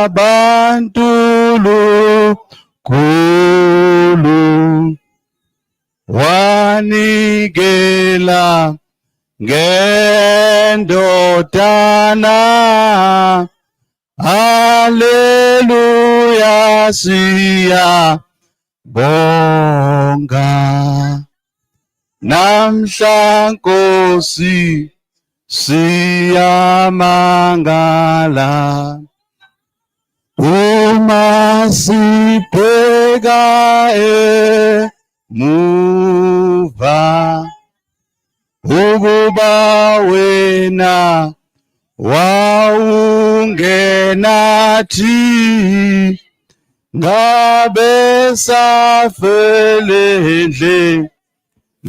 bantulu kulu wanikela ngendodana. Haleluya siya bonga. Namhla Nkosi siyamangala. Uma sibheka emuva ukuba wena wawungenathi ngabe safele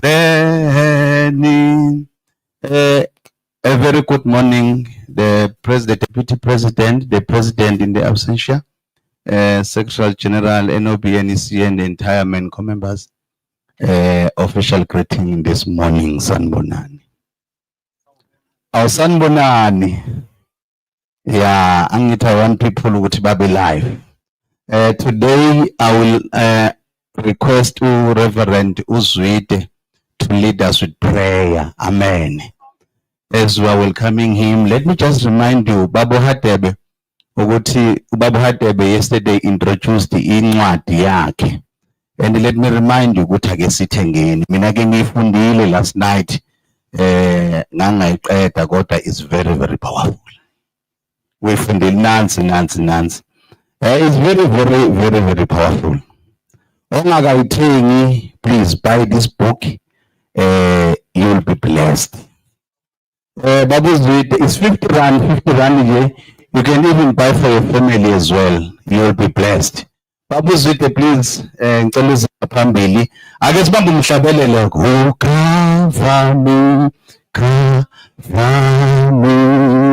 endleleni. A very good morning, the President, Deputy President, the President in the absentia, Secretary General, NOB, NEC, and the entire MENCO members. Official greeting this morning, Sanbonani. Our Sanbonani, yeah, I want people to be live. Today, I will request Reverend Uzwide to lead us with prayer. Amen. As we are welcoming him, let me just remind you, Babu Hatebe yesterday introduced the incwadi yakhe. And let me remind you, ukuthi sithengeni. Mina ke ngifundile last night, ngangayiqeda kodwa is very, very powerful. We fundile nansi. It's very, very, very, very powerful. Ongakayithengi, please buy this book. You will be blessed. Babu's it's 50 rand. You can even buy for your family as well. You will be blessed. Babu's please, ngicela phambili. Ake sibambe umhlabelelo. Ukavami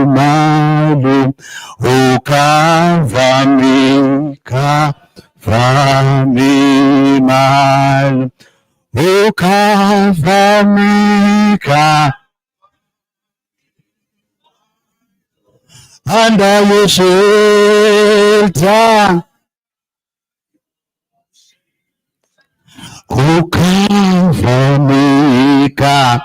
malu. Ukavami malu. Ukavami under your shelter. Ukavamika,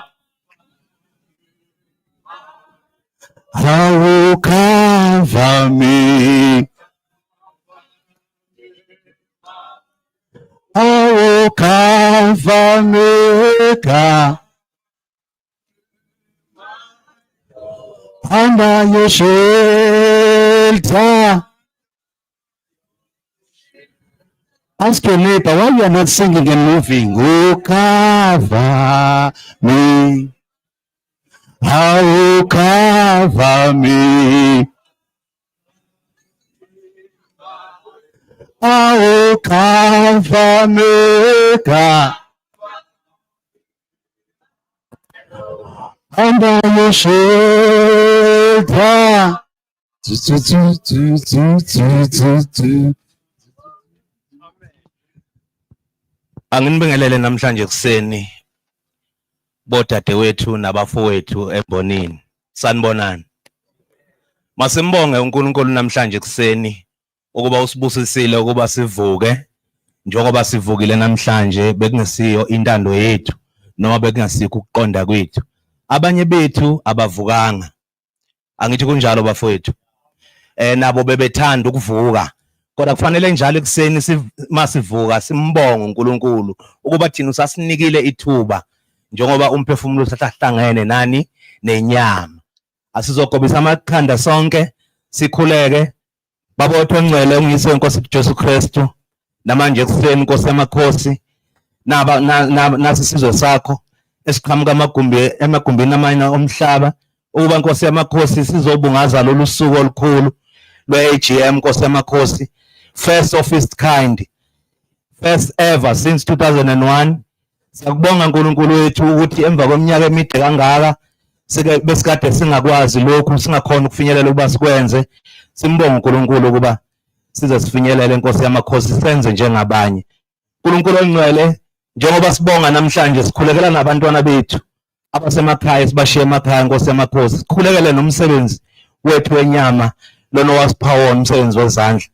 ukavamika, under your shelter. Ask your neighbor why you are not singing and moving. Oh, cover me. Oh, cover me. Oh, cover me. Under your shelter. Anginibingelele namhlanje kuseni bodadewethu nabafowethu embonini. Sanibonani. Masimbonge uNkulunkulu namhlanje kuseni ukuba usibusisile ukuba sivuke njengoba sivukile namhlanje bekungesiyo intando yethu noma bekungasikho ukuqonda kwethu. Abanye bethu abavukanga. Angithi kunjalo bafowethu. Nabo bebethanda ukuvuka. Kodwa kufanele njalo ekseni masivuka simbonge uNkulunkulu ukuba thina usasinikile ithuba njengoba umphefumulo usahlangene nani nenyama. Asizogobisa amakhanda sonke sikhuleke babothwe ngcwele ungise inkosi Jesu Kristu namanje ekseni inkosi yamakhosi nasisizwe sakho esiqhamuka emagumbini amanye omhlaba ukuba inkosi yamakhosi sizobungaza lolu suku olukhulu lwe-AGM inkosi yamakhosi. First of its kind, first ever since 2001. Sakubonga uNkulunkulu wethu ukuthi emva kweminyaka emide kangaka besikade singakwazi lokhu singakhona ukufinyelela ukuba sikwenze. Simbonga uNkulunkulu ukuba size sifinyelele inkosi yamakhosi senze njengabanye. uNkulunkulu ongcwele njengoba sibonga namhlanje sikhulekela nabantwana bethu abasemakhaya sibashiye emakhaya inkosi yamakhosi. Sikhulekele nomsebenzi wethu wenyama lona owasipha wona umsebenzi wezandla.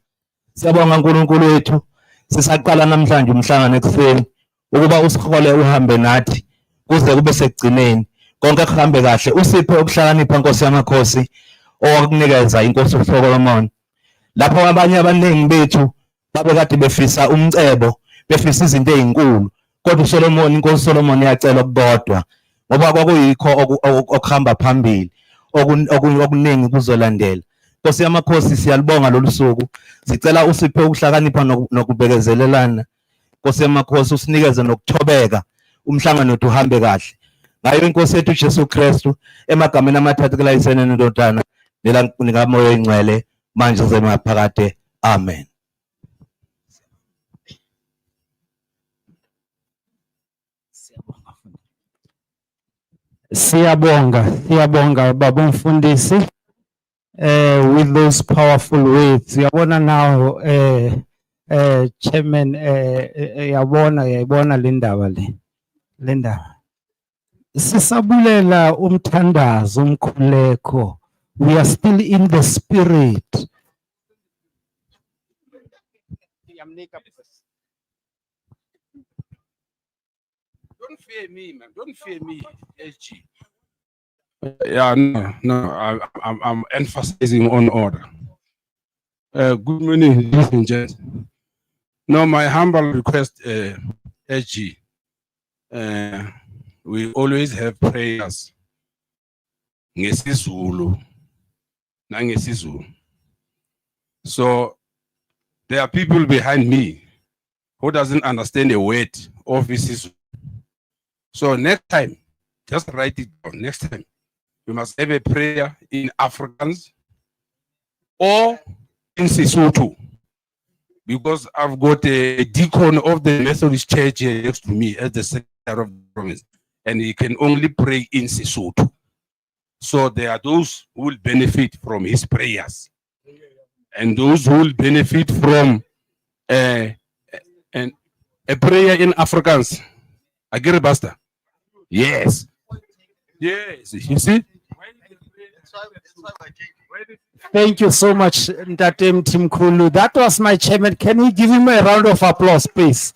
Siyabonga uNkulunkulu wethu sisaqala namhlanje umhlangano ekuseni ukuba usihole uhambe nathi kuze kube sekugcineni konke kuhambe kahle usiphe ukuhlakanipha Nkosi yamakhosi owakunikeza inkosi uSolomon lapho abanye abaningi bethu babekade befisa umcebo befisa izinto ezinkulu kodwa uSolomon inkosi Solomon yacela okukodwa ngoba kwakuyikho okuhamba phambili okuningi kuzolandela. Nkosi yamakhosi siyalibonga lolu suku sicela usiphe ukuhlakanipha nokubekezelelana. Nkosi yamakhosi usinikeze nokuthobeka umhlangano wethu uhambe kahle ngayo inkosi yethu Jesu Kristu emagameni amathathu kulayisene nendodana nikamoya oyingcwele manje zemaphakade amen. Siyabonga baba mfundisi with those powerful words. Yabona now chairman yabona Linda sisabulela umthandazo umkhuleko. We are still in the spirit. Don't fear me, man. Don't fear me, SG. Yeah, no. I'm emphasizing on order. Good morning, ladies and gentlemen. Now, my humble request, SG. We always have prayers. NgesiZulu, nangesizulu. So there are people behind me who doesn't understand a word of isiZulu. So next time, just write it down. Next time, you must have a prayer in Afrikaans or in Sesotho, because I've got a deacon of the Methodist Church here next to me as the secretary of the province, and he can only pray in Sesotho. So there are those who will benefit from his prayers, and those who will benefit from a prayer in Afrikaans. Agiri basta. Yes. Yes. You see? Thank you so much, Ntate Mthimkhulu. That was my chairman. Can we give him a round of applause, please?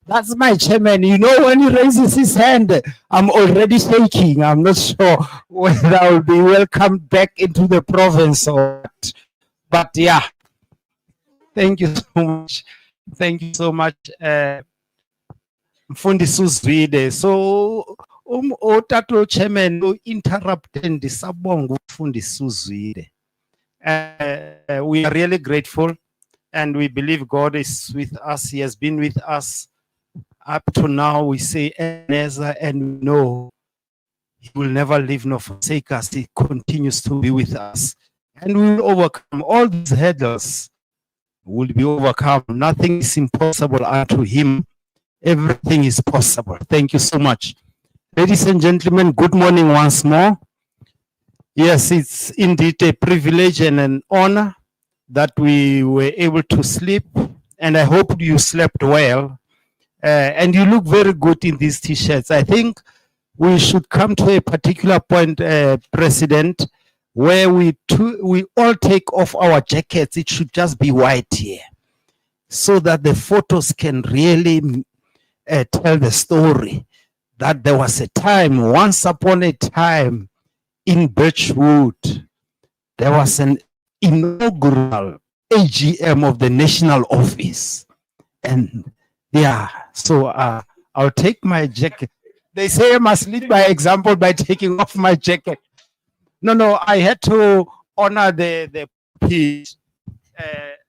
That's my chairman. You know, when he raises his hand, I'm already shaking. I'm not sure whether I will be welcomed back into the province or not. But yeah, thank you so much. Thank you so much, Mfundisi Uzwide. So, Otato chairman interrupted the Sabongo Mfundisi Uzwide. We are really grateful, and we believe God is with us. He has been with us up to now. We say Ebenezer, and we know He will never leave nor forsake us. He continues to be with us, and we will overcome all these hurdles. Will be overcome. Nothing is impossible unto Him. Everything is possible. Thank you so much. Ladies and gentlemen, good morning once more. Yes, it's indeed a privilege and an honor that we were able to sleep, and I hope you slept well. And you look very good in these t-shirts. I think we should come to a particular point, President, where we all take off our jackets. It should just be white here, so that the photos can really tell the story that there was a time, once upon a time, in Birchwood, there was an inaugural AGM of the national office. And yeah, so I'll take my jacket. They say I must lead by example by taking off my jacket. No, I had to honor the pulpit.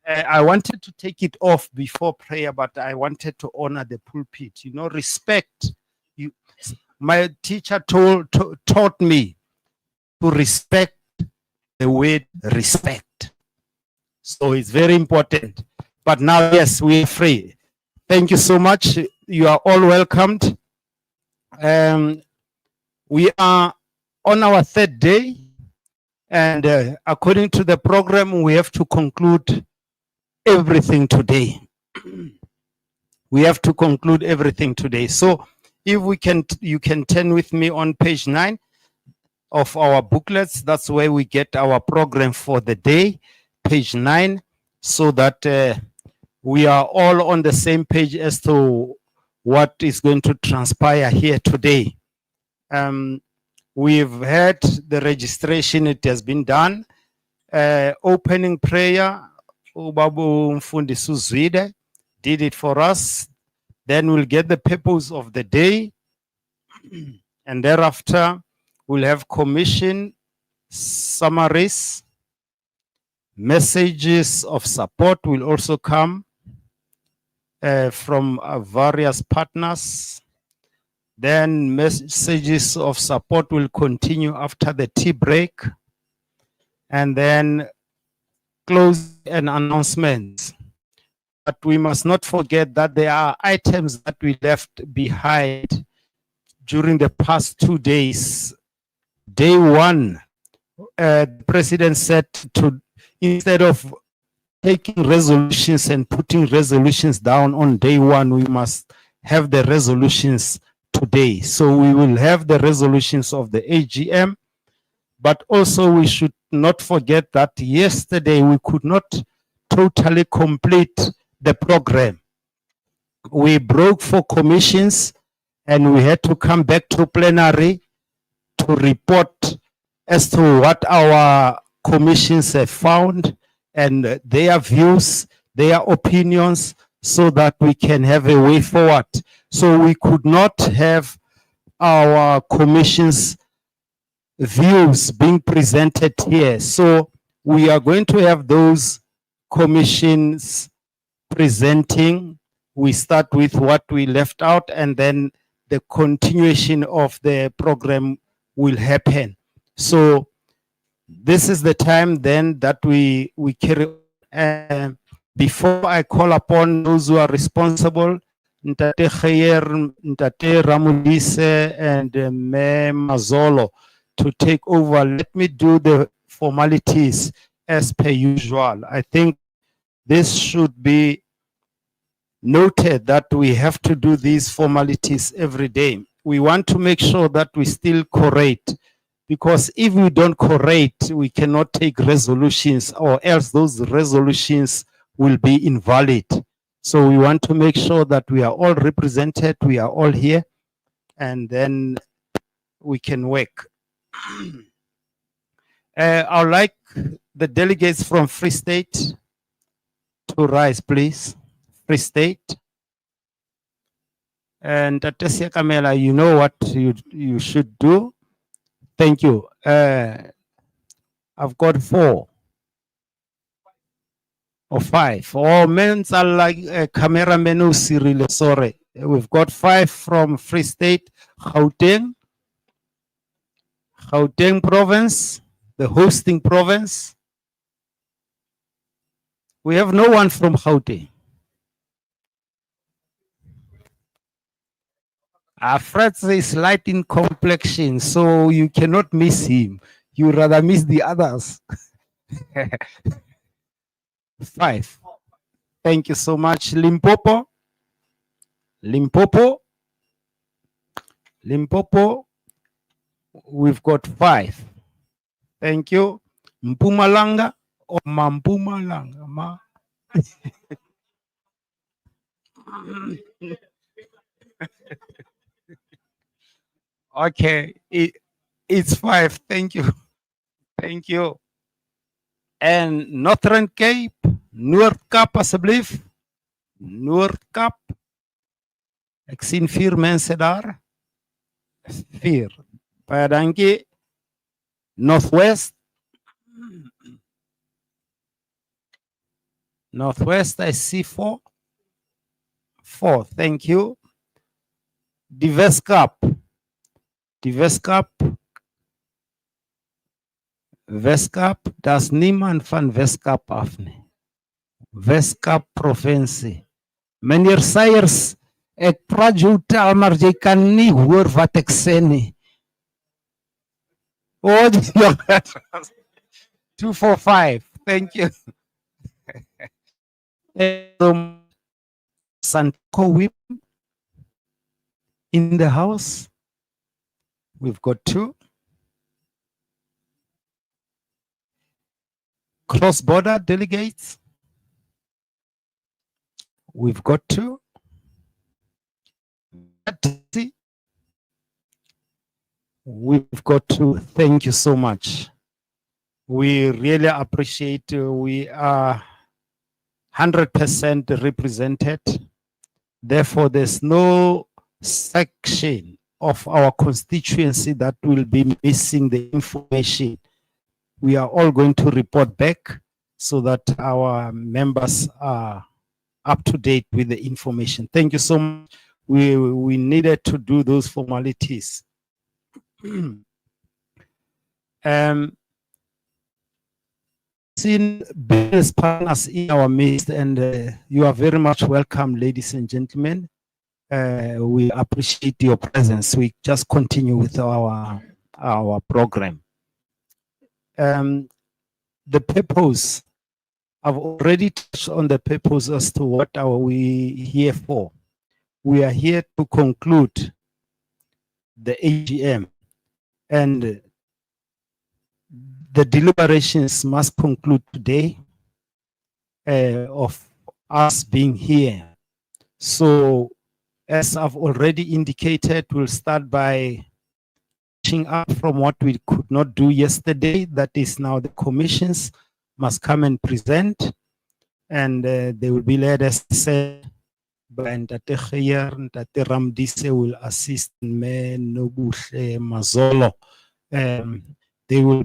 I wanted to take it off before prayer, but I wanted to honor the pulpit. You know, respect. My teacher taught me to respect the word respect. So it's very important. But now, yes, we are free. Thank you so much. You are all welcomed. We are on our third day, and according to the program, we have to conclude everything today. We have to conclude everything today. So if we can, you can turn with me on page 9. of our booklets. That's where we get our program for the day, page 9, so that we are all on the same page as to what is going to transpire here today. We've had the registration, it has been done. Opening prayer, Ubabu Mfundisi Uzwide did it for us. Then we'll get the purpose of the day. And thereafter, we'll have commission summaries. Messages of support will also come from various partners. Then messages of support will continue after the tea break. And then close and announcements. But we must not forget that there are items that we left behind during the past 2 days. Day 1, the president said to, instead of taking resolutions and putting resolutions down on day 1, we must have the resolutions today. So we will have the resolutions of the AGM, but also we should not forget that yesterday we could not totally complete the program. We broke 4 commissions and we had to come back to plenary to report as to what our commissions have found and their views, their opinions, so that we can have a way forward. So we could not have our commissions views being presented here. So we are going to have those commissions presenting. We start with what we left out, and then the continuation of the program will happen. So this is the time then that we carry on. Before I call upon those who are responsible, Ntate Khayer, Ntate Ramulise, and Me Mazolo, to take over, let me do the formalities as per usual. I think this should be noted that we have to do these formalities every day. We want to make sure that we still correct, because if we don't correct, we cannot take resolutions, or else those resolutions will be invalid. So we want to make sure that we are all represented, we are all here, and then we can work. I would like the delegates from Free State to rise, please. Free State. And Tatesia Kamela, you know what you should do. Thank you. I've got 4 or 5. Oh, men are like cameramen who Cyril, sorry. We've got 5 from Free State, Gauteng province, the hosting province. We have no one from Gauteng. Fred is light in complexion, so you cannot miss him. You rather miss the others. 5. Thank you so much. Limpopo. We've got 5. Thank you. Mpumalanga or Mampumalanga. Ma. Okay, it's 5. Thank you. Thank you. And Northern Cape, Noord-Kaap asseblief. Noord-Kaap. Ek sien 4 mense daar. 4. Baie dankie. Northwest. Northwest, I see 4. 4, thank you. Die Wes-Kaap. Die Wes-Kaap. Wes-Kaap, daar's niemand van Wes-Kaap af nie. Wes-Kaap provinsie. Meneer Sayers, ek praat jou taal, maar jy kan nie hoor wat ek sê nie. Oh, 245, thank you. SANTACO whip in the house. We've got 2. cross-border delegates. We've got two. We've got two. Thank you so much. We really appreciate. We are 100% represented. Therefore, there's no section of our constituency that will be missing the information. We are all going to report back so that our members are up to date with the information. Thank you so much. We needed to do those formalities. Seen business partners in our midst, and you are very much welcome, ladies and gentlemen. We appreciate your presence. We just continue with our program. The purpose, I've already touched on the purpose as to what are we here for. We are here to conclude the AGM, and the deliberations must conclude today of us being here. So, as I've already indicated, we'll start by catching up from what we could not do yesterday. That is now the commissions must come and present, and they will be led, as I said, by Ntate Khayer. Ntate Ramdise will assist me, Nobuhle Mazolo. They will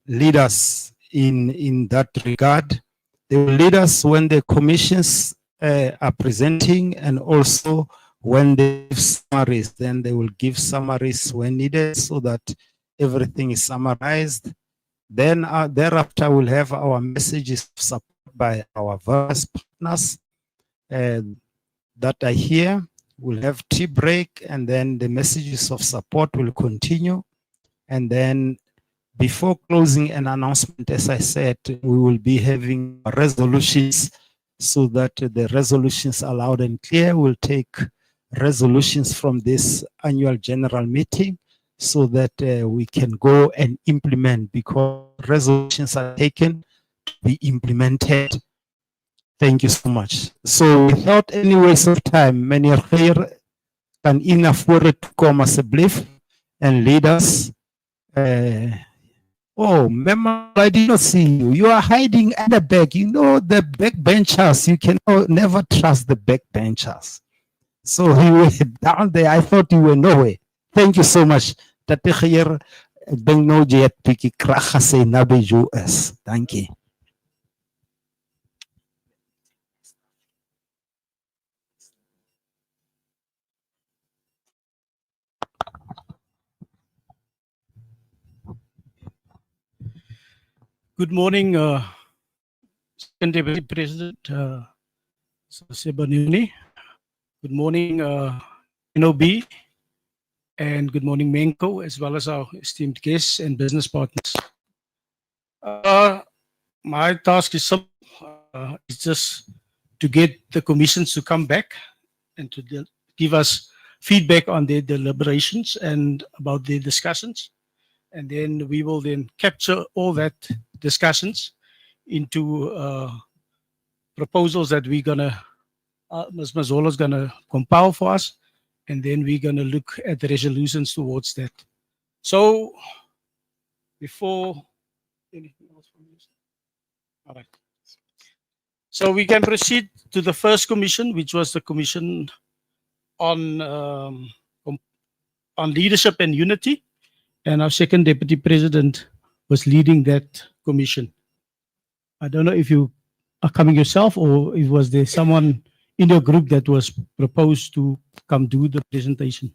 lead us in that regard. They will lead us when the commissions are presenting, and also when they give summaries. Then they will give summaries when needed so that everything is summarized. Then thereafter we'll have our messages supported by our various partners that are here. We'll have tea break, and then the messages of support will continue. And then before closing an announcement, as I said, we will be having resolutions so that the resolutions are loud and clear. We'll take resolutions from this annual general meeting so that we can go and implement, because resolutions are taken to be implemented. Thank you so much. So without any waste of time, Meneer Khayer kan ina voor to come as a belief and lead us. Oh, Mema, I did not see you. You are hiding at the back. You know the backbenchers. You can never trust the backbenchers. So you were down there. I thought you were nowhere. Thank you so much. Tate Khayer, ek dink nou jy het bietjie krag gesê na by US. Dankie. Good morning, Second Deputy President Sebanuni. Good morning, NOB, and good morning, Menko, as well as our esteemed guests and business partners. My task is simple. It's just to get the commissions to come back and to give us feedback on their deliberations and about their discussions. And then we will then capture all that discussions into proposals that we're gonna, Ms. Mazolo's gonna compile for us, and then we're gonna look at the resolutions towards that. So, before anything else from you, all right. So we can proceed to the first commission, which was the commission on leadership and unity, and our second deputy president was leading that commission. I don't know if you are coming yourself or if was there someone in your group that was proposed to come do the presentation.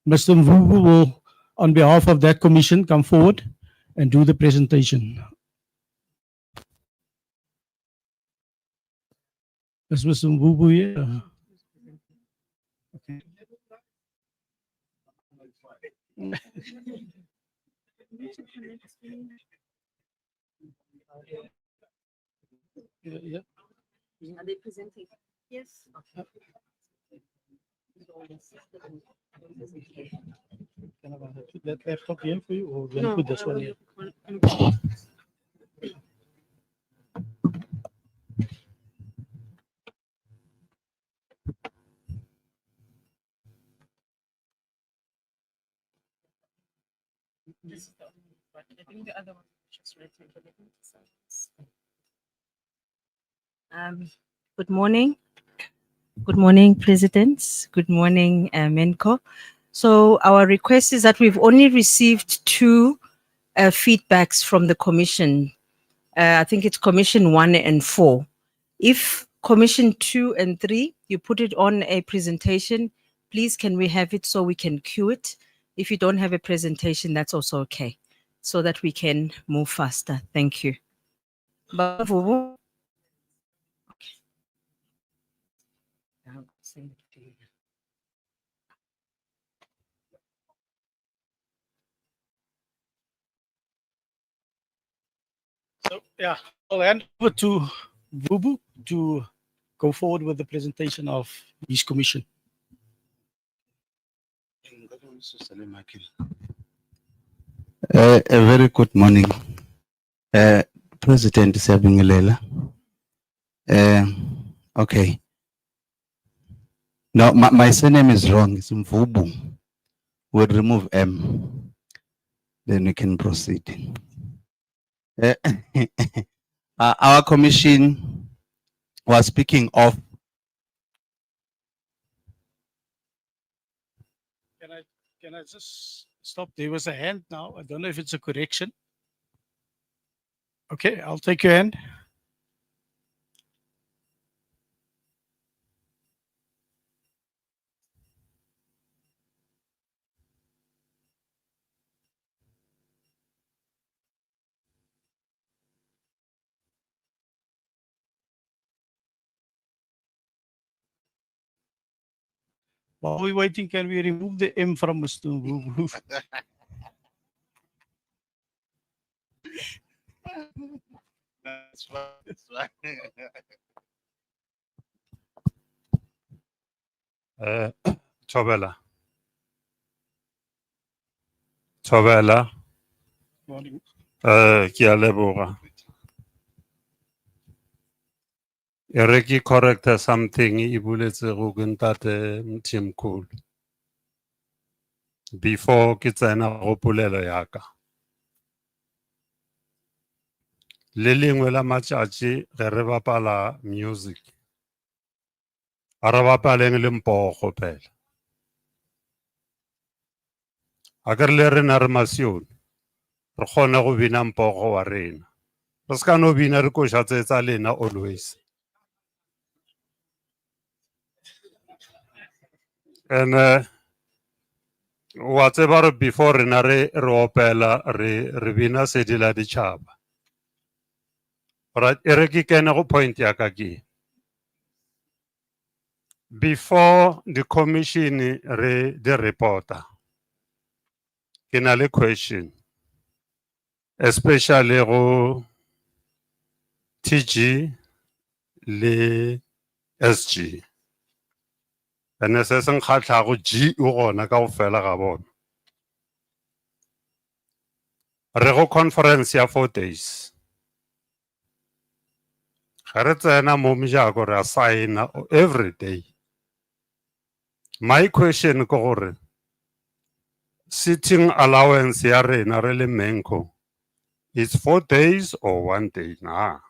Mr. Mvubu will, on behalf of that commission, come forward and do the presentation. Is Mr. Mvubu here? Okay. Yeah. Are they presenting? Yes. Okay. Can I put that laptop here for you, or will I No, put this one here? this is the only one. I think the other one was just written. But I think this one is- Good morning. Good morning, presidents. Good morning, Menko. So our request is that we've only received two feedbacks from the commission. I think it's commission 1 and 4. If commission 2 and 3, you put it on a presentation, please can we have it so we can queue it? If you don't have a presentation, that's also okay, so that we can move faster. Thank you. Baba Vubu? Okay. I'll send it to you. So, yeah, I'll hand over to Vubu to go forward with the presentation of his commission. A very good morning, President Sabingelela. Okay. No, my surname is wrong. It's Mvubu. We'll remove M. Then we can proceed. Our commission was speaking of. Can I just stop? There was a hand now. I don't know if it's a correction. Okay, I'll take your hand. While we're waiting, can we remove the M from Mr. Vubu? That's right. Thobela. Thobela. Morning. Ke a leboga. E re ke correct something e buletse go ke ntate Mthimkhulu. Before ke tsena go polelo ya ka. Le lengwe la matšatši ge re bapala music. A re bapaleng le mpogo phela. A ke re le rena re masione. Re kgone go bina mpogo wa rena. Re ska no bina re koša tsa lena always. And wa tseba re before rena re opela re bina sedi la ditšhaba. Right, e re ke kene go point ya ka ke. Before the commission re the reporter. Ke na le question. Especially go TG le SG. Ene se se nkgatlha go G o gona ka go fela ga bona. Re go conference ya 4 days. Ga re tsena mo mejako re a signa every day. My question ke gore sitting allowance ya rena re le Menko is 4 days or 1 day na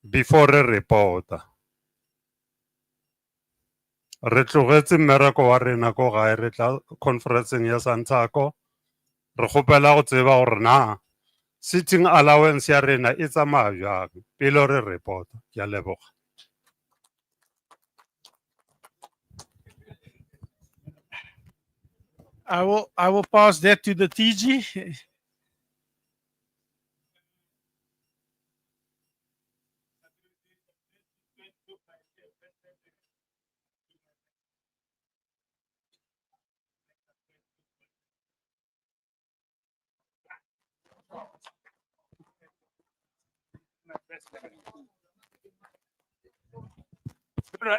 before re reporta. Re tlogetse mmereko wa rena ko gae re tla conferenceng ya SANTACO re kgopela go tseba gore na sitting allowance ya rena e tsamaya jang pele re reporta. Ke a leboga. I will pass that to the TG.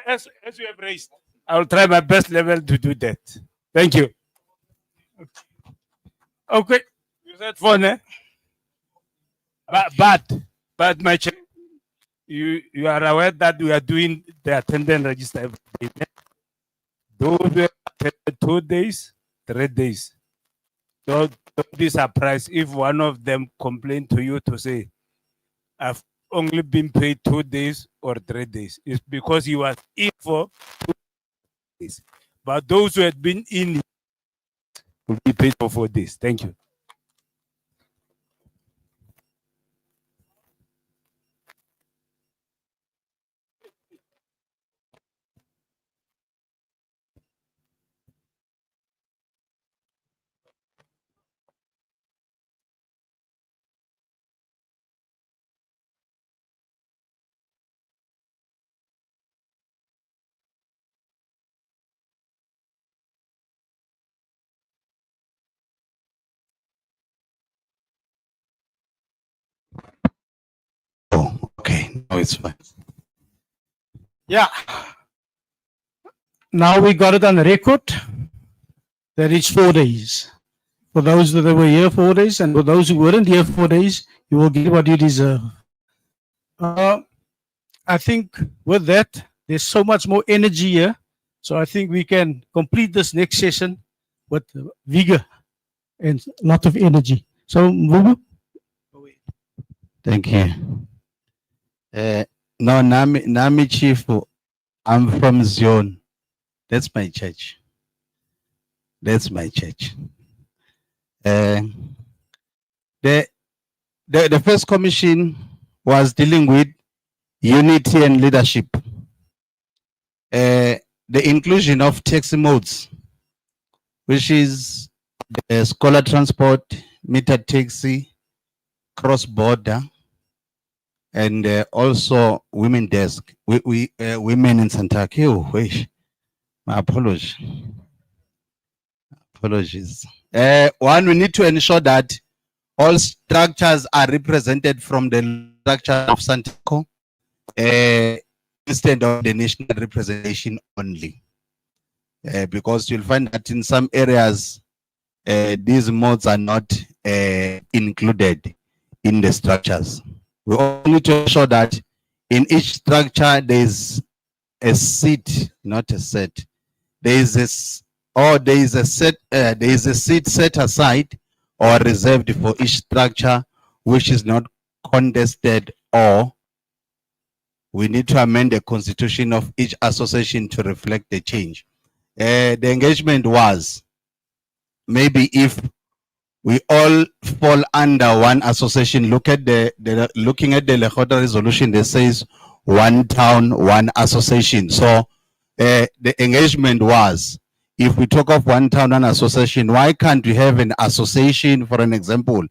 As you have raised, I will try my best level to do that. Thank you. Okay, you said phone, eh? But my chair, you are aware that we are doing the attendance register every day. Eh? Those were attended 2 days, 3 days. don't be surprised if one of them complain to you to say, I've only been paid 2 days or 3 days. It's because he was in for 2 days. But those who had been in will be paid for 4 days. Thank you. Oh, okay. Now it's fine. Yeah. Now we got it on record that it's 4 days. For those that were here 4 days, and for those who weren't here 4 days, you will get what you deserve. I think with that, there's so much more energy here. So I think we can complete this next session with vigor and a lot of energy. So, Mvubu? Thank you. No, Nami Chief, I'm from Zion. That's my church. That's my church. The first commission was dealing with unity and leadership. The inclusion of taxi modes, which is scholar transport, meter taxi, cross-border, and also women desk. Women in SANTACO. My apologies. Apologies. One, we need to ensure that all structures are represented from the structure of SANTACO instead of the national representation only. Because you'll find that in some areas, these modes are not included in the structures. We also need to ensure that in each structure there is a seat, not a set. There is a seat set aside or reserved for each structure which is not contested, or we need to amend the constitution of each association to reflect the change. The engagement was maybe if we all fall under one association. Looking at the Lekota resolution that says one town, one association. So the engagement was, if we talk of one town, one association, why can't we have an association, for an example,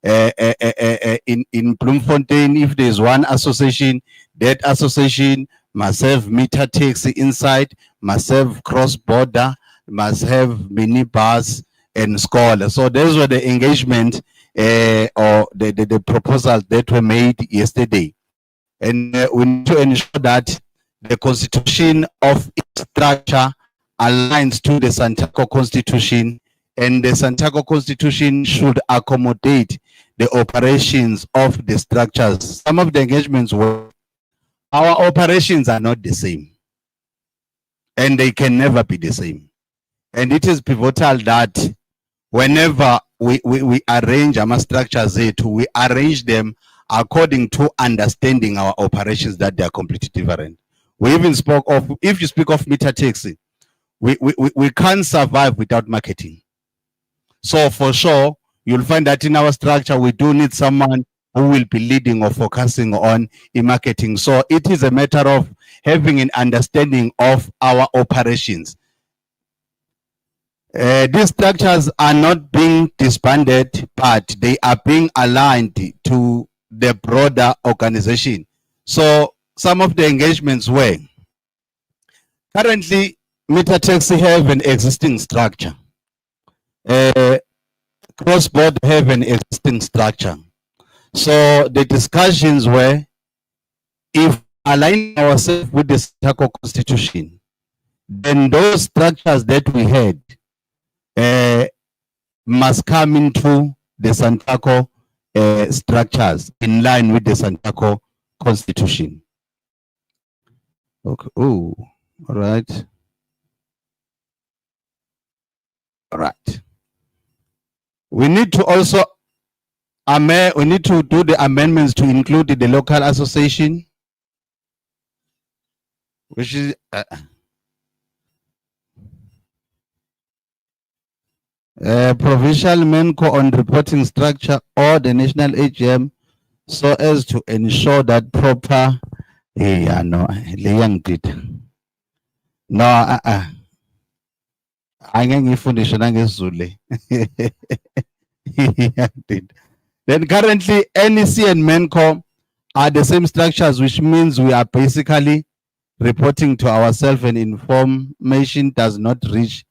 in Bloemfontein, if there's one association, that association must have meter taxi inside, must have cross-border, must have minibus and scholar. So those were the engagement or the proposals that were made yesterday. And we need to ensure that the constitution of each structure aligns to the SANTACO constitution, and the SANTACO constitution should accommodate the operations of the structures. Some of the engagements were, our operations are not the same, and they can never be the same. And it is pivotal that whenever we arrange our structures, we arrange them according to understanding our operations, that they are completely different. We even spoke of, if you speak of meter taxi, we can't survive without marketing. So for sure, you'll find that in our structure, we do need someone who will be leading or focusing on marketing. So it is a matter of having an understanding of our operations. These structures are not being disbanded, but they are being aligned to the broader organization. So some of the engagements were, currently meter taxi have an existing structure. Cross-border have an existing structure. So the discussions were, if aligning ourselves with the SANTACO constitution, then those structures that we had must come into the SANTACO structures in line with the SANTACO constitution. Okay. Oh, all right. All right. We need to also we need to do the amendments to include the local association, which is provincial MENCO on reporting structure or the national AGM, so as to ensure that proper. Yeah, no, Liang did. No, angengifundishe nangeZulu. Yeah, did. Then currently NEC and MENCO are the same structures, which means we are basically reporting to ourselves and information does not reach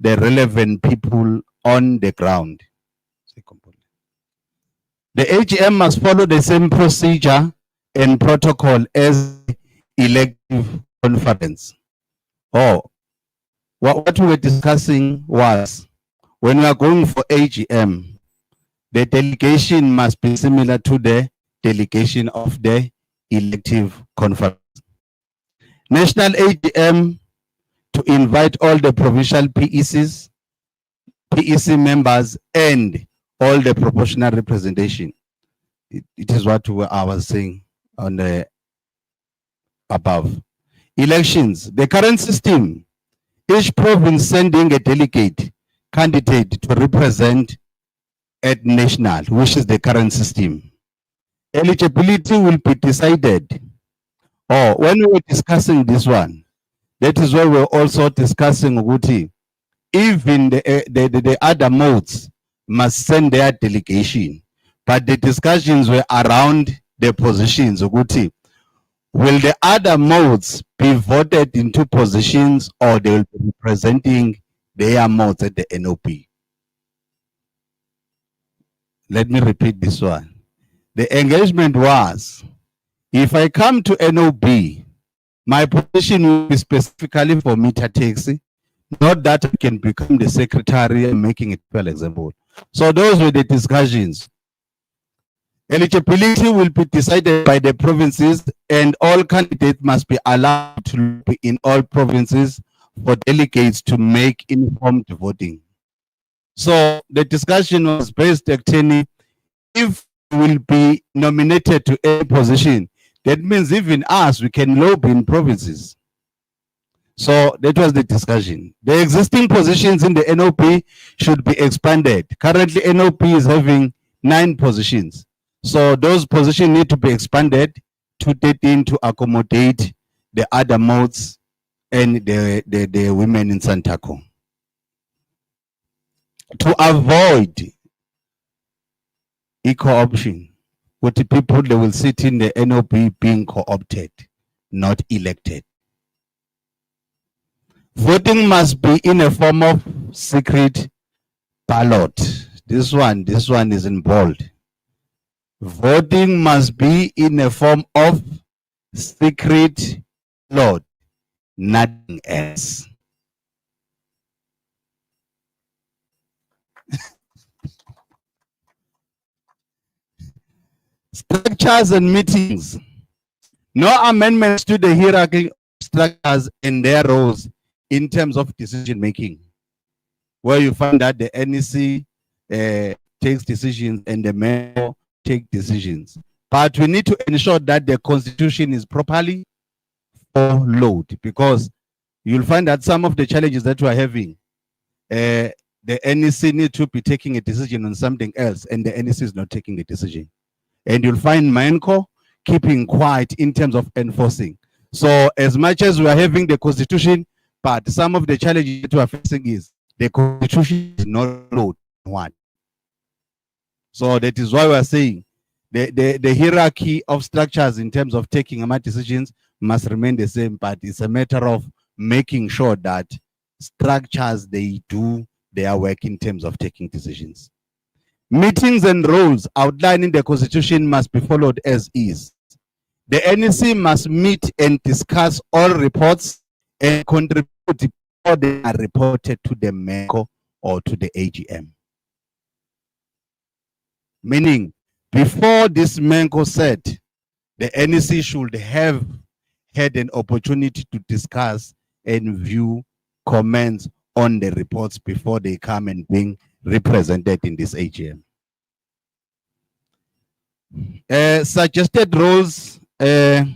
the relevant people on the ground. The AGM must follow the same procedure and protocol as elective conference. Oh, what we were discussing was when we are going for AGM, the delegation must be similar to the delegation of the elective conference. National AGM to invite all the provincial PECs, PEC members, and all the proportional representation. It is what I was saying on the above. Elections, the current system, each province sending a delegate candidate to represent at national, which is the current system. Eligibility will be decided. Oh, when we were discussing this one, that is why we're also discussing Uguti. Even the other modes must send their delegation. But the discussions were around the positions. Uguti, will the other modes be voted into positions or they will be representing their modes at the NOP? Let me repeat this one. The engagement was, if I come to NOB, my position will be specifically for meter taxi, not that I can become the secretary and making it well example. So those were the discussions. Eligibility will be decided by the provinces and all candidates must be allowed to be in all provinces for delegates to make informed voting. So the discussion was based on if we will be nominated to a position, that means even us, we can lobby in provinces. So that was the discussion. The existing positions in the NOP should be expanded. Currently, NOP is having 9 positions. So those positions need to be expanded to 13 to accommodate the other modes and the women in SANTACO. To avoid co-option, with the people they will sit in the NOP being co-opted, not elected. Voting must be in a form of secret ballot. This one is in bold. Voting must be in a form of secret ballot, nothing else. Structures and meetings. No amendments to the hierarchy structures and their roles in terms of decision making, where you find that the NEC takes decisions and the mayor take decisions. But we need to ensure that the constitution is properly followed, because you'll find that some of the challenges that we're having, the NEC need to be taking a decision on something else and the NEC is not taking a decision. And you'll find MENCO keeping quiet in terms of enforcing. So as much as we are having the constitution, but some of the challenges that we are facing is the constitution is not followed. One. So that is why we are saying the hierarchy of structures in terms of taking decisions must remain the same, but it's a matter of making sure that structures, they do their work in terms of taking decisions. Meetings and roles outlined in the constitution must be followed as is. The NEC must meet and discuss all reports and contribute before they are reported to the MENCO or to the AGM. Meaning, before this MENCO set, the NEC should have had an opportunity to discuss and view comments on the reports before they come and being represented in this AGM. Suggested roles. It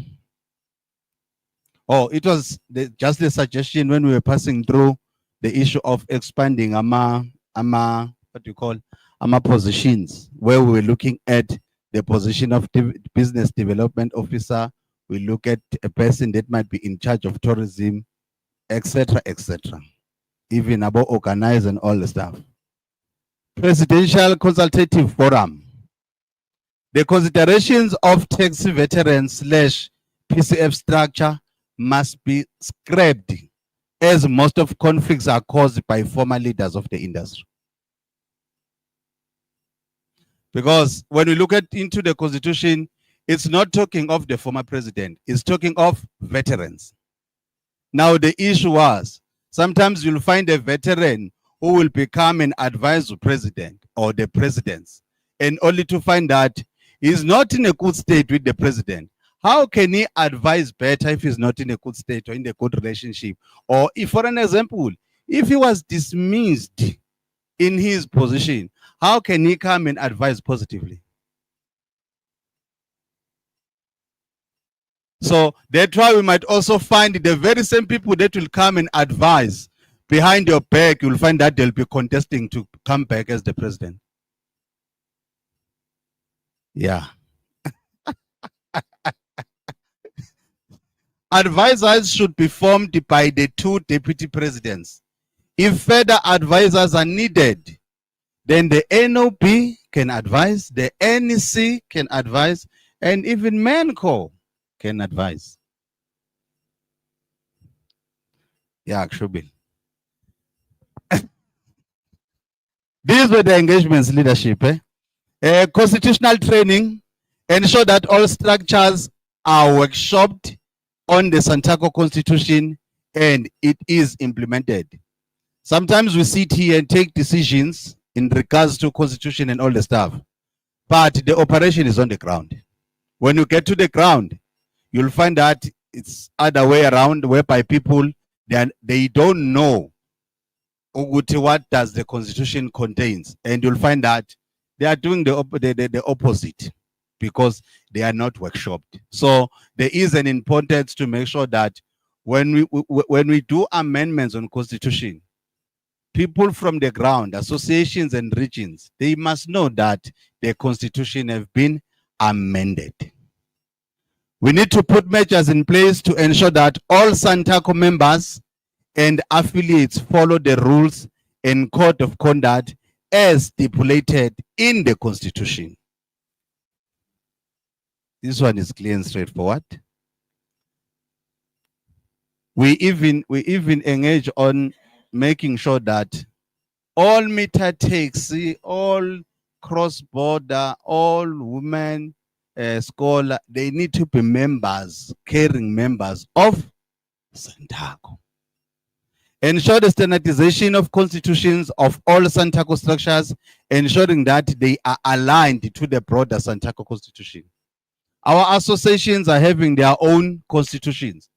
was just a suggestion when we were passing through the issue of expanding positions, where we were looking at the position of business development officer. We look at a person that might be in charge of tourism, etc., etc. Even about organize and all the stuff. Presidential Consultative Forum. The considerations of taxi veterans / PCF structure must be scrapped, as most of conflicts are caused by former leaders of the industry. Because when we look into the constitution, it's not talking of the former president, it's talking of veterans. Now the issue was, sometimes you'll find a veteran who will become an advisor president or the presidents, and only to find that he's not in a good state with the president. How can he advise better if he's not in a good state or in a good relationship? Or if, for an example, if he was dismissed in his position, how can he come and advise positively? So that's why we might also find the very same people that will come and advise behind your back, you'll find that they'll be contesting to come back as the president. Yeah. Advisors should be formed by the 2 deputy presidents. If further advisors are needed, then the NOB can advise, the NEC can advise, and even MENCO can advise. Yeah, actually. These were the engagements leadership. Constitutional training, ensure that all structures are workshopped on the SANTACO constitution and it is implemented. Sometimes we sit here and take decisions in regards to constitution and all the stuff, but the operation is on the ground. When you get to the ground, you'll find that it's other way around, whereby people, they don't know what does the constitution contains, and you'll find that they are doing the opposite, because they are not workshopped. So there is an importance to make sure that when we do amendments on constitution, people from the ground, associations and regions, they must know that the constitution have been amended. We need to put measures in place to ensure that all SANTACO members and affiliates follow the rules and code of conduct as stipulated in the constitution. This one is clear and straightforward. We even engage on making sure that all meter taxi, all cross-border, all women scholar, they need to be members, caring members of SANTACO. Ensure the standardization of constitutions of all SANTACO structures, ensuring that they are aligned to the broader SANTACO constitution. Our associations are having their own constitutions,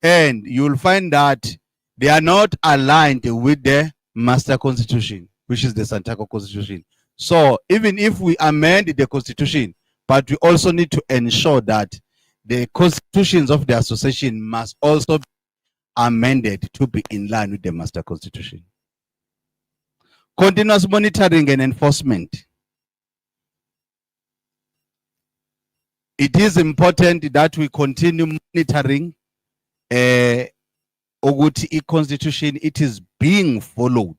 and you'll find that they are not aligned with the master constitution, which is the SANTACO constitution. So even if we amend the constitution, but we also need to ensure that the constitutions of the association must also be amended to be in line with the master constitution. Continuous monitoring and enforcement. It is important that we continue monitoring Oguti constitution, it is being followed.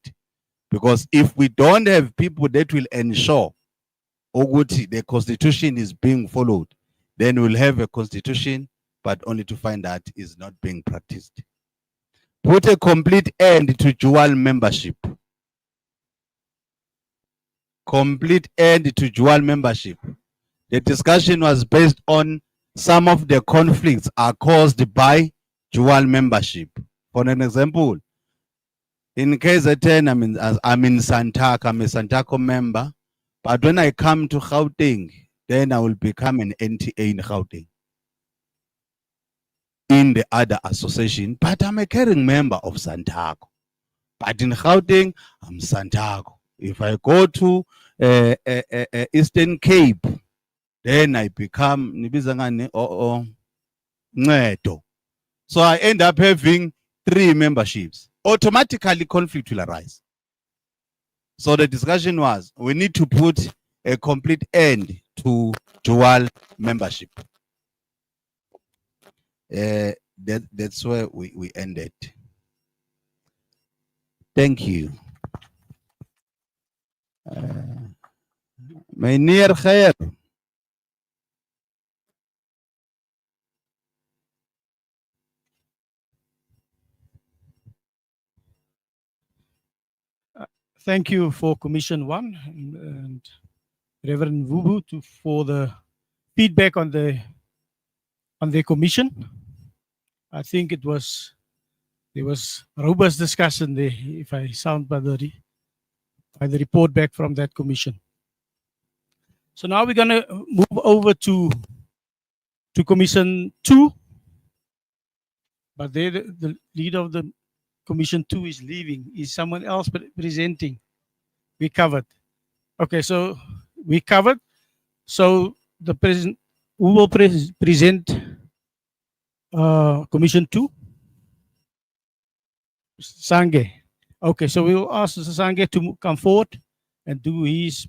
Because if we don't have people that will ensure Oguti, the constitution is being followed, then we'll have a constitution, but only to find that is not being practiced. Put a complete end to dual membership. Complete end to dual membership. The discussion was based on some of the conflicts are caused by dual membership. For an example, in case I'm in SANTACO, I'm a SANTACO member, but when I come to Gauteng, then I will become an NTA in Gauteng, in the other association, but I'm a caring member of SANTACO. But in Gauteng, I'm SANTACO. If I go to Eastern Cape, then I become nibiza ngani Ncedo. So I end up having 3 memberships. Automatically conflict will arise. So the discussion was, we need to put a complete end to dual membership. That's where we ended. Thank you. Meneer Khair. Thank you for Commission 1 and Reverend Vubu for the feedback on the commission. I think there was robust discussion there, if I sound by the report back from that commission. So now we're going to move over to Commission 2, but there the leader of the Commission 2 is leaving. Is someone else presenting? We covered. Okay, so we covered. So the president, who will present Commission 2? Sange. Okay, so we will ask Sange to come forward and do his.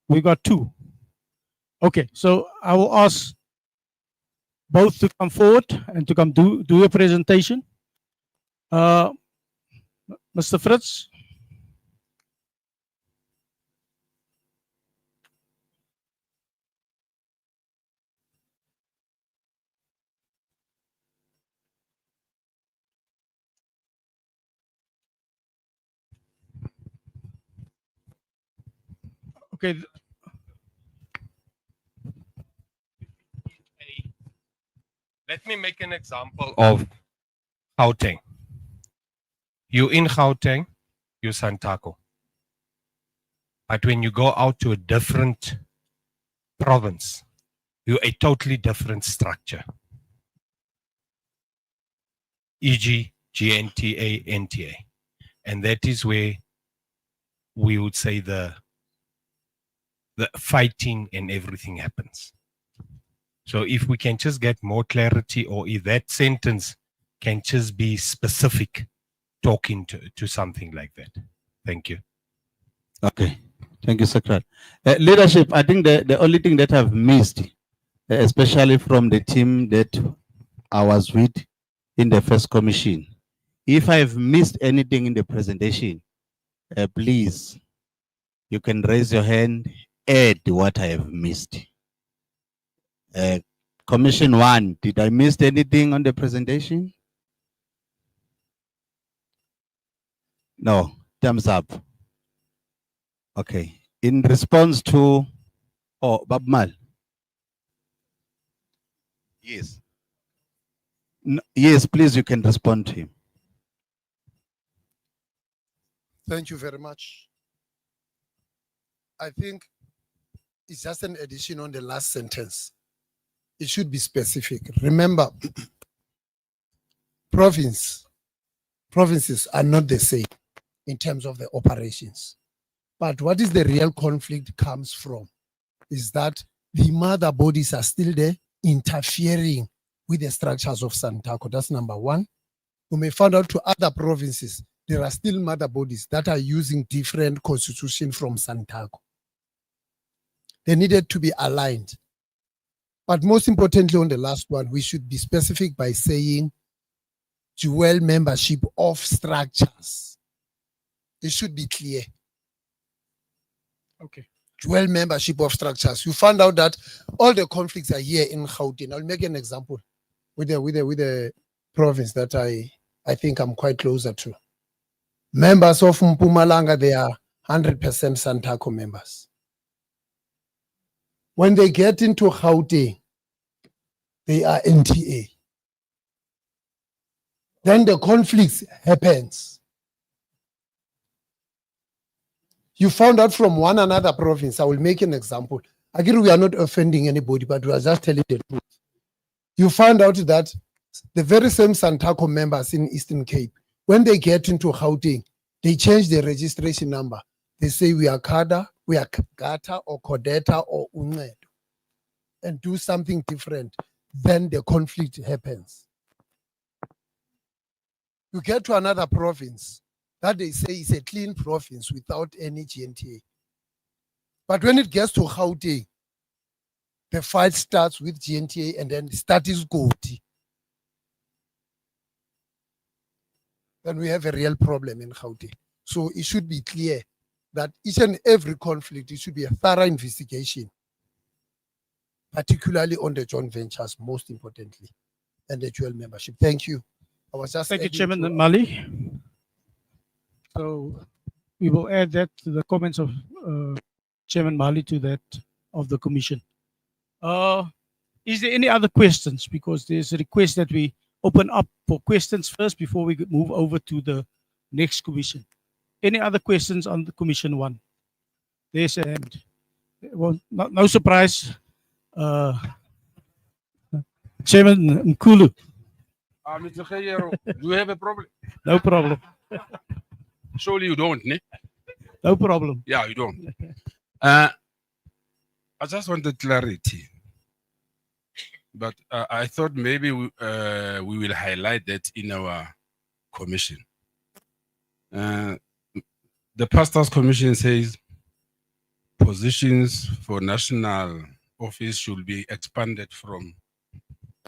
We got 2. Okay, so I will ask both to come forward and to come do a presentation. Mr. Fritz. Okay. Let me make an example of Gauteng. You in Gauteng, you SANTACO. But when you go out to a different province, you're a totally different structure. E.g., GNTA, NTA. And that is where we would say the fighting and everything happens. So if we can just get more clarity, or if that sentence can just be specific, talking to something like that. Thank you. Okay. Thank you, Secretary. Leadership, I think the only thing that I've missed, especially from the team that I was with in the first commission, if I've missed anything in the presentation, please, you can raise your hand, add what I have missed. Commission 1, did I miss anything on the presentation? No, thumbs up. Okay, in response to, Babmal. Yes. No, yes, please, you can respond to him. Thank you very much. I think it's just an addition on the last sentence. It should be specific. Remember, provinces are not the same in terms of the operations. But what is the real conflict comes from is that the mother bodies are still there interfering with the structures of SANTACO. That's number 1. We may find out to other provinces, there are still mother bodies that are using different constitution from SANTACO. They needed to be aligned. But most importantly, on the last one, we should be specific by saying dual membership of structures. It should be clear. Okay. Dual membership of structures. You found out that all the conflicts are here in Gauteng. I'll make an example with the province that I think I'm quite closer to. Members of Mpumalanga, they are 100% SANTACO members. When they get into Gauteng, they are NTA. Then the conflicts happens. You found out from one another province. I will make an example. Again, we are not offending anybody, but we are just telling the truth. You found out that the very same SANTACO members in Eastern Cape, when they get into Gauteng, They change the registration number. They say we are Kada, we are Gata or Kodeta or Uned, and do something different. Then the conflict happens. You get to another province that they say is a clean province without any GNTA. But when it gets to Gauteng, the fight starts with GNTA and then status Goti. Then we have a real problem in Gauteng. So it should be clear that each and every conflict, it should be a thorough investigation, particularly on the joint ventures, most importantly, and the dual membership. Thank you. I was just Thank you, adding Chairman to- Mali. So we will add that to the comments of Chairman Mali to that of the commission. Is there any other questions? Because there's a request that we open up for questions first before we move over to the next commission. Any other questions on the commission one? There's a hand. Well, no surprise. Chairman Nkulu, Mr. Khayero, do you have a problem? no problem. Surely you don't, ne? No problem. Yeah, you don't. I just wanted clarity. But I thought maybe we will highlight that in our commission. The Pastors Commission says positions for national office should be expanded from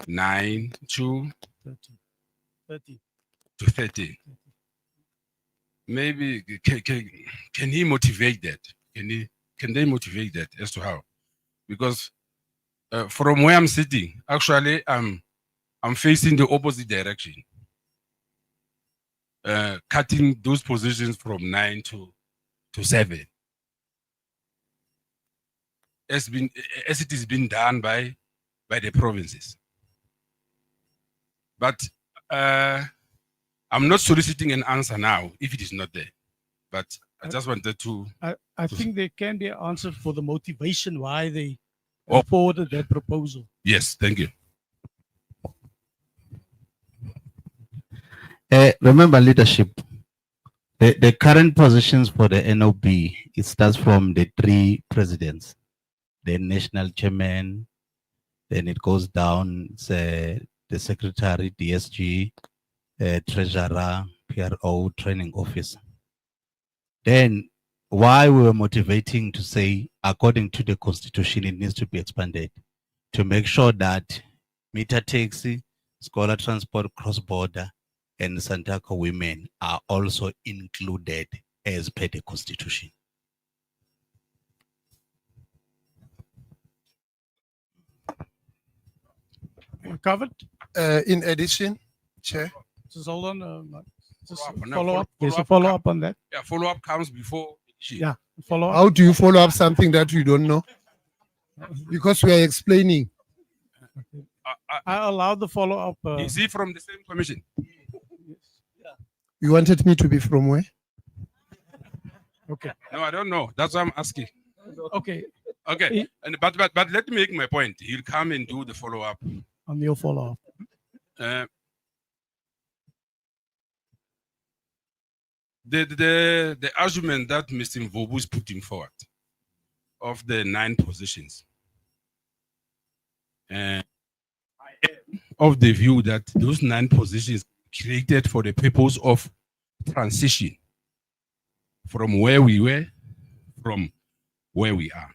9 to 30. 13. Maybe can he motivate that? Can they motivate that as to how? Because from where I'm sitting, actually I'm facing the opposite direction. Cutting those positions from 9 to 7. As it is being done by the provinces. But I'm not soliciting an answer now if it is not there. But I just wanted to. I think there can be an answer for the motivation why they Oh. forwarded that proposal. Yes, thank you. Remember leadership. The current positions for the NOB, it starts from the 3 presidents, the national chairman, then it goes down, the secretary, DSG, treasurer, PRO, training officer. Then why we were motivating to say, according to the constitution, it needs to be expanded to make sure that meter taxi, scholar transport, cross-border, and SANTACO women are also included as per the constitution. Covered? In addition, Chair, Just hold on. Just Follow up, no, follow up. There's a follow-up follow up on that. Yeah, follow-up comes before issue. Yeah, follow up. how do you follow up something that you don't know? Because we are explaining. I allowed the follow up. Is he from the same commission? You wanted me to be from where? Okay. No, I don't know. That's why I'm asking. Okay. Okay, but let me make my point. He'll come and do the follow-up. On your follow up. The argument that Mr. Mvobu is putting forward of the 9 positions, of the view that those 9 positions created for the purpose of transition from where we were, from where we are.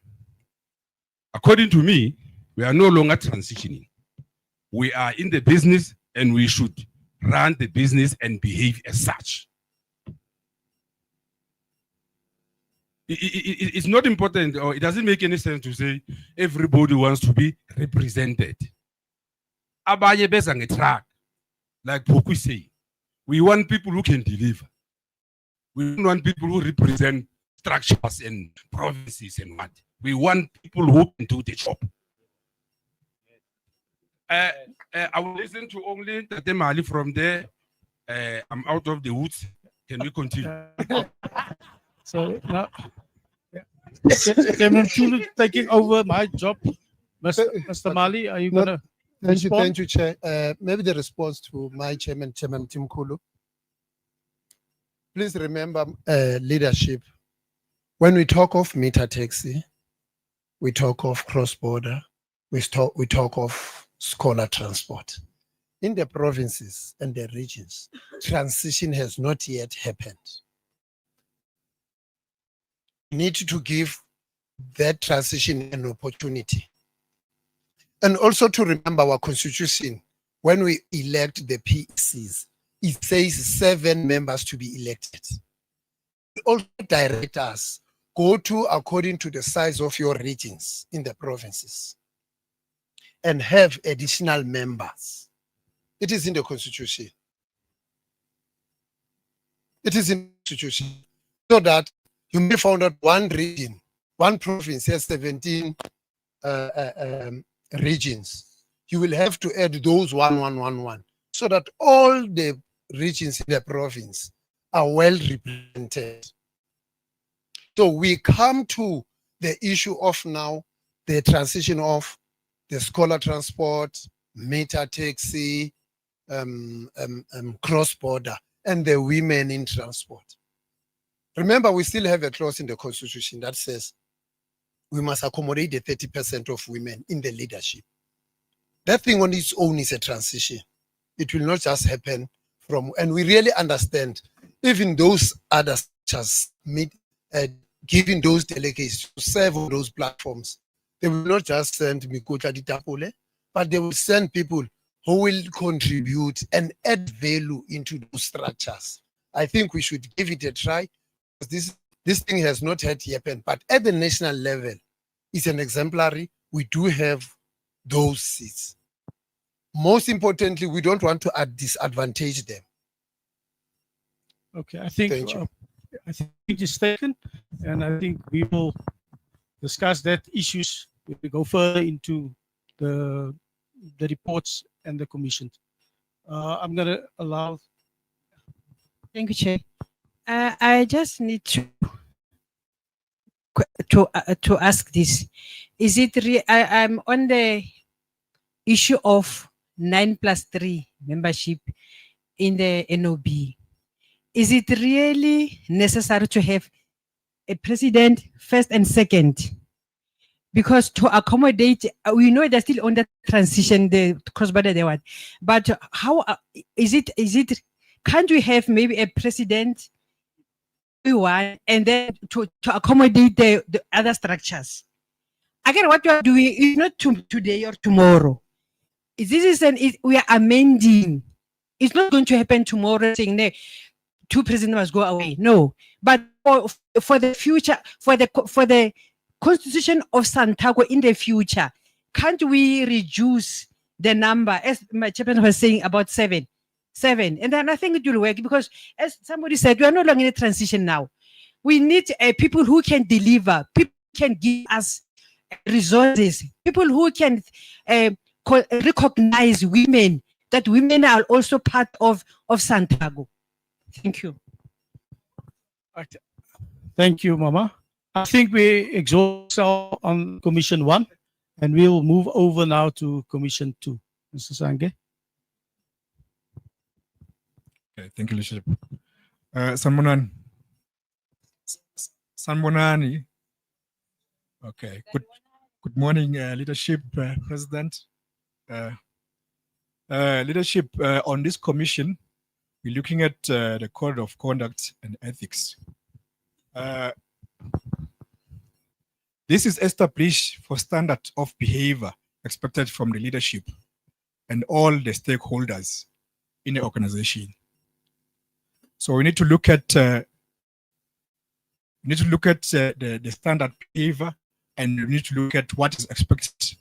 According to me, we are no longer transitioning. We are in the business and we should run the business and behave as such. It's not important, or it doesn't make any sense to say everybody wants to be represented. Abaye beza ngetrack, like Poku say, we want people who can deliver. We don't want people who represent structures and provinces and what. We want people who can do the job. I will listen to only Tate Mali from there. I'm out of the woods. Can we continue? So now, Chairman Tulu taking over my job. Mr. Mali, are you No, gonna Thank you, Chair. Maybe the response to my chairman, Chairman Tim Kulu. please remember, leadership. When we talk of meter taxi, we talk of cross-border, we talk of scholar transport. In the provinces and the regions, transition has not yet happened. We need to give that transition an opportunity. And also to remember our constitution, when we elect the PECs, it says 7 members to be elected. It also direct us, go to according to the size of your regions in the provinces and have additional members. It is in the constitution. It is in the constitution. So that you may find out one region, one province has 17 regions. You will have to add those 1, so that all the regions in the province are well represented. So we come to the issue of now the transition of the scholar transport, meter taxi, cross-border, and the women in transport. Remember, we still have a clause in the constitution that says we must accommodate the 30% of women in the leadership. That thing on its own is a transition. It will not just happen from, and we really understand, even those others just giving those delegates to serve on those platforms, they will not just send Mikota Ditapole, but they will send people who will contribute and add value into those structures. I think we should give it a try. This thing has not had happened, but at the national level, it's an exemplary. We do have those seats. Most importantly, we don't want to disadvantage them. Okay, I think Thank you. I think it is taken, and I think we will discuss that issues. We go further into the reports and the commission. I'm going to allow. Thank you, Chair. I just need to ask this. Is it I'm on the issue of 9+3 membership in the NOB. Is it really necessary to have a president first and second? Because to accommodate, we know they're still on the transition, the cross-border they want. But how is it? Can't we have maybe a president one and then to accommodate the other structures? Again, what we are doing is not today or tomorrow. We are amending. It's not going to happen tomorrow saying, no, 2 presidents must go away. No, but for the future, for the constitution of SANTACO in the future, can't we reduce the number, as my chairman was saying, about 7? And then I think it will work because, as somebody said, we are no longer in a transition now. We need people who can deliver, people who can give us resources, people who can recognize women, that women are also part of SANTACO. Thank you. Thank you, Mama. I think we exhaust on Commission 1, and we'll move over now to Commission 2. Mr. Sange. Okay, thank you, Leadership. Sanbonani. Okay, good morning, Leadership, President. Leadership, on this commission, we're looking at the Code of Conduct and Ethics. This is established for standard of behavior expected from the leadership and all the stakeholders in the organization. So we need to look at the standard behavior, and we need to look at what is expected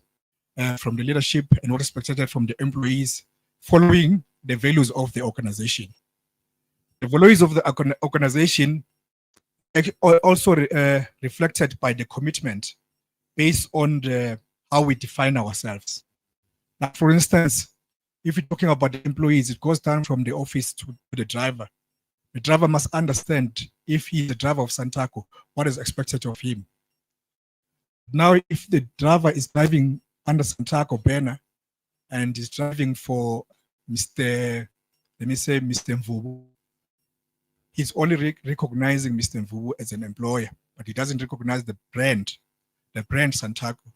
from the leadership and what is expected from the employees following the values of the organization. The values of the organization also reflected by the commitment based on how we define ourselves. Now, for instance, if you're talking about the employees, it goes down from the office to the driver. The driver must understand, if he's the driver of SANTACO, what is expected of him. Now, if the driver is driving under SANTACO banner and is driving for Mr. Mvubu, he's only recognizing Mr. Mvubu as an employer, but he doesn't recognize the brand SANTACO.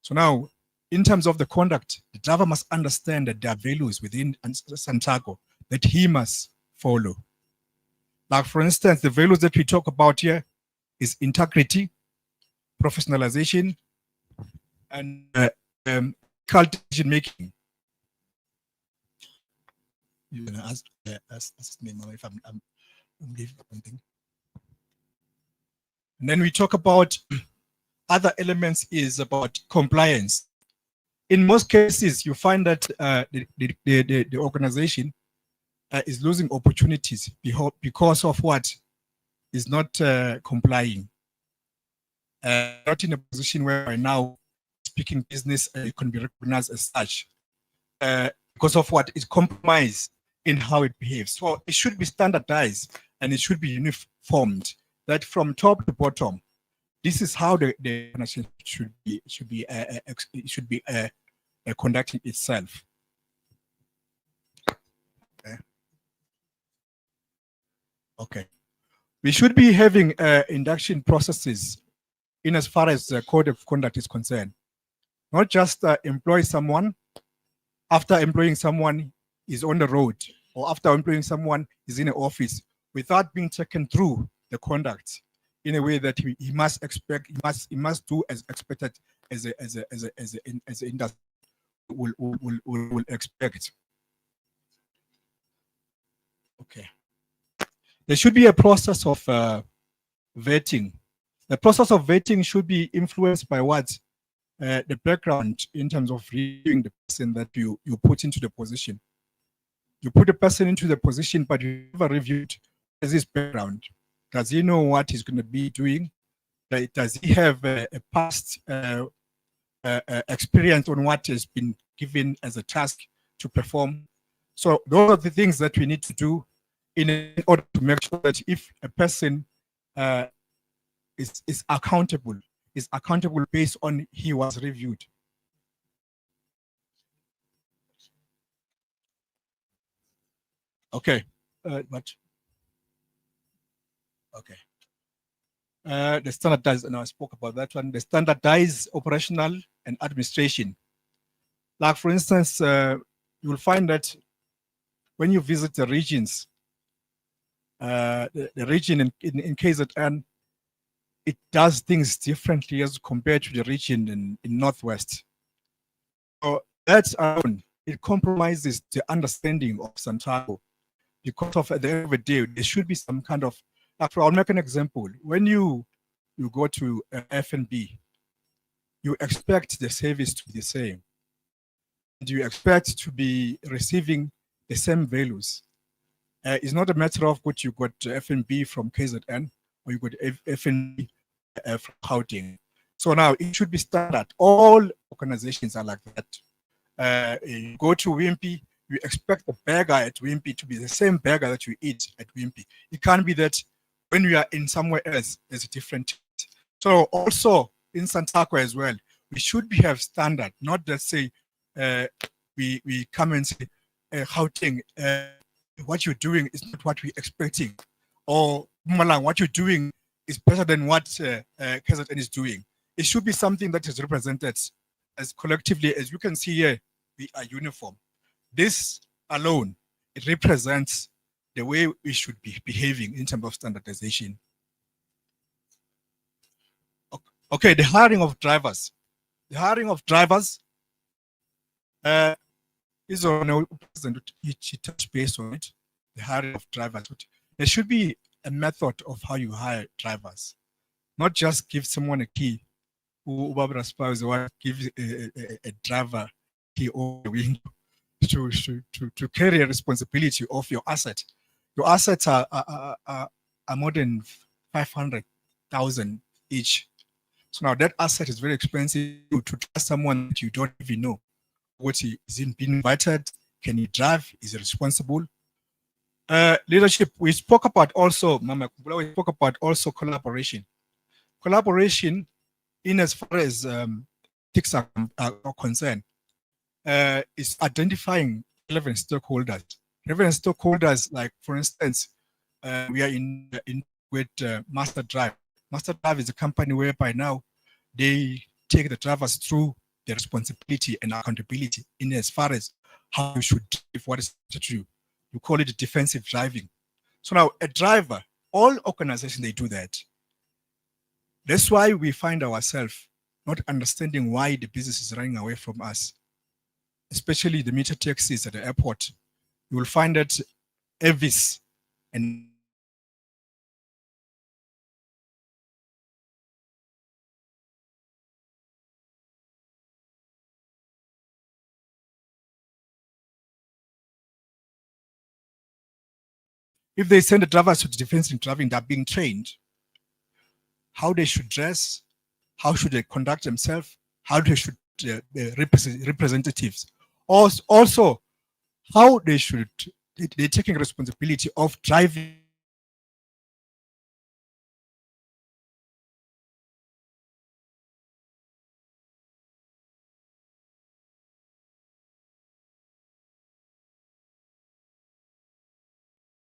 So now, in terms of the conduct, the driver must understand that there are values within SANTACO that he must follow. Like, for instance, the values that we talk about here is integrity, professionalization, and decision making. You know, ask me if I'm leaving something. And then we talk about other elements is about compliance. In most cases, you find that the organization is losing opportunities because of what is not complying. Not in a position where by now speaking business can be recognized as such because of what is compromised in how it behaves. So it should be standardized and it should be uniformed. That from top to bottom, this is how the organization should be conducting itself. Okay. We should be having induction processes in as far as the code of conduct is concerned. Not just employ someone, after employing someone is on the road, or after employing someone is in an office, without being taken through the conduct in a way that he must expect, he must do as expected as an industry will expect. Okay. There should be a process of vetting. The process of vetting should be influenced by what? The background in terms of reviewing the person that you put into the position. You put the person into the position, but you never reviewed his background. Does he know what he's going to be doing? Does he have a past experience on what has been given as a task to perform? So those are the things that we need to do in order to make sure that if a person is accountable based on he was reviewed. Okay, what? Okay. The standardized, and I spoke about that one, the standardized operational and administration. Like, for instance, you will find that when you visit the regions, the region in KZN, it does things differently as compared to the region in Northwest. So that's alone, it compromises the understanding of SANTACO, because of at the end of the day, there should be some kind of, like, I'll make an example. When you go to F&B, you expect the service to be the same. And you expect to be receiving the same values. It's not a matter of what you got F&B from KZN or you got F&B from Gauteng. So now it should be standard. All organizations are like that. You go to Wimpy, you expect the burger at Wimpy to be the same burger that you eat at Wimpy. It can't be that when you are in somewhere else, there's a different. So also in SANTACO as well, we should have standard, not that say we come and say, Gauteng, what you're doing is not what we're expecting, or Malang, what you're doing is better than what KZN is doing. It should be something that is represented as collectively. As you can see here, we are uniform. This alone, it represents the way we should be behaving in terms of standardization. Okay, the hiring of drivers. The hiring of drivers is on a president, he touched base on it. The hiring of drivers. There should be a method of how you hire drivers, not just give someone a key. Give a driver key or the window to carry a responsibility of your asset. Your assets are more than 500,000 each. So now that asset is very expensive to trust someone that you don't even know. What he is being invited? Can he drive? Is he responsible? Leadership. We spoke about also, Mama. We spoke about also collaboration. Collaboration, in as far as ethics are concerned, is identifying relevant stakeholders. Relevant stakeholders, like for instance, we are in with Master Drive. Master Drive is a company whereby now they take the drivers through their responsibility and accountability in as far as how you should drive, what is to do. You call it defensive driving. So now a driver, all organizations, they do that. That's why we find ourselves not understanding why the business is running away from us, especially the meter taxis at the airport. You will find that Evis and if they send the drivers to defensive driving, they're being trained how they should dress, how should they conduct themselves, how they should representatives. Also, how they should, they're taking responsibility of driving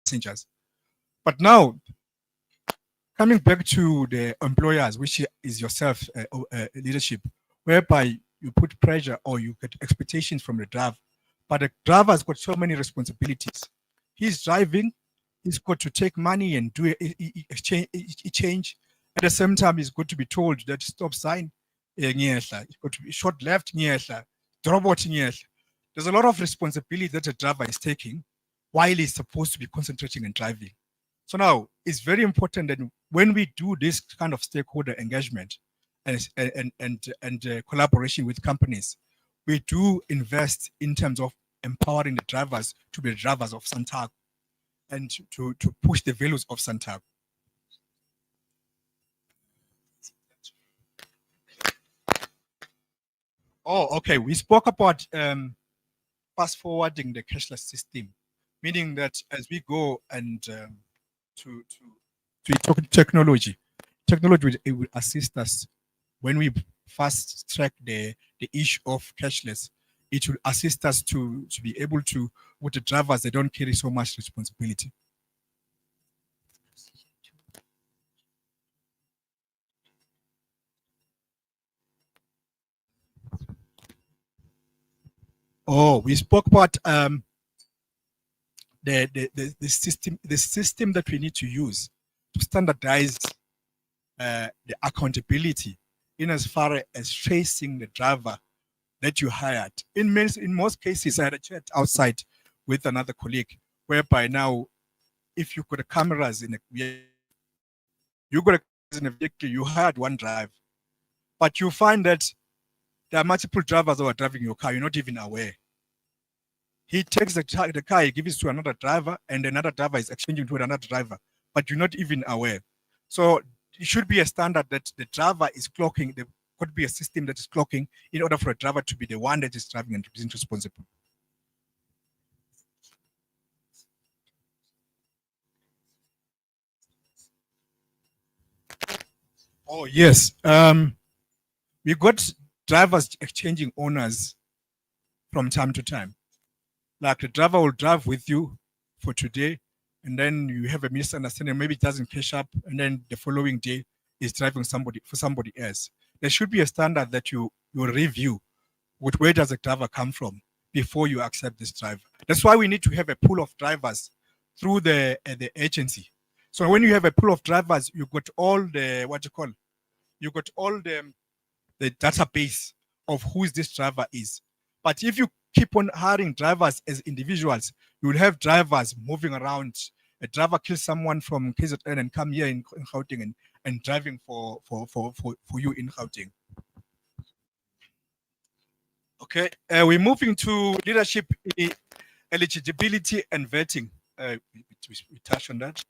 passengers. But now, coming back to the employers, which is yourself, leadership, whereby you put pressure or you get expectations from the driver, but the driver's got so many responsibilities. He's driving, he's got to take money and do a change. At the same time, he's got to be told that stop sign, it's got to be short left, drop out. There's a lot of responsibility that a driver is taking while he's supposed to be concentrating and driving. So now it's very important that when we do this kind of stakeholder engagement and collaboration with companies, we do invest in terms of empowering the drivers to be the drivers of SANTACO and to push the values of SANTACO. Oh, okay. We spoke about fast forwarding the cashless system, meaning that as we go and to technology will assist us when we fast track the issue of cashless. It will assist us to be able to, with the drivers, they don't carry so much responsibility. Oh, we spoke about the system that we need to use to standardize the accountability in as far as tracing the driver that you hired. In most cases, I had a chat outside with another colleague, whereby now, if you got cameras in a vehicle, you hired one driver, but you find that there are multiple drivers who are driving your car. You're not even aware. He takes the car, he gives it to another driver, and another driver is exchanging to another driver, but you're not even aware. So it should be a standard that the driver is clocking. There could be a system that is clocking in order for a driver to be the one that is driving and is responsible. Oh, yes. We got drivers exchanging owners from time to time. Like the driver will drive with you for today, and then you have a misunderstanding, maybe it doesn't catch up, and then the following day is driving for somebody else. There should be a standard that you review with where does the driver come from before you accept this driver. That's why we need to have a pool of drivers through the agency. So when you have a pool of drivers, you got all the the database of who this driver is. But if you keep on hiring drivers as individuals, you will have drivers moving around. A driver kills someone from KZN and come here in Gauteng and driving for you in Gauteng. Okay, we're moving to leadership eligibility and vetting. We touched on that.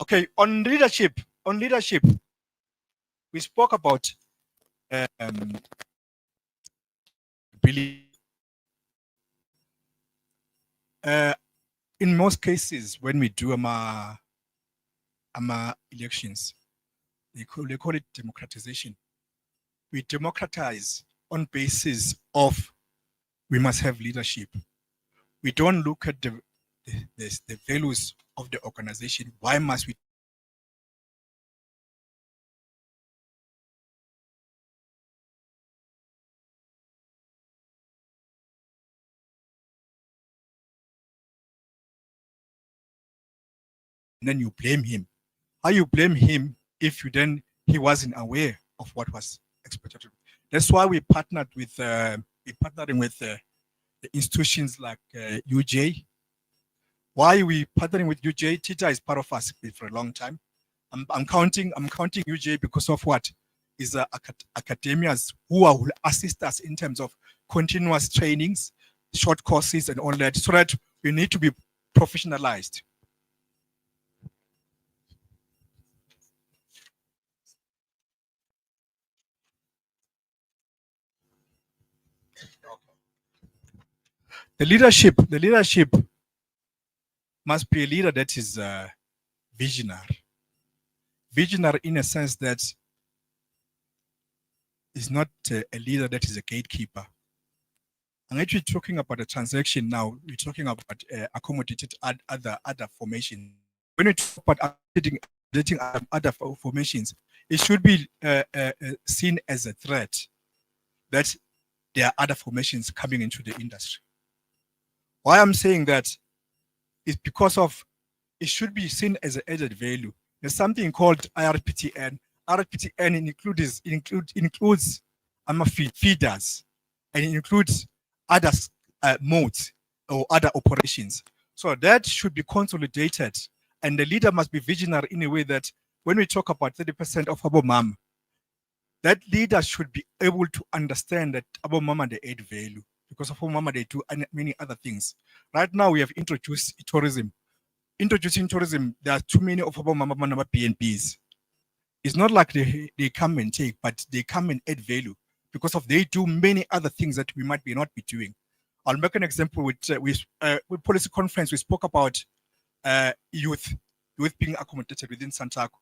Okay, on leadership, we spoke about in most cases, when we do elections, they call it democratization. We democratize on basis of we must have leadership. We don't look at the values of the organization. Why must we? And then you blame him. How you blame him if he wasn't aware of what was expected? That's why we partnered with partnering with the institutions like UJ. Why we partnering with UJ? Tita is part of us for a long time. I'm counting UJ because of what is academias who will assist us in terms of continuous trainings, short courses, and all that, so that we need to be professionalized. The leadership must be a leader that is visionary. Visionary in a sense that is not a leader that is a gatekeeper. I'm actually talking about a transaction now. We're talking about accommodated other formation. When we talk about accommodating other formations, it should be seen as a threat that there are other formations coming into the industry. Why I'm saying that is because of it should be seen as an added value. There's something called IRPTN. IRPTN includes feeders, and it includes other modes or other operations. So that should be consolidated, and the leader must be visionary in a way that when we talk about 30% of Abo Mama, that leader should be able to understand that Abo Mama they add value, because of Abo Mama they do many other things. Right now we have introduced tourism. Introducing tourism, there are too many of Abo Mama PNPs. It's not like they come and take, but they come and add value because of they do many other things that we might not be doing. I'll make an example with policy conference. We spoke about youth being accommodated within SANTACO.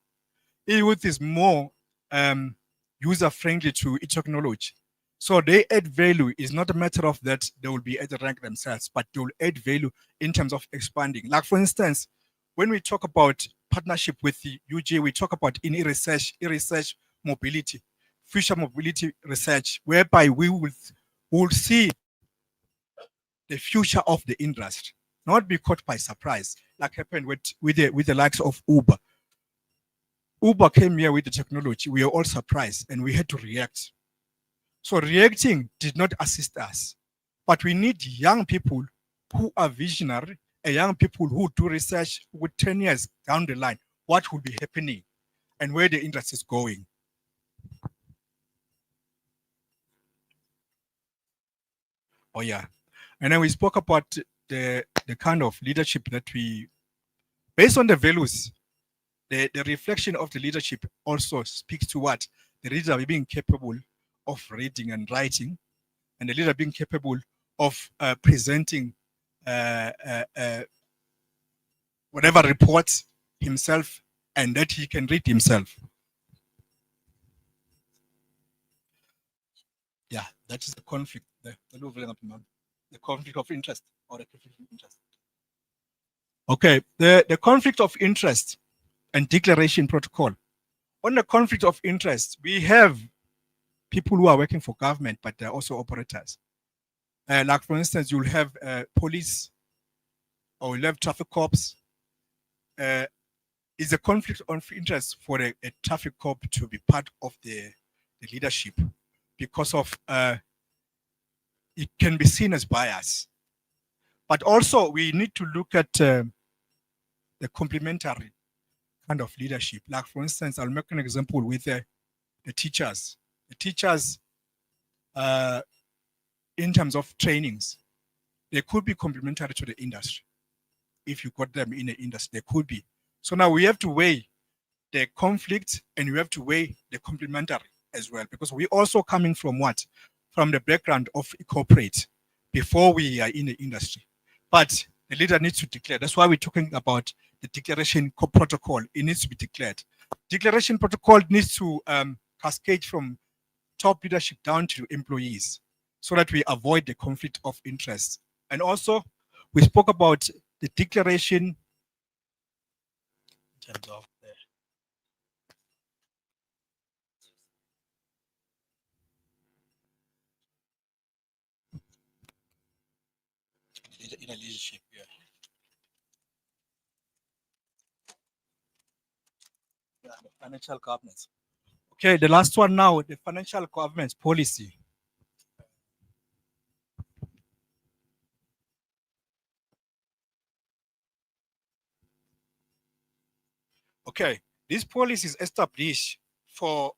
Youth is more user friendly to technology, so they add value. It's not a matter of that they will be at the rank themselves, but they will add value in terms of expanding. Like for instance, when we talk about partnership with the UJ, we talk about in research mobility, future mobility research, whereby we will see the future of the industry, not be caught by surprise, like happened with the likes of Uber. Uber came here with the technology. We were all surprised and we had to react. So reacting did not assist us, but we need young people who are visionary, and young people who do research with 10 years down the line, what will be happening and where the industry is going. Oh yeah. And then we spoke about the kind of leadership that we, based on the values, the reflection of the leadership also speaks to what? The leader being capable of reading and writing, and the leader being capable of presenting whatever reports himself and that he can read himself. Yeah, that is the conflict, the conflict of interest or the conflict of interest. Okay, the conflict of interest and declaration protocol. On the conflict of interest, we have people who are working for government, but they're also operators. Like for instance, you'll have police, or you'll have traffic cops. Is a conflict of interest for a traffic cop to be part of the leadership because of it can be seen as bias. But also we need to look at the complementary kind of leadership. Like for instance, I'll make an example with the teachers. The teachers, in terms of trainings, they could be complementary to the industry. If you got them in the industry, they could be. So now we have to weigh the conflict and we have to weigh the complementary as well, because we also coming from what? From the background of corporate before we are in the industry. But the leader needs to declare. That's why we're talking about the declaration protocol. It needs to be declared. Declaration protocol needs to cascade from top leadership down to employees so that we avoid the conflict of interest. And also, we spoke about the declaration in terms of the inner leadership. Yeah. Yeah, the financial governance. Okay, the last one now, the financial governance policy. Okay, this policy is established for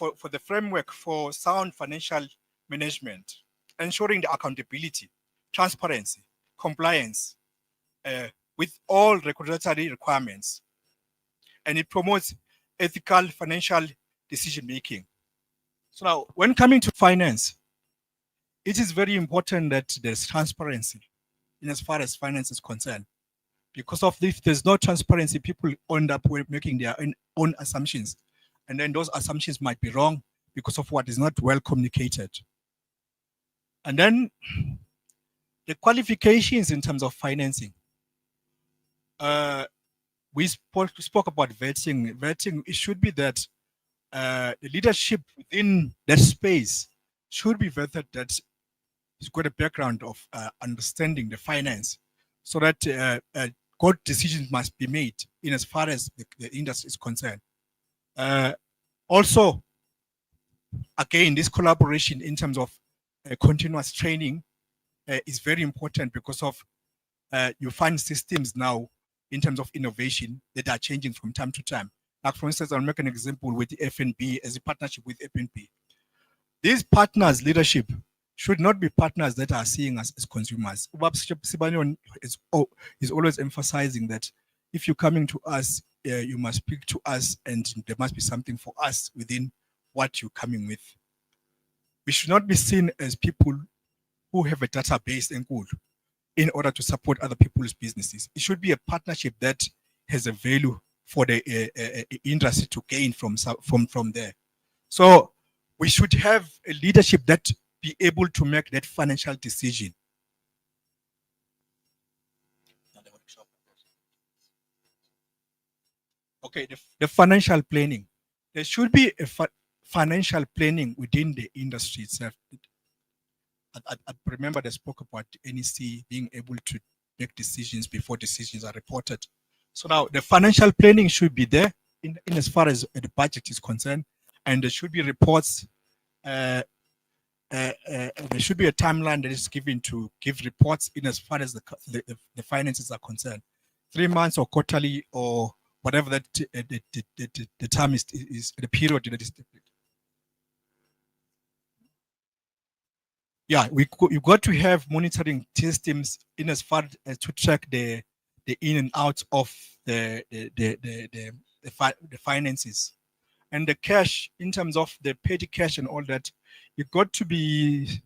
the framework for sound financial management, ensuring the accountability, transparency, compliance with all regulatory requirements, and it promotes ethical financial decision making. So now, when coming to finance, it is very important that there's transparency in as far as finance is concerned. Because of this, there's no transparency, people end up making their own assumptions. And then those assumptions might be wrong because of what is not well communicated. And then the qualifications in terms of financing. We spoke about vetting. Vetting, it should be that the leadership within that space should be vetted that it's got a background of understanding the finance, so that good decisions must be made in as far as the industry is concerned. Also, again, this collaboration in terms of continuous training is very important because of you find systems now in terms of innovation that are changing from time to time. Like for instance, I'll make an example with the FNB as a partnership with FNB. These partners' leadership should not be partners that are seeing us as consumers. Sibanion is always emphasizing that if you're coming to us, you must speak to us and there must be something for us within what you're coming with. We should not be seen as people who have a database and good in order to support other people's businesses. It should be a partnership that has a value for the industry to gain from there. So we should have a leadership that be able to make that financial decision. Okay, the financial planning. There should be a financial planning within the industry itself. I remember they spoke about NEC being able to make decisions before decisions are reported. So now the financial planning should be there in as far as the budget is concerned, and there should be reports. There should be a timeline that is given to give reports in as far as the finances are concerned. 3 months or quarterly or whatever that the term is the period that is. Yeah, you got to have monitoring systems in as far as to track the in and out of the finances, and the cash in terms of the petty cash and all that. You got to be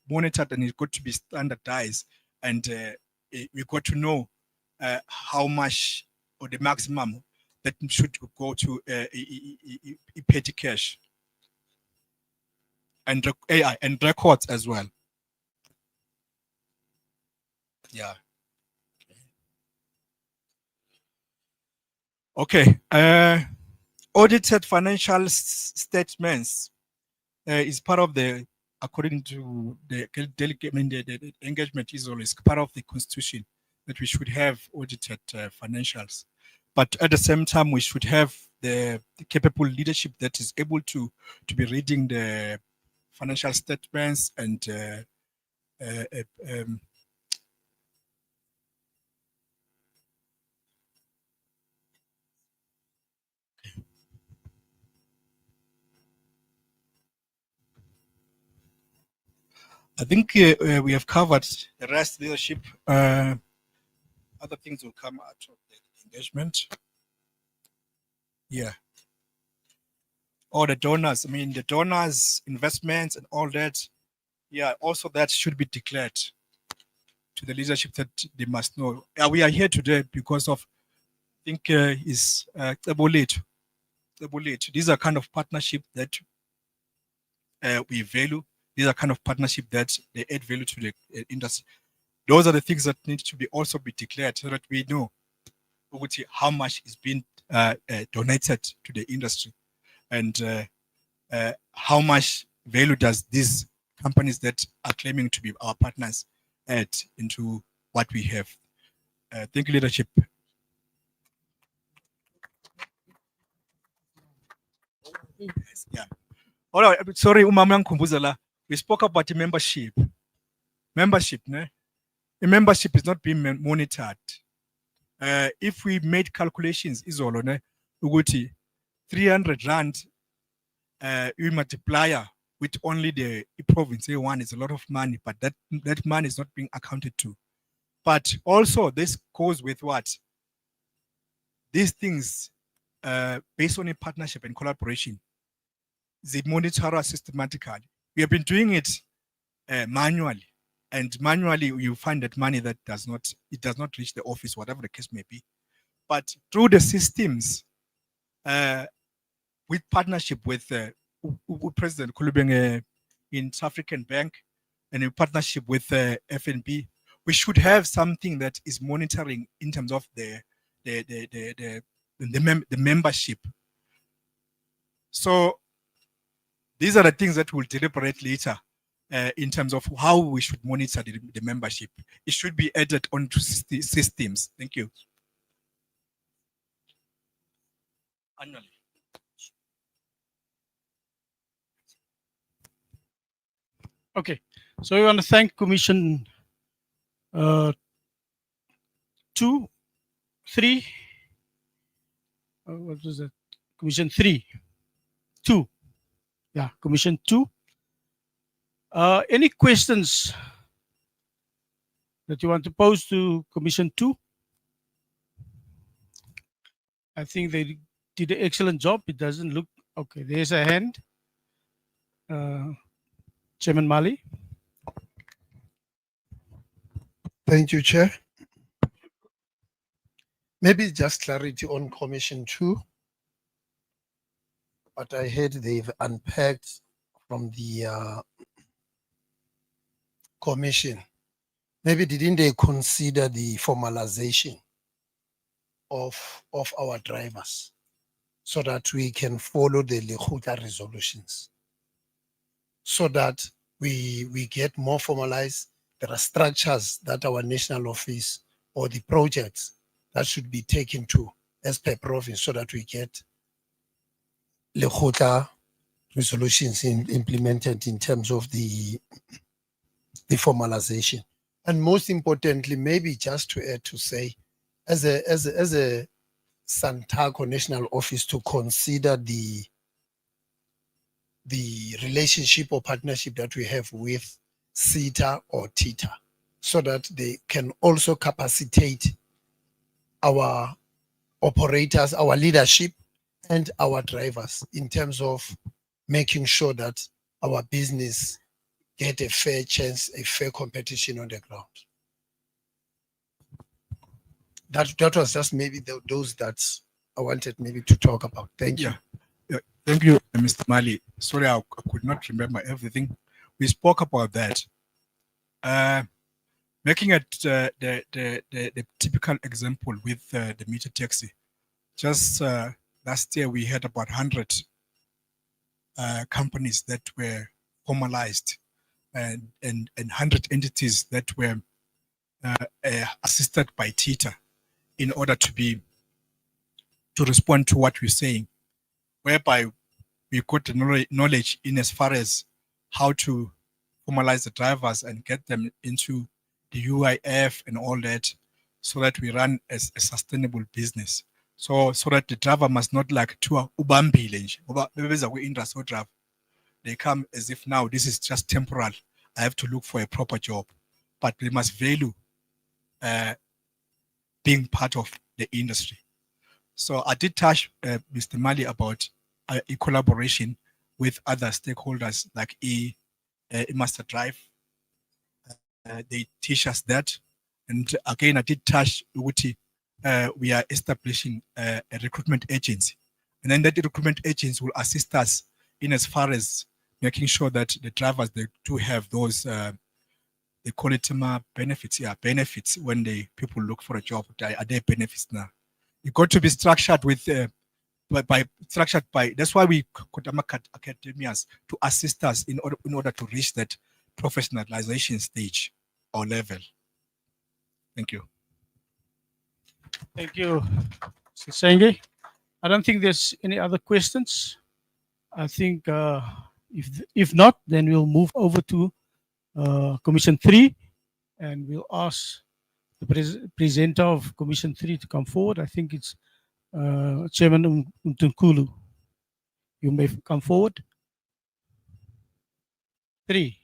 monitored and it got to be standardized, and we got to know how much or the maximum that should go to petty cash. And AI and records as well. Yeah. Okay. Audited financial statements is part of the, according to the delegate, the engagement is always part of the constitution that we should have audited financials. But at the same time, we should have the capable leadership that is able to be reading the financial statements and I think we have covered the rest leadership. Other things will come out of the engagement. Yeah. All the donors, I mean, the donors, investments and all that. Yeah, also that should be declared to the leadership that they must know. We are here today because of, I think, is These are kind of partnership that we value. These are kind of partnership that they add value to the industry. those are the things that need to be also be declared so that we know how much is being donated to the industry and how much value does these companies that are claiming to be our partners add into what we have. Thank you, leadership. Yes, yeah. All right, sorry, Umama Nkumbuzala. We spoke about the membership. Membership, ne? The membership is not being monitored. If we made calculations, izolo ne, uguti 300 rand, we multiplier with only the province A1 is a lot of money, but that money is not being accounted to. But also this goes with what? These things, based on a partnership and collaboration, they monitor us systematically. We have been doing it manually, and manually you find that money that does not reach the office, whatever the case may be. But through the systems, with partnership with President Kulubeng in South African Bank, and in partnership with FNB, we should have something that is monitoring in terms of the membership. So these are the things that we'll deliberate later in terms of how we should monitor the membership. It should be added onto systems. Thank you. Annually. Okay, so we want to thank Commission 2, 3. What was that? Commission 3, 2. Yeah, Commission 2. Any questions that you want to pose to Commission 2? I think they did an excellent job. It doesn't look okay. There's a hand. Chairman Mali. Thank you, Chair. Maybe just clarity on Commission 2. But I heard they've unpacked from the Commission. Maybe didn't they consider the formalization of our drivers so that we can follow the Lekhuta resolutions, so that we get more formalized? There are structures that our national office or the projects that should be taken to as per province so that we get Lekhuta resolutions implemented in terms of the formalization. And most importantly, maybe just to add to say, as a SANTACO national office, to consider the relationship or partnership that we have with CETA or TITA, so that they can also capacitate our operators, our leadership, and our drivers in terms of making sure that our business get a fair chance, a fair competition on the ground. That was just maybe those that I wanted maybe to talk about. Thank you. Yeah. Thank you, Mr. Mali. Sorry, I could not remember everything. We spoke about that. Making it the typical example with the meter taxi. Just last year, we had about 100 companies that were formalized and 100 entities that were assisted by TITA in order to respond to what we're saying, whereby we got the knowledge in as far as how to formalize the drivers and get them into the UIF and all that, so that we run as a sustainable business. So that the driver must not like to ubambile. They come as if now this is just temporal. I have to look for a proper job, but we must value being part of the industry. So I did touch Mr. Mali about a collaboration with other stakeholders like Master Drive. They teach us that. And again, I did touch Uguti. We are establishing a recruitment agency. And then that recruitment agency will assist us in as far as making sure that the drivers, they do have those they call it benefits. Yeah, benefits when people look for a job. Are there benefits now? You got to be structured with structured by. That's why we got academias to assist us in order to reach that professionalization stage or level. Thank you. Thank you, Sisenge. I don't think there's any other questions. I think if not, then we'll move over to Commission 3, and we'll ask the presenter of Commission 3 to come forward. I think it's Chairman Mtunkulu. You may come forward. 3.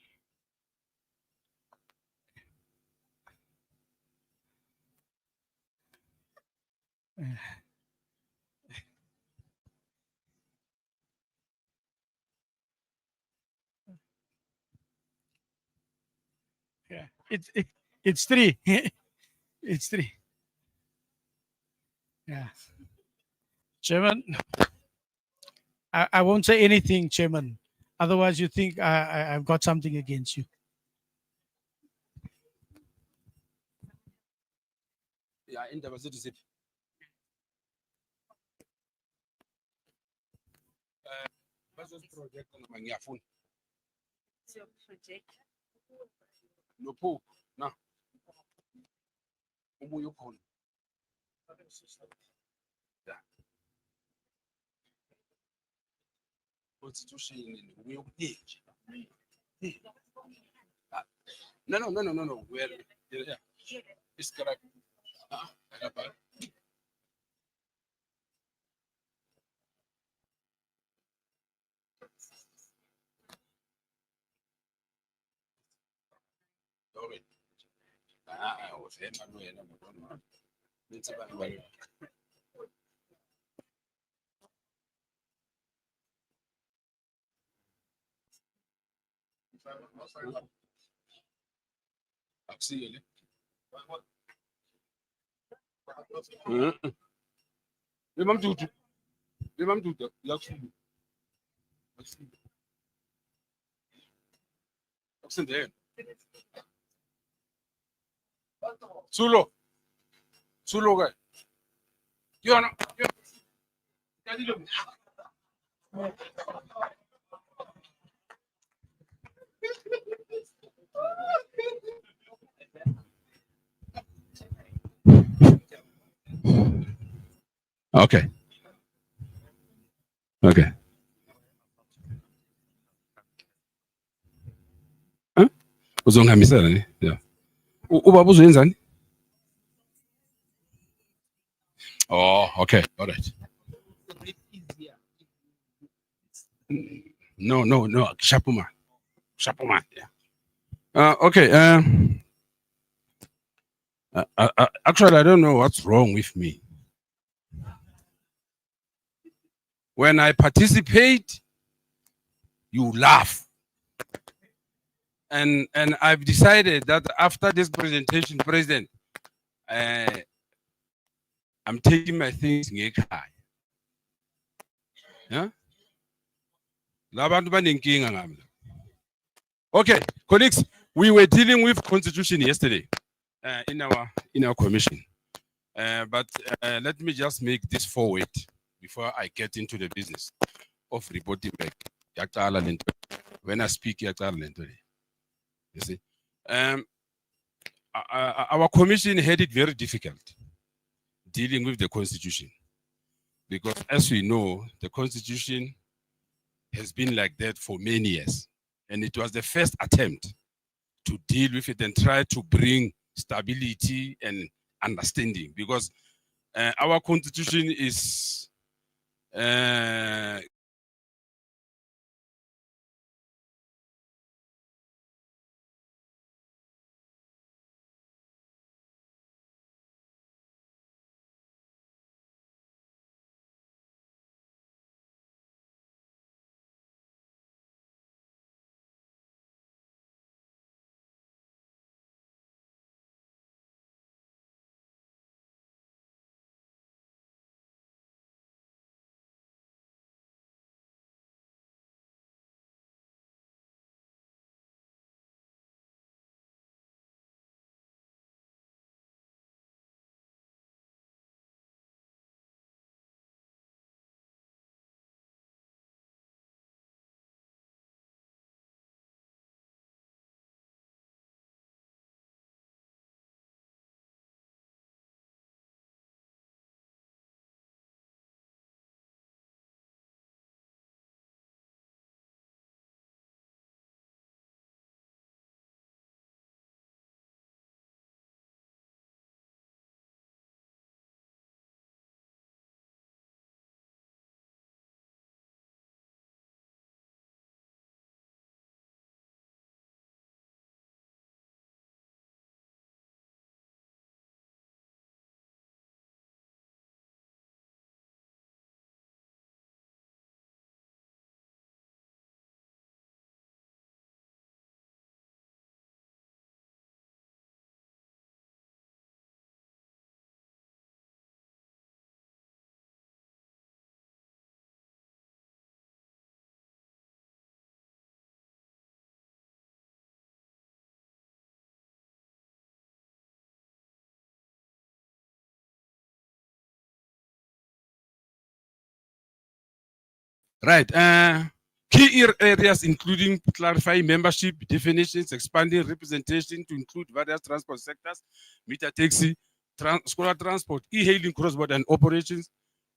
Yeah, it's 3. It's 3. Yeah. Chairman, I won't say anything, Chairman. Otherwise, you think I've got something against you. Yeah, indaba zethu ziphi? Bazosiprojecta noma ngiyafuna. Nophu, na. Ubuye ukhona. Yeah. Constitution ubuye ukuningi. No. Where? Yeah. It's correct. Akusiyele. Limamdudu. Yakusulu. Akusindele. Sulo ke. Yona. Okay. Huh? Uzongihambisela ne? Yeah. Ubaba uzoyenzani? Oh, okay. All right. No. Shapuma. Yeah. Okay. Actually, I don't know what's wrong with me. When I participate, you laugh. And I've decided that after this presentation, President, I'm taking my things ngekhaya. Yeah? Okay, colleagues, we were dealing with constitution yesterday in our commission. But let me just make this forward before I get into the business of reporting back. When I speak, you see, our commission had it very difficult dealing with the constitution, because as we know, the constitution has been like that for many years, and it was the first attempt to deal with it and try to bring stability and understanding, because our constitution is Right. Key areas including clarifying membership definitions, expanding representation to include various transport sectors, meter taxi, scholar transport, e-hailing, cross-border and operations,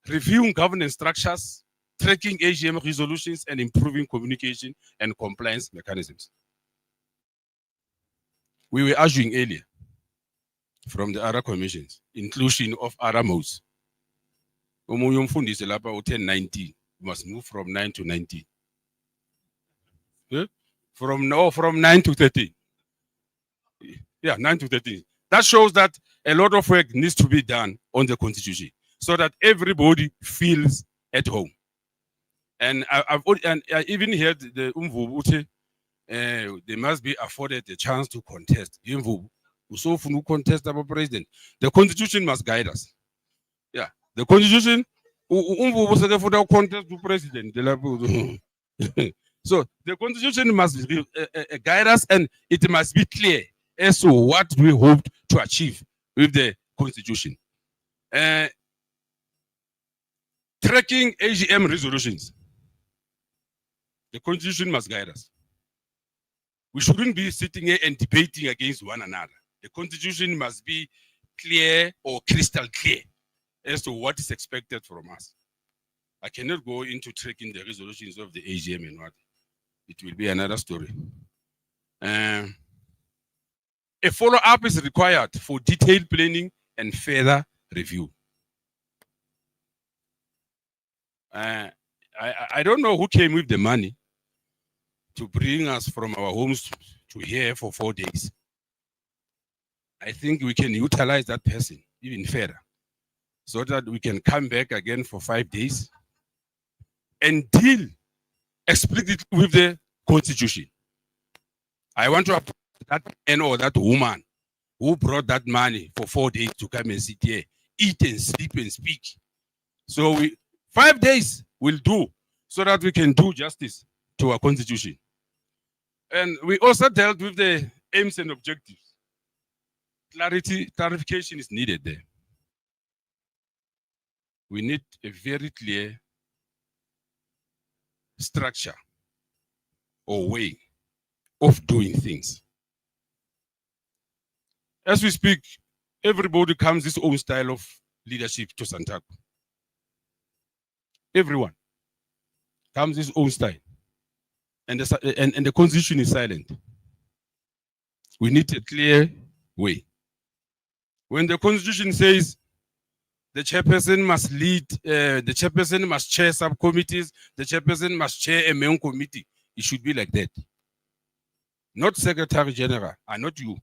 reviewing governance structures, tracking AGM resolutions, and improving communication and compliance mechanisms. We were arguing earlier from the other commissions, inclusion of other modes. Omunye umfundisi lapha u-10-19, must move from 9 to 19. From 9 to 13. Yeah, 9 to 13. That shows that a lot of work needs to be done on the constitution so that everybody feels at home. And I even heard the Umvubu, they must be afforded the chance to contest. So who contest about president. The constitution must guide us. Yeah, the constitution Umvubu contest to president. So the constitution must guide us, and it must be clear as to what we hope to achieve with the constitution. Tracking AGM resolutions. The constitution must guide us. We shouldn't be sitting here and debating against one another. The constitution must be clear or crystal clear as to what is expected from us. I cannot go into tracking the resolutions of the AGM and what. It will be another story. A follow-up is required for detailed planning and further review. I don't know who came with the money to bring us from our homes to here for 4 days. I think we can utilize that person even further so that we can come back again for 5 days and deal explicitly with the constitution. I want to applaud that man or that woman who brought that money for 4 days to come and sit here, eat and sleep and speak. So 5 days will do so that we can do justice to our constitution. And we also dealt with the aims and objectives. Clarification is needed there. We need a very clear structure or way of doing things. As we speak, everybody comes his own style of leadership to SANTACO. Everyone comes his own style. And the constitution is silent. We need a clear way. When the constitution says the chairperson must lead, the chairperson must chair subcommittees, the chairperson must chair a main committee, it should be like that. Not Secretary General, not you,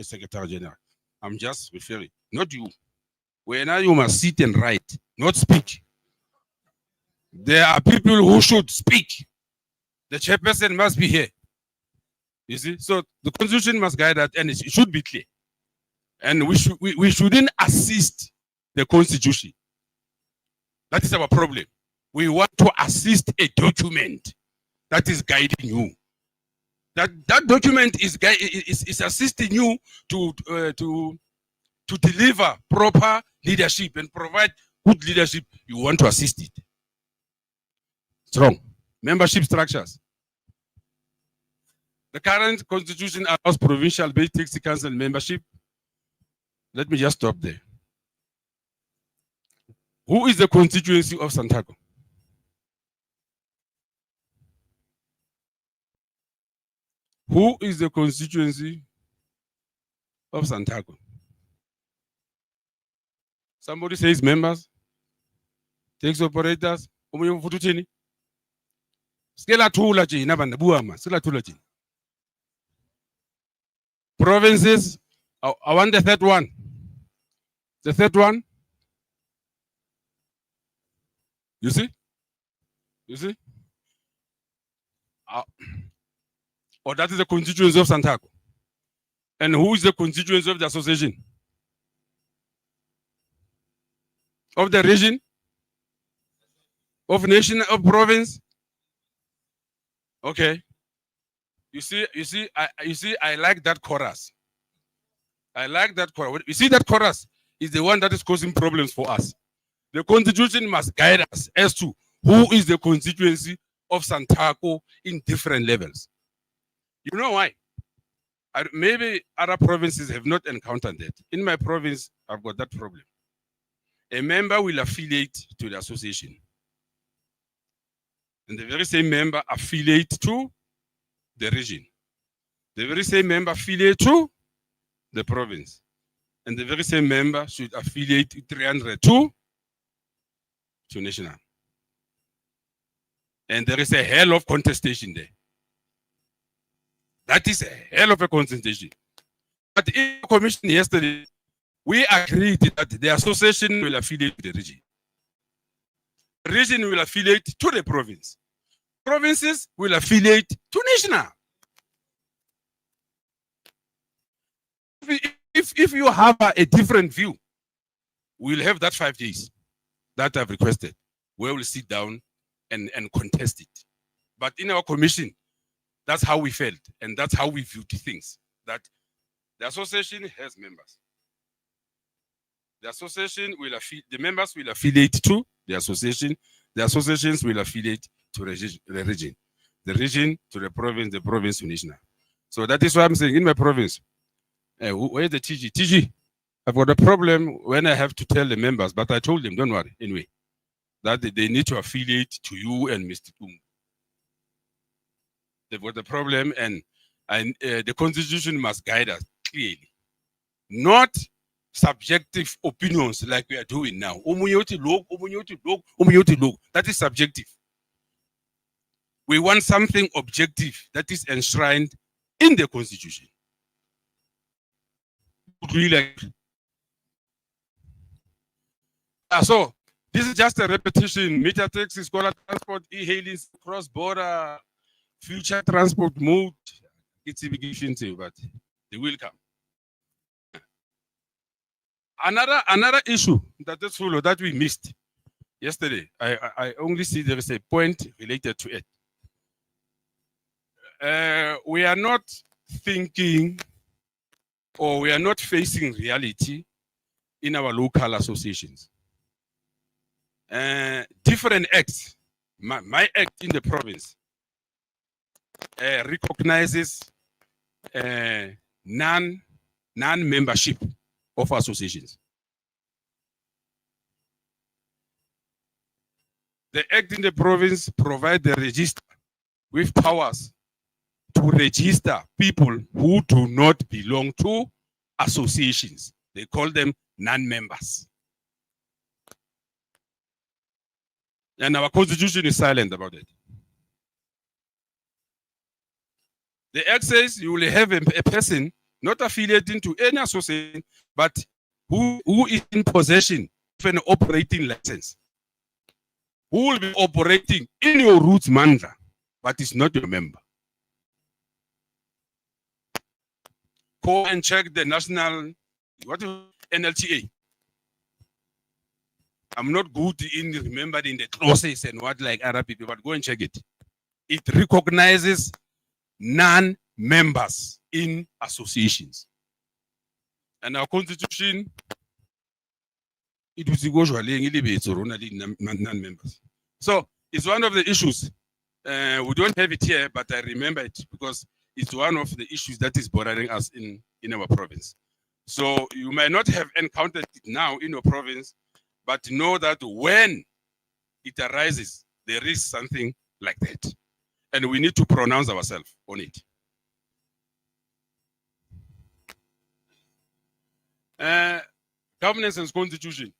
Secretary General. I'm just referring, not you. When you must sit and write, not speak. There are people who should speak. The chairperson must be here. You see, so the constitution must guide that, and it should be clear. And we shouldn't assist the constitution. That is our problem. We want to assist a document that is guiding you. That document is assisting you to deliver proper leadership and provide good leadership. You want to assist it. Strong membership structures. The current constitution allows provincial-based taxi council membership. Let me just stop there. Who is the constituency of SANTACO? Who is the constituency of SANTACO? Somebody says members, taxi operators, provinces. I want the third one. The third one. You see? You see? Or that is the constituency of SANTACO. And who is the constituency of the association? Of the region? Of nation, of province? Okay. You see, I like that chorus. I like that chorus. You see, that chorus is the one that is causing problems for us. The constitution must guide us as to who is the constituency of SANTACO in different levels. You know why? Maybe other provinces have not encountered that. In my province, I've got that problem. A member will affiliate to the association. And the very same member affiliate to the region. The very same member affiliate to the province. And the very same member should affiliate 300 to national. And there is a hell of contestation there. That is a hell of a contestation. But in the commission yesterday, we agreed that the association will affiliate to the region. The region will affiliate to the province. Provinces will affiliate to national. If you have a different view, we'll have that 5 days that I've requested, where we'll sit down and contest it. But in our commission, that's how we felt, and that's how we viewed things. That the association has members. The association will the members will affiliate to the association. The associations will affiliate to the region. The region to the province to national. So that is why I'm saying in my province, where's the TG? TG, I've got a problem when I have to tell the members, but I told them, don't worry, anyway, that they need to affiliate to you and Mr. Tung. They've got a problem, and the constitution must guide us clearly. Not subjective opinions like we are doing now. That is subjective. We want something objective that is enshrined in the constitution. So this is just a repetition. Meter taxi, scholar transport, e-hailing, cross-border, future transport mode. It's a big issue, but they will come. Another issue that we missed yesterday. I only see there is a point related to it. We are not thinking, or we are not facing reality in our local associations. Different acts, my act in the province recognizes non-membership of associations. The act in the province provides the register with powers to register people who do not belong to associations. They call them non-members. And our constitution is silent about it. The act says you will have a person not affiliating to any association, but who is in possession of an operating license, who will be operating in your roots mandra, but is not your member. Go and check the national, NLTA. I'm not good in remembering the clauses and what like other people, but go and check it. It recognizes non-members in associations. And our constitution, it was non-members. So it's one of the issues. We don't have it here, but I remember it because it's one of the issues that is bothering us in our province. So you might not have encountered it now in your province, but know that when it arises, there is something like that. And we need to pronounce ourselves on it. Governance and constitution.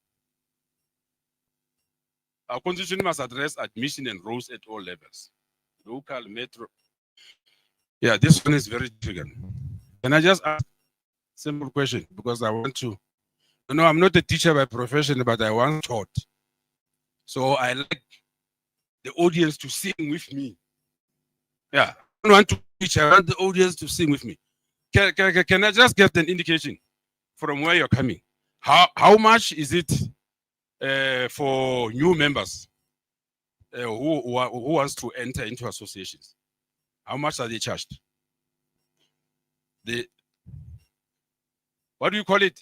Our constitution must address admission and roles at all levels. Local, metro. Yeah, this one is very difficult. Can I just ask a simple question? Because I want to. You know, I'm not a teacher by profession, but I once taught. So I like the audience to sing with me. Yeah, I don't want to teach, I want the audience to sing with me. Can I just get an indication from where you're coming? How much is it for new members who wants to enter into associations? How much are they charged? What do you call it?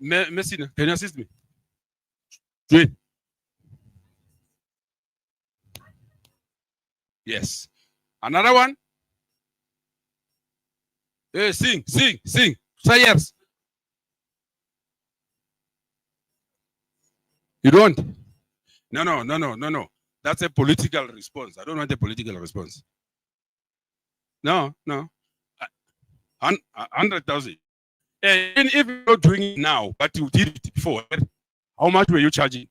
Messina, can you assist me? Jane. Yes. Another one. Hey, sing. Sayers. You don't? No. That's a political response. I don't want a political response. No. 100,000. And if you're doing it now, but you did it before, how much were you charging?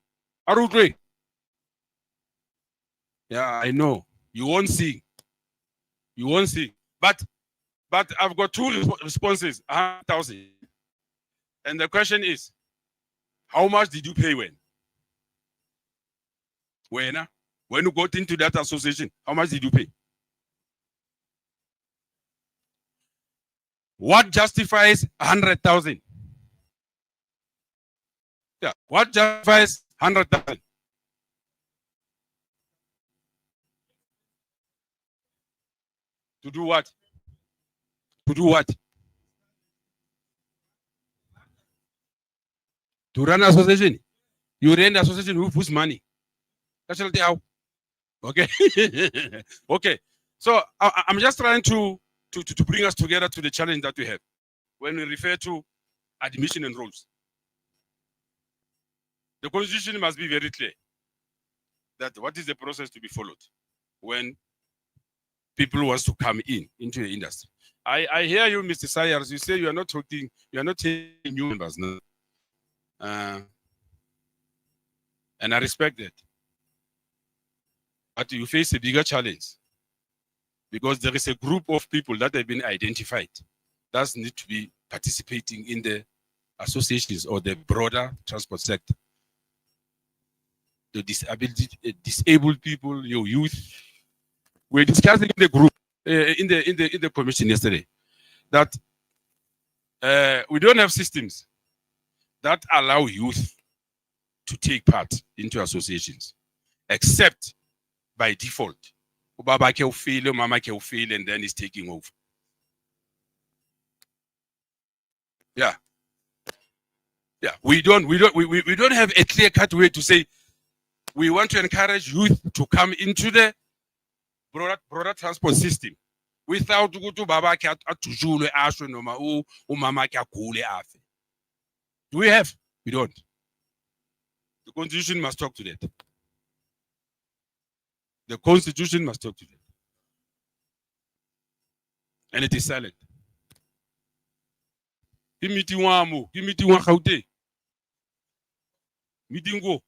Arudre. Yeah, I know. You won't sing. But I've got two responses, 100,000. And the question is, how much did you pay when? When you got into that association, how much did you pay? What justifies 100,000? Yeah, what justifies 100,000? To do what? To do what? To run an association. You run the association with whose money? That's how. Okay. Okay. So I'm just trying to bring us together to the challenge that we have when we refer to admission and roles. The constitution must be very clear that what is the process to be followed when people wants to come into the industry. I hear you, Mr. Sayers. You say you are not taking new members now. And I respect that. But you face a bigger challenge because there is a group of people that have been identified that need to be participating in the associations or the broader transport sector. The disabled people, your youth. We're discussing in the group, in the commission yesterday, that we don't have systems that allow youth to take part into associations, except by default. Baba can fail, mama can fail, and then he's taking over. Yeah. We don't have a clear-cut way to say we want to encourage youth to come into the broader transport system without ukuthi baba ke atujulwe ashwe noma umama ke agule afe. Do we have? We don't. The constitution must talk to that. The constitution must talk to that. And it is silent. Meeting one Gauteng. Meeting go.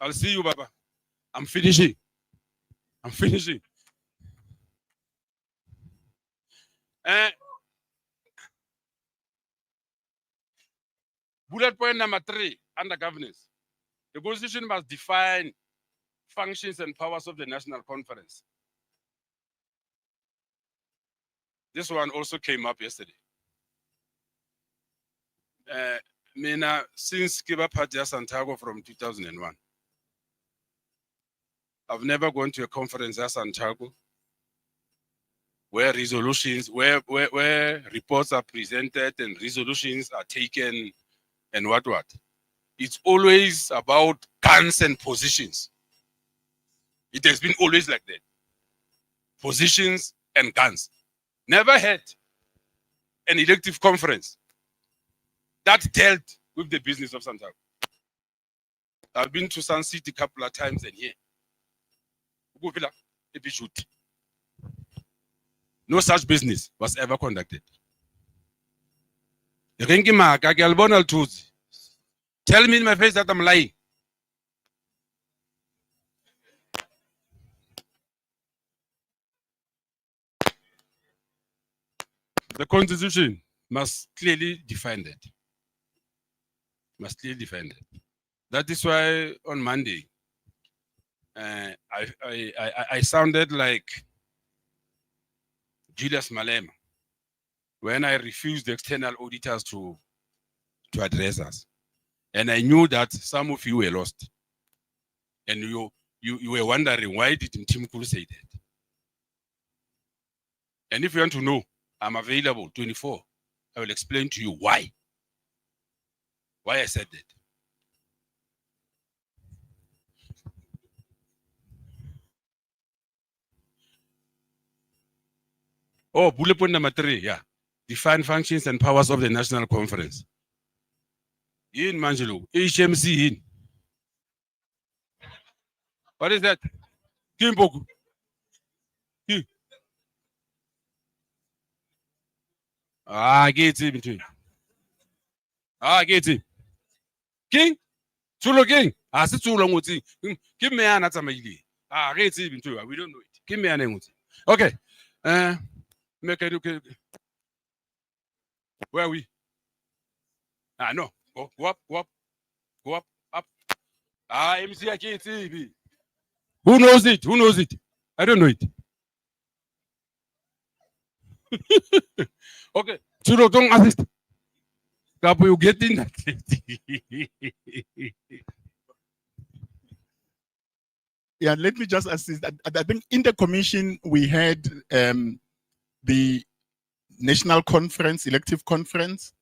I'll see you, Baba. I'm finishing. Bullet point number 3, under governance. The constitution must define functions and powers of the National Conference. This one also came up yesterday. Mina, since Kiba Party SANTACO from 2001, I've never gone to a conference at SANTACO where resolutions, where reports are presented and resolutions are taken and what. It's always about guns and positions. It has been always like that. Positions and guns. Never had an elective conference that dealt with the business of SANTACO. I've been to Sun City a couple of times and here. No such business was ever conducted. Tell me in my face that I'm lying. The constitution must clearly define that. That is why on Monday, I sounded like Julius Malema when I refused the external auditors to address us. And I knew that some of you were lost. And you were wondering, why did Mtimkulu say that? And if you want to know, I'm available 24. I will explain to you why I said that. Oh, bullet point number 3, yeah. Define functions and powers of the National Conference. In Manjulu, HMC in. What is that? Kimboku. Kim. Get him between. Get him. King? Chulo King. As it's too long with him. Give me an answer. Get him between. We don't know it. Give me an answer. Okay. Make it okay. Where are we? No. Go up, go up, go up, up. MC TV. Who knows it? Who knows it? I don't know it. Okay. Churo, don't assist. Kapu, you get in that. Yeah, let me just assist. I think in the commission we had the national conference, elective conference.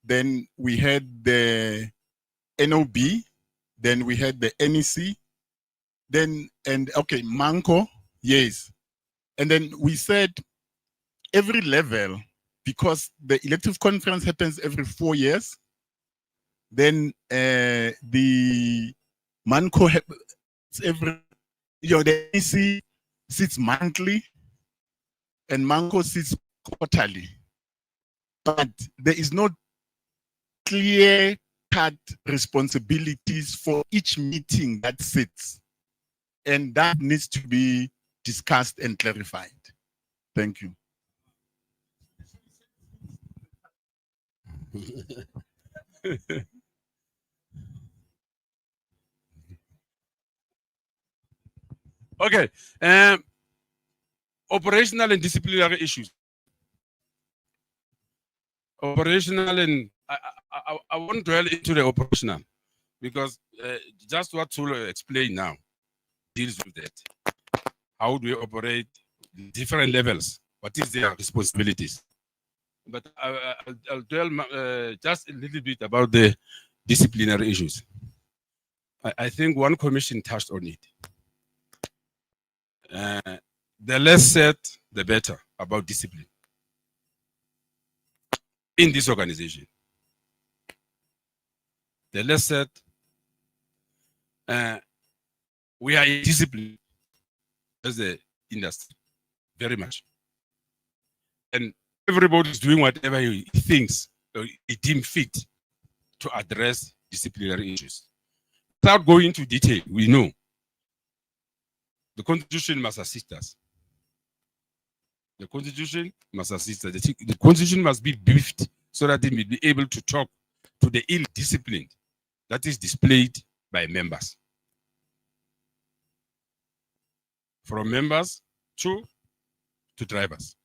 Then we had the NOB. Then we had the NEC. Then, okay, Manco, yes. And then we said every level, because the elective conference happens every 4 years, then the Manco happens every, the NEC sits monthly and Manco sits quarterly. But there is no clear-cut responsibilities for each meeting that sits. And that needs to be discussed and clarified. Thank you. Okay. Operational and disciplinary issues. Operational and I want to dwell into the operational because just what Tulo explained now deals with that. How do we operate different levels? What is their responsibilities? But I'll dwell just a little bit about the disciplinary issues. I think one commission touched on it. The less said, the better about discipline in this organization. The less said, we are in discipline as the industry, very much. And everybody is doing whatever he thinks or he deems fit to address disciplinary issues. Without going into detail, we know the Constitution must assist us. The Constitution must assist us. The Constitution must be briefed so that it may be able to talk to the ill-disciplined that is displayed by members. From members to drivers.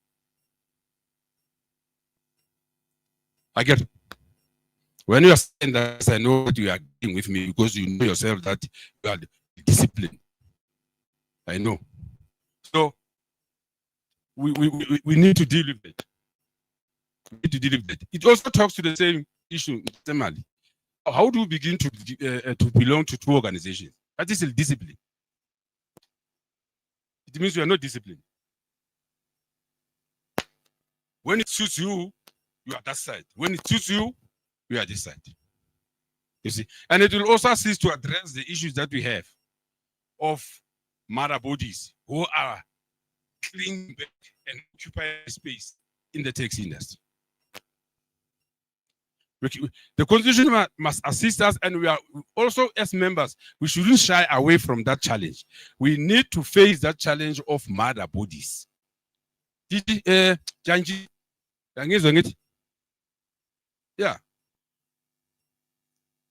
I get it. When you are saying that, I know that you are agreeing with me because you know yourself that you are disciplined. I know. So we need to deal with it. We need to deal with it. It also talks to the same issue. How do we begin to belong to two organizations? That is discipline. It means you are not disciplined. When it suits you, you are that side. When it suits you, you are this side. You see, and it will also assist to address the issues that we have of mother bodies who are clinging back and occupying space in the taxi industry. The Constitution must assist us, and we are also, as members, we shouldn't shy away from that challenge. We need to face that challenge of mother bodies. Yeah.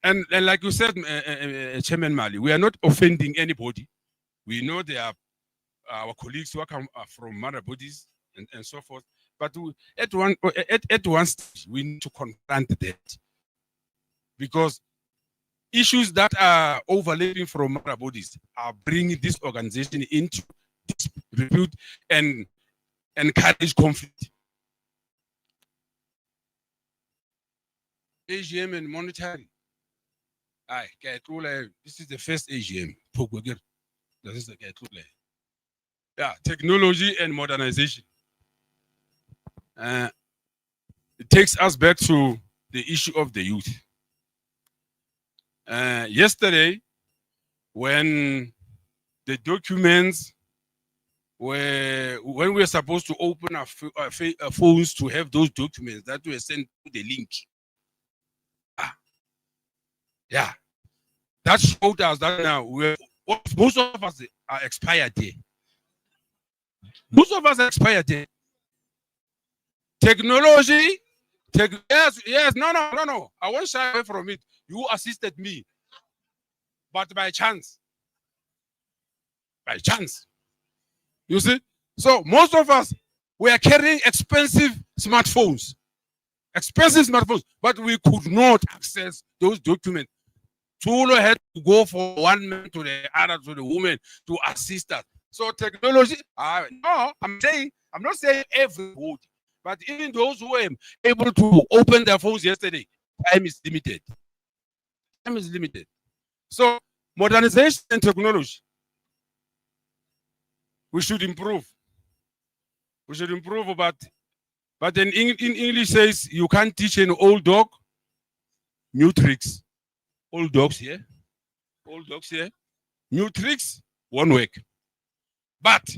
And like you said, Chairman Mali, we are not offending anybody. We know there are our colleagues who come from mother bodies and so forth. But at one stage, we need to confront that. Because issues that are overlapping from mother bodies are bringing this organization into dispute and encourage conflict. AGM and monitoring. This is the first AGM. Yeah, technology and modernization. It takes us back to the issue of the youth. Yesterday, when the documents when we were supposed to open our phones to have those documents that were sent to the link. Yeah, that showed us that now most of us are expired there. Most of us are expired there. Technology, yes, no. I won't shy away from it. You assisted me, but by chance. By chance. You see? So most of us, we are carrying expensive smartphones, but we could not access those documents. Tulo had to go from one man to the other, to the woman, to assist us. So technology, no, I'm not saying everybody, but even those who were able to open their phones yesterday, time is limited. Time is limited. So modernization and technology, we should improve. We should improve, but then in English says you can't teach an old dog new tricks. Old dogs here, new tricks won't work. But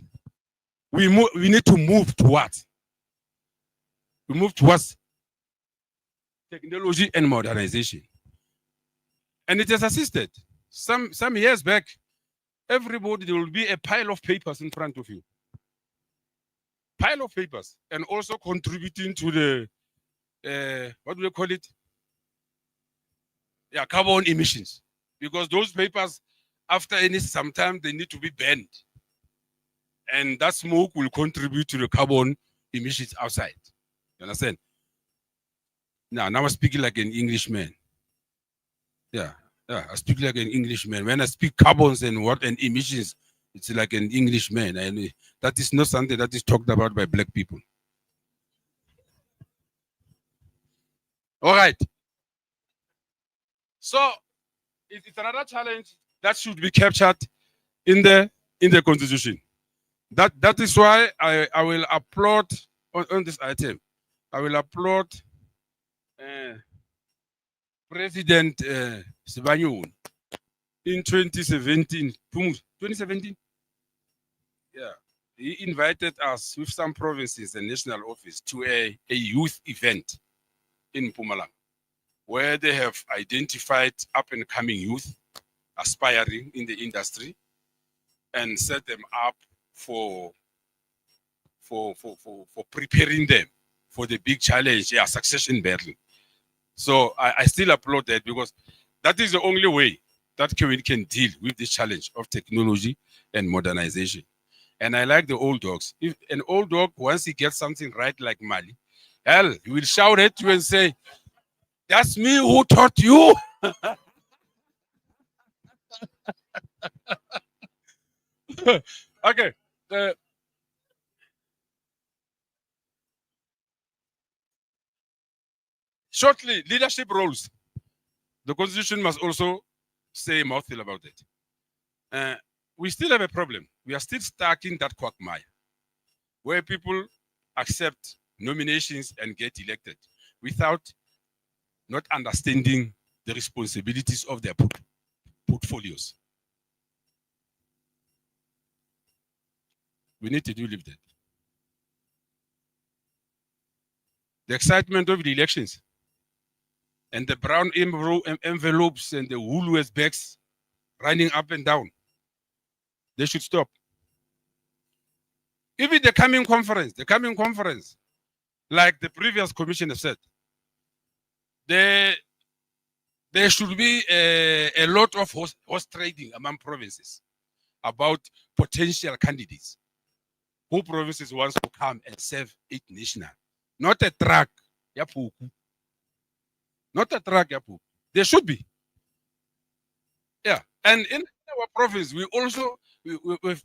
we need to move towards. We move towards technology and modernization, and it has assisted. Some years back, everybody, there will be a pile of papers in front of you. Pile of papers, and also contributing to the what do we call it? Yeah, carbon emissions. Because those papers, after some time, they need to be burned. And that smoke will contribute to the carbon emissions outside. You understand? Now I'm speaking like an Englishman. Yeah, I speak like an Englishman. When I speak carbons and emissions, it's like an Englishman. And that is not something that is talked about by black people. All right. So it's another challenge that should be captured in the constitution. That is why I will applaud on this item. I will applaud President Sibanyoni in 2017. 2017? Yeah. He invited us with some provinces and national office to a youth event in Mpumalanga, where they have identified up-and-coming youth aspiring in the industry and set them up for preparing them for the big challenge, succession battle. So I still applaud that, because that is the only way that we can deal with this challenge of technology and modernization. And I like the old dogs. If an old dog, once he gets something right like Mali, hell, he will shout at you and say, "That's me who taught you." Okay. Shortly, leadership roles. The constitution must also say a mouthful about it. We still have a problem. We are still stuck in that quagmire where people accept nominations and get elected without not understanding the responsibilities of their portfolios. We need to do with that. The excitement of the elections and the brown envelopes and the Woolworths bags running up and down, they should stop. Even the coming conference, like the previous commissioner said, there should be a lot of horse trading among provinces about potential candidates. Who provinces wants to come and serve it national? Not a track, yapuku. Not a track, yapuku. There should be. Yeah, and in our province, we've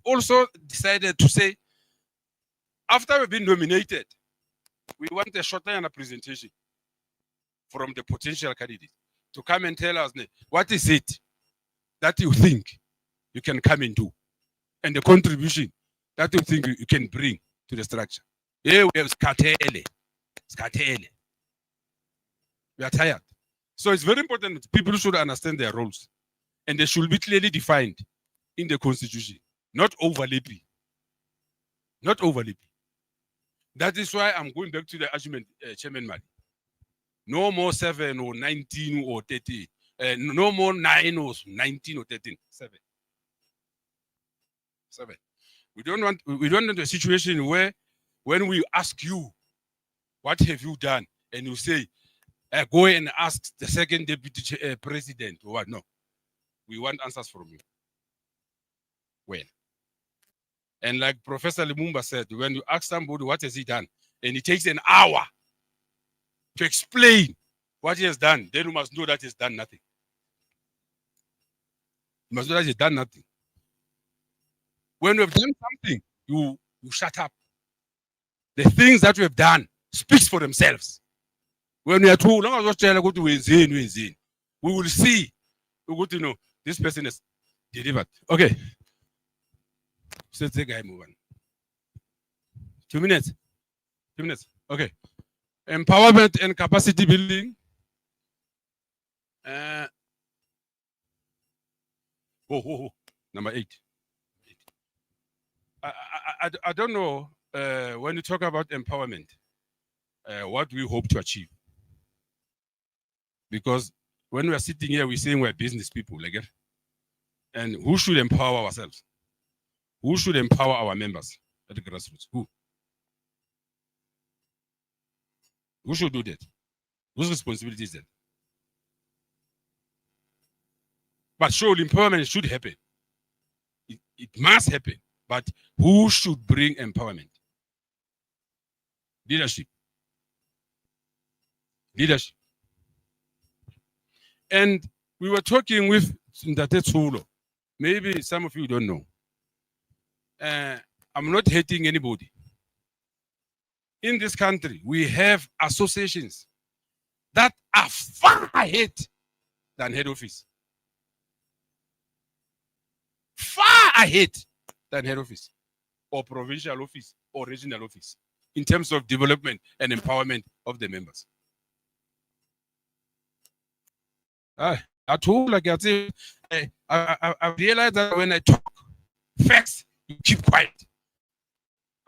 also decided to say, after we've been nominated, we want a shorter presentation from the potential candidates to come and tell us what is it that you think you can come and do, and the contribution that you think you can bring to the structure. Here we have Skatele. Skathele. We are tired. So it's very important that people should understand their roles. And they should be clearly defined in the constitution, not overlapping. Not overlapping. That is why I'm going back to the argument, Chairman Mali. No more 7 or 19 or 30. No more 9 or 19 or 13. 7. 7. We don't want a situation where when we ask you, what have you done? And you say, go and ask the second deputy president or what? No. We want answers from you. When? And like Professor Lumumba said, when you ask somebody what has he done, and it takes an hour to explain what he has done, then you must know that he's done nothing. You must know that he's done nothing. When you have done something, you shut up. The things that we have done speaks for themselves. When we are too long as we will see. We go to know this person is delivered. Okay. So the guy move on. 2 minutes. 2 minutes. Okay. Empowerment and capacity building. Number 8. I don't know when you talk about empowerment, what we hope to achieve. Because when we are sitting here, we're saying we're business people, like it. And who should empower ourselves? Who should empower our members at the grassroots? Who? Who should do that? Whose responsibility is that? But surely empowerment should happen. It must happen. But who should bring empowerment? Leadership. Leadership. And we were talking with Ndate Tsulo. Maybe some of you don't know. I'm not hating anybody. In this country, we have associations that are far ahead than head office. Far ahead than head office, or provincial office, or regional office, in terms of development and empowerment of the members. I realized that when I talk facts, you keep quiet.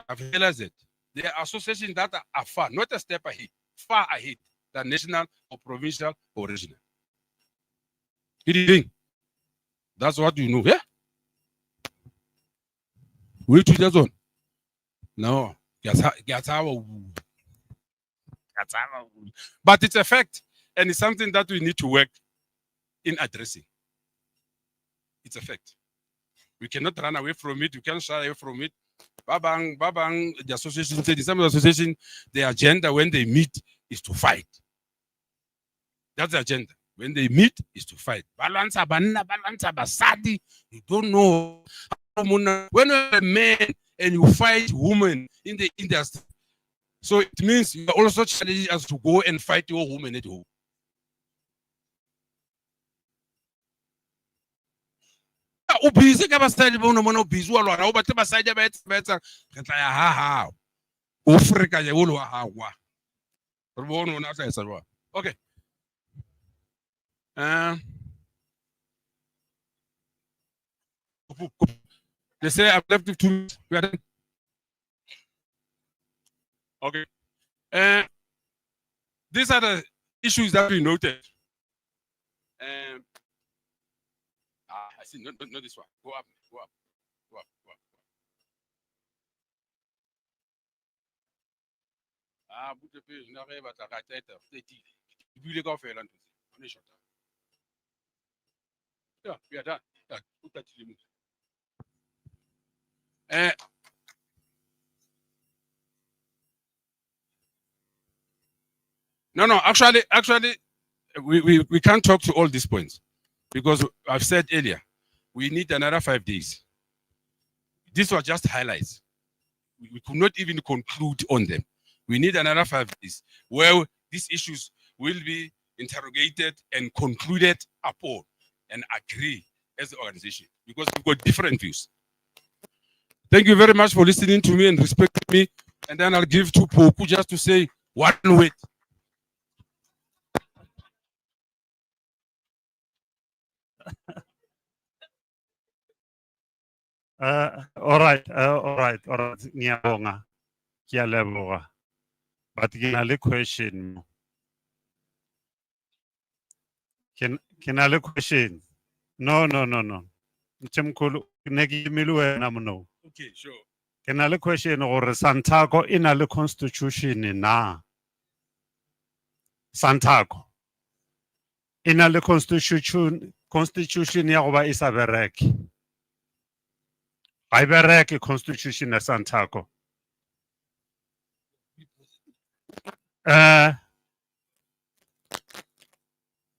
I've realized that there are associations that are far, not a step ahead, far ahead than national or provincial or regional. That's what you know, yeah? Which is that one? No. But it's a fact, and it's something that we need to work in addressing. It's a fact. We cannot run away from it. We can't shy away from it. Babang, the association said, some association, the agenda when they meet is to fight. That's the agenda. When they meet is to fight. Balance basadi. You don't know. When you're a man and you fight women in the industry, so it means you are also challenging us to go and fight your women at home. Busy busy okay. They say I've left with 2 minutes. We are done. Okay. These are the issues that we noted. I see, not this one. Go up. Put the page. Yeah, we are done. Put that to the No, actually, we can't talk to all these points because I've said earlier, we need another 5 days. These were just highlights. We could not even conclude on them. We need another 5 days where these issues will be interrogated and concluded upon and agree as an organization because we've got different views. Thank you very much for listening to me and respecting me. And then I'll give to Poku just to say One word. All right, all right. Ngiyabonga. Ngiyaleboga. But nginale question. Nginale question. No. Mthemkhulu nekimile wena mno. Okay, sure. Nginale question gore SANTACO ina le constitution na? SANTACO ina le constitution ya go ba isa bereke. Ga e bereke constitution ya SANTACO.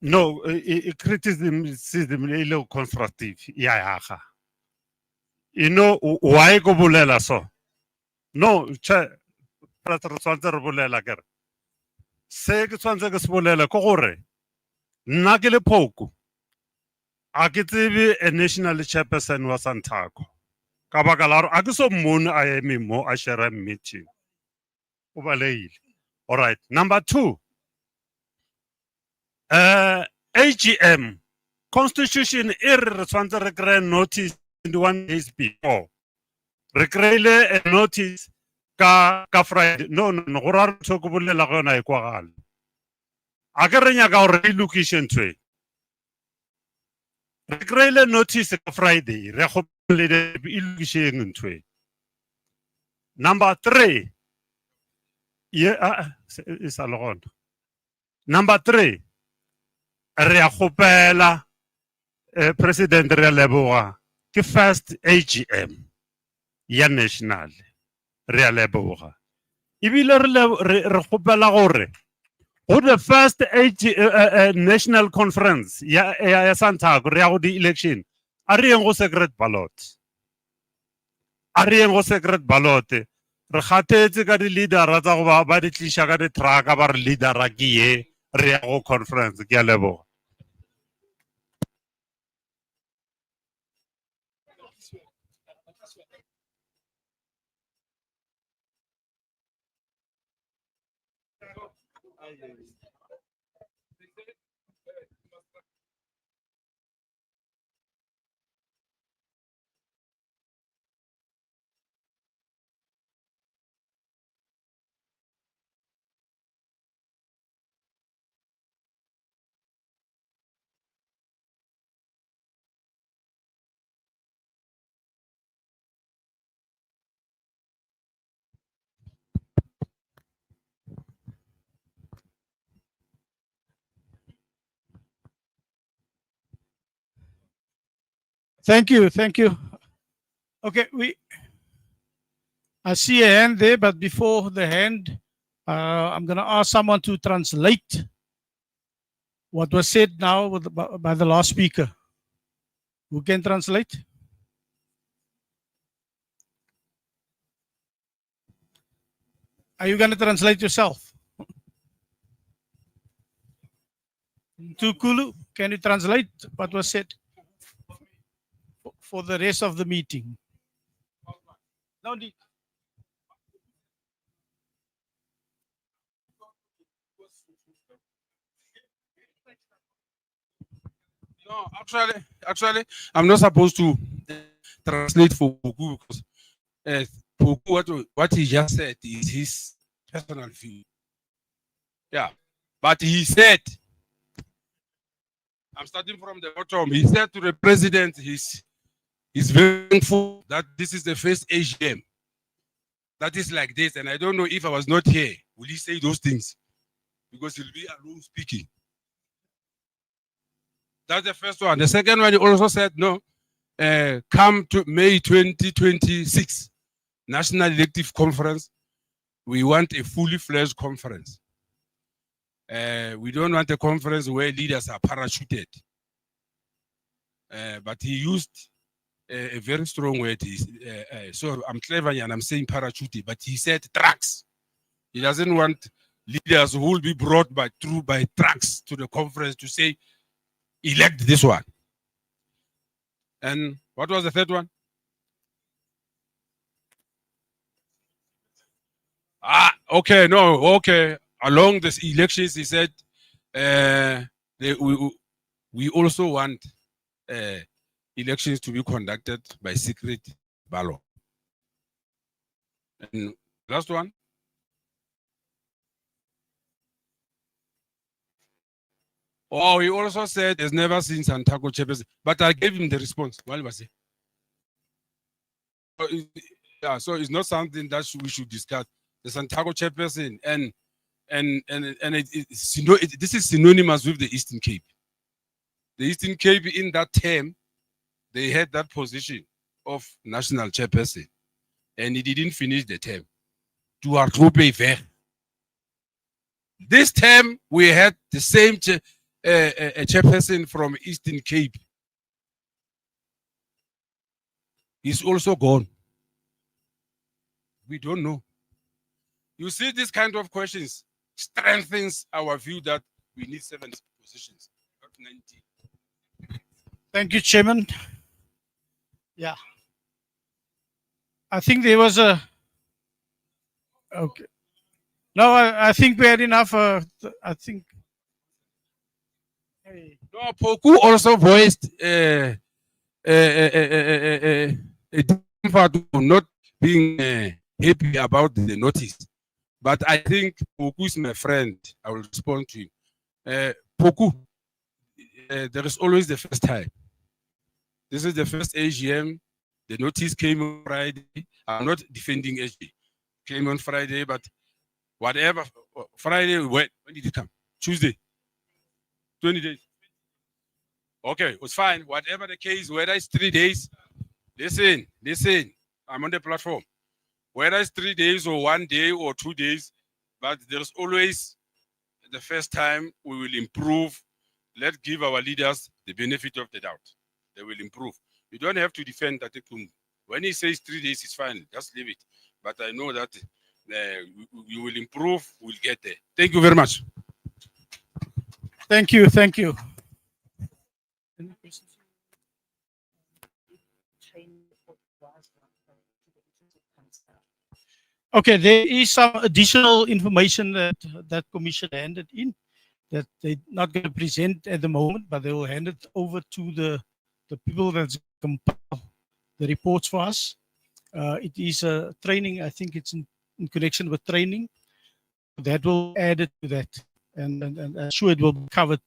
No, criticism is constructive. Yeah. You know why go bolela so? No, che re tshwantse re bolela kere. Se ke tshwantse ke se bolela ke gore nna ke le phoko. A ke tsebe a national chairperson wa SANTACO. Ka baka la gore a ke so mmone a eme mo a share meeting. O baleile. All right. Number 2. AGM constitution re tshwantse re kry notice 21 days before. Re kry-ile a notice ka Friday. No, go ra re tshoko bolela go yona e kwagale. A ke re nyaka gore re lokiše ntho e. Re kry-ile notice ka Friday. Re gopolele e lokišeng ntho e. Number 3. E sa le gona. Number 3. Re a gopela president re a leboga ke first AGM ya national re a leboga ebile re gopela gore go the first national conference ya SANTACO re ya go di election a re yeng go secret ballot re gatetse ka di leadera tsa go ba di tlisha ka di truck ba re leadera ke ye re ya go conference ke a leboga. Thank you. Okay, I see a hand there, but before the hand, I'm going to ask someone to translate what was said now by the last speaker. Who can translate? Are you going to translate yourself? Tukulu, can you translate what was said for the rest of the meeting? No need. No, actually, I'm not supposed to translate for Puku because Puku, what he just said is his personal view. Yeah, but he said, I'm starting from the bottom. He said to the president, he's very thankful that this is the first AGM that is like this, and I don't know if I was not here, will he say those things? Because he'll be alone speaking. That's the first one. The second one, he also said, no, come to May 2026, National Elective Conference. We want a fully fledged conference. We don't want a conference where leaders are parachuted. But he used a very strong word. So I'm clever and I'm saying parachuted, but he said trucks. He doesn't want leaders who will be brought by trucks to the conference to say, elect this one. And what was the third one? Okay, no, okay. along this elections, he said, we also want elections to be conducted by secret ballot. And last one. Oh, he also said he's never seen SANTACO chairperson, but I gave him the response. What was it? Yeah, so it's not something that we should discuss. The SANTACO chairperson this is synonymous with the Eastern Cape. The Eastern Cape in that term, they had that position of national chairperson, and he didn't finish the term. To our group this term, we had the same chairperson from Eastern Cape. He's also gone. We don't know. You see, this kind of questions strengthens our view that we need 7 positions, not 90. Thank you, Chairman. Yeah. I think there was a, okay. No, I think we had enough. I think. Hey. No, Poku also voiced not being happy about the notice. But I think Poku is my friend. I will respond to him. Poku, there is always the first time. This is the first AGM. The notice came on Friday. I'm not defending SG. Came on Friday, but whatever. Friday, when did it come? Tuesday. 20 days. Okay, it was fine. Whatever the case, whether it's 3 days, listen. I'm on the platform. Whether it's 3 days or 1 day or 2 days, but there's always the first time we will improve. Let's give our leaders the benefit of the doubt. They will improve. You don't have to defend that. When he says 3 days, it's fine. Just leave it. But I know that we will improve. We'll get there. Thank you very much. Thank you. Thank you. Any questions? Okay, there is some additional information that that commission handed in that they're not going to present at the moment, but they will hand it over to the people that compile the reports for us. It is a training. I think it's in connection with training that will add it to that, and I'm sure it will be covered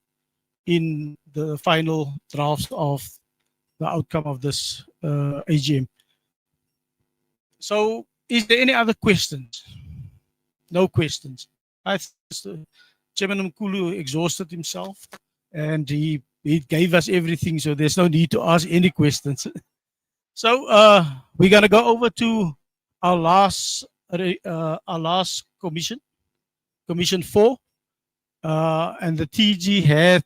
in the final drafts of the outcome of this AGM. So, is there any other questions? No questions. I think Chairman Mkulu exhausted himself, and he gave us everything, so there's no need to ask any questions. So we're going to go over to our last commission, Commission 4, and the TG had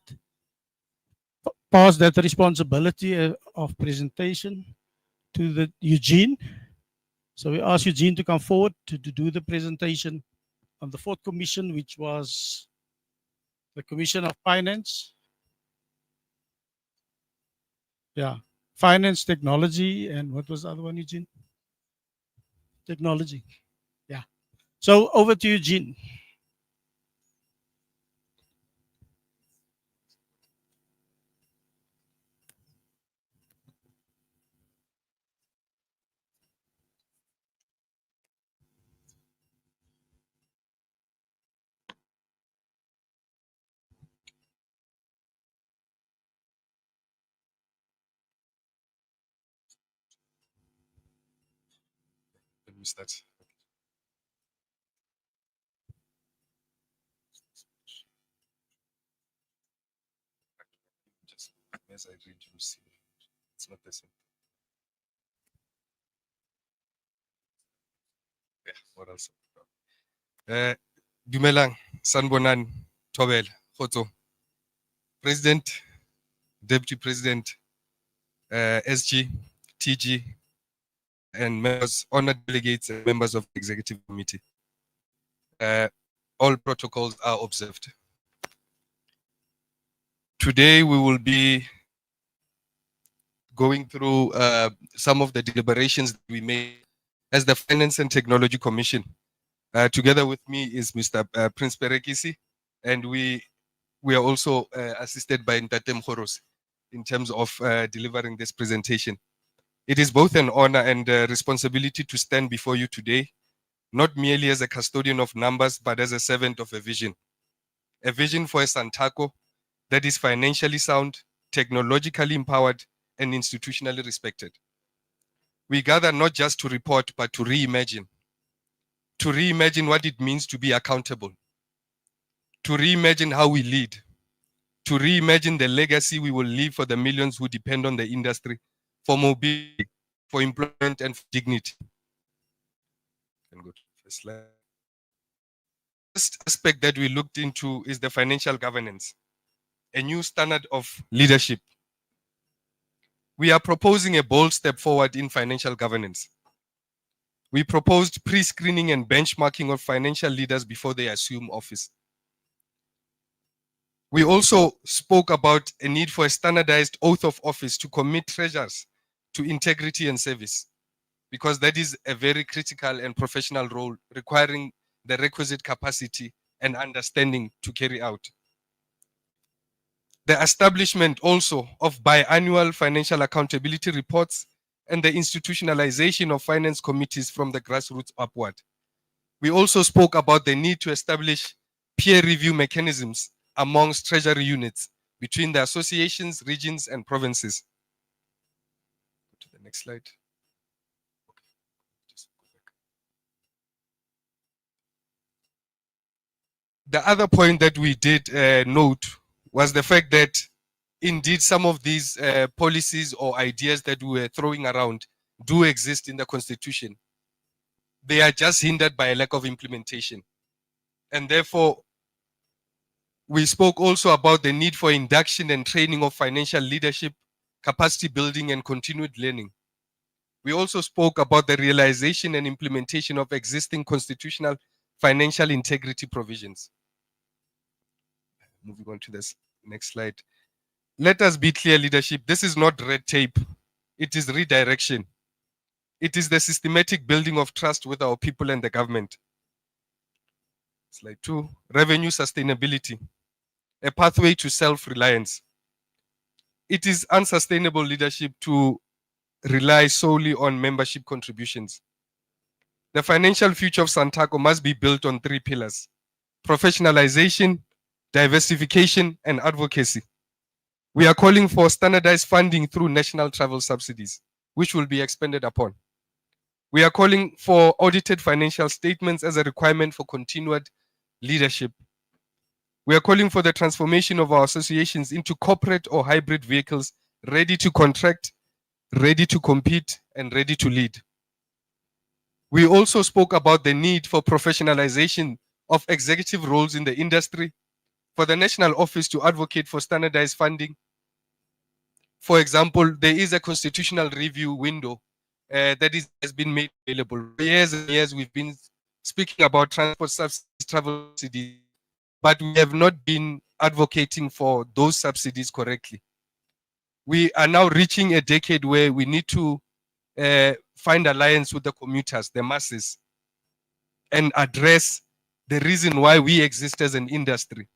passed that responsibility of presentation to the Eugene. So we asked Eugene to come forward to do the presentation on the 4th commission, which was the Commission of Finance. Yeah, Finance, Technology, and what was the other one, Eugene? Technology. Yeah. So over to Eugene. Let me start. Just as I read, you see, it's not the same. Yeah, what else? Dumelang, Sanbonan, Tobel, Khoto, President, Deputy President, SG, TG, and members, honored delegates, and members of the Executive Committee. All protocols are observed. Today we will be going through some of the deliberations that we made as the Finance and Technology Commission Together with me is Mr. Prince Perekisi, and we are also assisted by Ntate Mkhoros in terms of delivering this presentation. It is both an honor and a responsibility to stand before you today, not merely as a custodian of numbers, but as a servant of a vision for a SANTACO that is financially sound, technologically empowered, and institutionally respected. We gather not just to report, but to reimagine what it means to be accountable, to reimagine how we lead, to reimagine the legacy we will leave for the millions who depend on the industry for mobility, for employment, and for dignity. Can go to the first slide. The first aspect that we looked into is the financial governance, a new standard of leadership. We are proposing a bold step forward in financial governance. We proposed pre-screening and benchmarking of financial leaders before they assume office. We also spoke about a need for a standardized oath of office to commit treasurers to integrity and service, because that is a very critical and professional role requiring the requisite capacity and understanding to carry out. The establishment also of biannual financial accountability reports and the institutionalization of finance committees from the grassroots upward. We also spoke about the need to establish peer review mechanisms amongst treasury units between the associations, regions, and provinces. Go to the next slide. Just go back. The other point that we did note was the fact that indeed some of these policies or ideas that we were throwing around do exist in the Constitution. They are just hindered by a lack of implementation. And therefore, we spoke also about the need for induction and training of financial leadership, capacity building, and continued learning. We also spoke about the realization and implementation of existing constitutional financial integrity provisions. Moving on to this next slide. Let us be clear, leadership. This is not red tape. It is redirection. It is the systematic building of trust with our people and the government. Slide 2, revenue sustainability, a pathway to self-reliance. It is unsustainable leadership to rely solely on membership contributions. The financial future of SANTACO must be built on 3 pillars: professionalization, diversification, and advocacy. We are calling for standardized funding through national travel subsidies, which will be expanded upon. We are calling for audited financial statements as a requirement for continued leadership. We are calling for the transformation of our associations into corporate or hybrid vehicles, ready to contract, ready to compete, and ready to lead. We also spoke about the need for professionalization of executive roles in the industry, for the National Office to advocate for standardized funding. For example, there is a constitutional review window that has been made available. For years and years, we've been speaking about transport subsidies, travel subsidies, but we have not been advocating for those subsidies correctly. We are now reaching a decade where we need to find alliance with the commuters, the masses, and address the reason why we exist as an industry,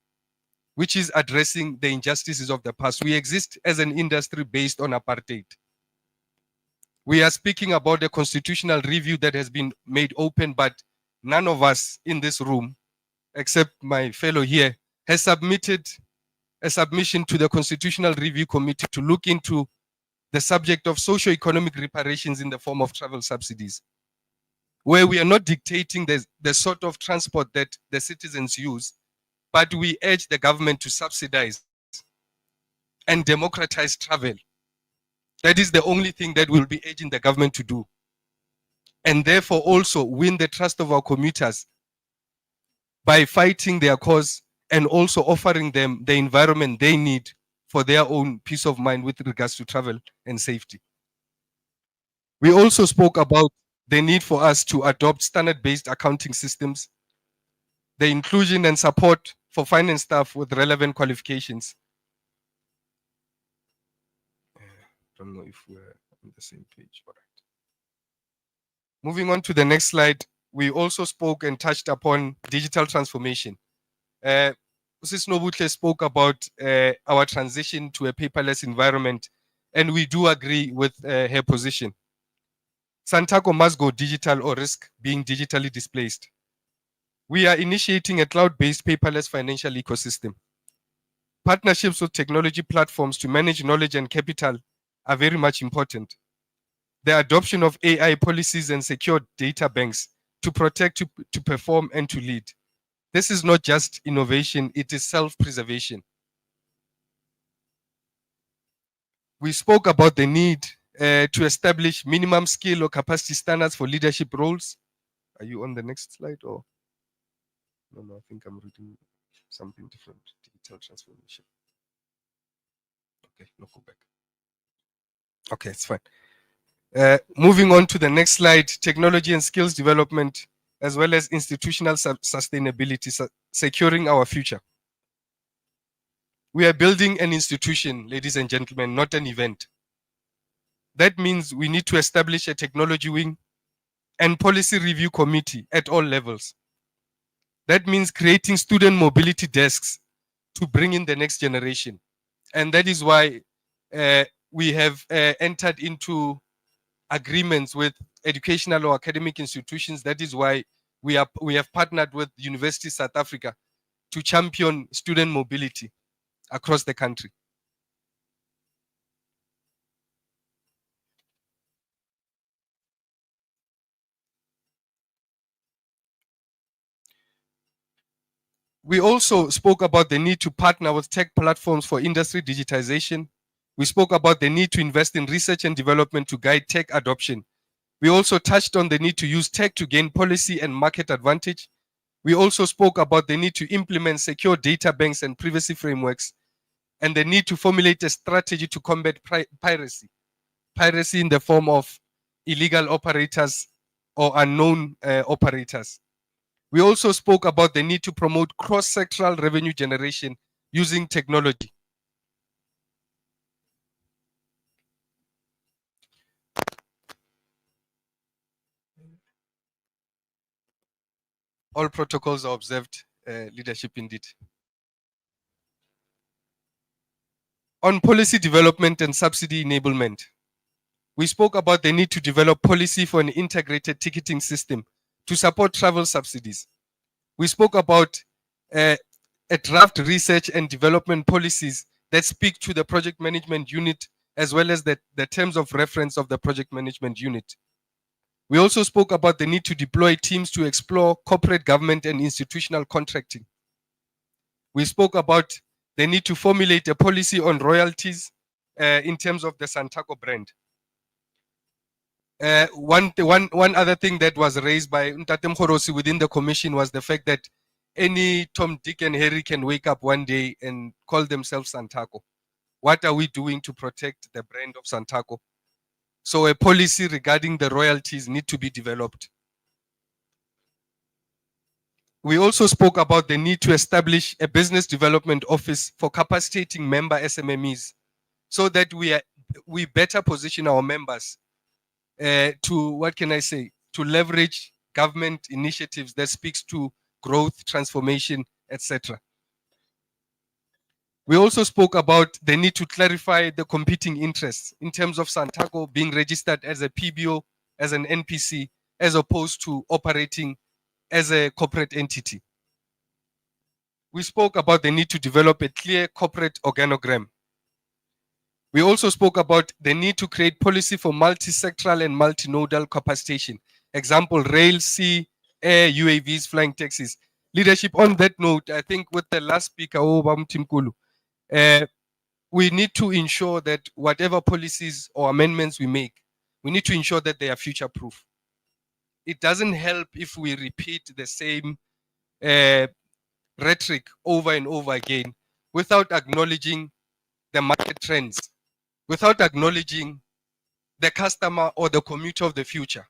which is addressing the injustices of the past. We exist as an industry based on apartheid. We are speaking about a constitutional review that has been made open, but none of us in this room, except my fellow here, has submitted a submission to the Constitutional Review Committee to look into the subject of socio-economic reparations in the form of travel subsidies, where we are not dictating the sort of transport that the citizens use, but we urge the government to subsidize and democratize travel. That is the only thing that we'll be urging the government to do. And therefore also win the trust of our commuters by fighting their cause and also offering them the environment they need for their own peace of mind with regards to travel and safety. We also spoke about the need for us to adopt standard-based accounting systems, the inclusion and support for finance staff with relevant qualifications. Don't know if we're on the same page. All right. Moving on to the next slide, we also spoke and touched upon digital transformation. Sis Nobutle spoke about our transition to a paperless environment, and we do agree with her position. SANTACO must go digital or risk being digitally displaced. We are initiating a cloud-based paperless financial ecosystem. Partnerships with technology platforms to manage knowledge and capital are very much important. The adoption of AI policies and secure data banks to protect, to perform, and to lead. This is not just innovation, it is self-preservation. We spoke about the need to establish minimum skill or capacity standards for leadership roles. Are you on the next slide or? No, I think I'm reading something different. Digital transformation. Okay, no, go back. Okay, it's fine. Moving on to the next slide, technology and skills development, as well as institutional sustainability, securing our future. We are building an institution, ladies and gentlemen, not an event. That means we need to establish a technology wing and policy review committee at all levels. That means creating student mobility desks to bring in the next generation. And that is why we have entered into agreements with educational or academic institutions. That is why we have partnered with University South Africa to champion student mobility across the country. We also spoke about the need to partner with tech platforms for industry digitization. We spoke about the need to invest in research and development to guide tech adoption. We also touched on the need to use tech to gain policy and market advantage. We also spoke about the need to implement secure data banks and privacy frameworks, and the need to formulate a strategy to combat piracy. Piracy in the form of illegal operators or unknown operators. We also spoke about the need to promote cross-sectoral revenue generation using technology. All protocols are observed, leadership indeed. On policy development and subsidy enablement, we spoke about the need to develop policy for an integrated ticketing system to support travel subsidies. We spoke about a draft research and development policies that speak to the project management unit as well as the terms of reference of the project management unit. We also spoke about the need to deploy teams to explore corporate government and institutional contracting. We spoke about the need to formulate a policy on royalties in terms of the SANTACO brand. One other thing that was raised by Ntate Mkhorosi within the commission was the fact that any Tom, Dick, and Harry can wake up one day and call themselves SANTACO. What are we doing to protect the brand of SANTACO? So a policy regarding the royalties need to be developed. We also spoke about the need to establish a business development office for capacitating member SMMEs so that we better position our members to, what can I say, to leverage government initiatives that speaks to growth, transformation, etc. We also spoke about the need to clarify the competing interests in terms of SANTACO being registered as a PBO, as an NPC, as opposed to operating as a corporate entity. We spoke about the need to develop a clear corporate organogram. We also spoke about the need to create policy for multi-sectoral and multinodal capacitation. Example, rail, sea, air, UAVs, flying taxis. Leadership, on that note, I think with the last speaker, we need to ensure that whatever policies or amendments we make, we need to ensure that they are future-proof. It doesn't help if we repeat the same rhetoric over and over again without acknowledging the market trends, without acknowledging the customer or the commuter of the future.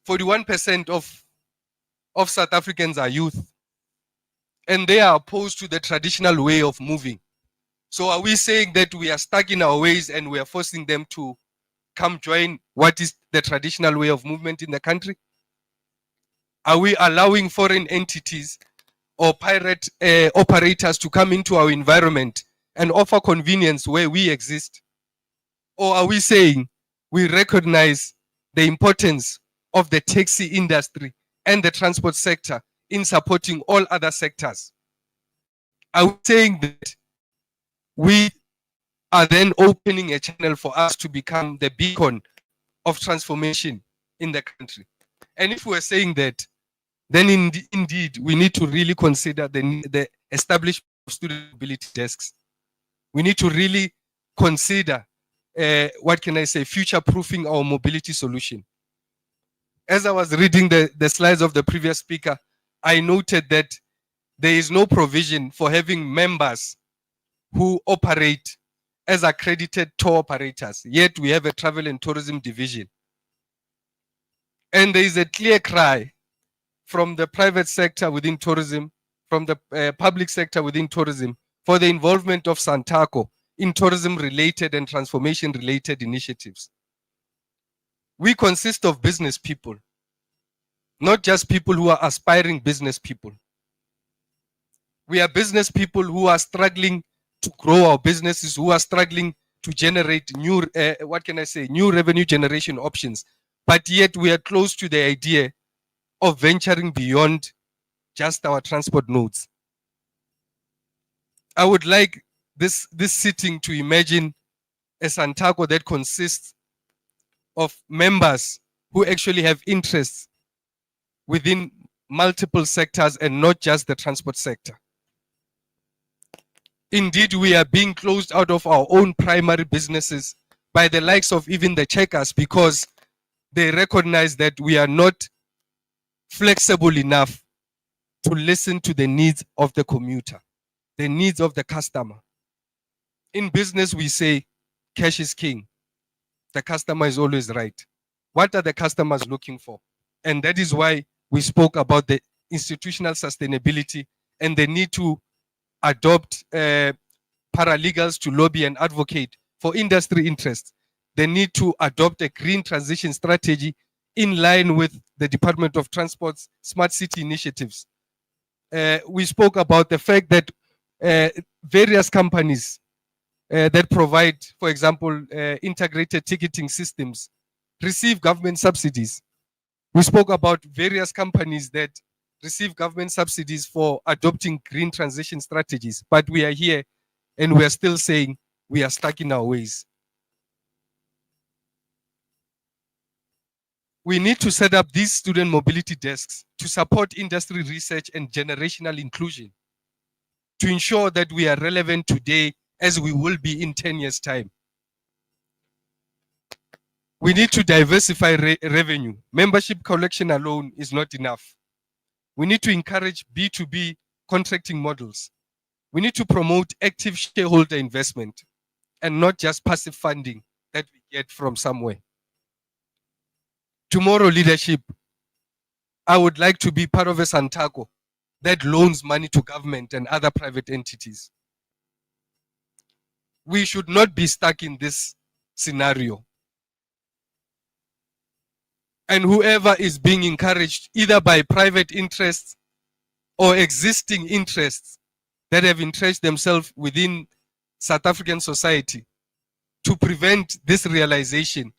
41% of South Africans are youth, and they are opposed to the traditional way of moving. So are we saying that we are stuck in our ways and we are forcing them to come join what is the traditional way of movement in the country? Are we allowing foreign entities or pirate operators to come into our environment and offer convenience where we exist? Or are we saying we recognize the importance of the taxi industry and the transport sector in supporting all other sectors? Are we saying that we are then opening a channel for us to become the beacon of transformation in the country? And if we're saying that, then indeed we need to really consider the establishment of student mobility desks. We need to really consider, what can I say, future-proofing our mobility solution. As I was reading the slides of the previous speaker, I noted that there is no provision for having members who operate as accredited tour operators, yet we have a travel and tourism division. And there is a clear cry from the private sector within tourism, from the public sector within tourism, for the involvement of SANTACO in tourism-related and transformation-related initiatives. We consist of business people, not just people who are aspiring business people. We are business people who are struggling to grow our businesses, who are struggling to generate new, what can I say, new revenue generation options. But yet we are close to the idea of venturing beyond just our transport nodes. I would like this sitting to imagine a SANTACO that consists of members who actually have interests within multiple sectors and not just the transport sector. Indeed, we are being closed out of our own primary businesses by the likes of even the checkers, because they recognize that we are not flexible enough to listen to the needs of the commuter, the needs of the customer. In business, we say cash is king. The customer is always right. What are the customers looking for? And that is why we spoke about the institutional sustainability and the need to adopt paralegals to lobby and advocate for industry interests. The need to adopt a green transition strategy in line with the Department of Transport's smart city initiatives. We spoke about the fact that various companies that provide, for example, integrated ticketing systems receive government subsidies. We spoke about various companies that receive government subsidies for adopting green transition strategies, but we are here and we are still saying we are stuck in our ways. We need to set up these student mobility desks to support industry research and generational inclusion, to ensure that we are relevant today as we will be in 10 years' time. We need to diversify revenue. Membership collection alone is not enough. We need to encourage B2B contracting models. We need to promote active shareholder investment and not just passive funding that we get from somewhere. Tomorrow leadership, I would like to be part of a SANTACO that loans money to government and other private entities. We should not be stuck in this scenario. And whoever is being encouraged either by private interests or existing interests that have entrenched themselves within South African society to prevent this realization,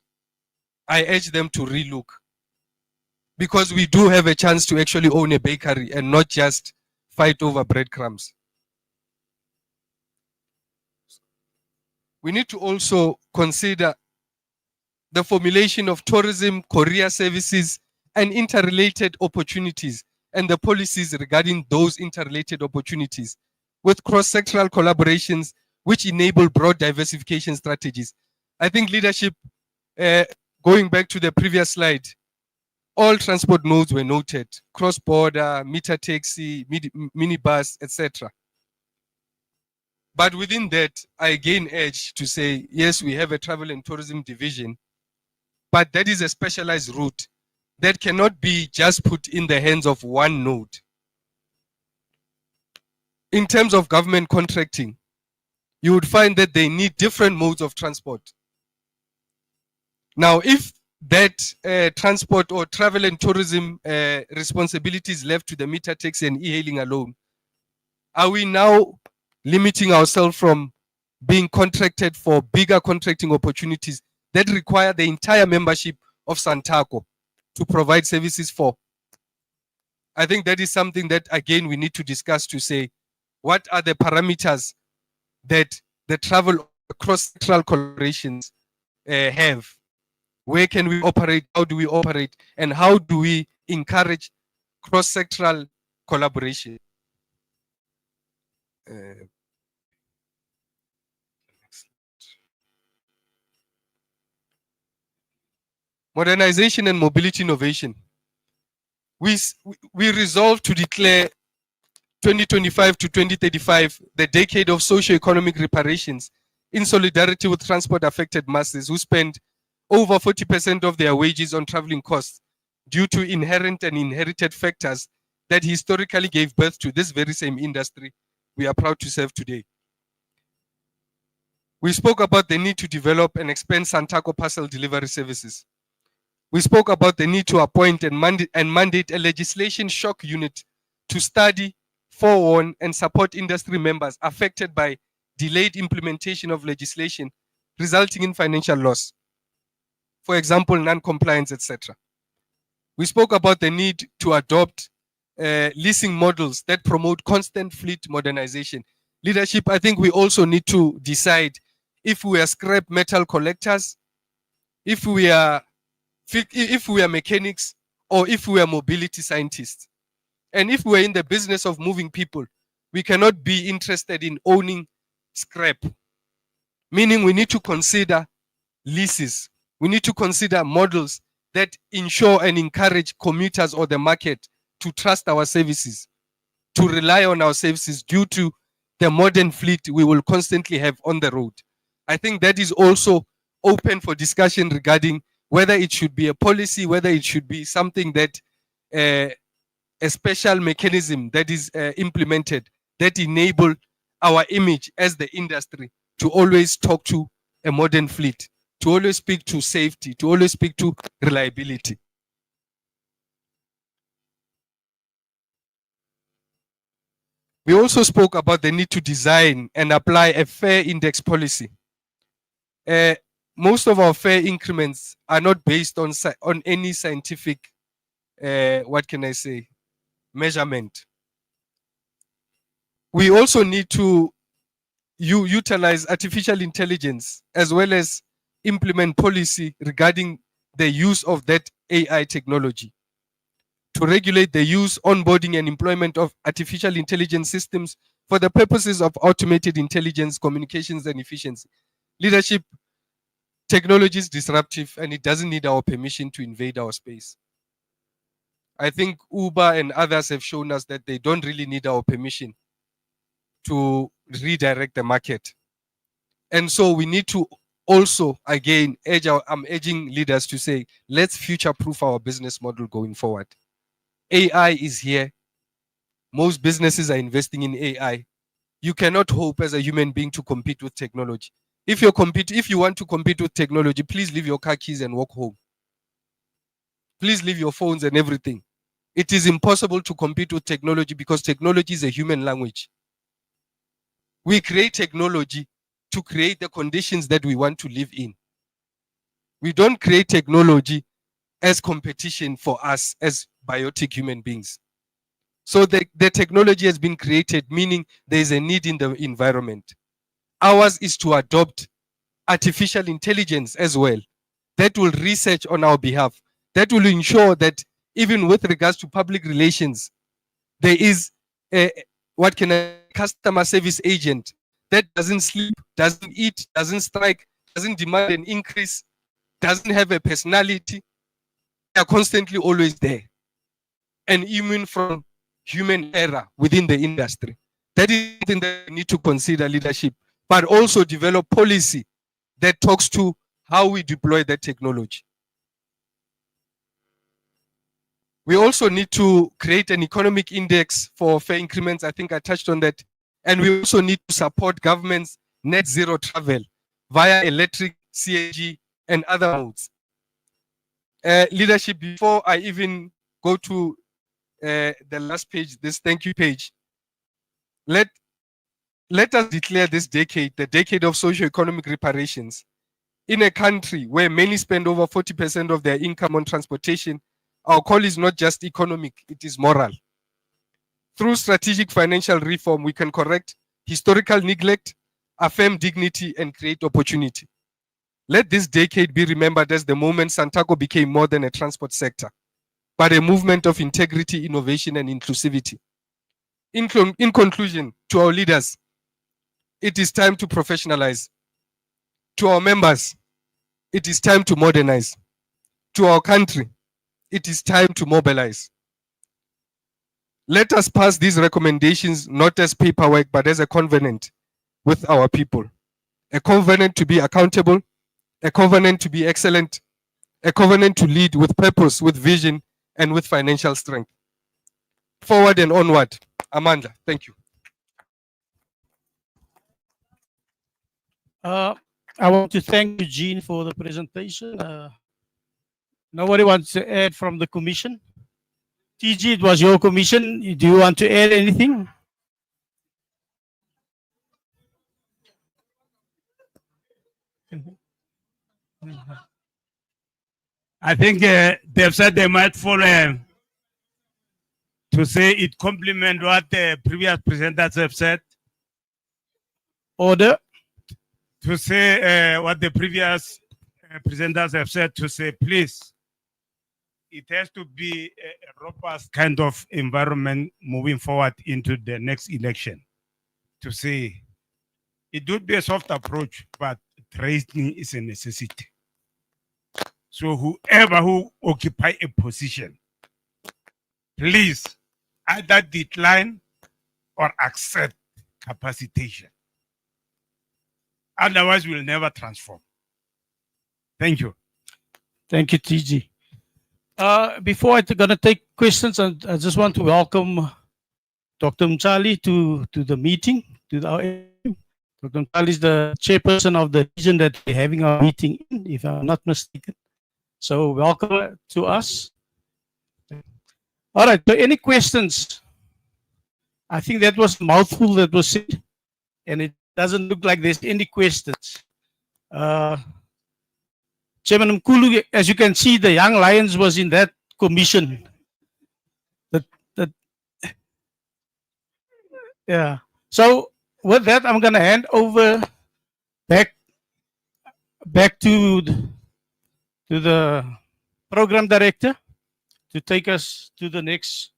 I urge them to relook. Because we do have a chance to actually own a bakery and not just fight over breadcrumbs. We need to also consider the formulation of tourism, career services, and interrelated opportunities, and the policies regarding those interrelated opportunities with cross-sectoral collaborations which enable broad diversification strategies. I think leadership, going back to the previous slide, all transport nodes were noted: cross-border, meter taxi, minibus, etc. But within that, I again urge to say, yes, we have a travel and tourism division, but that is a specialized route that cannot be just put in the hands of one node. In terms of government contracting, you would find that they need different modes of transport. Now, if that transport or travel and tourism responsibilities left to the meter taxi and e-hailing alone, are we now limiting ourselves from being contracted for bigger contracting opportunities that require the entire membership of SANTACO to provide services for? I think that is something that, again, we need to discuss to say, what are the parameters that the travel cross-sectoral collaborations have? Where can we operate? How do we operate? And how do we encourage cross-sectoral collaboration? Modernization and mobility innovation. We resolved to declare 2025 to 2035 the decade of socio-economic reparations in solidarity with transport-affected masses who spend over 40% of their wages on traveling costs due to inherent and inherited factors that historically gave birth to this very same industry we are proud to serve today. We spoke about the need to develop and expand SANTACO parcel delivery services. We spoke about the need to appoint and mandate a legislation shock unit to study, forewarn, and support industry members affected by delayed implementation of legislation resulting in financial loss. For example, non-compliance, etc. We spoke about the need to adopt leasing models that promote constant fleet modernization. Leadership, I think we also need to decide if we are scrap metal collectors, if we are mechanics, or if we are mobility scientists. And if we're in the business of moving people, we cannot be interested in owning scrap. Meaning we need to consider leases. We need to consider models that ensure and encourage commuters or the market to trust our services, to rely on our services due to the modern fleet we will constantly have on the road. I think that is also open for discussion regarding whether it should be a policy, whether it should be something that a special mechanism that is implemented that enable our image as the industry to always talk to a modern fleet, to always speak to safety, to always speak to reliability. We also spoke about the need to design and apply a fair index policy. Most of our fare increments are not based on any scientific, what can I say, measurement. We also need to utilize artificial intelligence as well as implement policy regarding the use of that AI technology to regulate the use, onboarding, and employment of artificial intelligence systems for the purposes of automated intelligence, communications, and efficiency. Leadership, technology is disruptive and it doesn't need our permission to invade our space. I think Uber and others have shown us that they don't really need our permission to redirect the market. And so we need to also, again, I'm urging leaders to say, let's future-proof our business model going forward. AI is here. Most businesses are investing in AI. You cannot hope as a human being to compete with technology. If you want to compete with technology, please leave your car keys and walk home. Please leave your phones and everything. It is impossible to compete with technology because technology is a human language. We create technology to create the conditions that we want to live in. We don't create technology as competition for us as biotic human beings. So the technology has been created, meaning there is a need in the environment. Ours is to adopt artificial intelligence as well that will research on our behalf, that will ensure that even with regards to public relations, there is a customer service agent that doesn't sleep, doesn't eat, doesn't strike, doesn't demand an increase, doesn't have a personality. They are constantly always there and immune from human error within the industry. That is something that we need to consider, leadership, but also develop policy that talks to how we deploy that technology. We also need to create an economic index for fare increments. I think I touched on that. And we also need to support government's net zero travel via electric, CNG, and other modes. Leadership, before I even go to the last page, this thank you page, let us declare this decade the decade of socio-economic reparations. In a country where many spend over 40% of their income on transportation, our call is not just economic, it is moral. Through strategic financial reform, we can correct historical neglect, affirm dignity, and create opportunity. Let this decade be remembered as the moment SANTACO became more than a transport sector, but a movement of integrity, innovation, and inclusivity. In conclusion, to our leaders, it is time to professionalize. To our members, it is time to modernize. To our country, it is time to mobilize. Let us pass these recommendations not as paperwork, but as a covenant with our people. A covenant to be accountable, a covenant to be excellent, a covenant to lead with purpose, with vision, and with financial strength. Forward and onward. Amanda, thank you. I want to thank Eugene for the presentation. Nobody wants to add from the commission? TG, it was your commission. Do you want to add anything? I think they've said they might fall to say it complement what the previous presenters have said. Order. To say what the previous presenters have said, to say, please, it has to be a robust kind of environment moving forward into the next election. To say, it would be a soft approach, but training is a necessity. So whoever who occupy a position, please either decline or accept capacitation. Otherwise, we'll never transform. Thank you. Thank you, TG. Before I'm going to take questions, I just want to welcome Dr. Mchali to the meeting. Dr. Mchali is the chairperson of the region that we're having our meeting in, if I'm not mistaken. So welcome to us. All right, so any questions? I think that was a mouthful that was said, and it doesn't look like there's any questions. Chairman Mkulu, as you can see, the Young Lions was in that commission. Yeah. So with that, I'm going to hand over back to the program director to take us to the next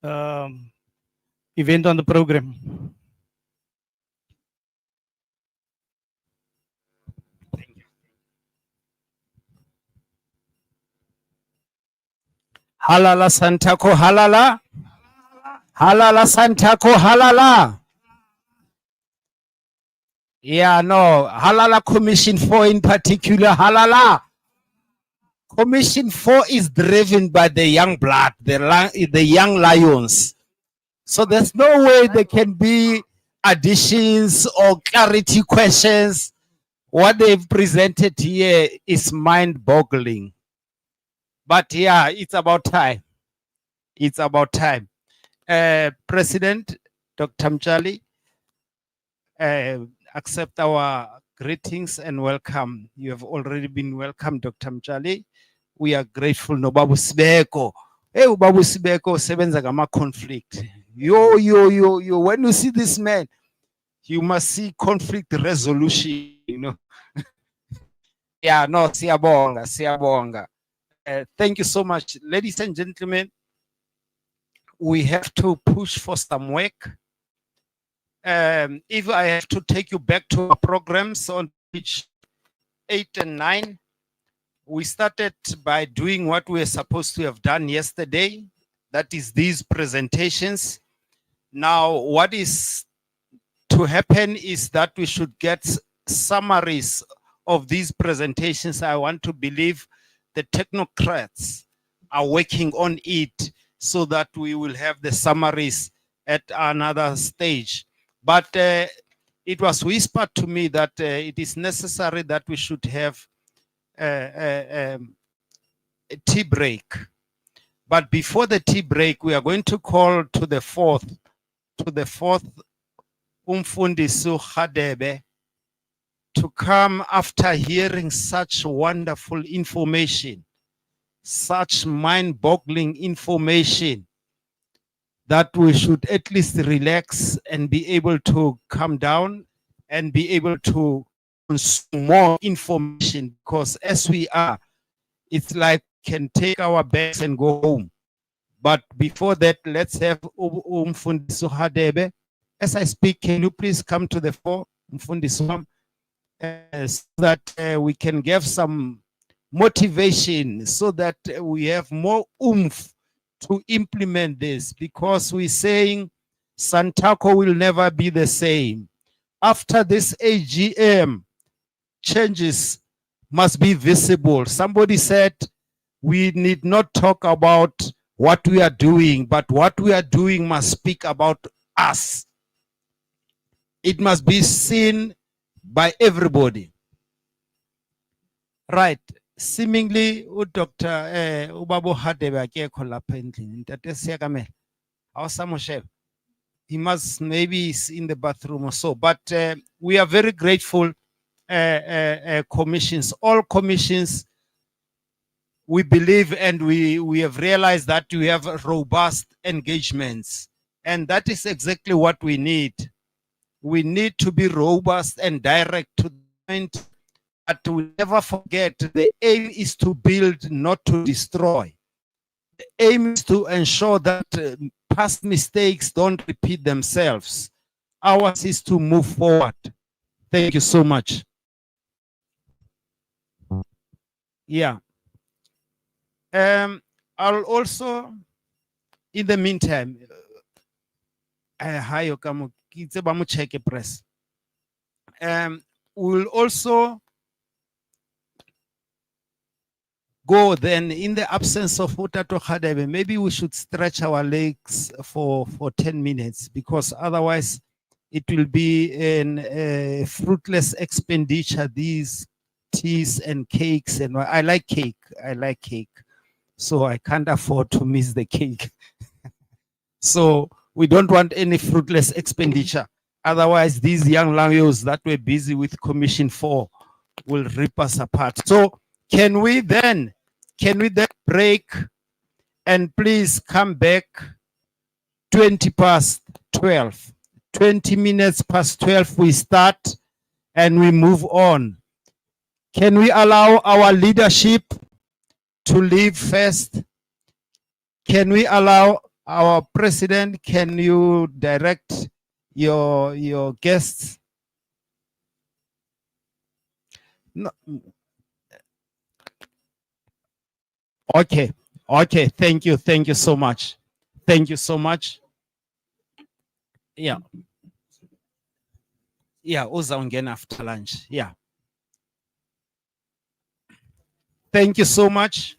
event on the program. Halala SANTACO, halala. Halala SANTACO, halala. Yeah, no, halala Commission 4 in particular, halala. Commission 4 is driven by the young blood, the young lions. So there's no way there can be additions or clarity questions. What they've presented here is mind-boggling. But yeah, it's about time. It's about time. President Dr. Mchali, accept our greetings and welcome. You have already been welcomed, Dr. Mchali. We are grateful. No Babu Sibeko. Hey, Babu Sibeko, sevenza gama conflict. Yo. When you see this man, you must see conflict resolution, you know. Yeah, no, siyabonga. Thank you so much. Ladies and gentlemen, we have to push for some work. If I have to take you back to our programs on page 8 and 9, we started by doing what we were supposed to have done yesterday. That is these presentations. Now, what is to happen is that we should get summaries of these presentations. I want to believe the technocrats are working on it so that we will have the summaries at another stage. But it was whispered to me that it is necessary that we should have tea break. But before the tea break, we are going to call to the fourth, Umfundisu Khadebe, to come after hearing such wonderful information, such mind-boggling information, that we should at least relax and be able to calm down and be able to consume more information, because as we are, it's like we can take our bags and go home. But before that, let's have Umfundisu Khadebe. As I speak, can you please come to the fore, Umfundisu, so that we can give some motivation, so that we have more oomph to implement this, because we're saying SANTACO will never be the same. After this AGM, changes must be visible. Somebody said we need not talk about what we are doing, but what we are doing must speak about us. It must be seen by everybody. Right. Seemingly, Dr. Ubabo Hadebe akekho lapha endlini. Ntate Siyakamela. Awusamoshela. He must maybe is in the bathroom or so. But we are very grateful. Commissions, all commissions, we believe and we have realized that we have robust engagements, and that is exactly what we need. We need to be robust and direct to the point. But we never forget, the aim is to build, not to destroy. The aim is to ensure that past mistakes don't repeat themselves. Ours is to move forward. Thank you so much. Yeah. I'll also, in the meantime, hi, check press. We'll also go then, in the absence of Utato Khadebe, maybe we should stretch our legs for 10 minutes, because otherwise it will be a fruitless expenditure, these teas and cakes. And I like cake. So I can't afford to miss the cake. So we don't want any fruitless expenditure. Otherwise, these young lawyers that were busy with Commission 4 will rip us apart. So can we then break and please come back 20 past 12. 20 minutes past 12 we start and we move on. Can we allow our leadership to leave first? Can we allow our president, can you direct your guests? No. Okay. Thank you so much. Yeah, uzawungena after lunch. Yeah, thank you so much.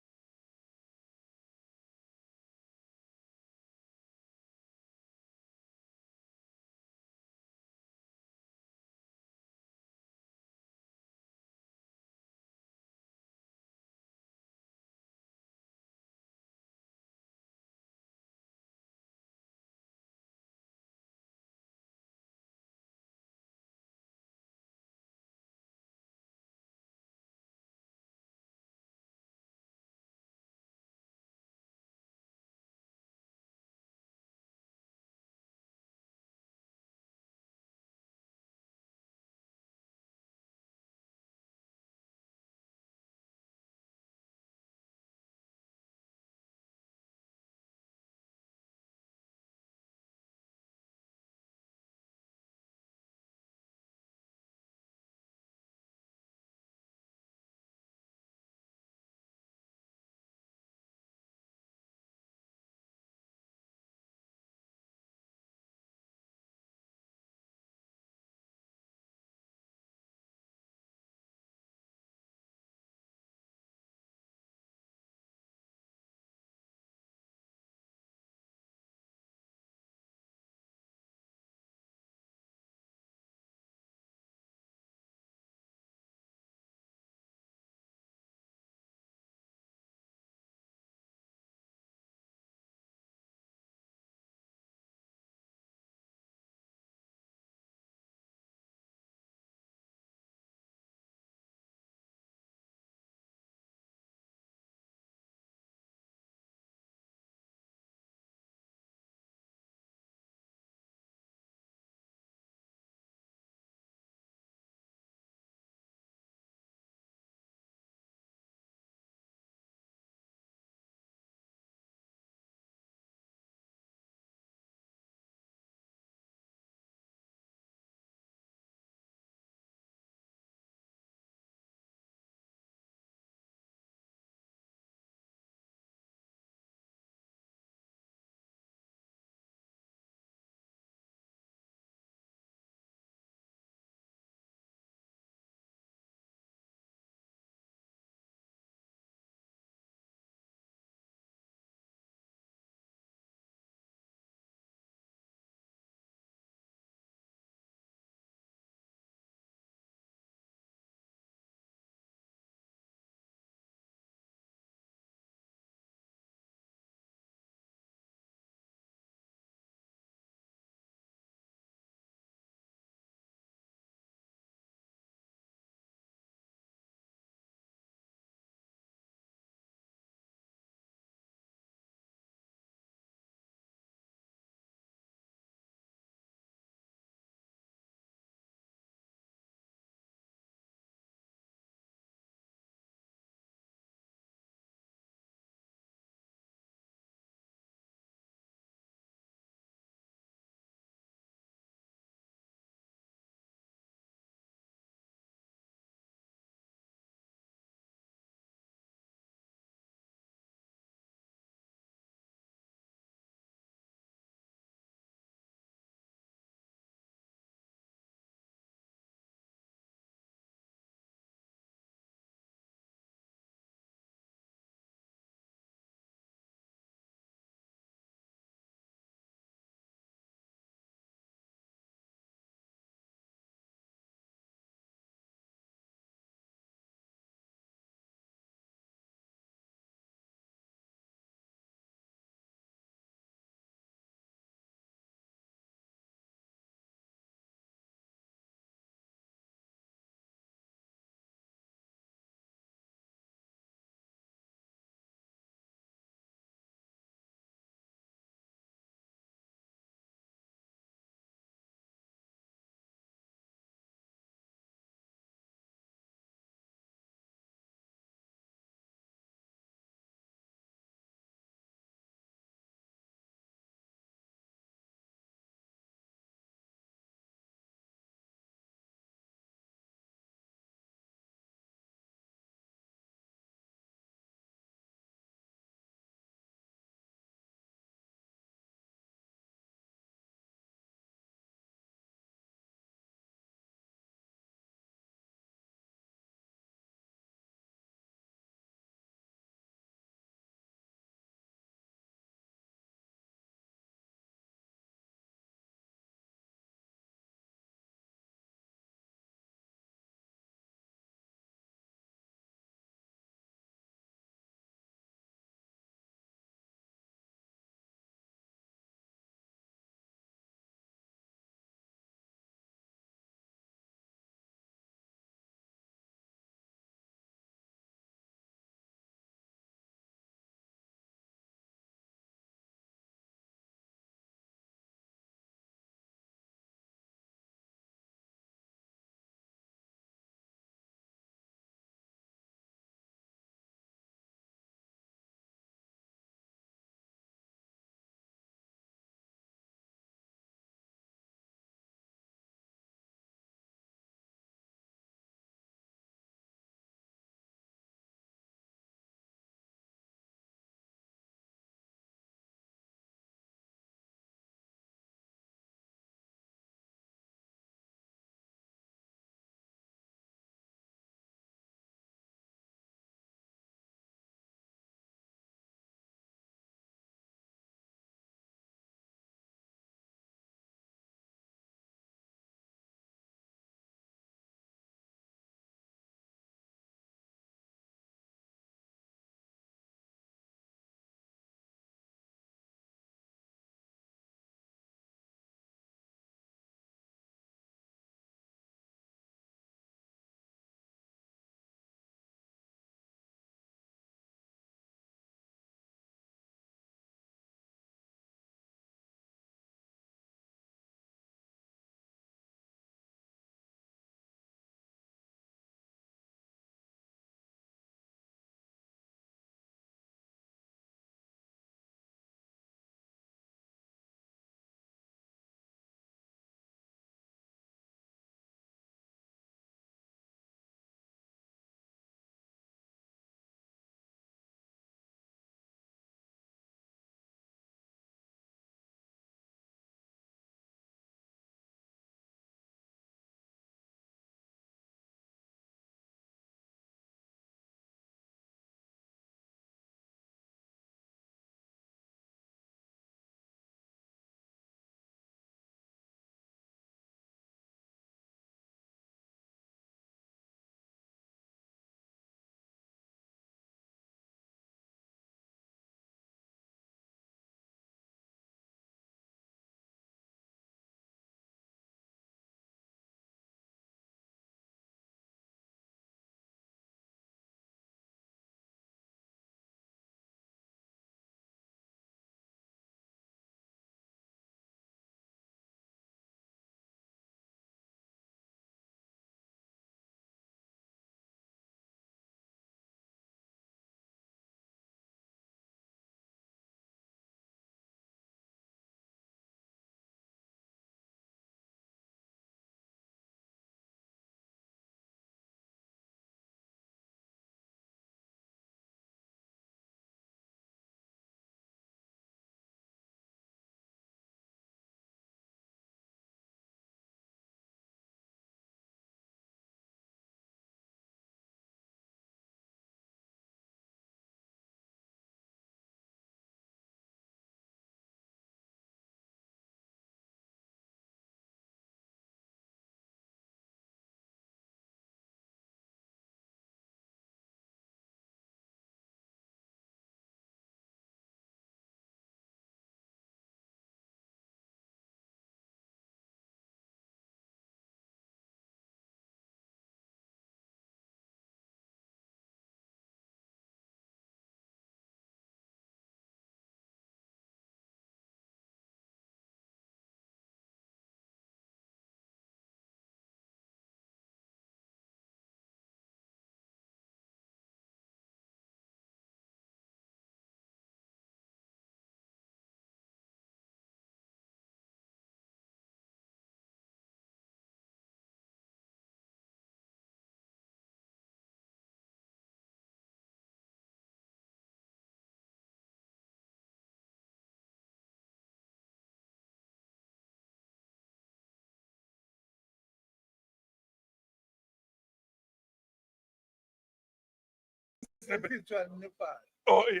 Oh, yeah.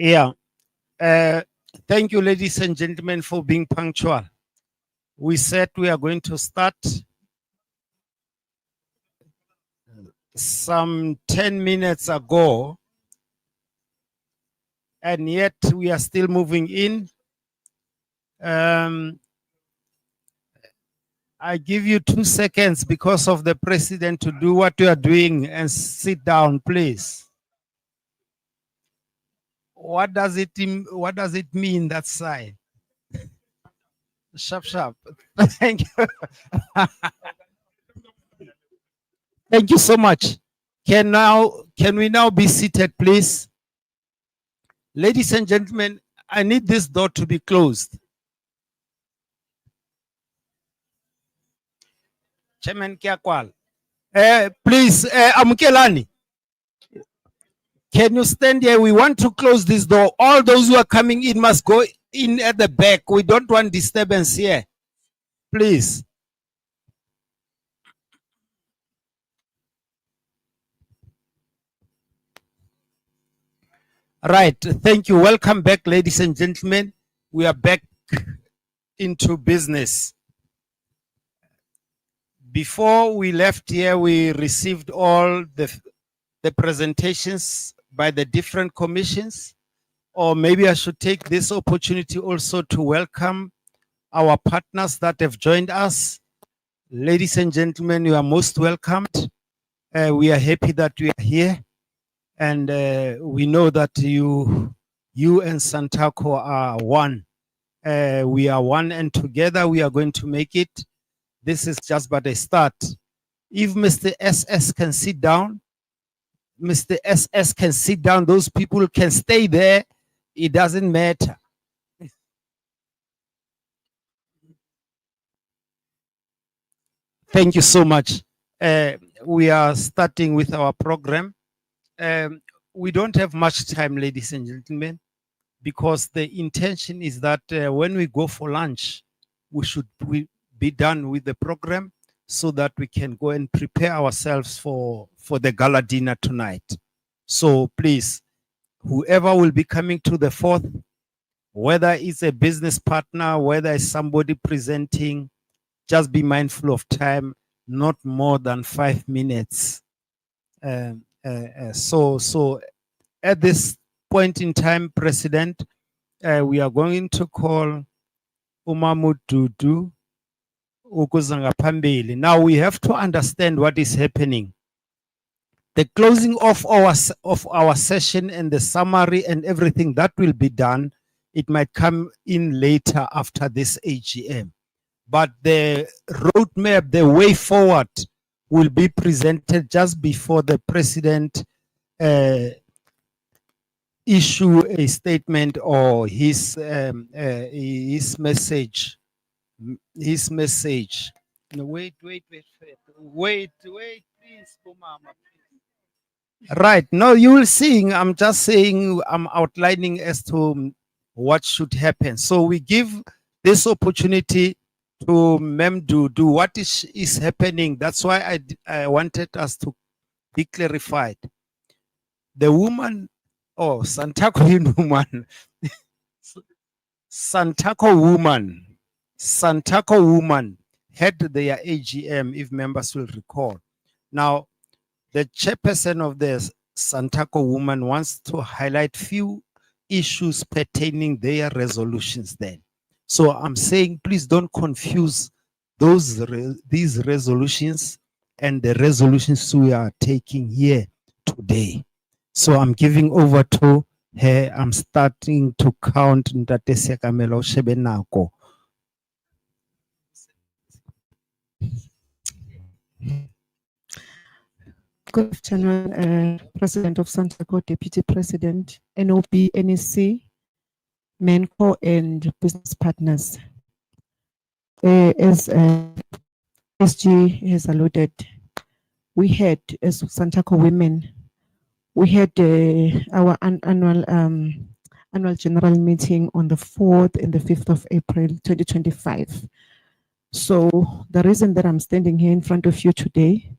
Yeah. Thank you, ladies and gentlemen, for being punctual. We said we are going to start some 10 minutes ago, and yet we are still moving in. I give you 2 seconds because of the president to do what you are doing and sit down, please. What does it mean, that sign? Sharp, sharp. Thank you. Thank you so much. Can we now be seated, please? Ladies and gentlemen, I need this door to be closed. Chairman Kyakwal. Please, Amukelani, can you stand here? We want to close this door. All those who are coming in must go in at the back. We don't want disturbance here. Please. Right. Thank you. Welcome back, ladies and gentlemen. We are back into business. Before we left here, we received all the presentations by the different commissions. Or maybe I should take this opportunity also to welcome our partners that have joined us. Ladies and gentlemen, you are most welcomed. We are happy that we are here. And we know that you and SANTACO are one. We are one, and together we are going to make it. This is just but a start. If Mr. SS can sit down, Mr. SS can sit down, those people can stay there. It doesn't matter. Thank you so much. We are starting with our program. We don't have much time, ladies and gentlemen, because the intention is that when we go for lunch, we should be done with the program so that we can go and prepare ourselves for the gala dinner tonight. So please, whoever will be coming to the fourth, whether it's a business partner, whether it's somebody presenting, just be mindful of time, not more than 5 minutes. So at this point in time, President, we are going to call Umamududu ukuzanga phambili. Now we have to understand what is happening. The closing of our session and the summary and everything that will be done, it might come in later after this AGM. But the roadmap, the way forward, will be presented just before the president issue a statement or his message. His message. No, wait, please, Mama. Right. No, you will see. I'm just saying, I'm outlining as to what should happen. So we give this opportunity to Memdu do what is happening. That's why I wanted us to be clarified. The woman, SANTACO woman, SANTACO woman had their AGM, if members will recall. Now, the chairperson of the SANTACO woman wants to highlight few issues pertaining their resolutions then. So I'm saying, please don't confuse these resolutions and the resolutions we are taking here today. So I'm giving over to her. I'm starting to count Ntate Sekamelo Shebenako. Good afternoon, President of SANTACO, Deputy President, NOB, NEC, MENCO, and business partners. As SG has alluded, we had, as SANTACO women, we had our annual general meeting on the 4th and the 5th of April 2025. So the reason that I'm standing here in front of you today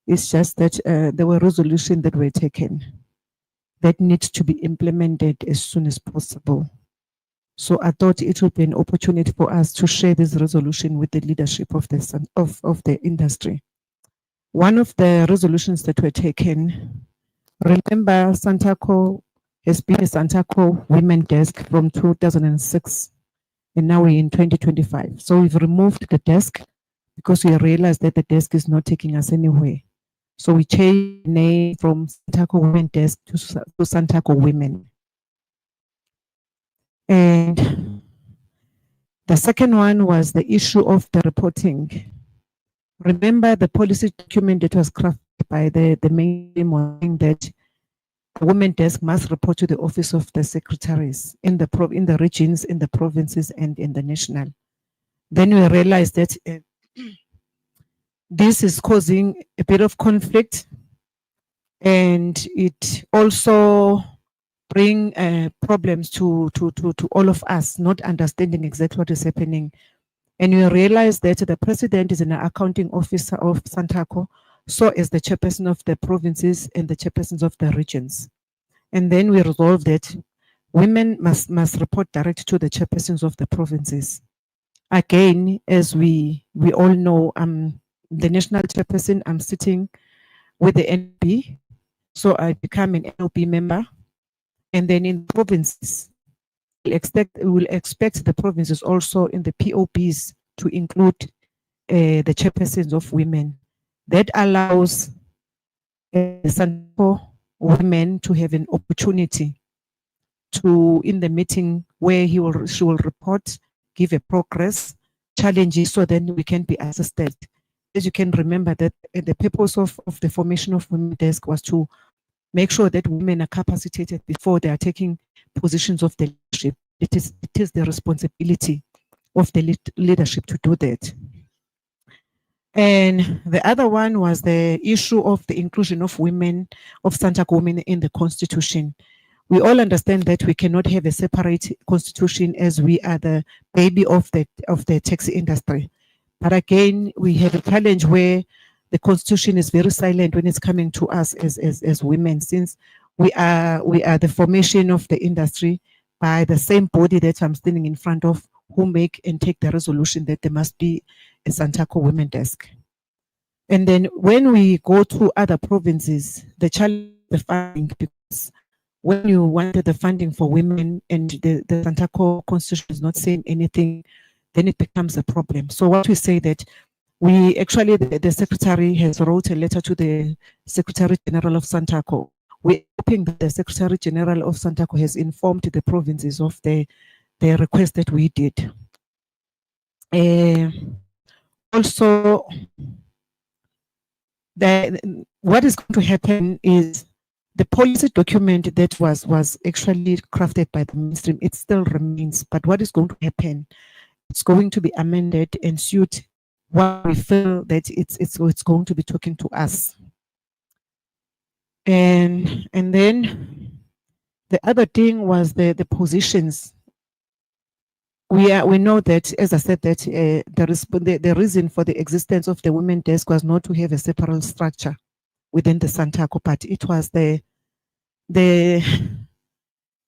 is just that there were resolutions that were taken that need to be implemented as soon as possible. So I thought it would be an opportunity for us to share this resolution with the leadership of the industry. One of the resolutions that were taken, remember SANTACO has been a SANTACO women desk from 2006, and now we're in 2025. So we've removed the desk because we realized that the desk is not taking us anywhere. So we changed the name from SANTACO Women Desk to SANTACO Women. And the second one was the issue of the reporting. Remember the policy document that was crafted by the main one that the women desk must report to the office of the secretaries in the regions, in the provinces, and in the national. Then we realized that this is causing a bit of conflict, and it also bring problems to all of us, not understanding exactly what is happening. And we realized that the president is an accounting officer of SANTACO, so is the chairperson of the provinces and the chairpersons of the regions. And then we resolved that women must report directly to the chairpersons of the provinces. Again, as we all know, I'm the national chairperson, I'm sitting with the NB, so I become an NOB member. And then in provinces, we will expect the provinces also in the POPs to include the chairpersons of women. That allows SANTACO women to have an opportunity to, in the meeting where she will report, give a progress, challenges, so then we can be assisted. As you can remember that the purpose of the formation of Women Desk was to make sure that women are capacitated before they are taking positions of the leadership. It is the responsibility of the leadership to do that. And the other one was the issue of the inclusion of women, of SANTACO women in the constitution. We all understand that we cannot have a separate constitution as we are the baby of the taxi industry. But again, we have a challenge where the constitution is very silent when it's coming to us as women, since we are the formation of the industry by the same body that I'm standing in front of, who make and take the resolution that there must be a SANTACO women desk. And then when we go to other provinces, the challenge is the funding, because when you wanted the funding for women and the SANTACO constitution is not saying anything, then it becomes a problem. So what we say that we actually, the secretary has wrote a letter to the Secretary General of SANTACO. We're hoping that the Secretary General of SANTACO has informed the provinces of the request that we did. Also, what is going to happen is the policy document that was actually crafted by the mainstream, it still remains. But what is going to happen? It's going to be amended and suit what we feel that it's going to be talking to us. And then the other thing was the positions. We know that, as I said, that the reason for the existence of the women desk was not to have a separate structure within the SANTACO, but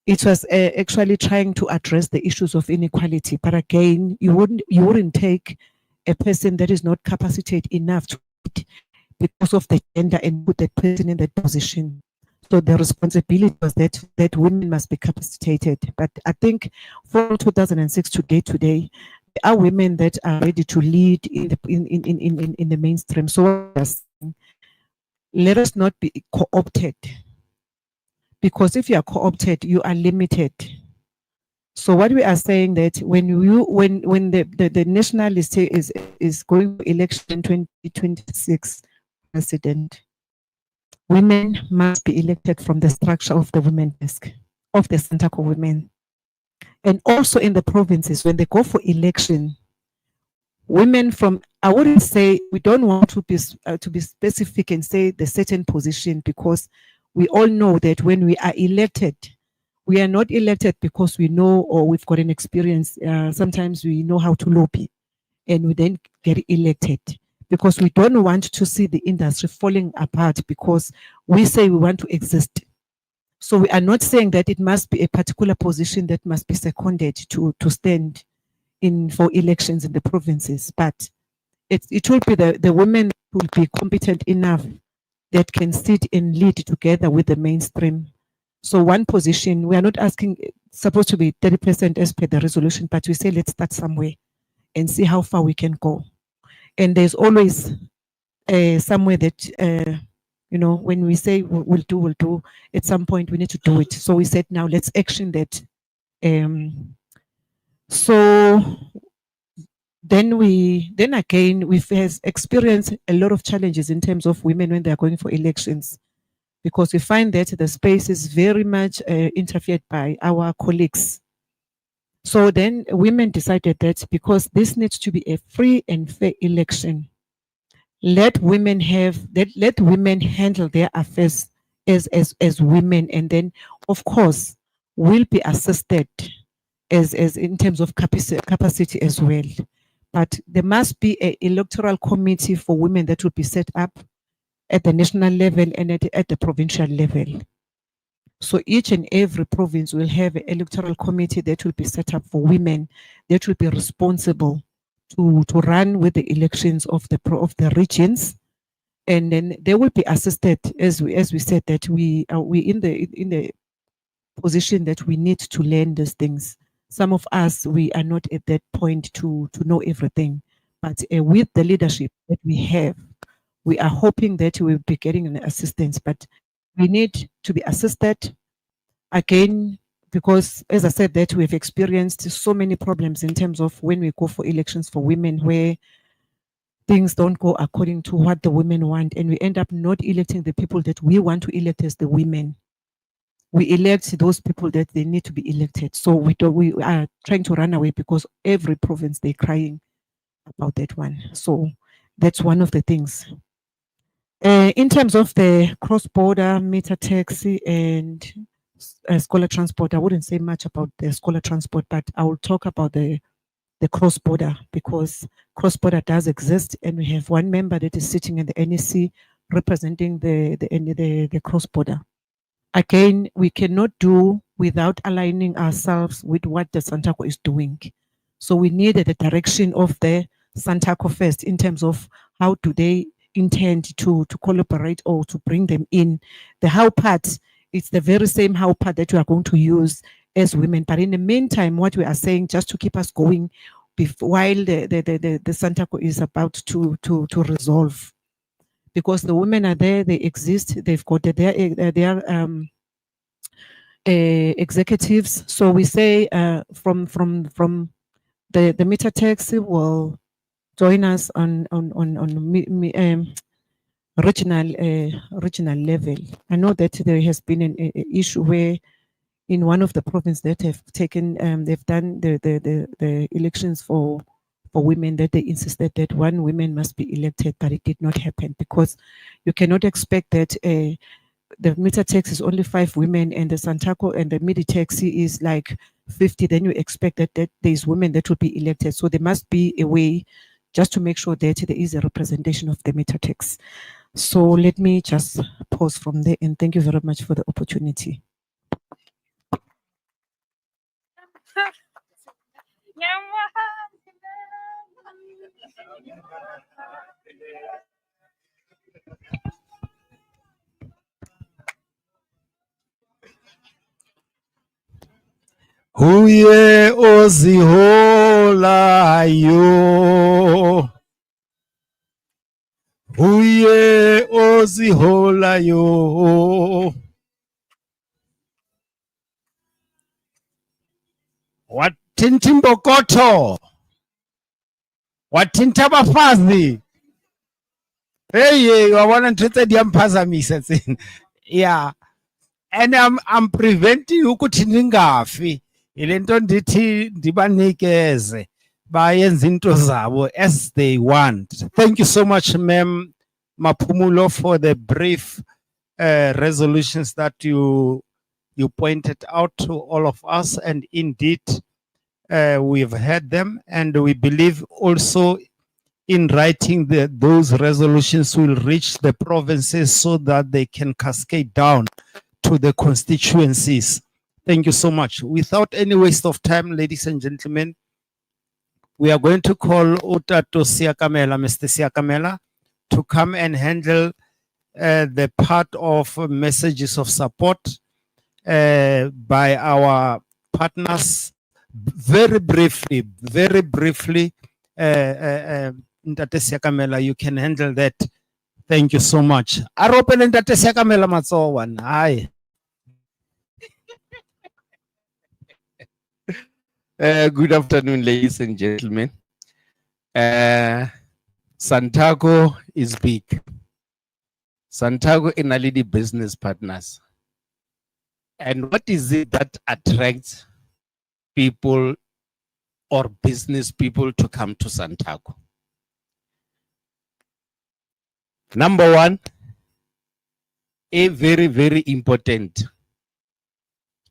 it was actually trying to address the issues of inequality. But again, you wouldn't take a person that is not capacitated enough to lead because of the gender and put that person in that position. So the responsibility was that women must be capacitated. But I think from 2006 to today, there are women that are ready to lead in the mainstream. So let us not be co-opted, because if you are co-opted, you are limited. So what we are saying that when the national is going to election 2026 president, women must be elected from the structure of the women desk, of the SANTACO women. And also in the provinces, when they go for election, women from I wouldn't say we don't want to be specific and say the certain position, because we all know that when we are elected, we are not elected because we know or we've got an experience. Sometimes we know how to lobby, and we then get elected because we don't want to see the industry falling apart because we say we want to exist. So we are not saying that it must be a particular position that must be seconded to stand in for elections in the provinces, but it will be the women who will be competent enough that can sit and lead together with the mainstream. So one position, we are not asking, supposed to be 30% as per the resolution, but we say let's start somewhere and see how far we can go. And there's always somewhere that, you know, when we say we'll do, at some point we need to do it. So we said, now let's action that. So then again, we've experienced a lot of challenges in terms of women when they're going for elections, because we find that the space is very much interfered by our colleagues. So then women decided that because this needs to be a free and fair election, let women handle their affairs as women, and then of course will be assisted as in terms of capacity as well. But there must be an electoral committee for women that will be set up at the national level and at the provincial level. So each and every province will have an electoral committee that will be set up for women that will be responsible to run with the elections of the regions, and then they will be assisted as we said that we in the position that we need to learn these things. Some of us, we are not at that point to know everything, but with the leadership that we have, we are hoping that we will be getting an assistance, but we need to be assisted again, because as I said that we've experienced so many problems in terms of when we go for elections for women where things don't go according to what the women want, and we end up not electing the people that we want to elect as the women. We elect those people that they need to be elected. So we are trying to run away because every province they're crying about that one. So that's one of the things. In terms of the cross-border meter taxi and scholar transport, I wouldn't say much about the scholar transport, but I will talk about the cross-border, because cross-border does exist, and we have one member that is sitting in the NEC representing the cross-border. Again, we cannot do without aligning ourselves with what the SANTACO is doing. So we need the direction of the SANTACO first in terms of how do they intend to collaborate or to bring them in. The how part, it's the very same how part that we are going to use as women. But in the meantime, what we are saying, just to keep us going while the SANTACO is about to resolve. Because the women are there, they exist, they've got their executives. So we say from the meter taxi will join us on regional level. I know that there has been an issue where in one of the provinces that have taken they've done the elections for women, that they insisted that one woman must be elected, but it did not happen because you cannot expect that the meter taxi is only 5 women and the SANTACO and the midi taxi is like 50, then you expect that there's women that will be elected. So there must be a way just to make sure that there is a representation of the meter tax. So let me just pause from there, and thank you very much for the opportunity. Huye oziholayo. Huye oziholayo. Wathinta imbokoto. Wathinta abafazi. Hey, wabona ntitse ndiyamphazamisa tsini. Yeah. And I'm preventing ukuthi ningafi. Ile nto ndithi ndibanikeze. bayenze into zabo as they want. Thank you so much, Ma'am Mapumulo, for the brief resolutions that you pointed out to all of us, and indeed we've heard them, and we believe also in writing those resolutions will reach the provinces so that they can cascade down to the constituencies. Thank you so much. Without any waste of time, ladies and gentlemen, we are going to call Otato Siakamela, Mr. Siakamela, to come and handle the part of messages of support by our partners. Very briefly, Ntate Siakamela, you can handle that. Thank you so much. Aropen Ntate Siakamela matsowan. Hi. Good afternoon, ladies and gentlemen. SANTACO is big. SANTACO in a leading business partners. And what is it that attracts people or business people to come to SANTACO? Number one, a very, very important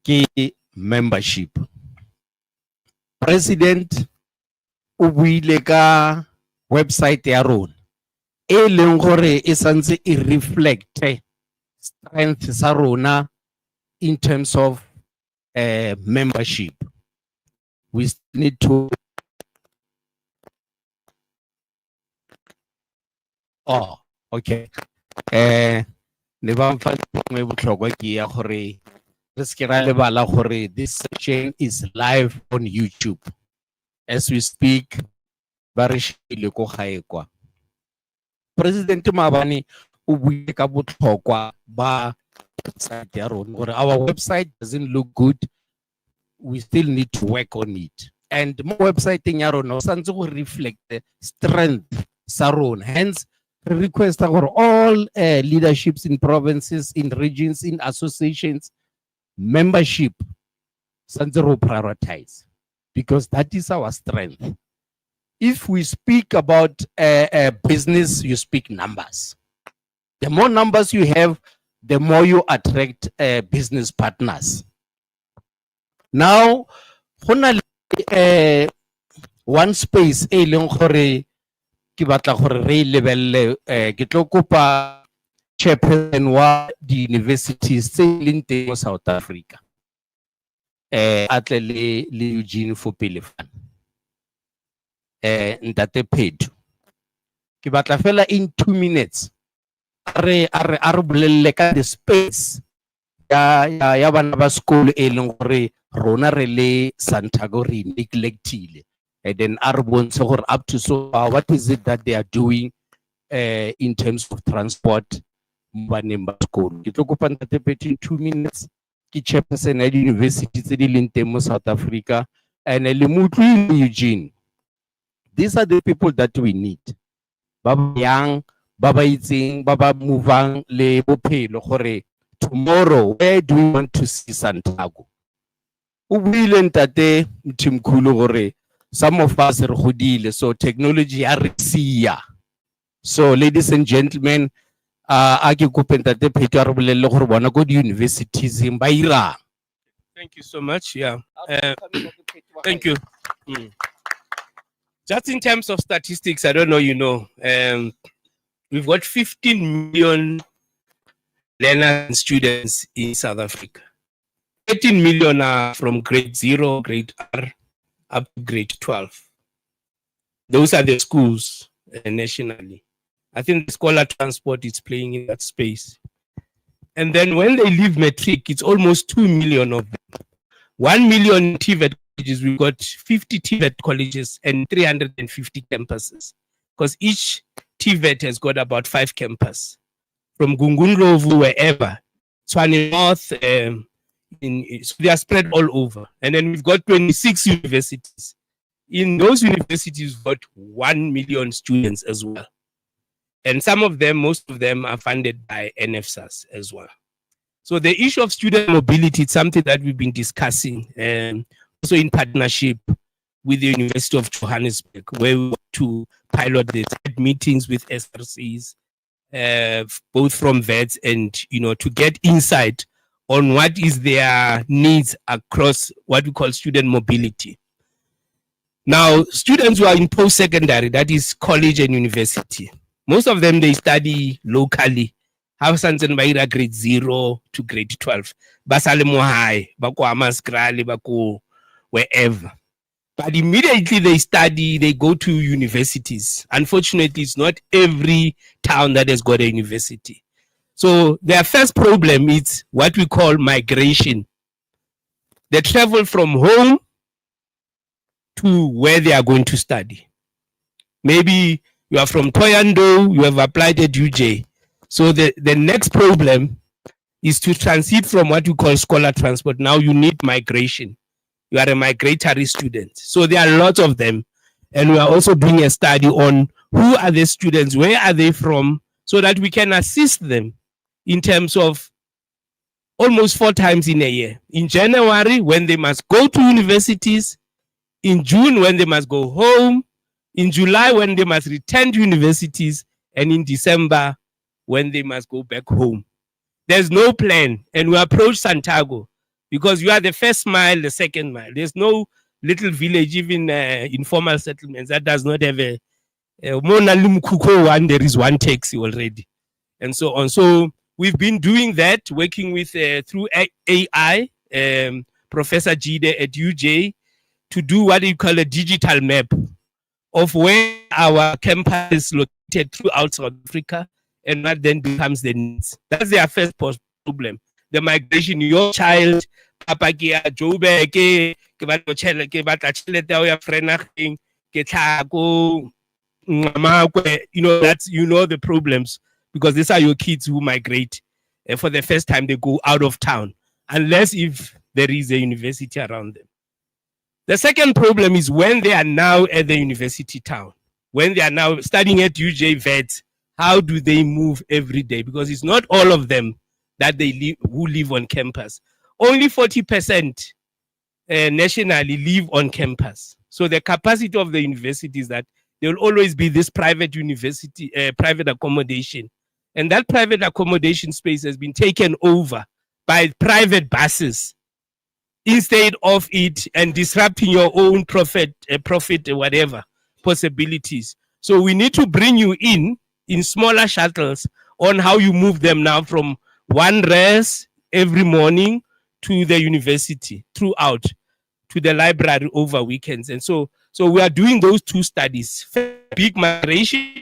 key membership. President o buile ka website ya rona e leng gore e santse e reflecte strength sa rona in terms of membership. We need to okay. Ne ba mfa me botlhokwa ke ya gore re se ke ra lebala gore this session is live on YouTube. As we speak, ba re shile ko gae kwa. President Mabani o buile ka botlhokwa ba website ya rona gore our website doesn't look good. We still need to work on it. And mo website ya rona o santse go reflect the strength sa rona. Hence, request for all leaderships in provinces, in regions, in associations, membership, Sanzero prioritize, because that is our strength. If we speak about business, you speak numbers. The more numbers you have, the more you attract business partners. Now, one space, ke batla gore re lebelle ke tlo kopa chairperson wa di universities tse leng teng mo South Africa atle le Eugene for Pelefan Ntate Phedu ke batla fela in 2 minutes re bolelle ka the space ya bana ba sekolo e leng gore rona re le SANTACO re neglectile. And then up to so far, what is it that they are doing in terms of transport? In 2 minutes, chairperson at University in South Africa and Eugene. These are the people that we need. Baba Yang, Baba Itzing, Baba Muvang, Le Bope, Lohore. Tomorrow, where do we want to see SANTACO? Some of us are hodile, so technology are here. So, ladies and gentlemen, ake kupenta te Phedu a re bolelle gore bona go di universities in Baira. Thank you so much. Yeah. Thank you. Just in terms of statistics, I don't know, you know, we've got 15 million learners and students in South Africa. 18 million are from grade 0, grade R, up to grade 12. Those are the schools nationally. I think the scholar transport is playing in that space. And then when they leave matric, it's almost 2 million of them. 1 million TVET colleges, we've got 50 TVET colleges and 350 campuses. Because each TVET has got about 5 campuses. From Gungundlovu, wherever. Tshwane North, so they are spread all over. And then we've got 26 universities. In those universities, we've got 1 million students as well. And some of them, most of them are funded by NFSAS as well. So the issue of student mobility is something that we've been discussing, also in partnership with the University of Johannesburg, where we want to pilot this, had meetings with SRCs, both from vets and, to get insight on what is their needs across what we call student mobility. Now, students who are in post-secondary, that is college and university, most of them, they study locally. Have something by grade 0 to grade 12. Basale mo high, bako amaskrali, bako wherever. But immediately they go to universities. Unfortunately, it's not every town that has got a university. So their first problem is what we call migration. They travel from home to where they are going to study. Maybe you are from Toyando, you have applied at UJ. So the next problem is to transit from what you call scholar transport. Now you need migration. You are a migratory student. So there are lots of them. And we are also doing a study on who are the students, where are they from, so that we can assist them in terms of almost 4 times in a year. In January, when they must go to universities. In June, when they must go home. In July, when they must return to universities. And in December, when they must go back home. There's no plan. And we approach SANTACO because you are the first mile, the second mile. There's no little village, even informal settlements, that does not have a one. There is one taxi already, and so on. So we've been doing that, working with through AI, Professor Jide at UJ, to do what you call a digital map of where our campus is located throughout South Africa, and what then becomes the needs. That's their first problem. The migration, your child, papa ke a Joburg, ke batla tšhelete ya ya friend ke tla ko Ngqamakwe, that's, the problems, because these are your kids who migrate for the first time. They go out of town, unless if there is a university around them. The second problem is when they are now at the university town, when they are now studying at UJ Vets, how do they move every day? Because it's not all of them that who live on campus. Only 40% nationally live on campus. So the capacity of the university is that there will always be this private university, private accommodation. And that private accommodation space has been taken over by private buses instead of it and disrupting your own profit, whatever possibilities. So we need to bring you in smaller shuttles on how you move them now from one rest every morning to the university, throughout to the library over weekends. And so we are doing those 2 studies. Big migration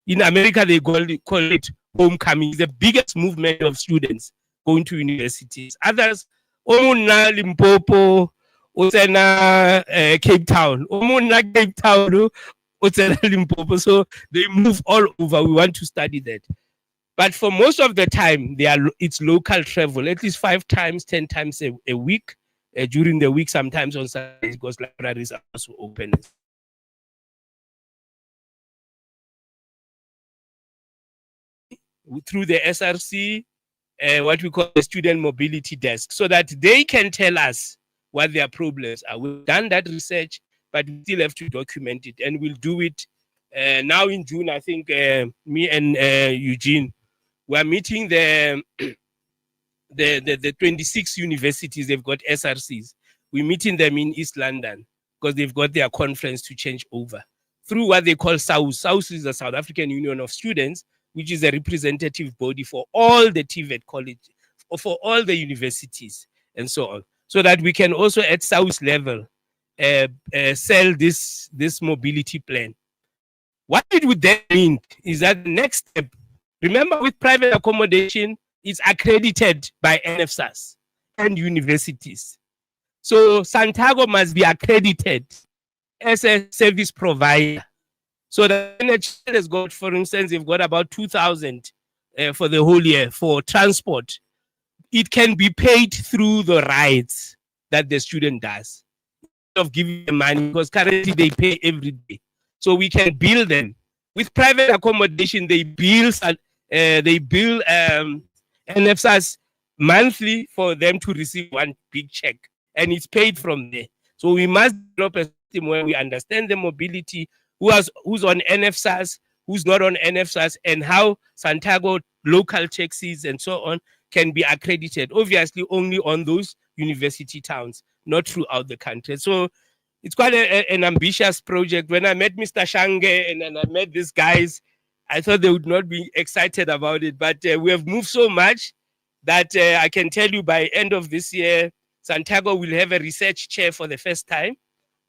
in America, they call it homecoming, the biggest movement of students going to universities. Others, Omuna Limpopo, Osena Cape Town, Omuna Cape Town, Osena Limpopo. So they move all over. We want to study that. But for most of the time, it's local travel, at least 5 times, 10 times a week. During the week, sometimes on Saturdays, because libraries are also open. Through the SRC, what we call the student mobility desk, so that they can tell us what their problems are. We've done that research, but we still have to document it, and we'll do it now in June. I think me and Eugene, we are meeting the 26 universities. They've got SRCs. We're meeting them in East London because they've got their conference to change over through what they call SAUS. SAUS is the South African Union of Students, which is a representative body for all the TVET colleges, or for all the universities, and so on, so that we can also at SAUS level sell this mobility plan. What it would then mean is that the next step, remember, with private accommodation, it's accredited by NFSAS and universities. So SANTACO must be accredited as a service provider. So the NHS has got, for instance, they've got about 2,000 for the whole year for transport. It can be paid through the rides that the student does, instead of giving them money, because currently they pay every day. So we can bill them. With private accommodation, they bill NFSAS monthly for them to receive one big check, and it's paid from there. So we must develop a system where we understand the mobility, who's on NFSAS, who's not on NFSAS, and how SANTACO local taxis and so on can be accredited. Obviously, only on those university towns, not throughout the country. So it's quite an ambitious project. When I met Mr. Shange and then I met these guys, I thought they would not be excited about it. But we have moved so much that I can tell you by end of this year, SANTACO will have a research chair for the first time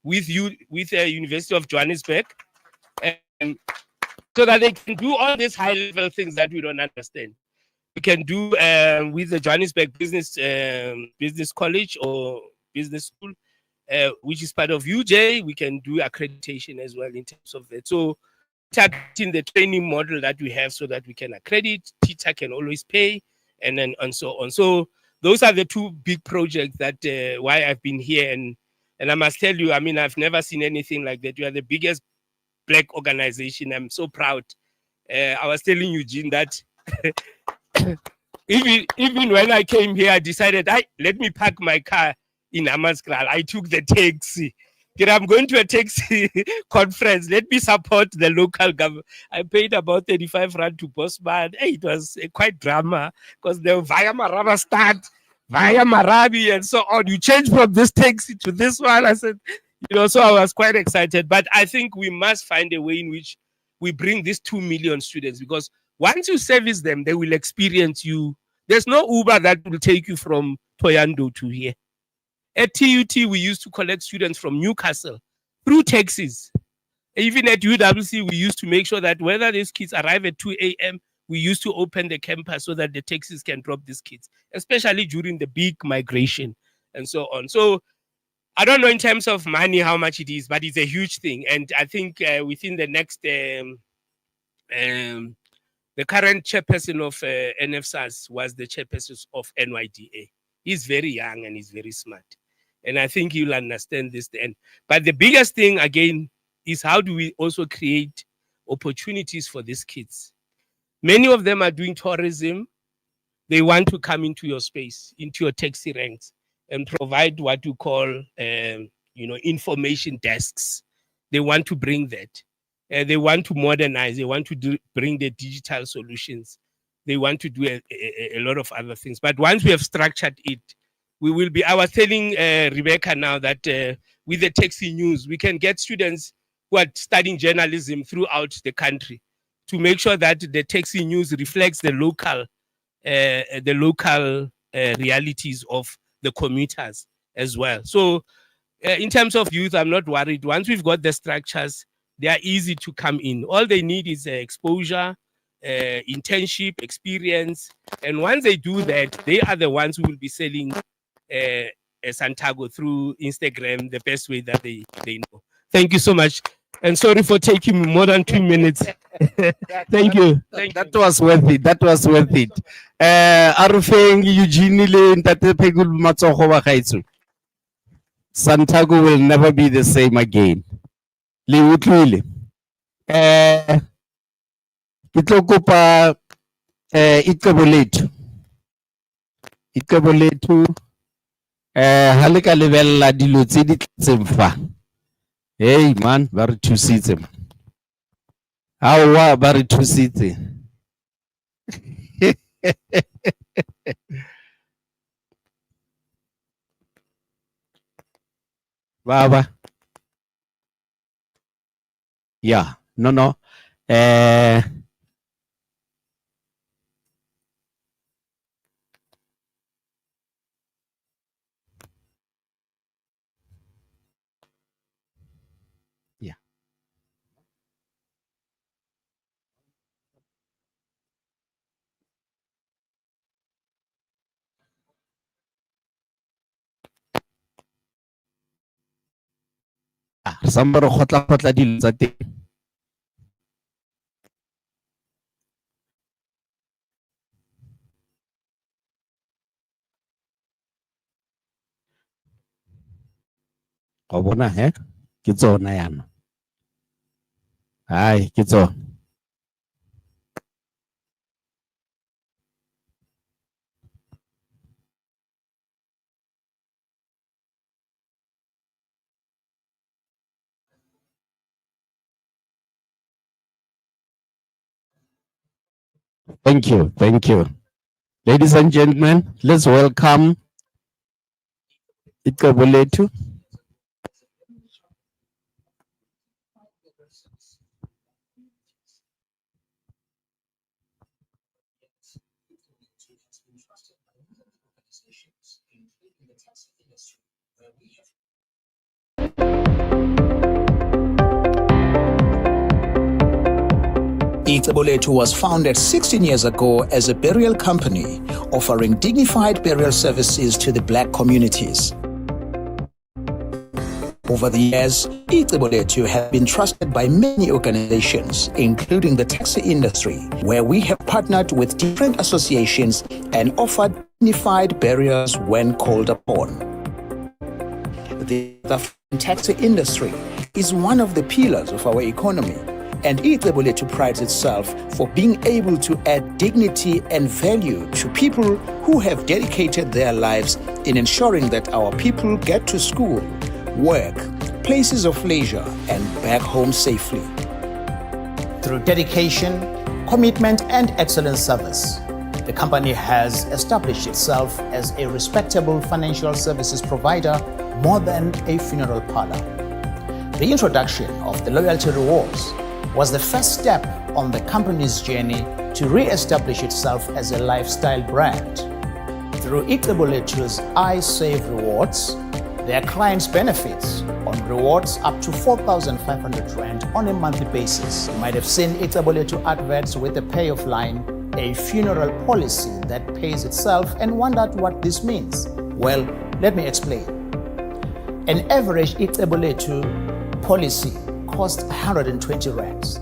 with the University of Johannesburg, and so that they can do all these high level things that we don't understand. We can do with the Johannesburg Business College or Business School, which is part of UJ. We can do accreditation as well in terms of that. So targeting the training model that we have so that we can accredit, teacher can always pay, and then and so on. So those are the two big projects that why I've been here. And I must tell you, I mean, I've never seen anything like that. You are the biggest Black organization. I'm so proud. I was telling Eugene that even when I came here, I decided, let me park my car in Amaskral. I took the taxi. I'm going to a taxi conference. Let me support the local government. I paid about 35 rand to Bosman. Hey, it was quite drama because they were via Maraba start, via Marabi, and so on. You change from this taxi to this one. I said, so I was quite excited. But I think we must find a way in which we bring these 2 million students, because once you service them, they will experience you. There's no Uber that will take you from Toyando to here. At TUT, we used to collect students from Newcastle through taxis. Even at UWC, we used to make sure that whether these kids arrive at 2 a.m., we used to open the campus so that the taxis can drop these kids, especially during the big migration and so on. So I don't know in terms of money how much it is, but it's a huge thing. And I think within the next, the current chairperson of NFSAS was the chairperson of NYDA. He's very young and he's very smart. And I think you'll understand this then. But the biggest thing, again, is how do we also create opportunities for these kids? Many of them are doing tourism. They want to come into your space, into your taxi ranks, and provide what you call, information desks. They want to bring that. They want to modernize. They want to bring the digital solutions. They want to do a lot of other things. But once we have structured it, we will be. I was telling Rebecca now that with the taxi news, we can get students who are studying journalism throughout the country to make sure that the taxi news reflects the local realities of the commuters as well. So in terms of youth, I'm not worried. Once we've got the structures, they are easy to come in. All they need is exposure, internship, experience. And once they do that, they are the ones who will be selling SANTACO through Instagram the best way that they know. Thank you so much. And sorry for taking me more than 2 minutes. Thank you. That was worth it. That was worth it. Arufeng Eugene le Ntate Phekul Matsogo wa gaetsho. SANTACO will never be the same again. Le utlwile. Ke tlo kopa icebo lethu ha le ka lebella dilo tse di tletseng fa. Hey man, ba re thusitse man. Hawa ba re thusitse. Baba. Yeah, no. Yeah. Somebody khotla dilo tsa teng. Go bona ke tsona yana. Hai, ke tsona. Thank you. Thank you. Ladies and gentlemen, let's welcome Icebo lethu. Icebo lethu was founded 16 years ago as a burial company offering dignified burial services to the Black communities. Over the years, Icebo lethu has been trusted by many organizations, including the taxi industry, where we have partnered with different associations and offered dignified burials when called upon. The taxi industry is one of the pillars of our economy, and Icebo lethu prides itself for being able to add dignity and value to people who have dedicated their lives in ensuring that our people get to school, work, places of leisure, and back home safely. Through dedication, commitment, and excellent service, the company has established itself as a respectable financial services provider more than a funeral parlor. The introduction of the loyalty rewards was the first step on the company's journey to re-establish itself as a lifestyle brand. Through Icebo lethu's I Save Rewards, their clients benefit on rewards up to 4,500 Rand on a monthly basis. You might have seen Icebo lethu adverts with the payoff line, a funeral policy that pays itself, and wondered what this means. Well, let me explain. An average Icebo lethu policy costs 120 rands.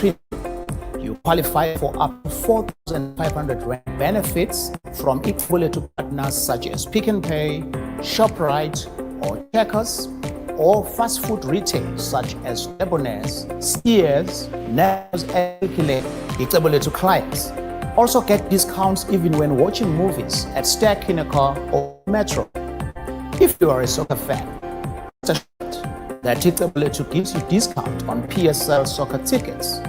You qualify for up to 4,500 Rand benefits from Icebo lethu partners such as Pick n Pay, ShopRite, or Checkers, or fast food retail such as Debonairs, Steers, Nails, and Icebo lethu clients also get discounts even when watching movies at Star Kinaka or Metro. If you are a soccer fan, that Icebo lethu gives you discount on PSL soccer tickets.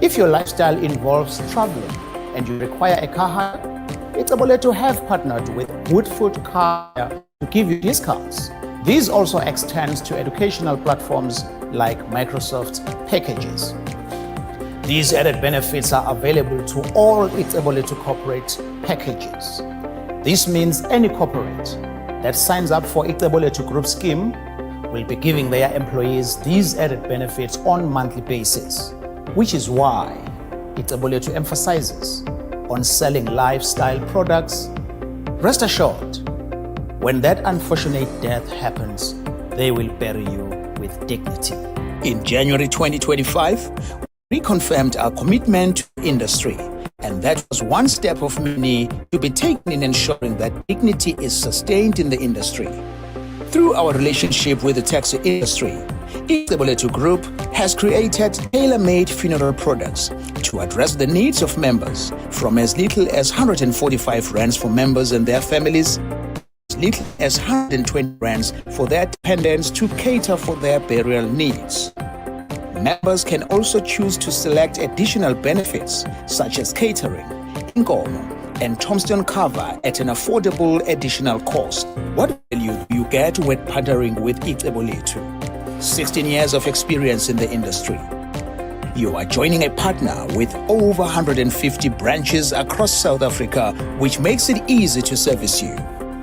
If your lifestyle involves traveling and you require a car hire, Icebo lethu have partnered with Woodfoot Car to give you discounts. This also extends to educational platforms like Microsoft packages. These added benefits are available to all Icebo lethu corporate packages. This means any corporate that signs up for Icebo lethu Group scheme will be giving their employees these added benefits on monthly basis, which is why Icebo lethu emphasizes on selling lifestyle products. Rest assured, when that unfortunate death happens, they will bury you with dignity. In January 2025, we reconfirmed our commitment to industry, and that was one step of many to be taken in ensuring that dignity is sustained in the industry. Through our relationship with the taxi industry, Icebo lethu Group has created tailor-made funeral products to address the needs of members, from as little as 145 rands for members and their families, as little as 120 rands for their dependents to cater for their burial needs. Members can also choose to select additional benefits such as catering, inkomo, and tombstone cover at an affordable additional cost. What value do you get when partnering with Icebo lethu? 16 years of experience in the industry. You are joining a partner with over 150 branches across South Africa, which makes it easy to service you.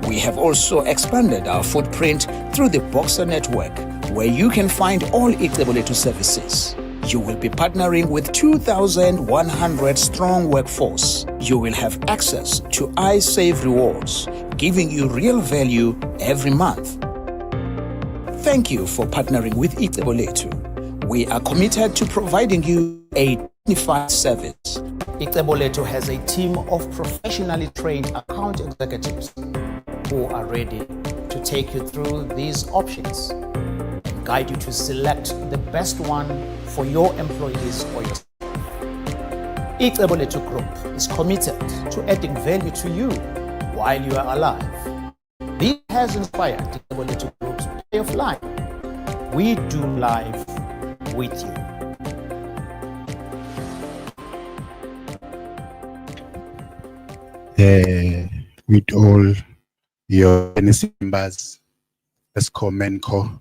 We have also expanded our footprint through the Boxer network, where you can find all Icebo lethu services. You will be partnering with 2,100 strong workforce. You will have access to I Save Rewards, giving you real value every month. Thank you for partnering with Icebo lethu. We are committed to providing you a dignified service. Icebo lethu has a team of professionally trained account executives who are ready to take you through these options and guide you to select the best one for your employees or yourself. Icebo lethu Group is committed to adding value to you while you are alive. This has inspired Icebo lethu Group's way of life. We do life with you. with all your NEC members, ESCO, MENCO,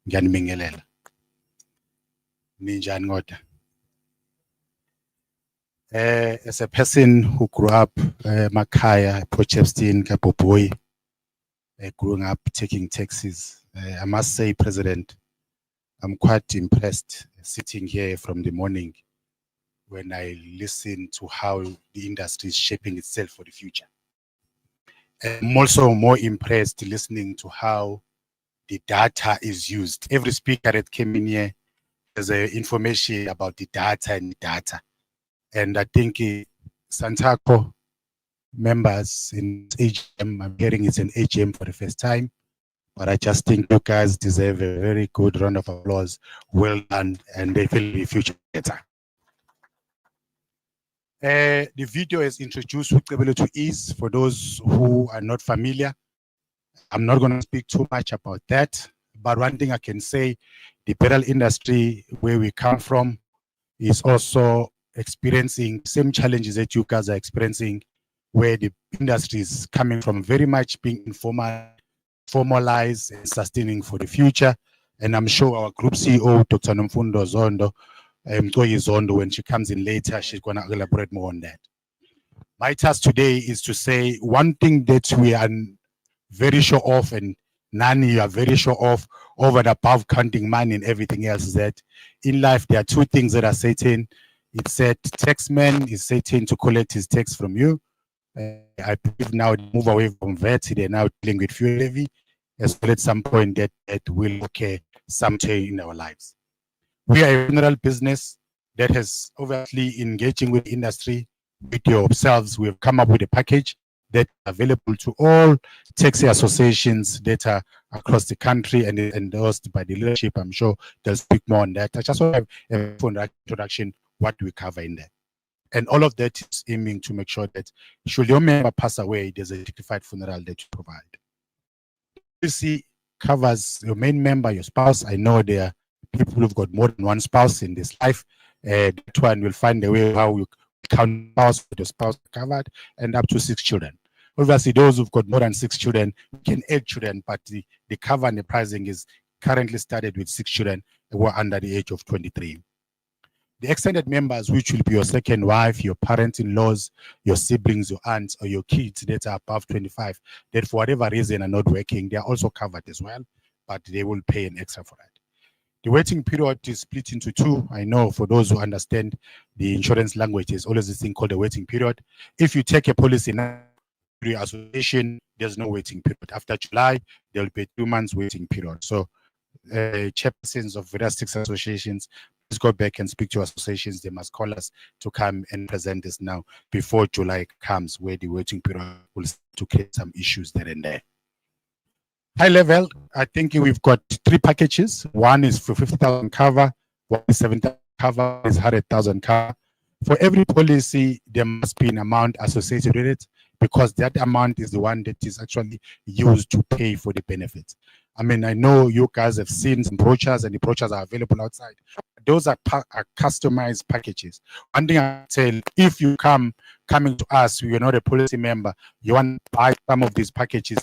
ngiyanibingelela. Ninjani ngoda? As a person who grew up Makaya, Potchefstroom, Kapoboy, growing up taking taxis, I must say, President, I'm quite impressed sitting here from the morning when I listen to how the industry is shaping itself for the future. I'm also more impressed listening to how the data is used. Every speaker that came in here has information about the data and the data. And I think SANTACO members in AGM, I'm hearing it's an AGM for the first time, but I just think you guys deserve a very good round of applause. Well done, and they will be future better. The video is introduced to ease for those who are not familiar. I'm not going to speak too much about that, but one thing I can say, the apparel industry where we come from is also experiencing same challenges that you guys are experiencing, where the industry is coming from very much being formalized and sustaining for the future. And I'm sure our group CEO, Dr. Nomfundo Zondo, Zondo, when she comes in later, she's going to elaborate more on that. My task today is to say one thing that we are very sure of, and Nani, you are very sure of, over and above counting money and everything else, is that in life there are two things that are certain. It's said taxman is certain to collect his tax from you. I believe now move away from VAT, they're now dealing with fuel levy, as well at some point that will occur sometime in our lives. We are a general business that has obviously engaging with industry. With yourselves, we have come up with a package that is available to all taxi associations that are across the country and endorsed by the leadership. I'm sure they'll speak more on that. I just want to have a full introduction what we cover in there. And all of that is aiming to make sure that should your member pass away, there's a dignified funeral that you provide. Policy covers your main member, your spouse. I know there are people who've got more than one spouse in this life. That one will find a way how you count spouse with your spouse covered, and up to 6 children. Obviously, those who've got more than 6 children can add children, but the cover and the pricing is currently started with 6 children who are under the age of 23. The extended members, which will be your second wife, your parents-in-laws, your siblings, your aunts, or your kids that are above 25, that for whatever reason are not working, they are also covered as well, but they will pay an extra for that. The waiting period is split into two. I know for those who understand the insurance language, there's always this thing called a waiting period. If you take a policy now, your association, there's no waiting period. After July, there will be a 2 months waiting period. So chairpersons of various tax associations, please go back and speak to associations. They must call us to come and present this now before July comes, where the waiting period will start to create some issues there and there. High level, I think we've got 3 packages. One is for 50,000 cover, one is 7,000 cover, one is 100,000 cover. For every policy, there must be an amount associated with it, because that amount is the one that is actually used to pay for the benefits. I mean, I know you guys have seen some brochures, and the brochures are available outside. Those are customized packages. One thing I tell, if you coming to us, you're not a policy member, you want to buy some of these packages,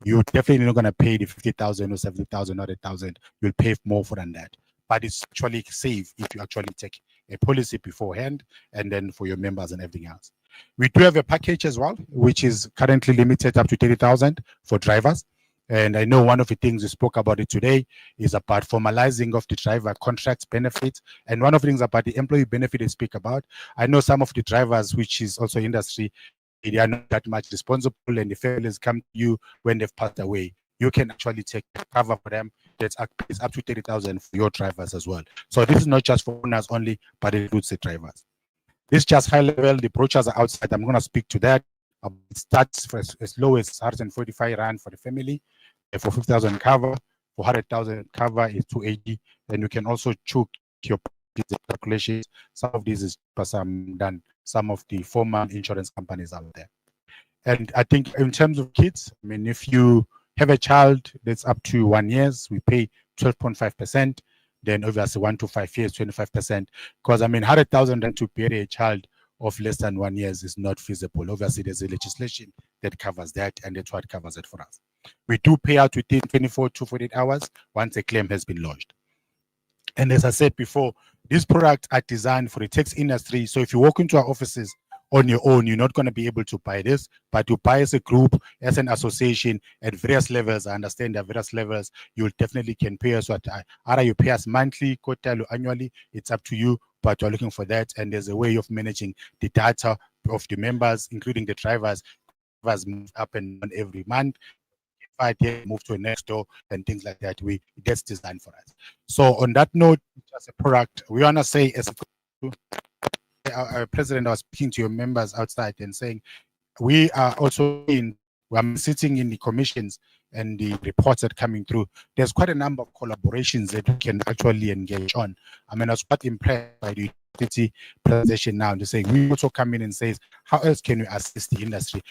you're definitely not going to pay the 50,000 or 70,000 or 100,000. You'll pay more for than that. But it's actually safe if you actually take a policy beforehand, and then for your members and everything else. We do have a package as well, which is currently limited up to 30,000 for drivers. And I know one of the things we spoke about it today is about formalizing of the driver contracts benefits. And one of the things about the employee benefit they speak about, I know some of the drivers, which is also industry, they are not that much responsible, and the families come to you when they've passed away. You can actually take cover for them. That's up to 30,000 for your drivers as well. So this is not just for owners only, but it includes the drivers. This is just high level. The brochures are outside. I'm going to speak to that. It starts for as low as 145 rand for the family. For 50,000 cover, for 100,000 cover is 280. And you can also choose your calculations. Some of these is some done. Some of the former insurance companies out there. And I think in terms of kids, I mean, if you have a child that's up to 1 year, we pay 12.5%. Then obviously 1 to 5 years, 25%. Because I mean, 100,000 to bury a child of less than 1 year is not feasible. Obviously, there's a legislation that covers that, and that's what covers it for us. We do pay out within 24 to 48 hours once a claim has been lodged. And as I said before, these products are designed for the tax industry. So if you walk into our offices on your own, you're not going to be able to buy this, but you buy as a group, as an association at various levels. I understand there are various levels. You definitely can pay us what either you pay us monthly, quarterly, or annually. It's up to you, but you're looking for that. And there's a way of managing the data of the members, including the drivers. Drivers move up and down every month. Move to a next door and things like that. That's designed for us. So on that note, as a product, we want to say as a president, I was speaking to your members outside and saying we are also sitting in the commissions and the reports that are coming through. There's quite a number of collaborations that we can actually engage on. I mean, I was quite impressed by the utility presentation now to say we also come in and says, how else can we assist the industry?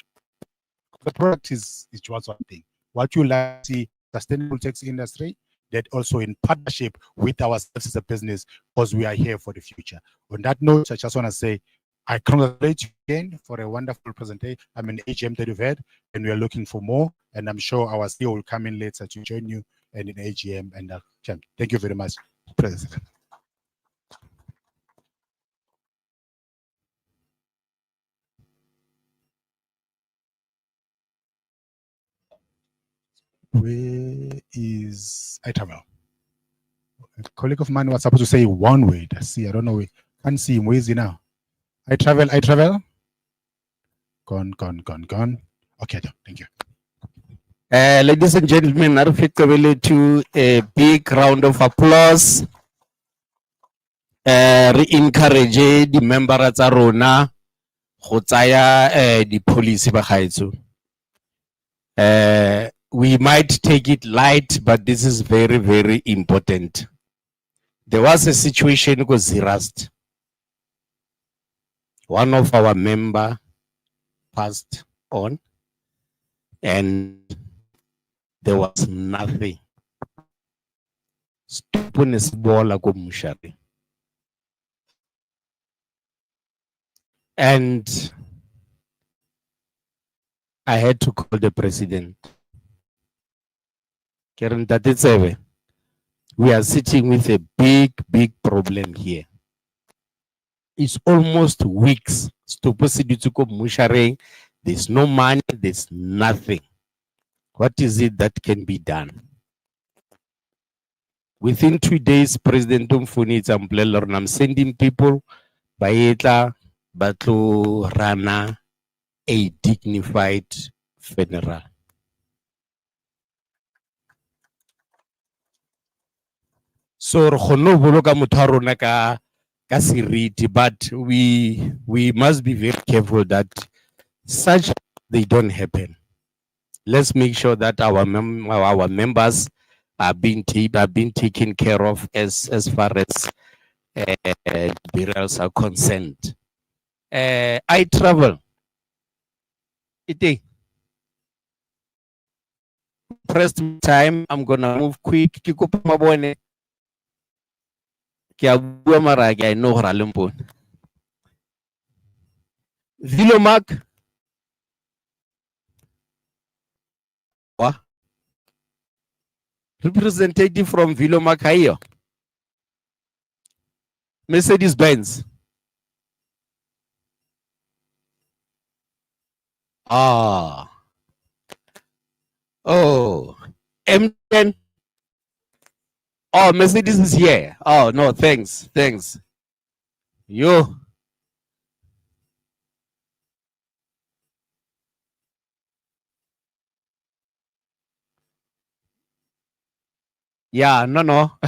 The product is just one thing. What you like to see, sustainable tax industry, that also in partnership with ourselves as a business, because we are here for the future. On that note, I just want to say, I congratulate you again for a wonderful presentation. I mean, AGM that you've had, and we are looking for more. And I'm sure our CEO will come in later to join you and in AGM. And thank you very much, President. Where is I travel? A colleague of mine was supposed to say one word. See, I don't know. Can't see him. Where is he now? I travel. Gone. Okay, thank you. Ladies and gentlemen, I to a big round of applause. Re-encourage the members tsa rona go tsaya di policy ba gaetso. We might take it light, but this is very, very important. There was a situation because Zirast, one of our member passed on, and there was nothing. Stupidness bola ko mushari. And I had to call the president. Karen Tatitsebe, we are sitting with a big problem here. It's almost weeks. There's no money, there's nothing. What is it that can be done? Within 2 days, President Mfuni is umbrella, and I'm sending people by Eta Batlo Rana a dignified funeral. So but we must be very careful that such they don't happen. Let's make sure that our members are being taken care of as far as burials are concerned. I travel. First time, I'm gonna move quick. I know Vilomac. What? Representative from Vilomac here. Mercedes Benz. Ah. Oh. M10. Oh, Mercedes is here. Oh, no, thanks. You. Yeah, no.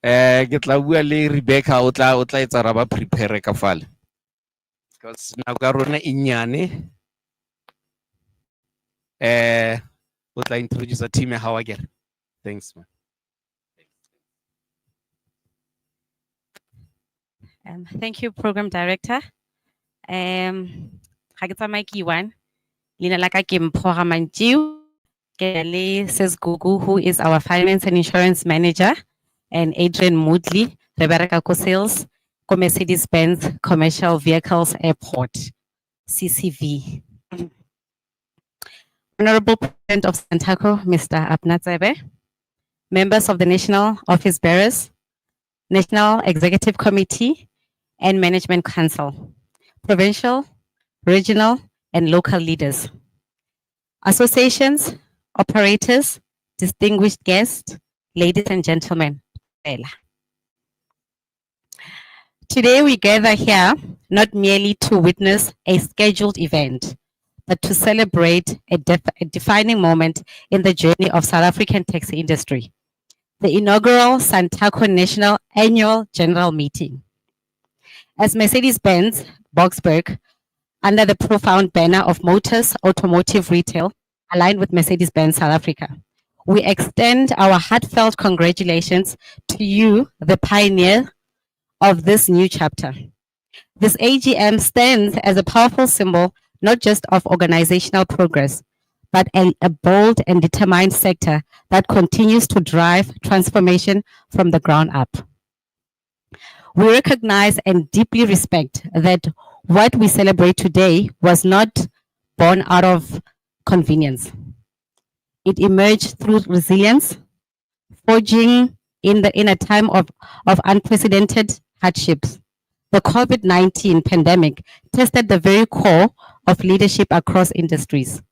Get la bua le Rebecca o tla etsa ra ba prepare ka fale. Because nako ya rona e nyane. O tla introduce a team how again. Thanks, man. Thank you, Program Director. One. Lina laka ke Mpho Ramantjiu. Ke le Sis Gugu, who is our Finance and Insurance Manager, and Adrian Moodley, Rebecca Co Sales. Mercedes-Benz Commercial Vehicles Airport, CCV. Honorable President of SANTACO, Mr. Abnatsebe, members of the National Office Bearers, National Executive Committee, and Management Council, provincial, regional, and local leaders, associations, operators, distinguished guests, ladies and gentlemen. Today we gather here not merely to witness a scheduled event, but to celebrate a defining moment in the journey of South African taxi industry, the inaugural SANTACO National Annual General Meeting. As Mercedes-Benz Boksburg, under the profound banner of Motors Automotive Retail, aligned with Mercedes-Benz South Africa, we extend our heartfelt congratulations to you, the pioneer of this new chapter. This AGM stands as a powerful symbol not just of organizational progress, but a bold and determined sector that continues to drive transformation from the ground up. We recognize and deeply respect that what we celebrate today was not born out of convenience. It emerged through resilience, forging in a time of unprecedented hardships. The COVID-19 pandemic tested the very core of leadership across industries.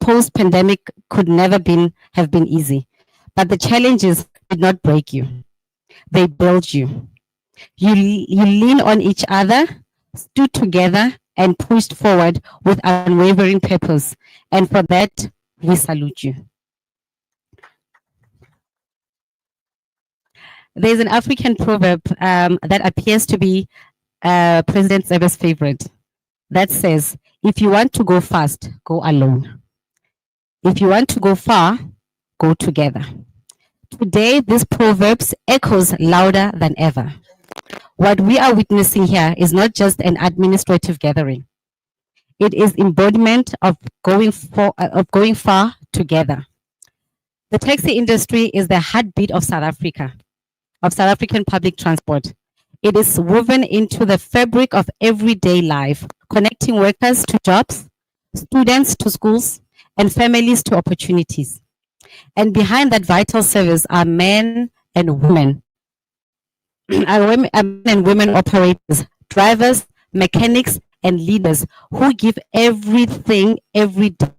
Post-pandemic could never have been easy, but the challenges did not break you. They built you. You lean on each other, stood together, and pushed forward with unwavering purpose. And for that, we salute you. There's an African proverb that appears to be President Zebe's favorite that says, if you want to go fast, go alone. If you want to go far, go together. Today, this proverb echoes louder than ever. What we are witnessing here is not just an administrative gathering. It is embodiment of going far together. The taxi industry is the heartbeat of South Africa, of South African public transport. It is woven into the fabric of everyday life, connecting workers to jobs, students to schools, and families to opportunities. And behind that vital service are men and women, men and women operators, drivers, mechanics, and leaders who give everything every day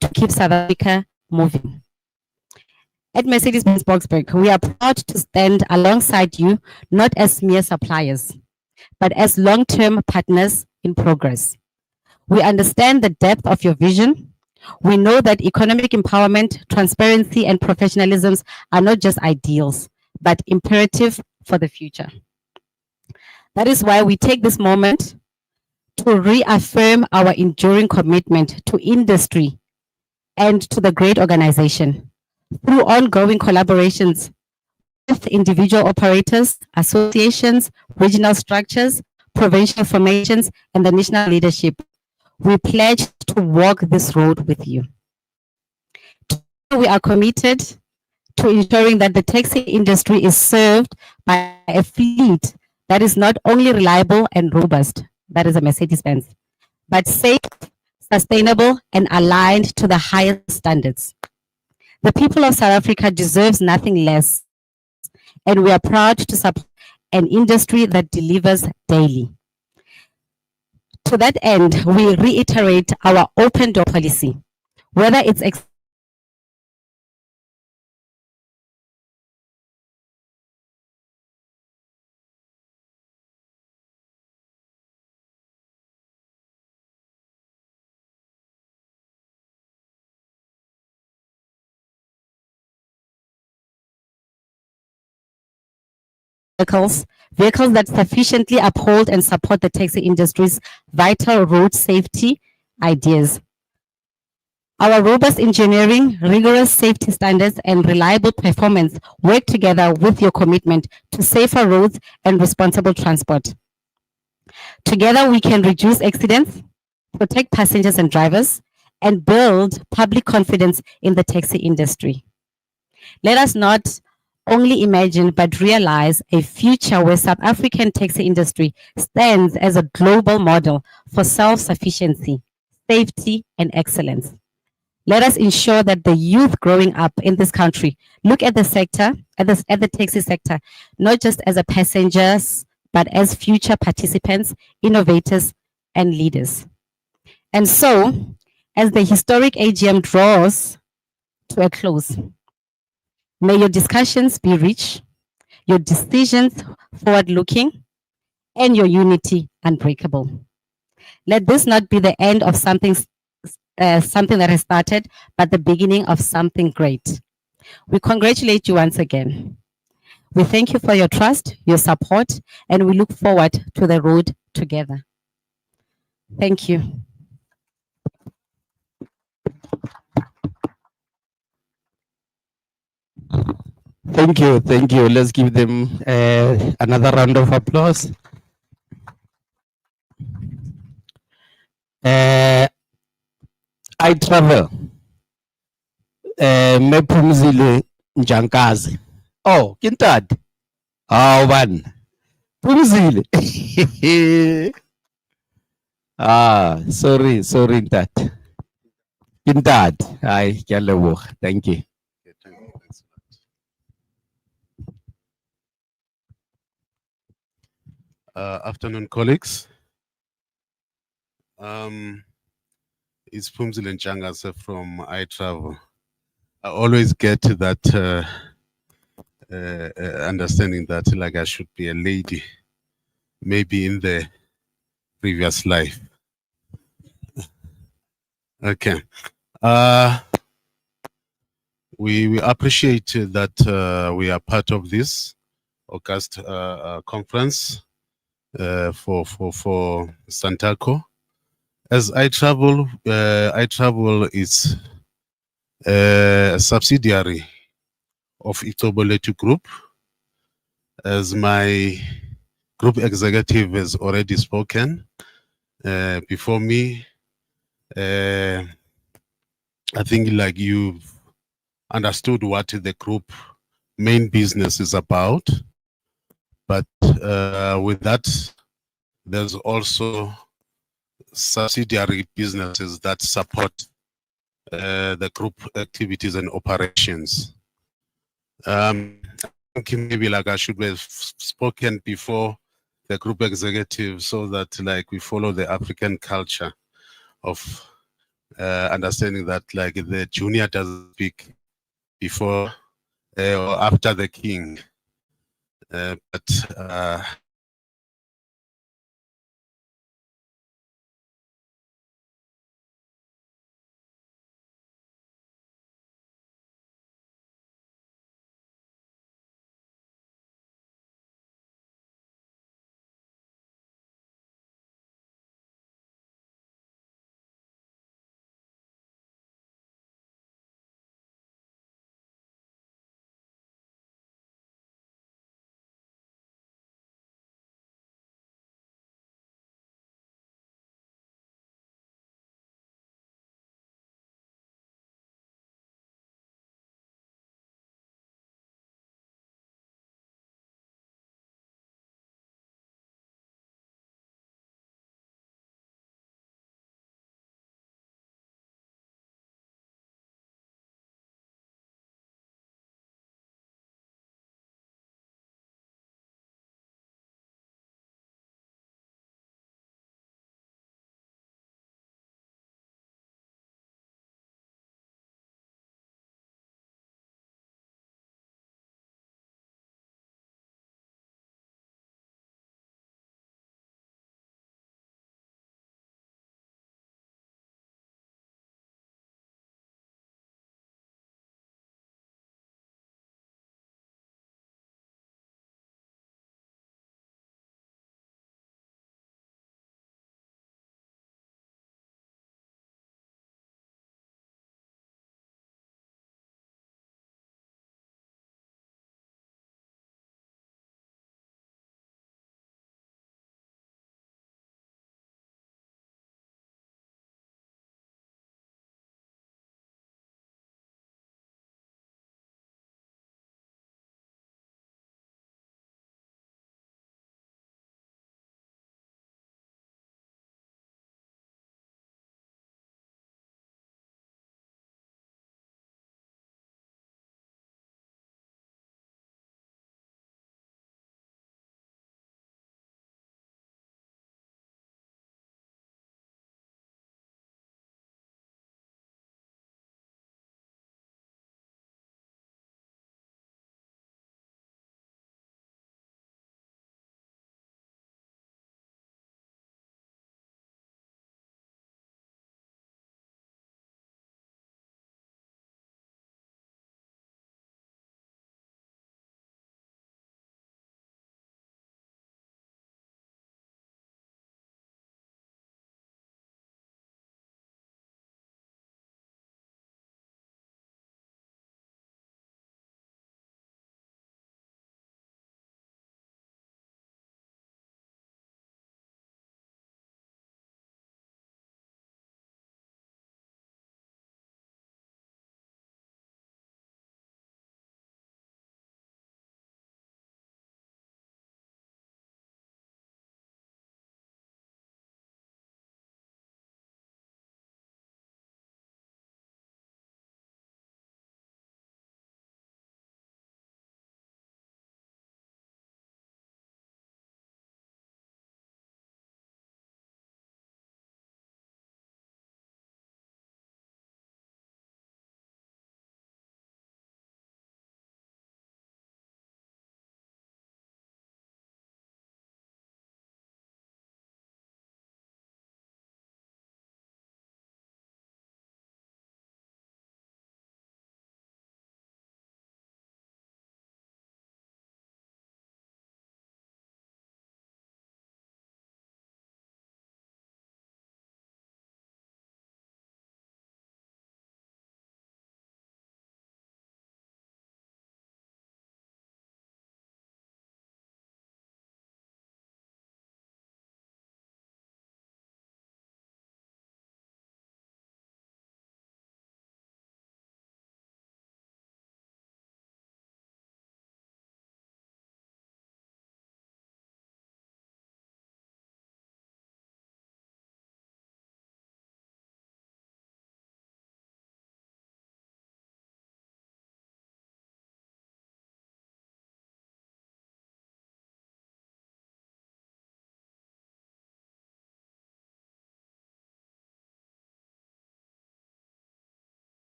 to keep South Africa moving. At Mercedes-Benz Boksburg, we are proud to stand alongside you, not as mere suppliers, but as long-term partners in progress. We understand the depth of your vision. We know that economic empowerment, transparency, and professionalism are not just ideals, but imperative for the future. That is why we take this moment to reaffirm our enduring commitment to industry and to the great organization through ongoing collaborations with individual operators, associations, regional structures, provincial formations, and the national leadership. We pledge to walk this road with you. We are committed to ensuring that the taxi industry is served by a fleet that is not only reliable and robust, that is a Mercedes-Benz, but safe, sustainable, and aligned to the highest standards. The people of South Africa deserves nothing less, and we are proud to support an industry that delivers daily. To that end, we reiterate our open door policy, whether it's vehicles that sufficiently uphold and support the taxi industry's vital road safety ideas. Our robust engineering, rigorous safety standards, and reliable performance work together with your commitment to safer roads and responsible transport. Together, we can reduce accidents, protect passengers and drivers, and build public confidence in the taxi industry. Let us not only imagine but realize a future where South African taxi industry stands as a global model for self-sufficiency, safety, and excellence. Let us ensure that the youth growing up in this country look at the sector, at the taxi sector, not just as a passengers, but as future participants, innovators, and leaders. And so, as the historic AGM draws to a close, may your discussions be rich, your decisions forward-looking, and your unity unbreakable. Let this not be the end of something that has started, but the beginning of something great. We congratulate you once again. We thank you for your trust, your support, and we look forward to the road together. Thank you. Thank you, thank you. Let's give them another round of applause. I travel. Mephumzile Njankazi. Oh, Kintad. Oh, one. Phumzile. Sorry, Ntat. Kintad. Hi, ke a leboga. Thank you. Afternoon, colleagues. It's Phumzile Njankazi from iTravel. I always get to that understanding that like I should be a lady, maybe in the previous life. Okay. We appreciate that we are part of this August conference for SANTACO. As iTravel is a subsidiary of Itoboletu Group. As my group executive has already spoken before me, I think like you've understood what the group main business is about. But with that, there's also subsidiary businesses that support the group activities and operations. I think maybe like I should have spoken before the group executive so that like we follow the African culture of understanding that like the junior doesn't speak before or after the king. But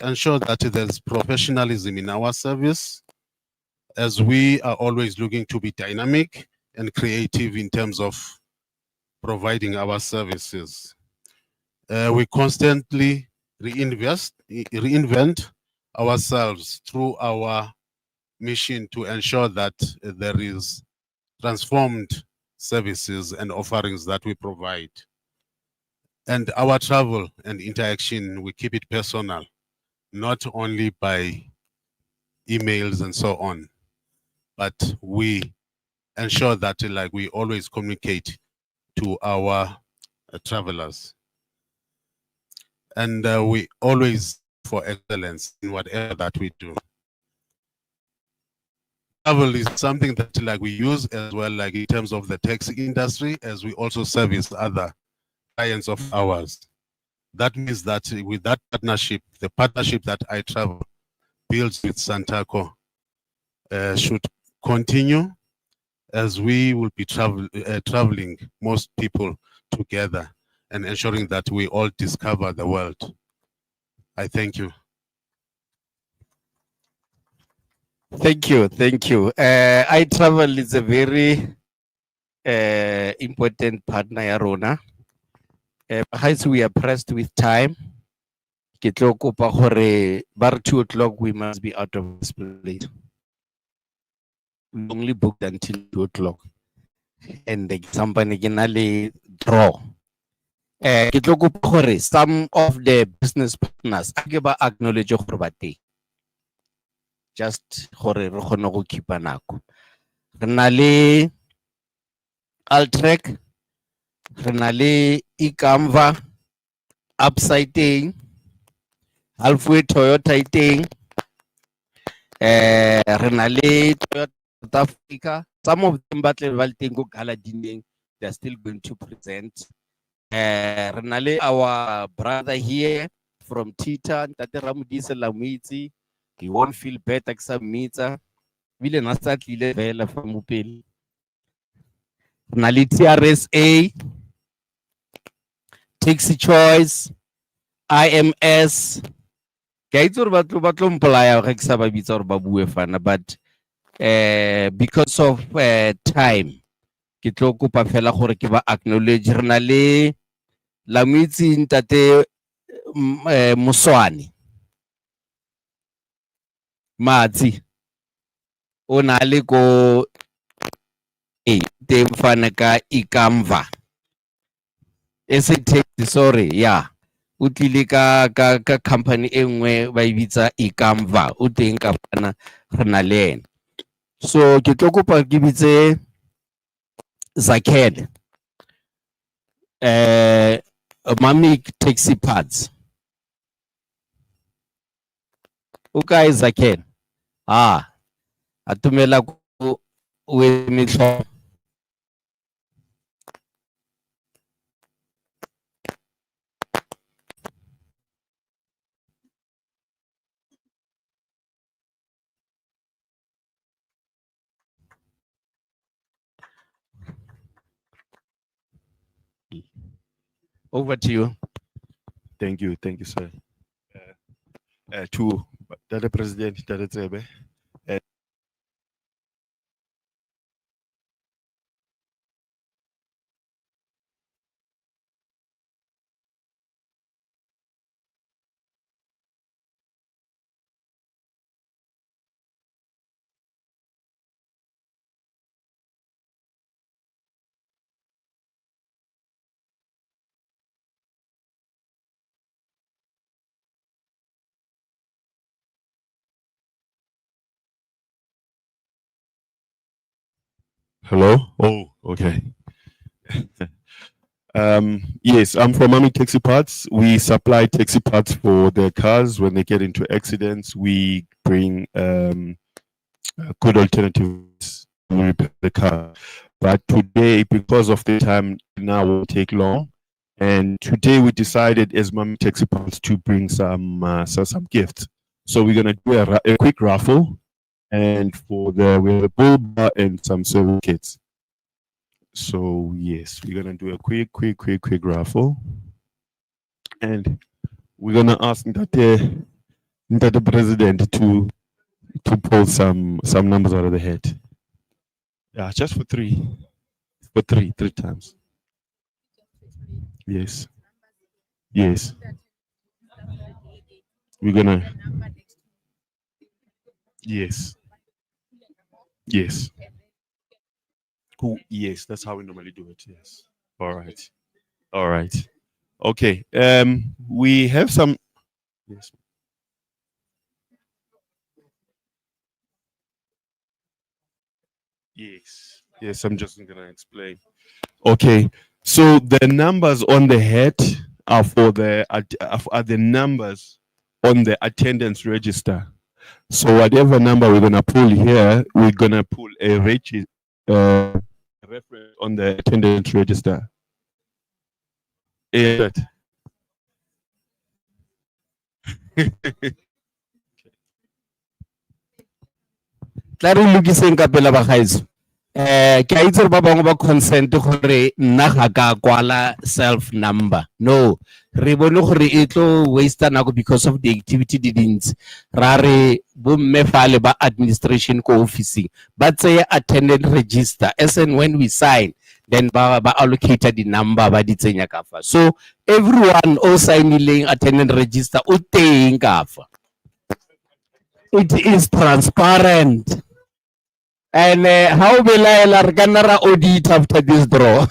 ensure that there's professionalism in our service, as we are always looking to be dynamic and creative in terms of providing our services. We constantly reinvent ourselves through our mission to ensure that there is transformed services and offerings that we provide. And our travel and interaction, we keep it personal, not only by emails and so on, but we ensure that like we always communicate to our travelers. And we always for excellence in whatever that we do. Travel is something that like we use as well, like in terms of the taxi industry, as we also service other clients of ours. That means that with that partnership, the partnership that I travel builds with SANTACO should continue, as we will be traveling most people together and ensuring that we all discover the world. I thank you. Thank you, thank you. I travel is a very important partner, ya rona. As we are pressed with time, ke tlo kopa gore ba re 2 o'clock we must be out of this place. We only booked until 2 o'clock. And the company ke na le draw. Ke tlo kopa gore some of the business partners a ke ba acknowledge gore ba teng. Just gore re kgone go keep nako. Re na le Altrek, re na le Ikamva, Upside teng, Halfway Toyota teng, re na le Toyota South Africa. Some of them ba tle ba le teng go gala dineng, they are still going to present. Re na le our brother here from Tita, Ntate Ramodisa Lamwitsi. He won't feel better ke sa mmitsa. Bile na sa tlile fela fa mo pele. Re na le TRSA, Taxi Choice, IMS. Ke a itse gore ba tlo mpolaya ge ke sa ba bitsa gore ba bue fana, but because of time ke tlo kopa fela gore ke ba acknowledge. Re na le Lamwitsi Ntate Moswane Matsi o na le ko teng fana ka Ikamva taxi, sorry, yeah, o tlile ka company e nngwe ba e bitsa Ikamva, o teng ka fana re na le ena. So ke tlo kopa ke bitse Zakhele, Mami Taxi Parts. O kae Zakhele? Atumela ku wemitho. Over to you. Thank you, sir. To the President, Tsebe. Hello? Oh, okay. Yes, I'm from Mami Taxi Parts. We supply taxi parts for the cars when they get into accidents. We bring good alternatives to repair the car. But today, because of the time now, won't take long. And today we decided as Mami Taxi Parts to bring some gifts. So we're gonna do a quick raffle, and we have a bull bar and some service kits. So yes, we're gonna do a quick raffle, and we're gonna ask the president to pull some numbers out of the head. Yeah, just for three times. Yes. Yes. We're gonna. Yes. Yes. Cool. Yes, that's how we normally do it. Yes. All right. All right. Okay. We have some. Yes. Yes. Yes. I'm just gonna explain. Okay. So the numbers on the head are for are the numbers on the attendance register. So whatever number we're gonna pull here, we're gonna pull a reference on the attendance register. Yeah. Tla re lokiseng ka pela bagaetso. Ke a itse ba bangwe ba consent gore nna ga ka kwala self number. No, re bone gore e tlo waste nako because of the activity di dintsi. Ra re bo mme fale ba administration ko officing ba tseye attendant register, as and when we sign then ba allocate the number ba di tsenya ka fa. So everyone o signileng attendant register o teng ka fa. It is transparent. And how will I larganara audit after this draw?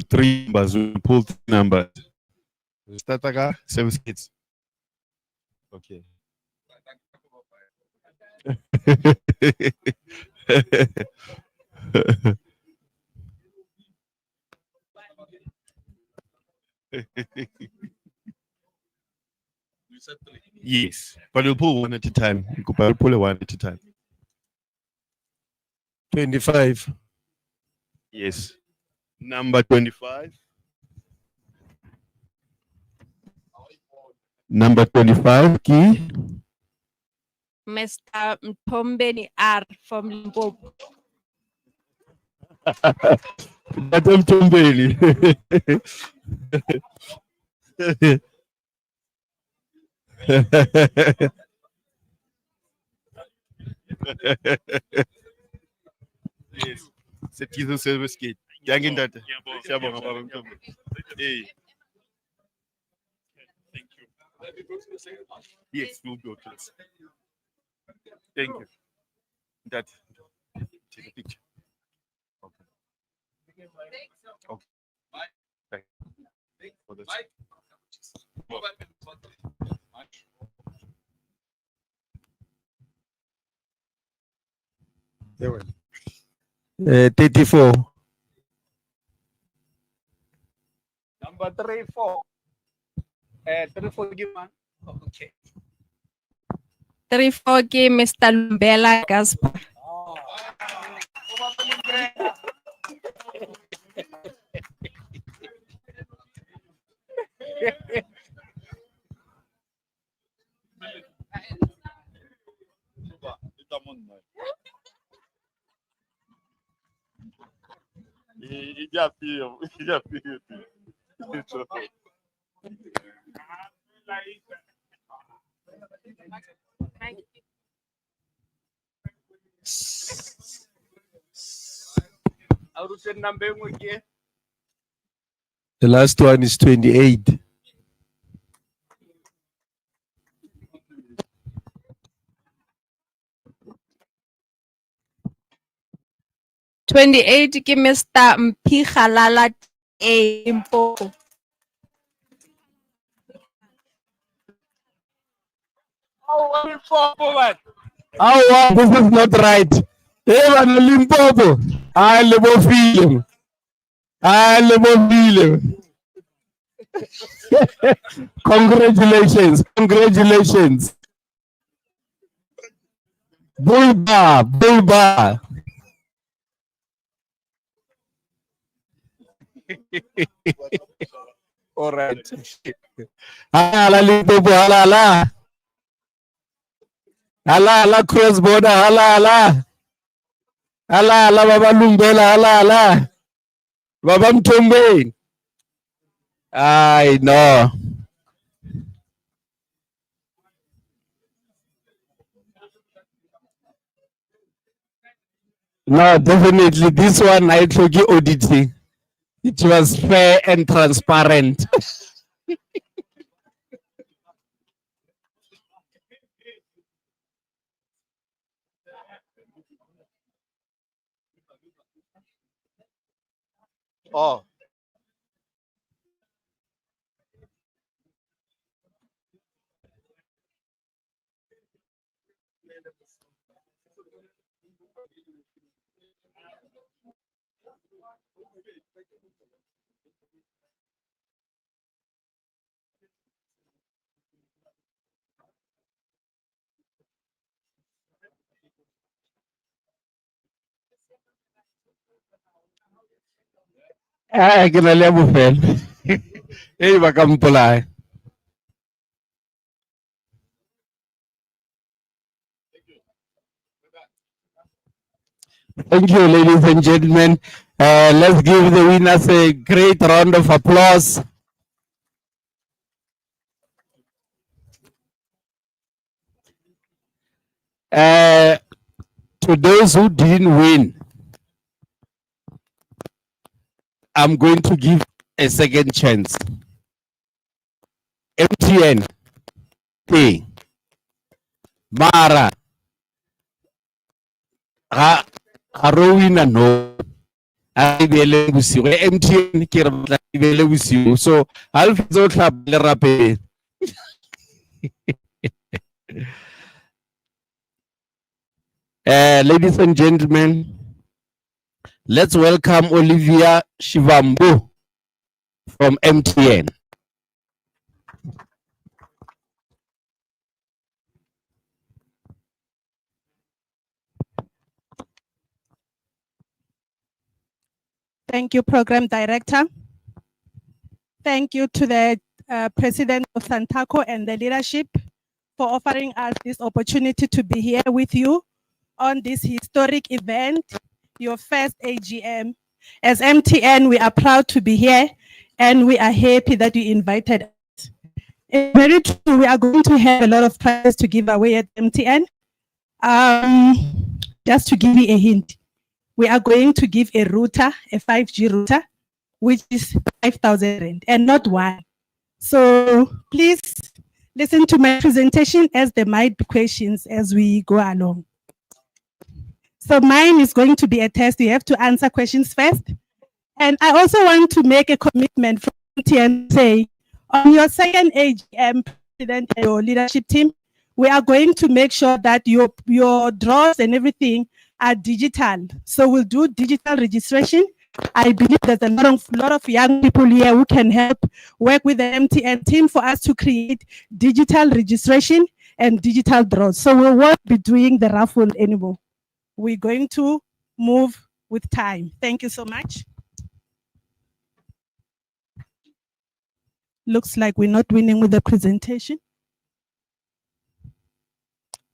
Three numbers, we pull three numbers. Start again, service kids. Okay. Yes, but we'll pull one at a time. We'll pull it one at a time. 25. Yes. Number 25. Number 25, key. Mr. Mtombeni R from Limpopo. That's Mtombeni. Yes. Sethizo service gate. Yangi ndata. Siyabonga baba Mtombeni. Hey. Thank you. Yes, we'll go please. Thank you. That. Take a picture. Okay. Okay. Thank you. For this. There we 34. Number 34. 34 give man. Okay. 34 ke Mr. Lumbela Gaspar. The last one is 28. Twenty-eight ke Mr. Mpikhalala A Limpopo. Oh, this is not right. Even Limpopo. I live film. I live film. Congratulations. Congratulations. Bulba, Bulba. All right. Hala Limpopo, hala. Hala cross border, hala. Hala Baba Lumbela, hala. Baba Mtombe. I know. No, definitely this one I took auditing. It was fair and transparent. Oh. Ke na le a bofelo. Hey, ba ka mpolaya. Thank you, ladies and gentlemen. Let's give the winners a great round of applause. To those who didn't win, I'm going to give a second chance. MTN, K, Mara, Harowina, no. I be MTN, Kirabla, so I'll feel rapid. Ladies and gentlemen, let's welcome Olivia Shivambu from MTN. Thank you, Program Director. Thank you to the President of SANTACO and the leadership for offering us this opportunity to be here with you on this historic event, your first AGM. As MTN, we are proud to be here and we are happy that you invited us. It's very true, we are going to have a lot of prizes to give away at MTN. Just to give you a hint, we are going to give a router, a 5G router, which is 5,000 rand and not one. So please listen to my presentation as there might be questions as we go along. So mine is going to be a test. You have to answer questions first. And I also want to make a commitment from MTN, say, on your second AGM, President and your leadership team, we are going to make sure that your draws and everything are digital. So we'll do digital registration. I believe there's a lot of young people here who can help work with the MTN team for us to create digital registration and digital draws. So we won't be doing the raffle anymore. We're going to move with time. Thank you so much. Looks like we're not winning with the presentation.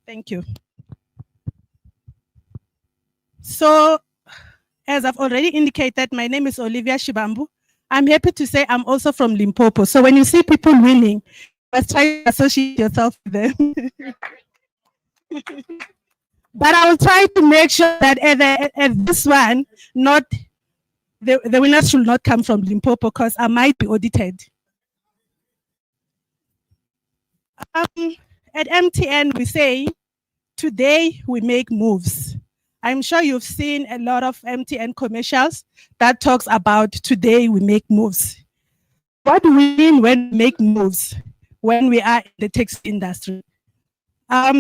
Thank you. So, as I've already indicated, my name is Olivia Shibambu. I'm happy to say I'm also from Limpopo. So when you see people winning, let's try to associate yourself with them. But I will try to make sure that at this one, not the winners should not come from Limpopo because I might be audited. At MTN, we say, today we make moves. I'm sure you've seen a lot of MTN commercials that talks about today we make moves. What do we mean when we make moves when we are in the taxi industry?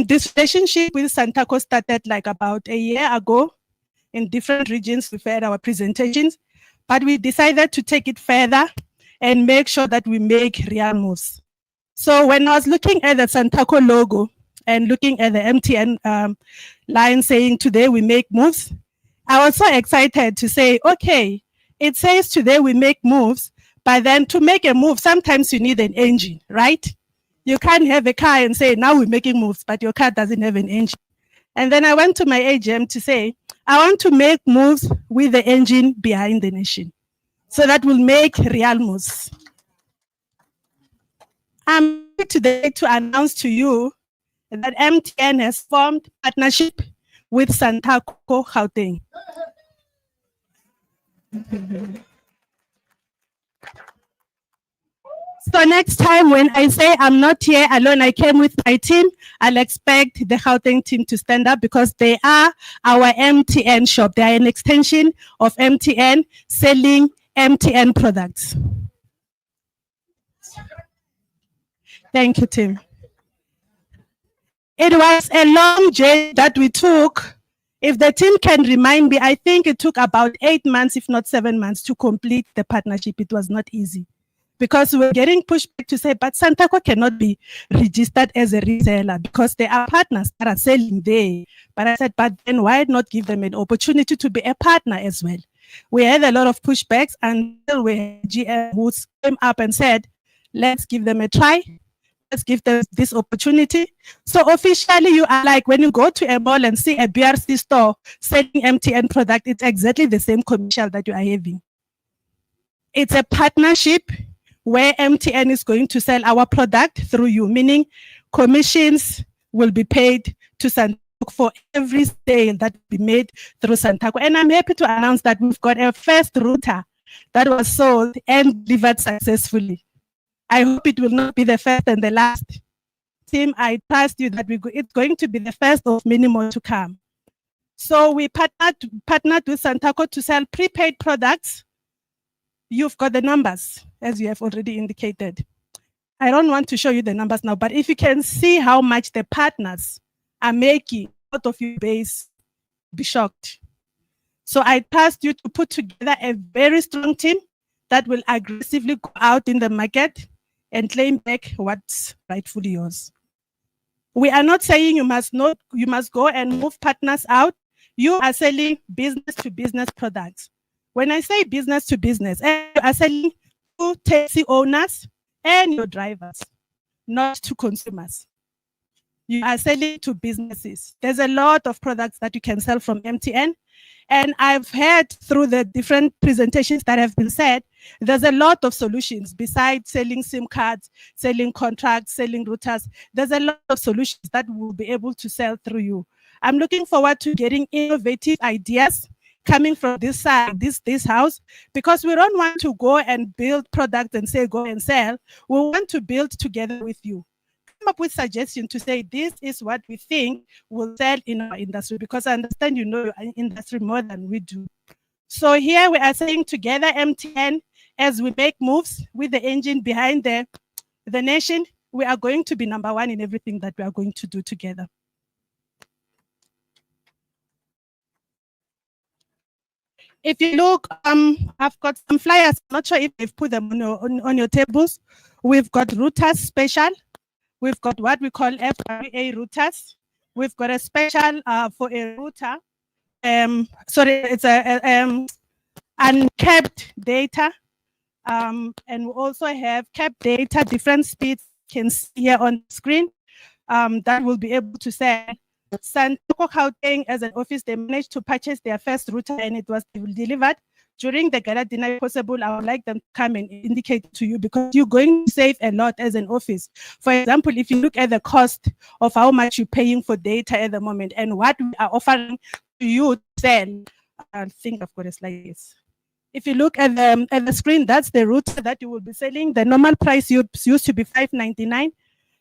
This relationship with SANTACO started like about a year ago in different regions. We've had our presentations, but we decided to take it further and make sure that we make real moves. So when I was looking at the SANTACO logo, and looking at the MTN line saying today we make moves, I was so excited to say, okay, it says today we make moves, but then to make a move, sometimes you need an engine, right? You can't have a car and say, now we're making moves, but your car doesn't have an engine. And then I went to my AGM to say, I want to make moves with the engine behind the nation. So that will make real moves. I'm here today to announce to you that MTN has formed partnership with SANTACO Gauteng. So next time when I say I'm not here alone, I came with my team, I'll expect the Gauteng team to stand up because they are our MTN shop. They are an extension of MTN selling MTN products. Thank you, Tim. It was a long journey that we took. If the team can remind me, I think it took about 8 months, if not 7 months, to complete the partnership. It was not easy because we were getting pushback to say, but SANTACO cannot be registered as a reseller because there are partners that are selling there. But I said, but then why not give them an opportunity to be a partner as well? We had a lot of pushbacks until we had GM who came up and said, let's give them a try. Let's give them this opportunity. So officially, you are like when you go to a mall and see a BRC store selling MTN product, it's exactly the same commercial that you are having. It's a partnership where MTN is going to sell our product through you, meaning commissions will be paid to SANTACO for every sale that will be made through SANTACO. And I'm happy to announce that we've got a first router that was sold and delivered successfully. I hope it will not be the first and the last. Tim, I trust you that it's going to be the first of many more to come. So we partnered with SANTACO to sell prepaid products. You've got the numbers, as you have already indicated. I don't want to show you the numbers now, but if you can see how much the partners are making out of your base, be shocked. So I trust you to put together a very strong team that will aggressively go out in the market and claim back what's rightfully yours. We are not saying you must go and move partners out. You are selling business to business products. When I say business to business, you are selling to taxi owners and your drivers, not to consumers. You are selling to businesses. There's a lot of products that you can sell from MTN. And I've heard through the different presentations that have been said, there's a lot of solutions besides selling SIM cards, selling contracts, selling routers. There's a lot of solutions that we'll be able to sell through you. I'm looking forward to getting innovative ideas coming from this side, this house, because we don't want to go and build products and say, go and sell. We want to build together with you. Come up with suggestions to say this is what we think will sell in our industry, because I understand you know your industry more than we do. So here we are saying together MTN, as we make moves with the engine behind the nation, we are going to be number one in everything that we are going to do together. If you look, I've got some flyers. I'm not sure if they've put them on your tables. We've got routers special. We've got what we call FRA routers. We've got a special for a router. Sorry, it's a uncapped data. And we also have capped data, different speeds you can see here on the screen that will be able to sell. SANTACO Gauteng, as an office, they managed to purchase their first router and it was delivered during the gala dinner. If possible, I would like them to come and indicate to you, because you're going to save a lot as an office. For example, if you look at the cost of how much you're paying for data at the moment and what we are offering to you to sell, I think I've got a slide. Yes. If you look at the screen, that's the router that you will be selling. The normal price used to be $599,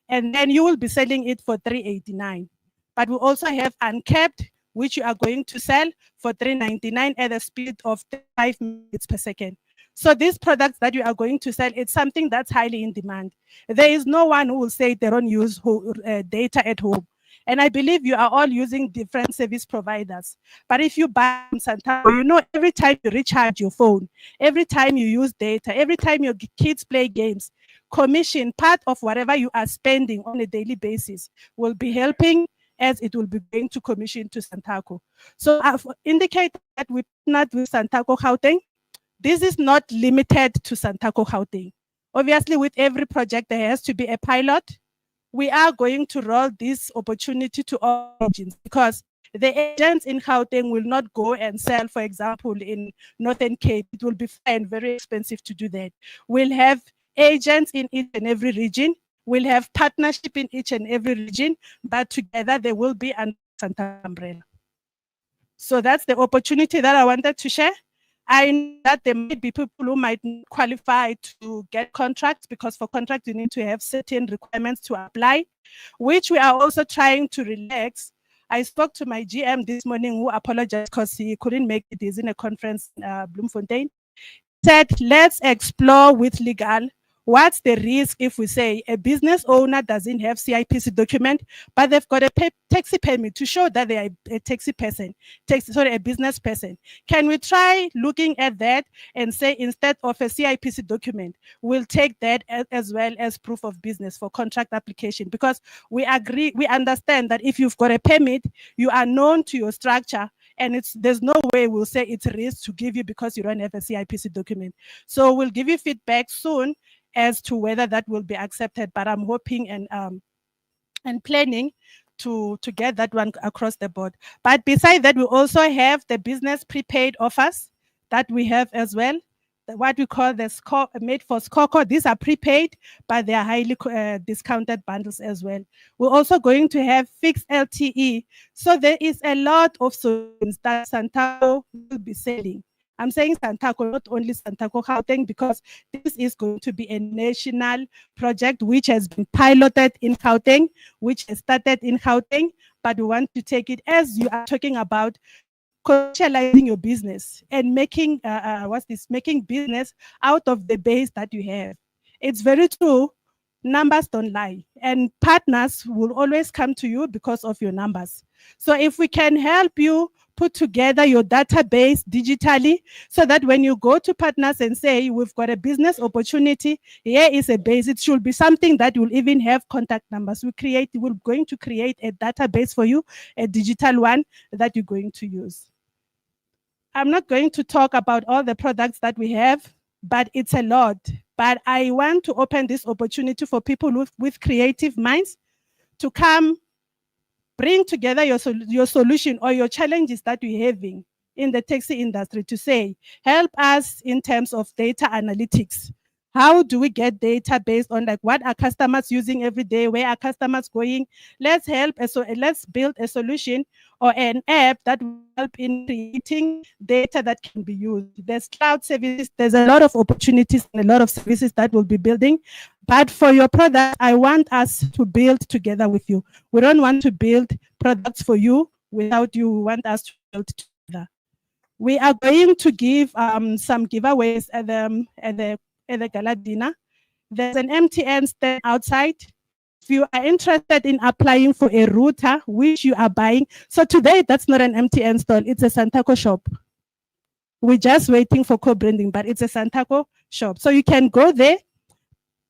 and then you will be selling it for $389. But we also have uncapped, which you are going to sell for $399 at a speed of 5 minutes per second. So these products that you are going to sell, it's something that's highly in demand. There is no one who will say they don't use data at home. And I believe you are all using different service providers. But if you buy from SANTACO, you know every time you recharge your phone, every time you use data, every time your kids play games, commission part of whatever you are spending on a daily basis, will be helping as it will be going to commission to SANTACO. So I've indicated that we partnered with SANTACO Gauteng. This is not limited to SANTACO Gauteng. Obviously, with every project, there has to be a pilot. We are going to roll this opportunity to all regions because the agents in Gauteng will not go and sell, for example, in Northern Cape. It will be fine, very expensive to do that. We'll have agents in each and every region. We'll have partnership in each and every region, but together they will be under SANTACO umbrella. So that's the opportunity that I wanted to share. I know that there might be people who might not qualify to get contracts because for contracts you need to have certain requirements to apply, which we are also trying to relax. I spoke to my GM this morning who apologized because he couldn't make it. He's in a conference in Bloemfontein. Said, let's explore with legal what's the risk if we say a business owner doesn't have CIPC document, but they've got a taxi permit to show that they are a taxi person, a business person. Can we try looking at that and say instead of a CIPC document, we'll take that as well as proof of business for contract application? Because we agree, we understand that if you've got a permit, you are known to your structure, and there's no way we'll say it's a risk to give you because you don't have a CIPC document. So we'll give you feedback soon as to whether that will be accepted, but I'm hoping and planning to get that one across the board. But besides that, we also have the business prepaid offers that we have as well, what we call the made for scorecard. These are prepaid, but they are highly discounted bundles as well. We're also going to have fixed LTE. So there is a lot of solutions that SANTACO will be selling. I'm saying SANTACO, not only SANTACO Gauteng, because this is going to be a national project which has been piloted in Gauteng, which has started in Gauteng, but we want to take it, as you are talking about, commercializing your business and making making business out of the base that you have. It's very true. Numbers don't lie, and partners will always come to you because of your numbers. So if we can help you put together your database digitally so that when you go to partners and say, we've got a business opportunity, here is a base, it should be something that will even have contact numbers. We're going to create a database for you, a digital one that you're going to use. I'm not going to talk about all the products that we have, but it's a lot. But I want to open this opportunity for people with creative minds to come bring together your solution or your challenges that you're having in the taxi industry to say, help us in terms of data analytics. How do we get data based on like what are customers using every day? Where are customers going? Let's help. So let's build a solution or an app that will help in creating data that can be used. There's cloud services. There's a lot of opportunities and a lot of services that we'll be building. But for your product, I want us to build together with you. We don't want to build products for you without you. We want us to build together. We are going to give some giveaways at the gala dinner. There's an MTN stand outside. If you are interested in applying for a router, which you are buying. So today, that's not an MTN stall. It's a SANTACO shop. We're just waiting for co-branding, but it's a SANTACO shop. So you can go there,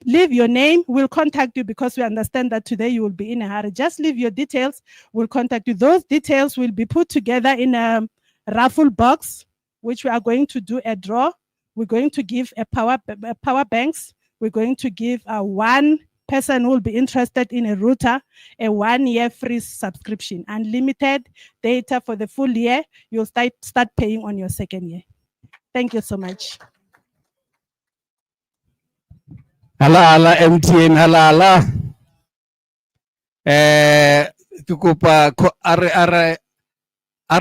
leave your name. We'll contact you because we understand that today you will be in a hurry. Just leave your details. We'll contact you. Those details will be put together in a raffle box, which we are going to do a draw. We're going to give a power banks. We're going to give one person who will be interested in a router a 1-year free subscription, unlimited data for the full year. You'll start paying on your second year. Thank you so much. Hala MTN hala. Ke kopa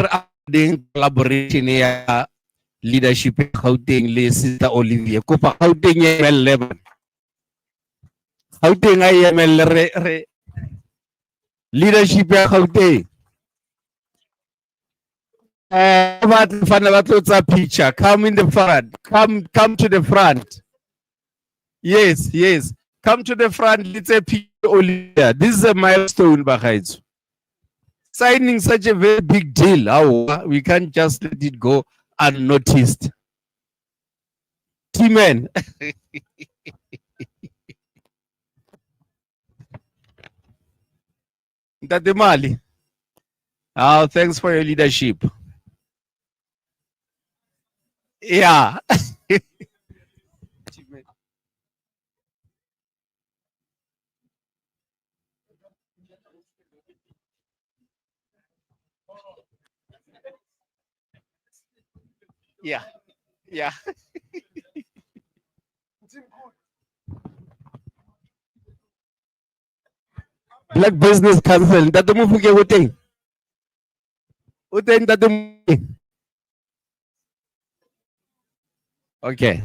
are ding collaboration ya leadership Gauteng le Sister Olivia. Kopa Gauteng ya emelle. Gauteng ay emelle re leadership ya Gauteng. Picture. Come in the front. Come to the front. Yes. Come to the front. Let's say Olivia. This is a milestone, Bakaitsu. Signing such a very big deal. We can't just let it go unnoticed. T-Man. Ntate Mali. Oh, thanks for your leadership. Yeah. Yeah. Yeah. Black Business Council. Ntate Mofokeng o teng? O teng Ntate Mofokeng? Okay.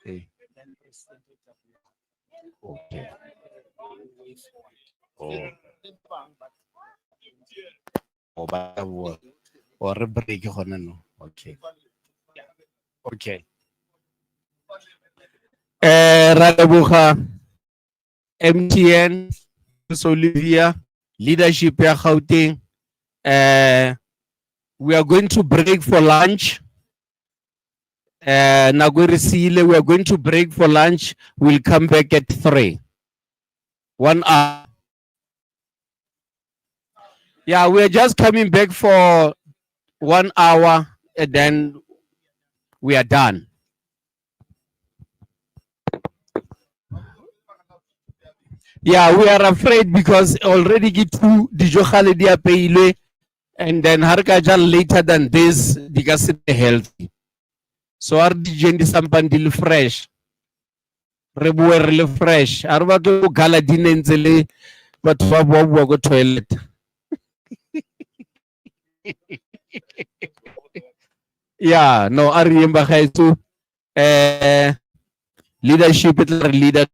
Hey. Okay. Oh. Oh, ba bua. O re break gona no. Okay. Okay. Ra leboga MTN, Olivia, leadership ya Gauteng. We are going to break for lunch. Nagwiri Sile, we are going to break for lunch. We'll come back at 3. 1 hour. Yeah, we are just coming back for 1 hour and then we are done. Yeah, we are afraid because already get two dijogale dia peilwe and then harkaja later than this because it's healthy. So our DJ sampan dil fresh. Rebuwe re le fresh. Arba ke go gala dinentsele batho ba bua go toilet. Yeah, no, ari yemba gaetso leadership it leader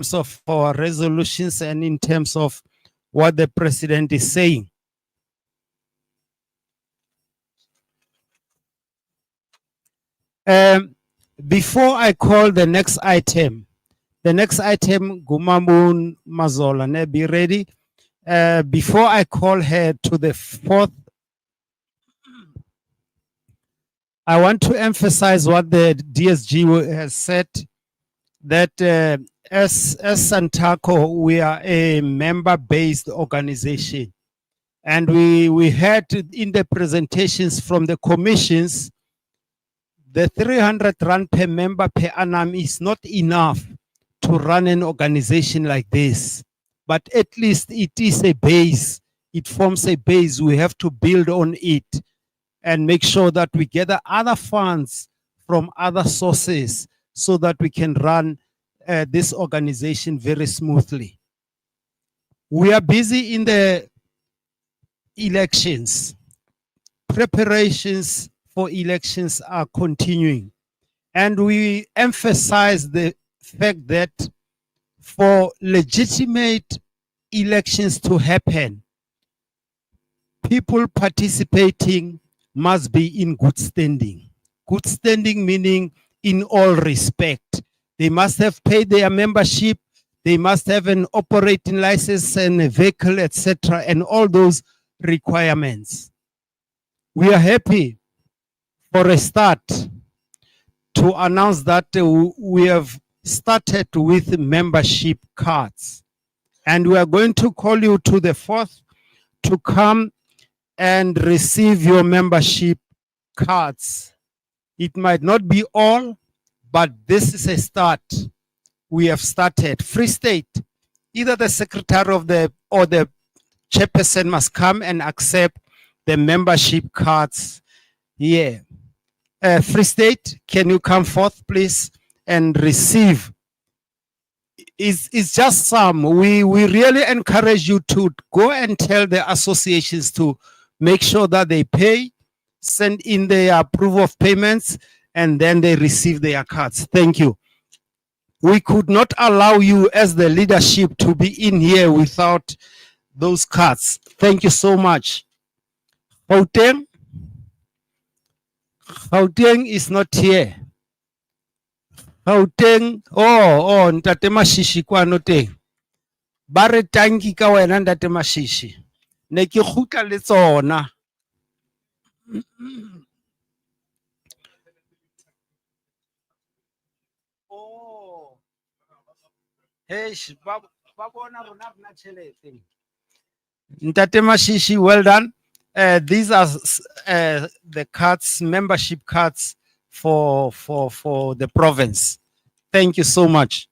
terms of our resolutions and in terms of what the president is saying. Before I call the next item, Gumamun Mazola, ne, be ready. Before I call her to the fourth, I want to emphasize what the DSG has said, that as SANTACO, we are a member-based organization. And we heard in the presentations from the commissions, the 300 rand per member per annum is not enough to run an organization like this. But at least it is a base. It forms a base. We have to build on it and make sure that we gather other funds from other sources so that we can run this organization very smoothly. We are busy in the elections. Preparations for elections are continuing. And we emphasize the fact that for legitimate elections to happen, people participating must be in good standing. Good standing meaning in all respect. They must have paid their membership, they must have an operating license and a vehicle, etc., and all those requirements. We are happy for a start to announce that we have started with membership cards. And we are going to call you to the fourth to come and receive your membership cards. It might not be all, but this is a start. We have started. Free State, either the secretary of or the chairperson must come and accept the membership cards here. Free State, can you come forth, please, and receive? It's just some. We really encourage you to go and tell the associations to make sure that they pay, send in their proof of payments, and then they receive their cards. Thank you. We could not allow you as the leadership to be in here without those cards. Thank you so much. Gauteng? Gauteng is not here. Gauteng, Ntate Mashishi kwa no teng. Ba re tanki ka wena Ntate Mashishi. Ne ke khutla le tsona. Ntate Mashishi, well done. These are the cards, membership cards for the province. Thank you so much.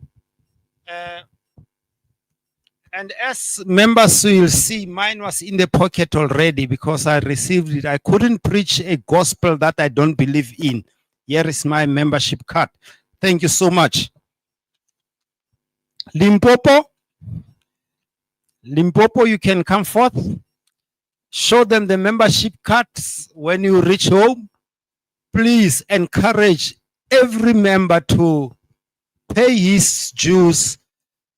And as members will see, mine was in the pocket already because I received it. I couldn't preach a gospel that I don't believe in. Here is my membership card. Thank you so much. Limpopo, you can come forth. Show them the membership cards when you reach home. Please encourage every member to pay his dues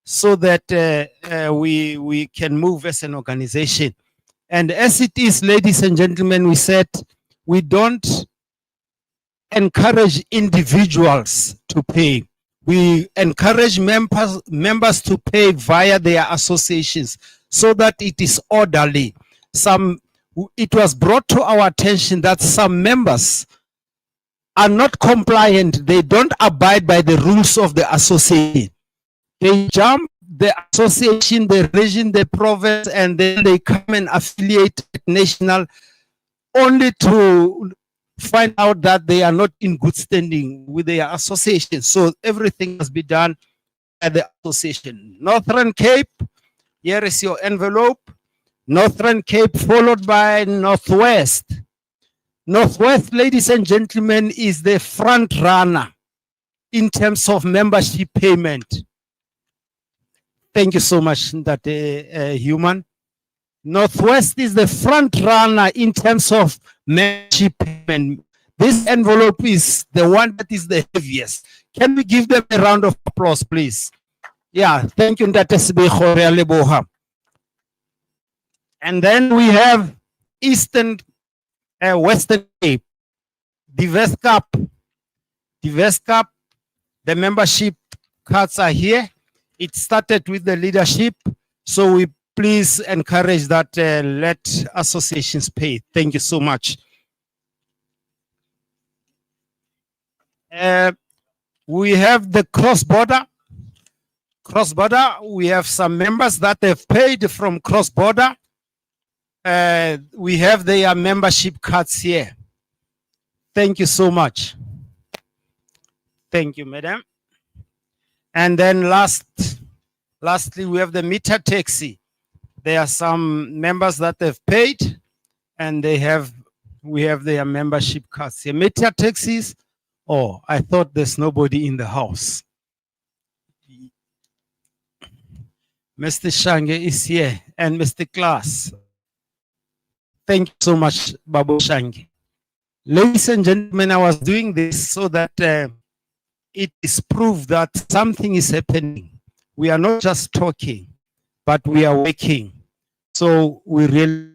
so that we can move as an organization. And as it is, ladies and gentlemen, we said we don't encourage individuals to pay. We encourage members to pay via their associations so that it is orderly. It was brought to our attention that some members are not compliant. They don't abide by the rules of the association. They jump the association, the region, the province, and then they come and affiliate national only to find out that they are not in good standing with their association. So everything must be done by the association. Northern Cape, here is your envelope. Northern Cape followed by Northwest. Northwest, ladies and gentlemen, is the front runner in terms of membership payment. Thank you so much, that Human. Northwest is the front runner in terms of membership payment. This envelope is the one that is the heaviest. Can we give them a round of applause, please? Yeah, thank you, Ntate Sibigo, re a leboha. And then we have Eastern, Western Cape, Diverse Cup. Diverse Cup, the membership cards are here. It started with the leadership, so we please encourage that let associations pay. Thank you so much. We have the cross-border. Cross-border, we have some members that have paid from cross-border. We have their membership cards here. Thank you so much. Thank you, madam. And then lastly, we have the meter taxi. There are some members that have paid, and we have their membership cards here. Meter taxis. Oh, I thought there's nobody in the house. Mr. Shange is here, and Mr. Klaas. Thank you so much, Babu Shange. Ladies and gentlemen, I was doing this so that it is proof that something is happening. We are not just talking, but we are working. So we really,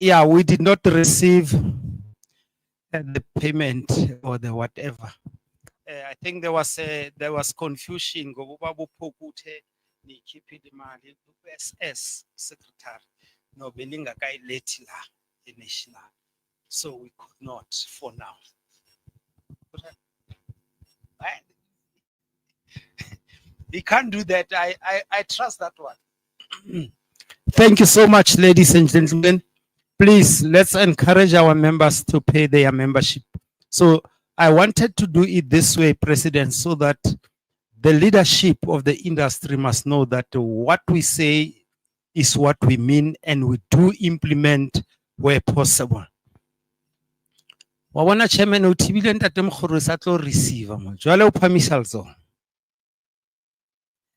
we did not receive the payment or the whatever. I think there was confusion. SS secretary, no belinga kai leti la national, so we could not for now. He can't do that. I trust that one. Thank you so much, ladies and gentlemen. Please, let's encourage our members to pay their membership. So I wanted to do it this way, President, so that the leadership of the industry must know that what we say is what we mean, and we do implement where possible. Wawana chairman o tibile ntate Mokgoro sa tlo receive mo. Jwale o phamisa letsoho.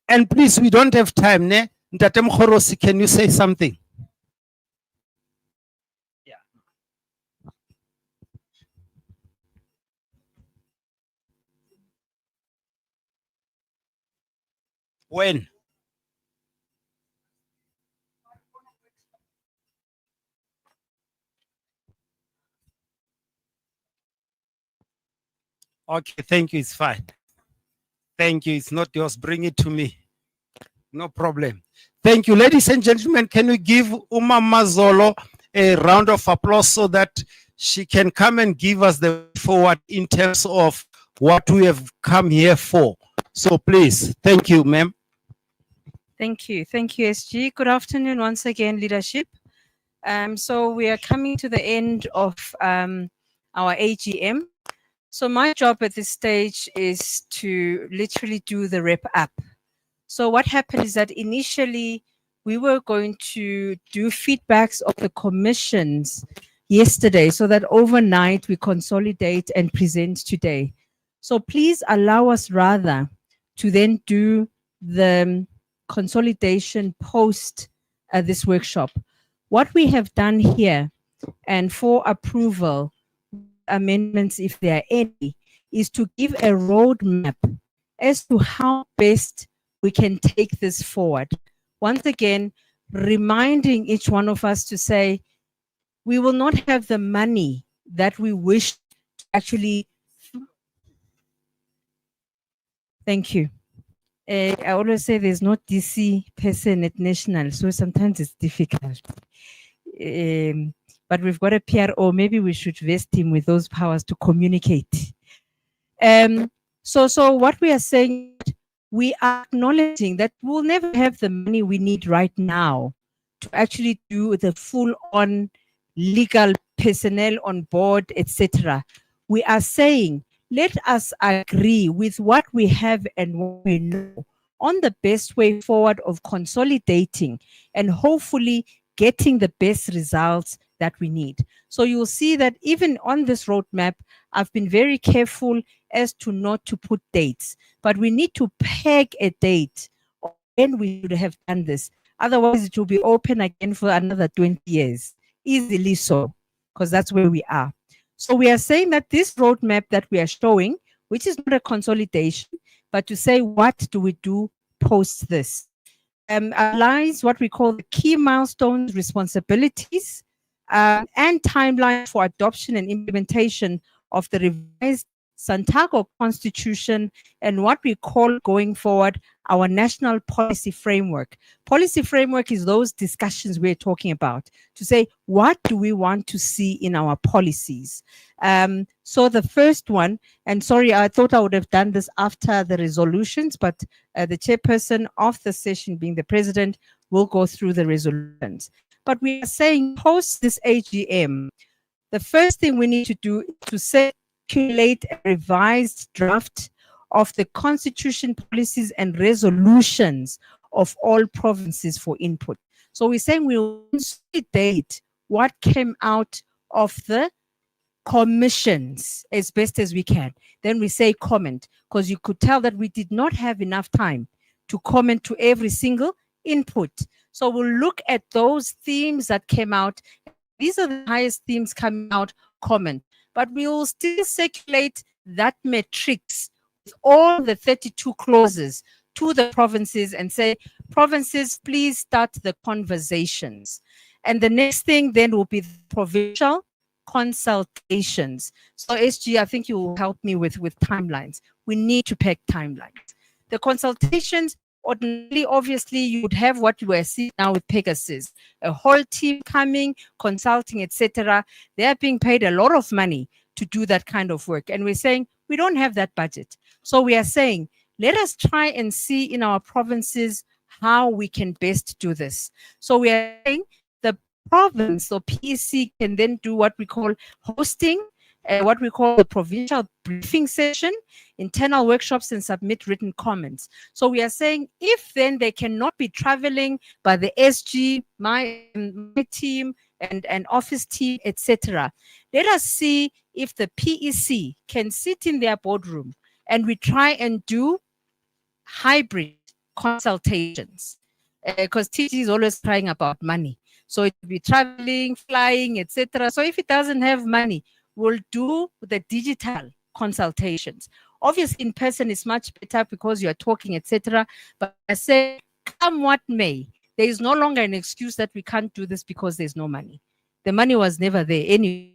And please, we don't have time, ne? Ntate Mokgoro, can you say something? Yeah. When? Okay, thank you, it's fine. Thank you, it's not yours, bring it to me. No problem. Thank you, ladies and gentlemen. Can we give Uma Mazolo a round of applause so that she can come and give us the forward in terms of what we have come here for? So please, thank you, ma'am. Thank you, SG. Good afternoon once again, leadership. So we are coming to the end of our AGM. So my job at this stage is to literally do the wrap up. So what happened is that initially we were going to do feedbacks of the commissions yesterday so that overnight we consolidate and present today. So please allow us rather to then do the consolidation post this workshop. What we have done here, and for approval, amendments if there are any, is to give a roadmap as to how best we can take this forward. Once again, reminding each one of us to say, we will not have the money that we wish to actually. Thank you. I always say there's no DC person at national, so sometimes it's difficult. But we've got a PRO, maybe we should vest him with those powers to communicate. So what we are saying, we are acknowledging that we'll never have the money we need right now to actually do the full-on legal personnel on board, etc. We are saying, let us agree with what we have and what we know on the best way forward of consolidating and hopefully getting the best results that we need. So you'll see that even on this roadmap, I've been very careful as to not to put dates, but we need to peg a date when we should have done this. Otherwise, it will be open again for another 20 years, easily so, because that's where we are. So we are saying that this roadmap that we are showing, which is not a consolidation, but to say, what do we do post this? Outlines what we call the key milestones, responsibilities, and timeline for adoption and implementation of the revised SANTACO Constitution and what we call going forward our national policy framework. Policy framework is those discussions we're talking about to say, what do we want to see in our policies? So the first one, and sorry, I thought I would have done this after the resolutions, but the chairperson of the session, being the president, will go through the resolutions. But we are saying post this AGM, the first thing we need to do is to circulate a revised draft of the constitution, policies, and resolutions of all provinces for input. So we're saying we'll consolidate what came out of the commissions as best as we can. Then we say comment, because you could tell that we did not have enough time to comment to every single input. So we'll look at those themes that came out. These are the highest themes coming out, comment. But we will still circulate that matrix with all the 32 clauses to the provinces and say, provinces, please start the conversations. And the next thing then will be the provincial consultations. So SG, I think you will help me with timelines. We need to peg timelines. The consultations, ordinarily, obviously, you would have what you were seeing now with Pegasus, a whole team coming, consulting, etc. They are being paid a lot of money to do that kind of work. And we're saying, we don't have that budget. So we are saying, let us try and see in our provinces how we can best do this. So we are saying the province or PEC can then do what we call hosting, what we call the provincial briefing session, internal workshops, and submit written comments. So we are saying if then they cannot be traveling by the SG, my team, and office team, etc., let us see if the PEC can sit in their boardroom and we try and do hybrid consultations, because TG is always crying about money. So it will be traveling, flying, etc. So if it doesn't have money, we'll do the digital consultations. Obviously, in person is much better because you're talking, etc. But I say, come what may, there is no longer an excuse that we can't do this because there's no money. The money was never there anyway.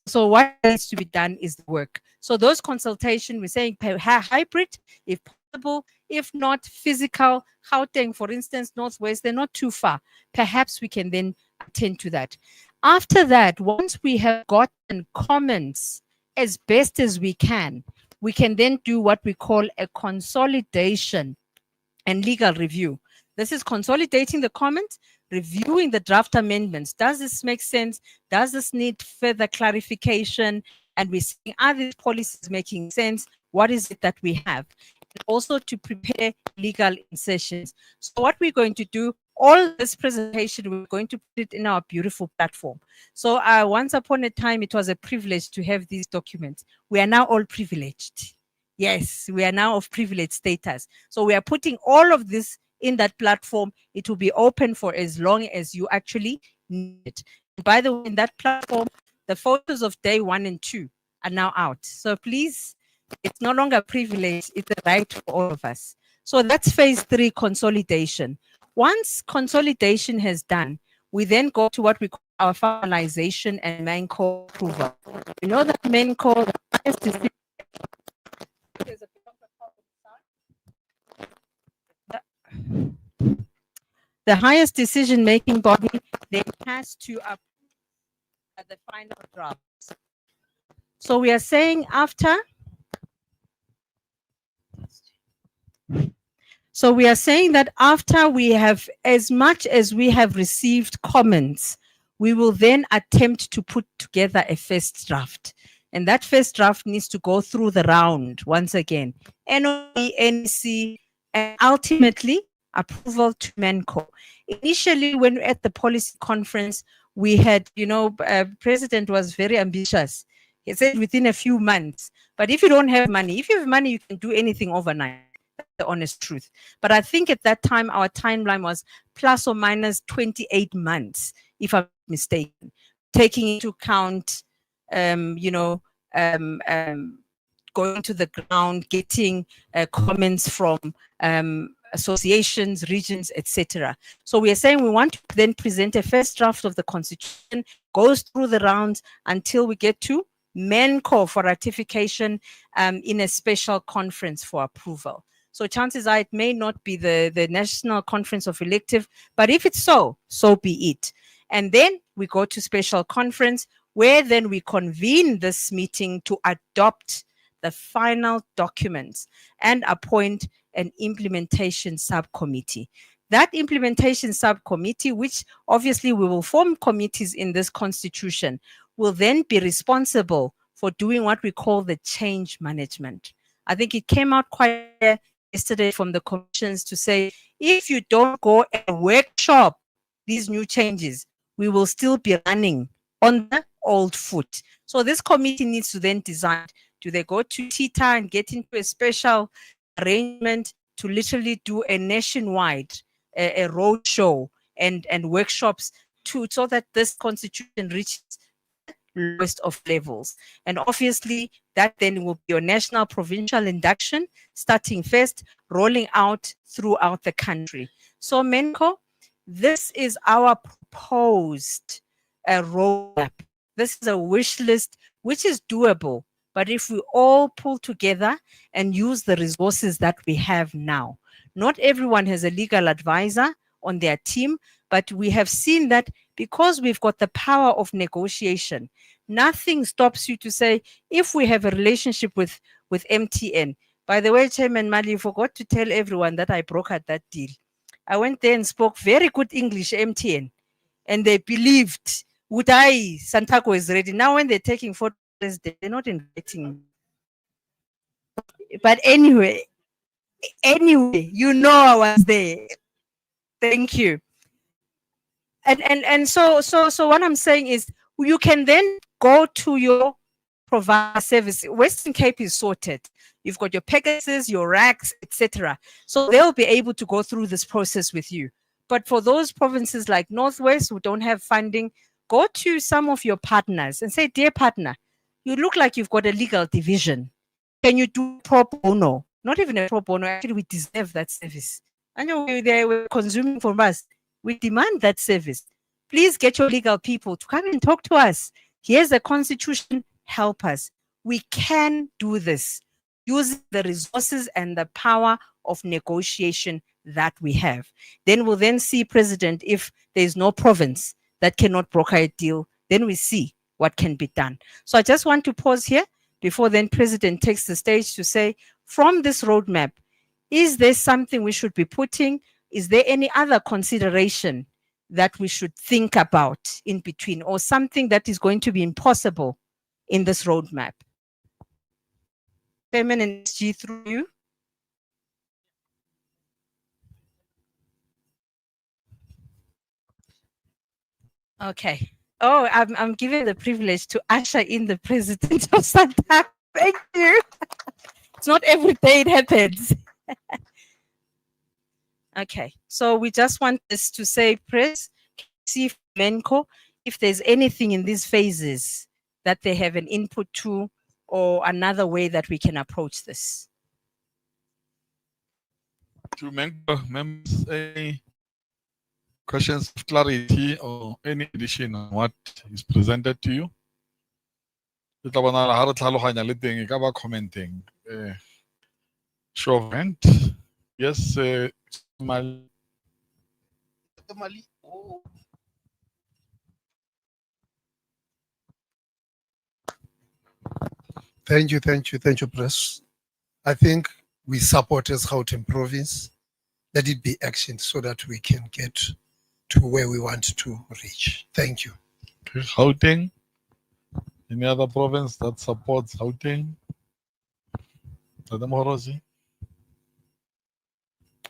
So what needs to be done is the work. So those consultations, we're saying hybrid, if possible. If not physical, Gauteng, for instance, Northwest, they're not too far. Perhaps we can then attend to that. After that, once we have gotten comments as best as we can then do what we call a consolidation and legal review. This is consolidating the comments, reviewing the draft amendments. Does this make sense? Does this need further clarification? And we're seeing, are these policies making sense? What is it that we have? And also to prepare legal insertions. So what we're going to do, all this presentation, we're going to put it in our beautiful platform. So once upon a time, it was a privilege to have these documents. We are now all privileged. Yes, we are now of privileged status. So we are putting all of this in that platform. It will be open for as long as you actually need it. And by the way, in that platform, the photos of day 1 and 2 are now out. So please, it's no longer a privilege, it's a right for all of us. So that's phase 3, consolidation. Once consolidation has done, we then go to what we call our finalization and MANCO approval. You know that MANCO, the highest decision. The highest decision-making body then has to approve the final drafts. So we are saying after. So we are saying that after we have, as much as we have received comments, we will then attempt to put together a first draft. And that first draft needs to go through the round once again. NOE, NEC, and ultimately approval to MANCO. Initially, when we were at the policy conference, we had, President was very ambitious. He said within a few months. But if you don't have money, if you have money, you can do anything overnight. That's the honest truth. But I think at that time, our timeline was plus or minus 28 months, if I'm not mistaken, taking into account, going to the ground, getting comments from associations, regions, etc. So we are saying we want to then present a first draft of the constitution, goes through the rounds until we get to Meetnng for ratification in a special conference for approval. So chances are it may not be the National Conference of Elective, but if it's so, so be it. And then we go to special conference where then we convene this meeting to adopt the final documents and appoint an implementation subcommittee. That implementation subcommittee, which obviously we will form committees in this constitution, will then be responsible for doing what we call the change management. I think it came out quite clear yesterday from the commissions to say, if you don't go and workshop these new changes, we will still be running on the old foot. So this committee needs to then decide, do they go to TITA and get into a special arrangement to literally do a nationwide a road show and workshops so that this constitution reaches lowest of levels. And obviously that then will be your national provincial induction, starting first, rolling out throughout the country. So Meetnng, this is our proposed roadmap. This is a wish list which is doable, but if we all pull together and use the resources that we have now. Not everyone has a legal advisor on their team, but we have seen that because we've got the power of negotiation, nothing stops you to say, if we have a relationship with MTN. By the way, Chairman Mali, you forgot to tell everyone that I brokered that deal. I went there and spoke very good English, MTN, and they believed, SANTACO is ready. Now when they're taking photos, they're not inviting me. But anyway, you know I was there. Thank you. And so what I'm saying is, you can then go to your provider service. Western Cape is sorted. You've got your Pegasus, your racks, etc. So they'll be able to go through this process with you. But for those provinces like Northwest who don't have funding, go to some of your partners and say, dear partner, you look like you've got a legal division. Can you do pro bono? Not even a pro bono. Actually, we deserve that service. I know they were consuming from us. We demand that service. Please get your legal people to come and talk to us. Here's the constitution. Help us. We can do this. Use the resources and the power of negotiation that we have. Then we'll then see, President, if there's no province that cannot broker a deal, then we see what can be done. So I just want to pause here before then President takes the stage to say, from this roadmap, is there something we should be putting? Is there any other consideration that we should think about in between, or something that is going to be impossible in this roadmap? Chairman and SG, through you. Okay. Oh, I'm given the privilege to usher in the president of SANTACO. Thank you. It's not every day it happens. Okay, so we just want this to say, press, see Meetnng, if there's anything in these phases that they have an input to, or another way that we can approach this. To members, any questions of clarity or any addition on what is presented to you? Commenting. Show of hand. Yes, Mali. Thank you, Press. I think we support as Gauteng province. Let it be action so that we can get to where we want to reach. Thank you. Okay, Gauteng. Any other province that supports Gauteng? Morosi?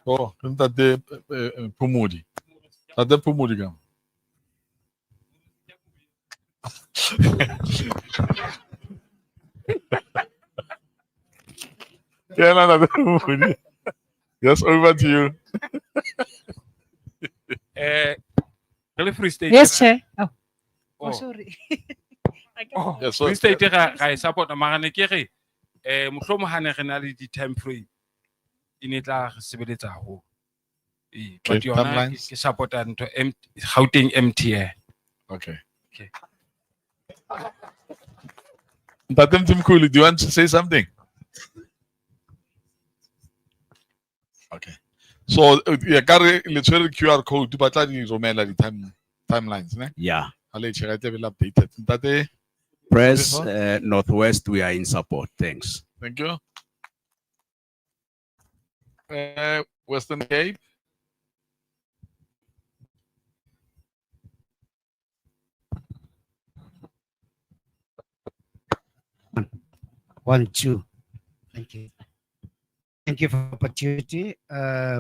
Oh, Tate Pumudi. Tate Pumudi kam. Yes, over to you. Yes, Chair. Oh, sorry. Oh, Yes, Free State ga e support magane ke re mohlomongane re na le di-time frame e ne tla re sebeletsa haholo. Okay, But yona timelines? ke support-a ntho Gauteng MTN. Okay. Okay. Ntate Mthimkhulu, do you want to say something? Okay. So, yeah, carry let's QR code, but I need romela the timelines, ne? Yeah. I'll check it will updated. Ntate, Press Northwest, we are in support. Thanks. thank you. Western Cape. One, two. Thank you. Thank you for the opportunity,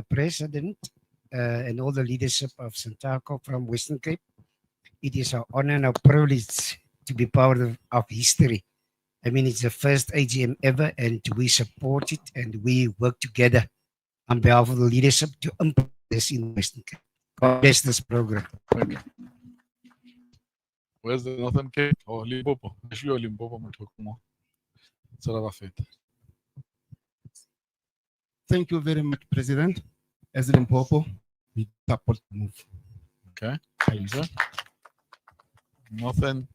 President, and all the leadership of SANTACO from Western Cape. It is an honor and a privilege to be part of history. I mean, it's the first AGM ever, and we support it and we work together on behalf of the leadership to implement this in Western Cape. God bless this program. Thank you. Where's the Northern Cape or Limpopo? Actually, Limpopo, Thank you very much, President. As Limpopo, we support the move. Okay. Thank you. Northern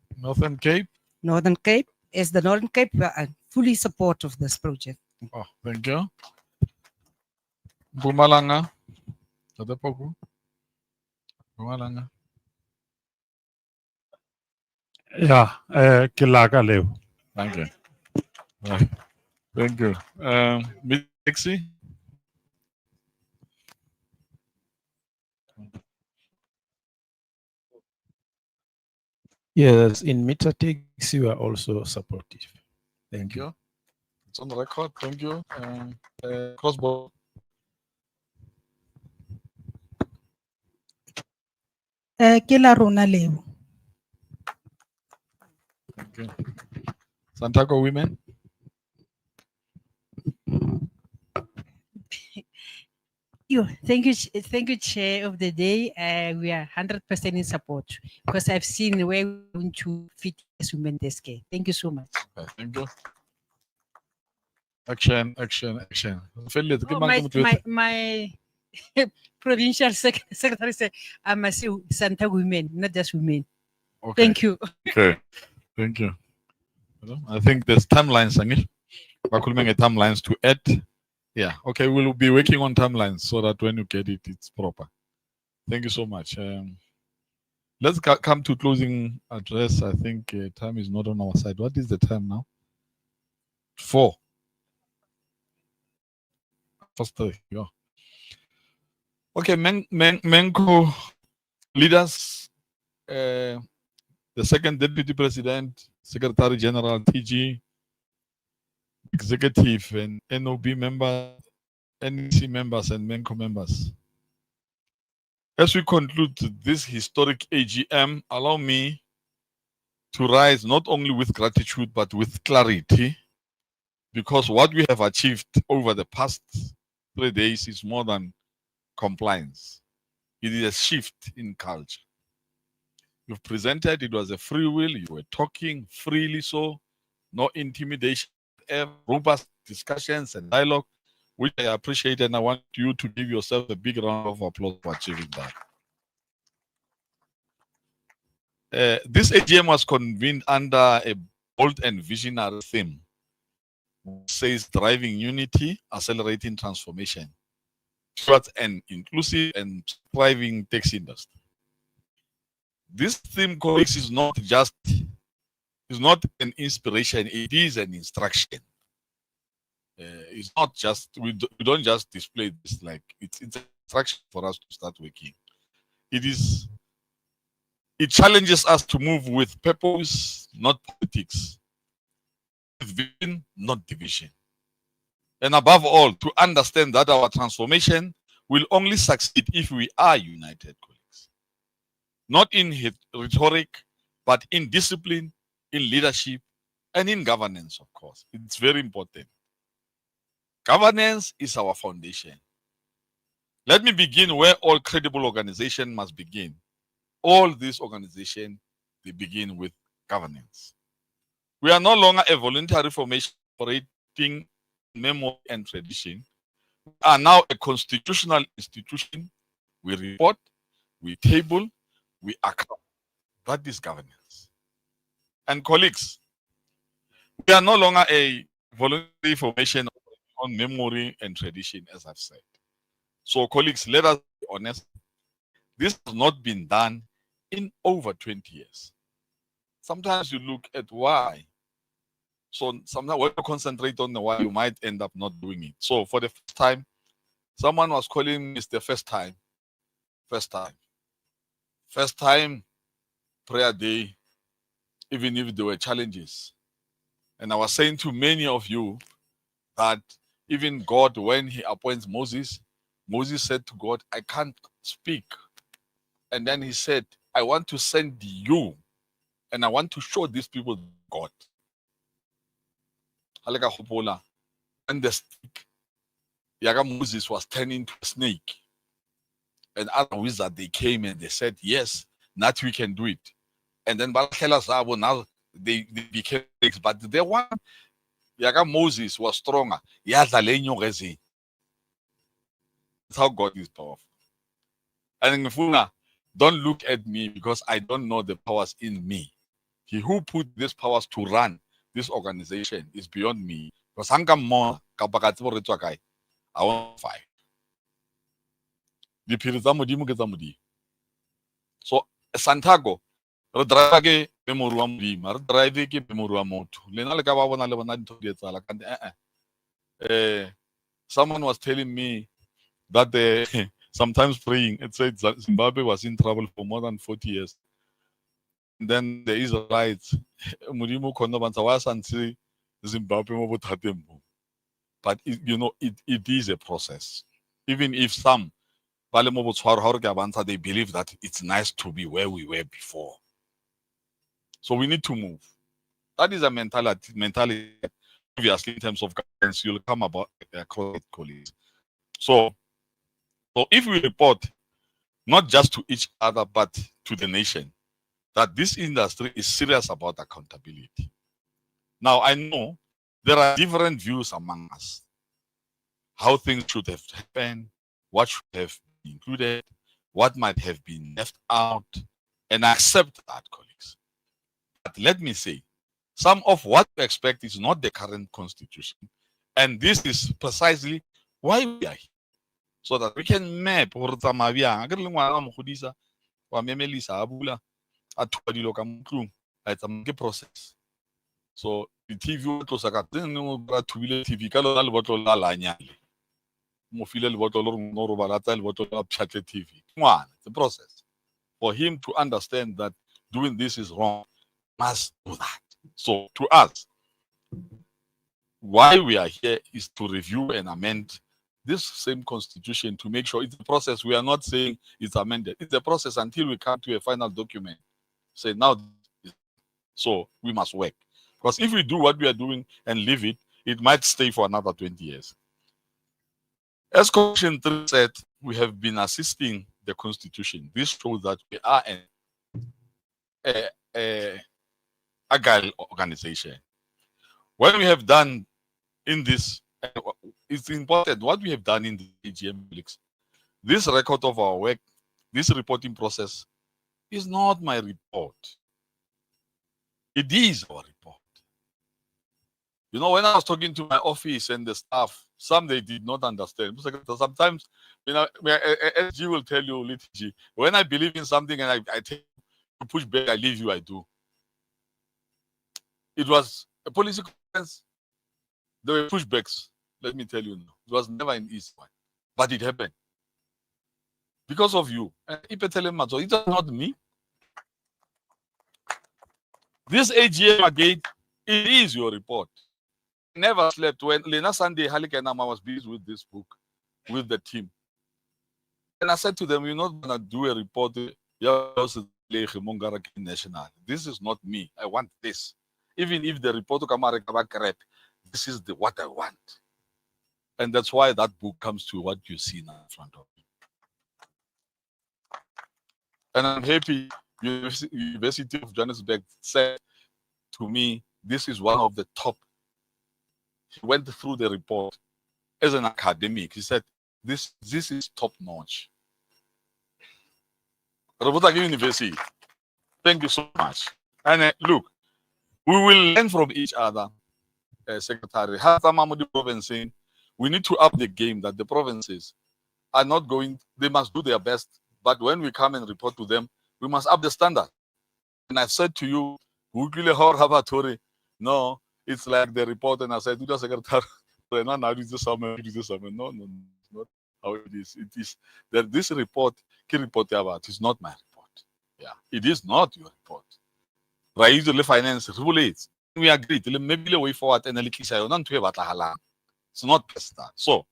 Cape. Northern Cape, as the Northern Cape, we are fully support of this project. Oh, thank you. Mpumalanga. Mpumalanga. Yeah, Kilaka Leo. Thank you. Right. Thank you. Meetnng. Yes, in Meetnng, you are also supportive. Thank you. It's on the record. Thank you. Crossbow. Ke la rona leo. Thank you. SANTACO women. Thank you, Chair of the Day. We are 100% in support because I've seen where we want to fit as women this care. Thank you so much. Okay, thank you. Action. Oh, my provincial secretary said, I must say Santa women, not just women. Okay. Thank you. Okay. Thank you. I think there's timelines, Angel. Bakulmenge timelines to add. Yeah. Okay. We'll be working on timelines so that when you get it, it's proper. Thank you so much. Let's come to closing address. I think time is not on our side. What is the time now? 4. First, yeah. Okay, Menko leaders, the second deputy president, secretary general, TG, executive, and NOB members, NEC members, and Menko members. As we conclude this historic AGM, allow me to rise not only with gratitude but with clarity, because what we have achieved over the past 3 days is more than compliance. It is a shift in culture. You've presented, it was a free will, you were talking freely, so no intimidation, robust discussions and dialogue, which I appreciate, and I want you to give yourself a big round of applause for achieving that. This AGM was convened under a bold and visionary theme, which says driving unity, accelerating transformation towards an inclusive and thriving taxi industry. This theme, colleagues, is not an inspiration, it is an instruction. It's not just, we don't just display this, like it's an instruction for us to start working. It challenges us to move with purpose, not politics, with vision, not division. And above all, to understand that our transformation will only succeed if we are united, colleagues. Not in rhetoric, but in discipline, in leadership, and in governance, of course. It's very important. Governance is our foundation. Let me begin where all credible organizations must begin. All these organizations, they begin with governance. We are no longer a voluntary formation reporting, memory, and tradition. We are now a constitutional institution. We report, we table, we account. That is governance. And colleagues, we are no longer a voluntary formation on memory and tradition, as I've said. So, colleagues, let us be honest. This has not been done in over 20 years. Sometimes you look at why. So sometimes when you concentrate on the why, you might end up not doing it. So for the first time, someone was calling me the first time. First time prayer day, even if there were challenges. And I was saying to many of you that even God, when he appoints Moses, Moses said to God, I can't speak. And then he said, I want to send you and I want to show these people God. When the stick, Yaga Moses was turning to a snake. And other wizards, they came and they said, yes, that we can do it. And then Balakela now they became snakes. But the one, Yaga Moses was stronger. That's how God is powerful. And Ngifuna, don't look at me because I don't know the powers in me. He who put these powers to run this organization is beyond me. Because I want to fight. So SANTACO, re drive ke memory wa modimo, re drive ke memory wa motho. Lena le ka ba bona le bona dintho di etsala kante someone was telling me that sometimes praying, it said Zimbabwe was in trouble for more than 40 years. And then the Israelites, modimo khona bantsha wa santse Zimbabwe mo bothateng bo. But it is a process. Even if some they believe that it's nice to be where we were before. So we need to move. That is a mentality. Obviously, in terms of governance, you'll come about across colleagues. So if we report not just to each other but to the nation that this industry is serious about accountability. Now I know there are different views among us. How things should have happened, what should have been included, what might have been left out, and I accept that, colleagues. But let me say, some of what we expect is not the current constitution, and this is precisely why we are here, so that we can map process. So the TV TV TV. It's a process. For him to understand that doing this is wrong, must do that. So to us, why we are here is to review and amend this same constitution to make sure it's a process. We are not saying it's amended. It's a process until we come to a final document. Say now, so we must work. Because if we do what we are doing and leave it, it might stay for another 20 years. As Constitution 3 said, we have been assisting the Constitution. This shows that we are an agile organization. What we have done in this, it's important, what we have done in the AGM, this record of our work, this reporting process is not my report. It is our report. You know, when I was talking to my office and the staff, some they did not understand. Sometimes, SG will tell you, liturgy, when I believe in something and I tell you to push back, I leave you, I do. It was a policy conference. There were pushbacks. Let me tell you, it was never an easy one, but it happened because of you. It was not me. This AGM again, it is your report. Never slept. When Lena Sunday, Halikanama was busy with this book, with the team. And I said to them, you're not going to do a report. National. This is not me. I want this. Even if the report come correct, this is what I want. And that's why that book comes to what you see now in front of me. And I'm happy University of Johannesburg said to me, this is one of the top he went through the report as an academic. He said, this is top notch. University. Thank you so much. And look, we will learn from each other. Secretary, we need to up the game that the provinces are not going, they must do their best. But when we come and report to them, we must up the standard. And I've said to you, no, it's like the report, and I said, Secretary, no, it's not how it is. It is that this report, is not my report. Yeah, it is not your report. Right, the finance regulates. We agree. Maybe the way forward and it's not best that. So,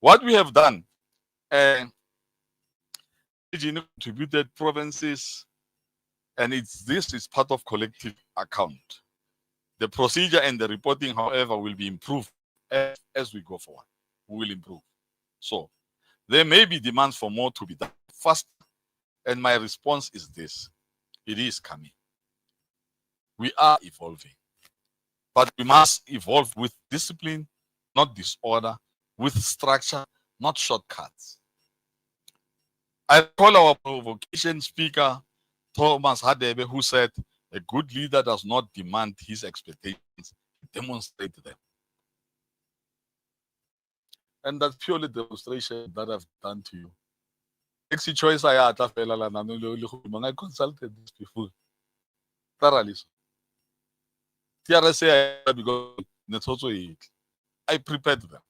what we have done, contributed provinces, and this is part of collective account. The procedure and the reporting, however, will be improved as we go forward. We will improve. So, there may be demands for more to be done fast, and my response is this: it is coming. We are evolving, but we must evolve with discipline, not disorder, with structure, not shortcuts. I call our provocation speaker, Thomas Hadebe, who said, a good leader does not demand his expectations, demonstrate them. And that's purely demonstration that I've done to you. Next choice I consulted these people thoroughly. Because I prepared them.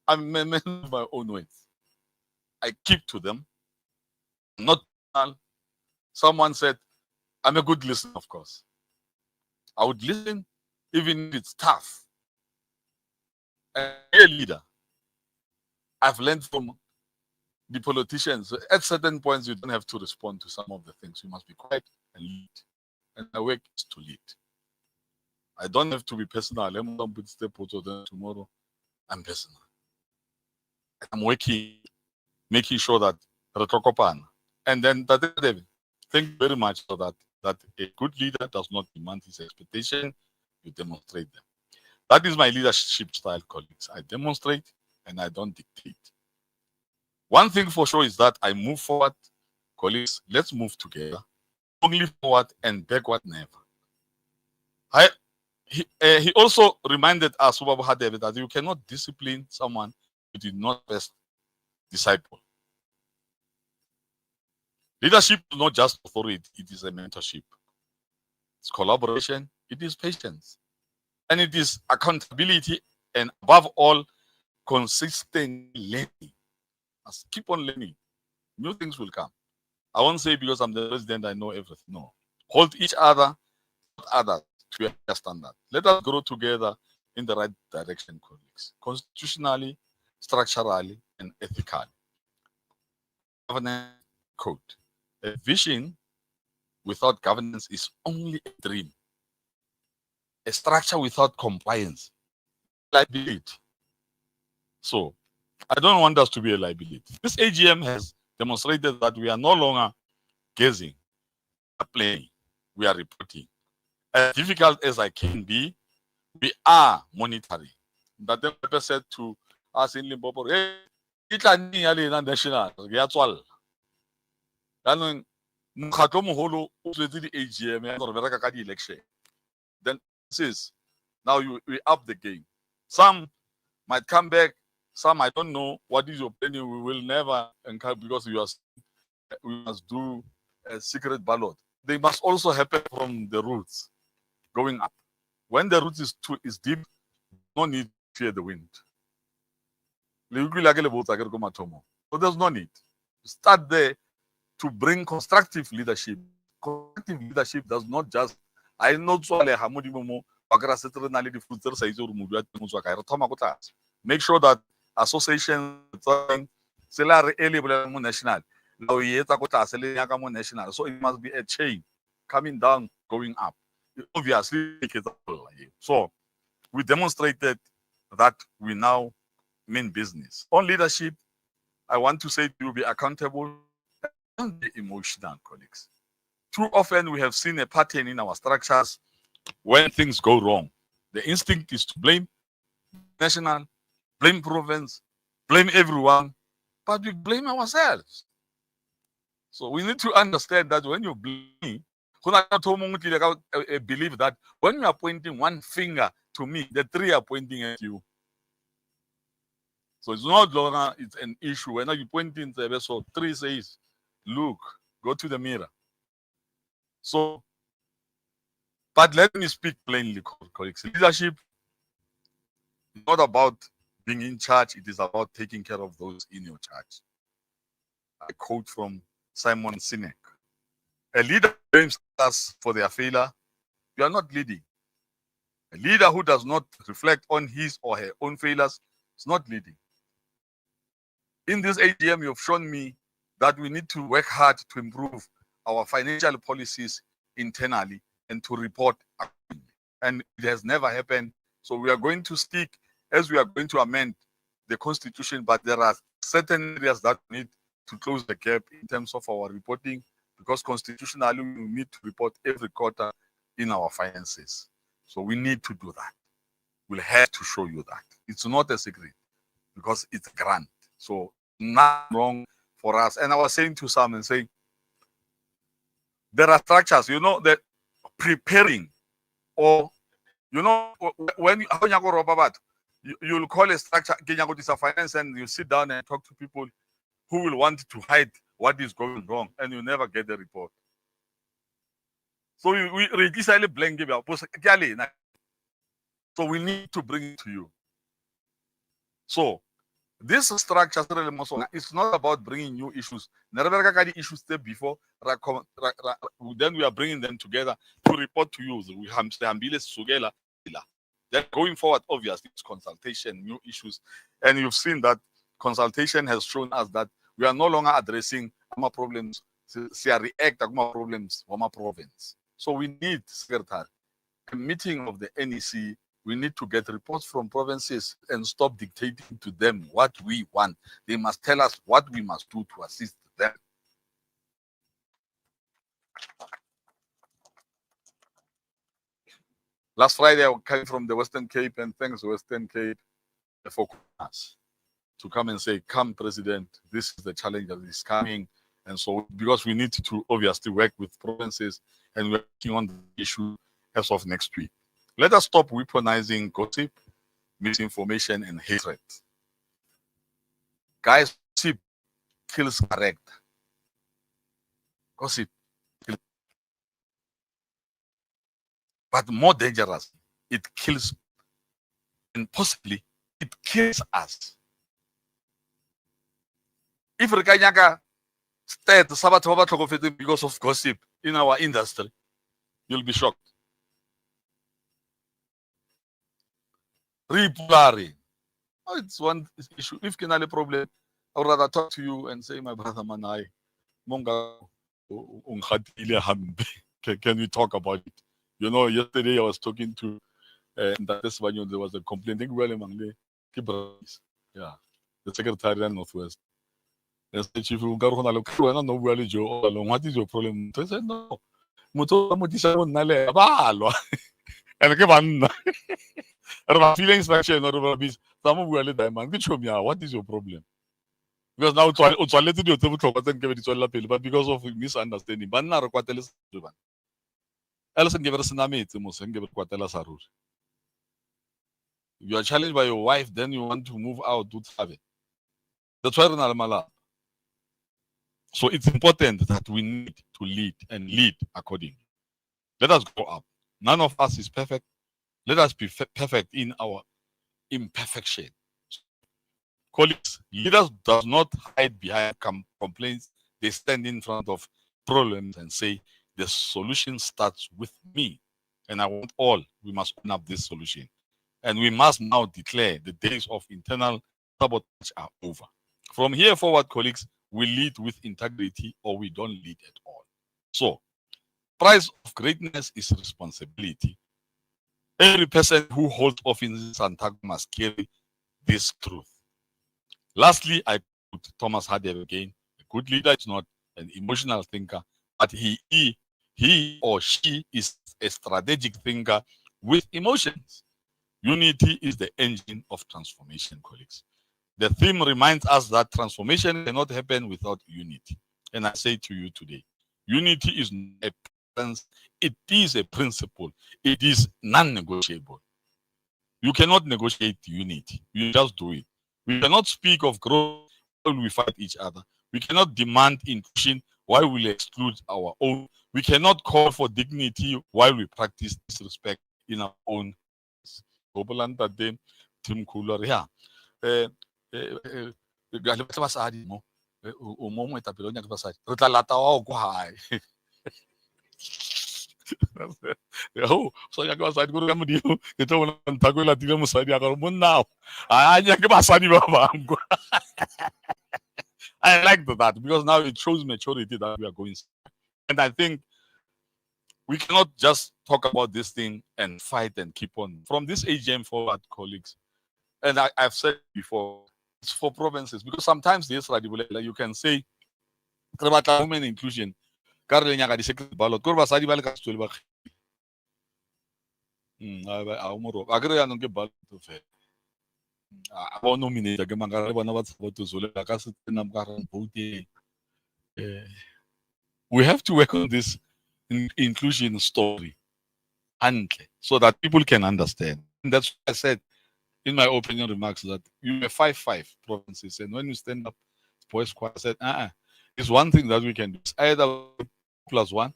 I managed my own ways. I keep to them. Not someone said, I'm a good listener, of course. I would listen even if it's tough. And be a leader. I've learned from the politicians. At certain points, you don't have to respond to some of the things. You must be quiet and lead. And my work is to lead. I don't have to be personal. I'm going to put step tomorrow. I'm personal. I'm working, making sure that and then thank you very much for that. That a good leader does not demand his expectation. You demonstrate them. That is my leadership style, colleagues. I demonstrate and I don't dictate. One thing for sure is that I move forward. Colleagues, let's move together. Only forward and backward never. He also reminded us, that you cannot discipline someone you did not best disciple. Leadership is not just authority, it is a mentorship. It's collaboration, it is patience. And it is accountability, and above all, consistent learning. Must keep on learning. New things will come. I won't say because I'm the president, I know everything. No. Hold each other, not others, to a standard. Let us grow together in the right direction, colleagues. Constitutionally, structurally, and ethically. Governance code. A vision without governance is only a dream. A structure without compliance, liability. So, I don't want us to be a liability. This AGM has demonstrated that we are no longer guessing, we are playing, we are reporting. As difficult as I can be, we are monitoring. That the paper said to us in Limpopo, hey, it's a national, election. Then this is now we up the game. Some might come back, some I don't know. What is your opinion? We will never encourage because we must do a secret ballot. They must also happen from the roots going up. When the roots is deep, no need to fear the wind. So there's no need. Start there to bring constructive leadership. Constructive leadership does not just I know make sure that association national. So it must be a chain coming down, going up. Obviously, so we demonstrated that we now mean business. On leadership, I want to say to be accountable and be emotional, colleagues. Too often we have seen a pattern in our structures when things go wrong. The instinct is to blame national, blame province, blame everyone, but we blame ourselves. So we need to understand that when you blame, believe that when you are pointing one finger to me, the three are pointing at you. So it's not longer it's an issue. When you point in the so three says, look, go to the mirror. So, but let me speak plainly, colleagues. Leadership is not about being in charge, it is about taking care of those in your charge. A quote from Simon Sinek. A leader blames us for their failure. You are not leading. A leader who does not reflect on his or her own failures is not leading. In this AGM, you have shown me that we need to work hard to improve our financial policies internally and to report accordingly. And it has never happened. So we are going to stick as we are going to amend the constitution, but there are certain areas that need to close the gap in terms of our reporting, because constitutionally we need to report every quarter in our finances. So we need to do that. We'll have to show you that. It's not a secret because it's a grant. So nothing wrong for us. And I was saying to some and saying, there are structures, you know, that preparing, or you know, when you'll call a structure finance, and you sit down and talk to people who will want to hide what is going wrong, and you never get the report. So we regisale blank. So we need to bring it to you. So this structure is not about bringing new issues. Issues there before, then we are bringing them together to report to you. Then going forward, obviously, it's consultation, new issues. And you've seen that consultation has shown us that we are no longer addressing our problems, react to our problems from our province. So we need, Secretary, a meeting of the NEC. We need to get reports from provinces and stop dictating to them what we want. They must tell us what we must do to assist them. Last Friday, I came from the Western Cape, and thanks Western Cape for us to come and say, come, President, this is the challenge that is coming. And so, because we need to obviously work with provinces, and we're working on the issue as of next week. Let us stop weaponizing gossip, misinformation, and hatred. Guys, gossip kills character. Gossip kills. But more dangerous, it kills, and possibly it kills us. If we can state because of gossip in our industry, you'll be shocked. Repulari. Oh, it's one issue. If can have a problem, I would rather talk to you and say, my brother Manai, can we talk about it? You know, yesterday I was talking to this one, there was a complaint. Yeah, the Secretary of Northwest. I said, Chief, what is your problem? I said, no. And feeling inspection or what is your problem? Because now but because of misunderstanding, you are challenged by your wife, then you want to move out to have it. That's why so it's important that we need to lead and lead accordingly. Let us go up. None of us is perfect. Let us be perfect in our imperfection. Colleagues, leaders does not hide behind complaints. They stand in front of problems and say, the solution starts with me. And I want all, we must open up this solution. And we must now declare the days of internal sabotage are over. From here forward, colleagues, we lead with integrity or we don't lead at all. So, price of greatness is responsibility. Every person who holds office in SANTACO must carry this truth. Lastly, I put Thomas Hardy again. A good leader is not an emotional thinker, but he or she is a strategic thinker with emotions. Unity is the engine of transformation, colleagues. The theme reminds us that transformation cannot happen without unity. And I say to you today, unity is not a preference, it is a principle. It is non-negotiable. You cannot negotiate unity. You just do it. We cannot speak of growth while we fight each other. We cannot demand inclusion while we exclude our own. We cannot call for dignity while we practice disrespect in our own. Tim Cooler, yeah. Basadi mo. O mo mo etapelo nya ke basadi. Re tla lata wa o kwa hae. Yo, so ya ke basadi go re ka modimo. Ke tlo bona ntako la tile mosadi a ka re monna. A nya ke basadi ba bang kwa. I like that because now it shows maturity that we are going. And I think we cannot just talk about this thing and fight and keep on. From this AGM forward, colleagues, and I've said before, it's for provinces because sometimes this you can say women inclusion. Ballot. We have to work on this inclusion story so that people can understand. And that's what I said in my opening remarks that you have 5 provinces, and when you stand up, voice squad said, it's one thing that we can do. It's either 2+1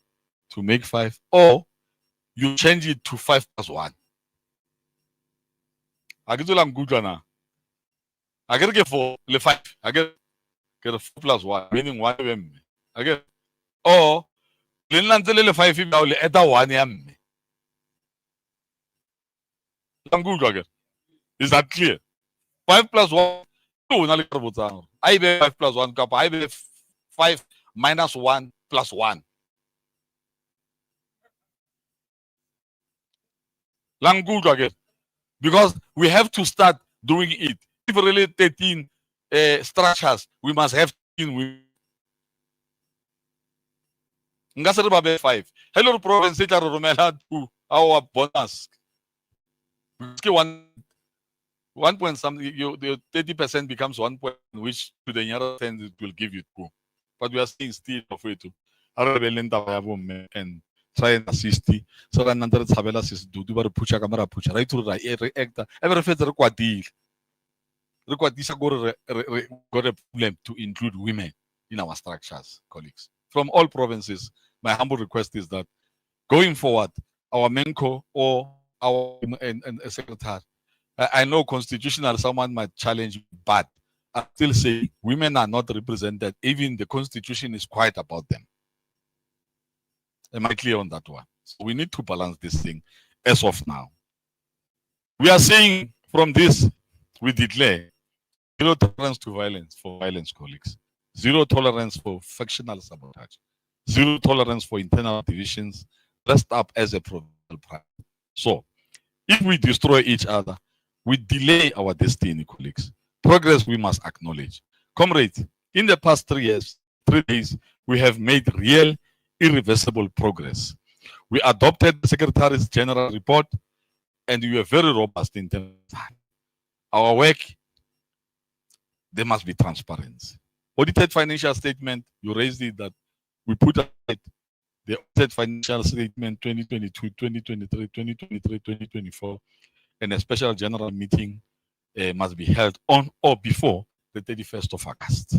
to make 5, or you change it to 5+1. I get I'm good now. I get 4 le 5. I get a 4+1, meaning 1 of them. I get or le 5 le eta 1 yam. I'm good again. Is that clear? 5+1. I be 5+1 kappa. I be 5 minus 1 plus 1. Lang good again. Because we have to start doing it. If really 13 structures, we must have 13 women. 5. Hello, province, to our bonus. 1 point something, the 30% becomes 1 point, which to the nearest 10 it will give you 2. But we are staying still of it to and try and assist. So that another tabela says do pucha camera pucha right to react. Every feather got a problem to include women in our structures, colleagues. From all provinces, my humble request is that going forward, our MENCO or our and secretary, I know constitutional someone might challenge, but I still say women are not represented. Even the constitution is quiet about them. Am I clear on that one? So we need to balance this thing as of now. We are saying from this, we declare zero tolerance to violence for violence, colleagues. Zero tolerance for factional sabotage. Zero tolerance for internal divisions dressed up as a provincial pride. So, if we destroy each other, we delay our destiny, colleagues. Progress we must acknowledge. Comrades, in the past 3 years, 3 days, we have made real, irreversible progress. We adopted the Secretary's General Report, and we were very robust in terms of that. Our work, there must be transparency. Audited financial statement, you raised it that we put aside the audited financial statement 2022, 2023, 2023, 2024, and a special general meeting must be held on or before the 31st of August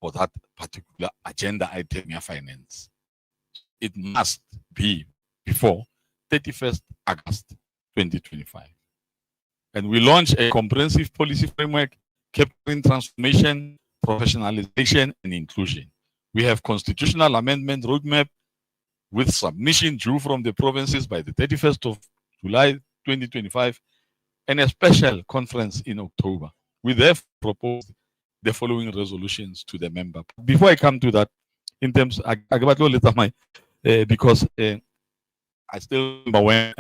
for that particular agenda item in finance. It must be before 31st August 2025. And we launch a comprehensive policy framework capturing transformation, professionalization, and inclusion. We have constitutional amendment roadmap with submission due from the provinces by the 31st of July 2025 and a special conference in October. We therefore propose the following resolutions to the member. Before I come to that, in terms, because I still remember when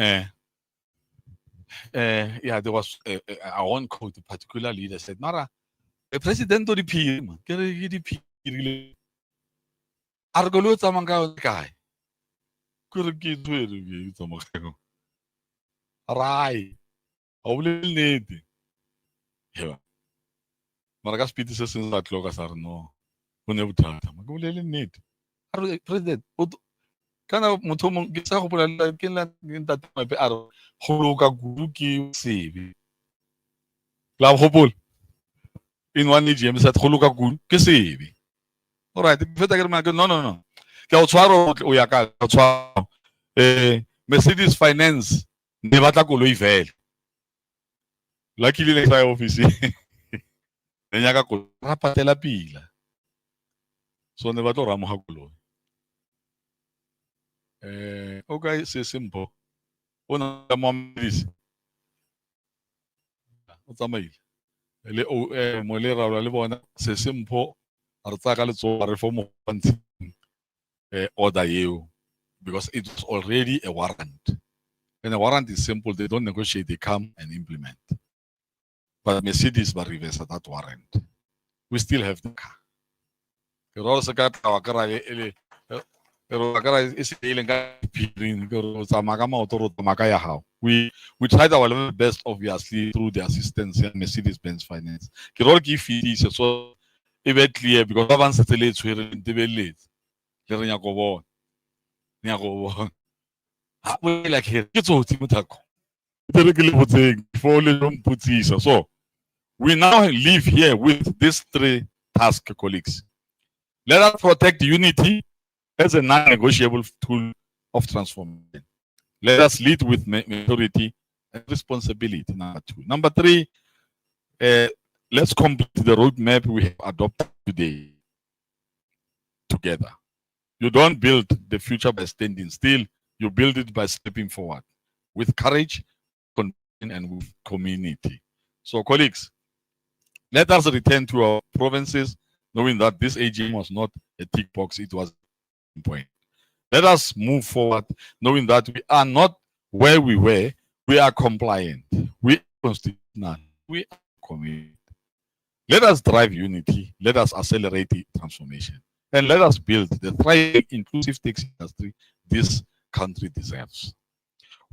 there was a one quote, a particular leader said, Mara, the president of the peer, man, get the peer. Argolo tamanga guy. Right. Ha o bolele nnete. Heba. Mara ka speed se seng sa tloka sa re no. Go ne bothata. Ma ke bolele nnete. A re president, kana motho mong ke sa gopola ke nna ntate mape a re go loka kudu ke sebe. La gopola. In one AGM sa go loka kudu ke sebe. Alright, ke feta ke re no. Ke a o tshwara o ya ka o tshwara. Mercedes Finance ne batla koloi fela. Luckily next time office. Ne nyaka koloi ra patela pila. So ne batla ra mo ha koloi. Okay, se simple. Ona mo medisi. O tsamaile. Le o mo le ra le bona se simple. Re tsa ka letso re fo mo ntsi. Order you because it was already a warrant. And a warrant is simple, they don't negotiate, they come and implement. But Mercedes will reverse that warrant. We still have the car. We tried our level best, obviously, through the assistance in Mercedes-Benz Finance. Kirol give fees so even clear because once it's late, we're late. Like here, get to Timotako. So we now live here with these three task colleagues. Let us protect unity as a non-negotiable tool of transformation. Let us lead with maturity and responsibility. Number two. Number three, let's complete the roadmap we have adopted today together. You don't build the future by standing still. You build it by stepping forward with courage, and with community. So, colleagues, let us return to our provinces, knowing that this AGM was not a tick box, it was a point. Let us move forward, knowing that we are not where we were, we are compliant, we are constitutional, we are committed. Let us drive unity, let us accelerate the transformation, and let us build the thriving, inclusive taxi industry this country deserves.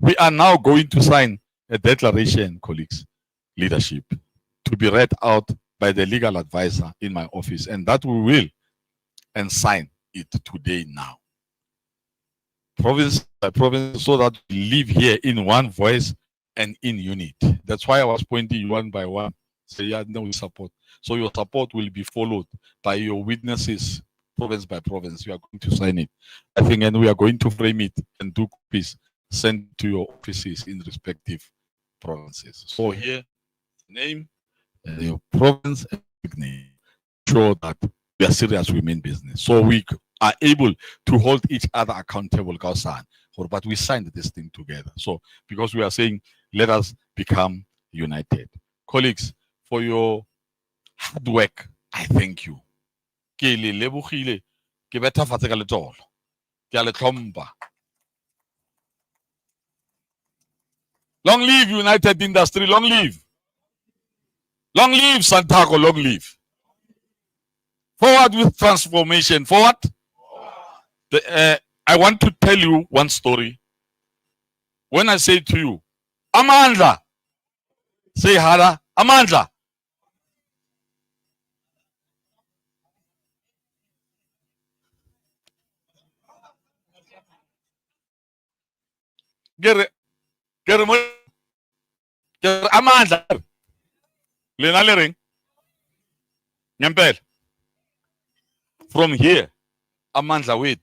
We are now going to sign a declaration, colleagues, leadership, to be read out by the legal advisor in my office, and that we will and sign it today now. Province by province, so that we live here in one voice and in unity. That's why I was pointing you one by one. Say, yeah, no, we support. So your support will be followed by your witnesses, province by province. You are going to sign it, I think, and we are going to frame it and do copies, send to your offices in respective provinces. So here, name, your province, and name. Sure that we are serious, we mean business. So we are able to hold each other accountable, but we signed this thing together. So because we are saying, let us become united. Colleagues, for your hard work, I thank you. Ke le lebogile, ke betafatse ka letolo. Ke a le tlhompa. Long live United Industry, long live. Long live SANTACO, long live. Forward with transformation, forward. I want to tell you one story. When I say to you, Amandla, say Hara, Amandla. Get Amandla. Lena Lering. Nyampel. From here, Amandla wait,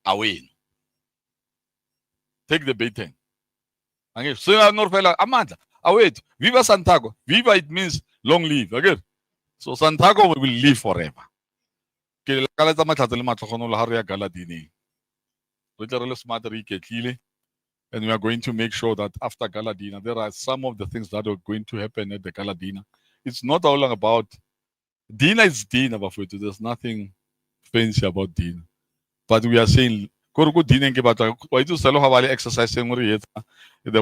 away. Take the baiting. Okay, so Amandla, wait. Viva SANTACO. Viva, it means long live. Okay. So SANTACO will live forever. And we are going to make sure that after Galadina, there are some of the things that are going to happen at the Galadina. It's not all about Dina is Dina, Bafwetu. There's nothing fancy about Dina. But we are saying, there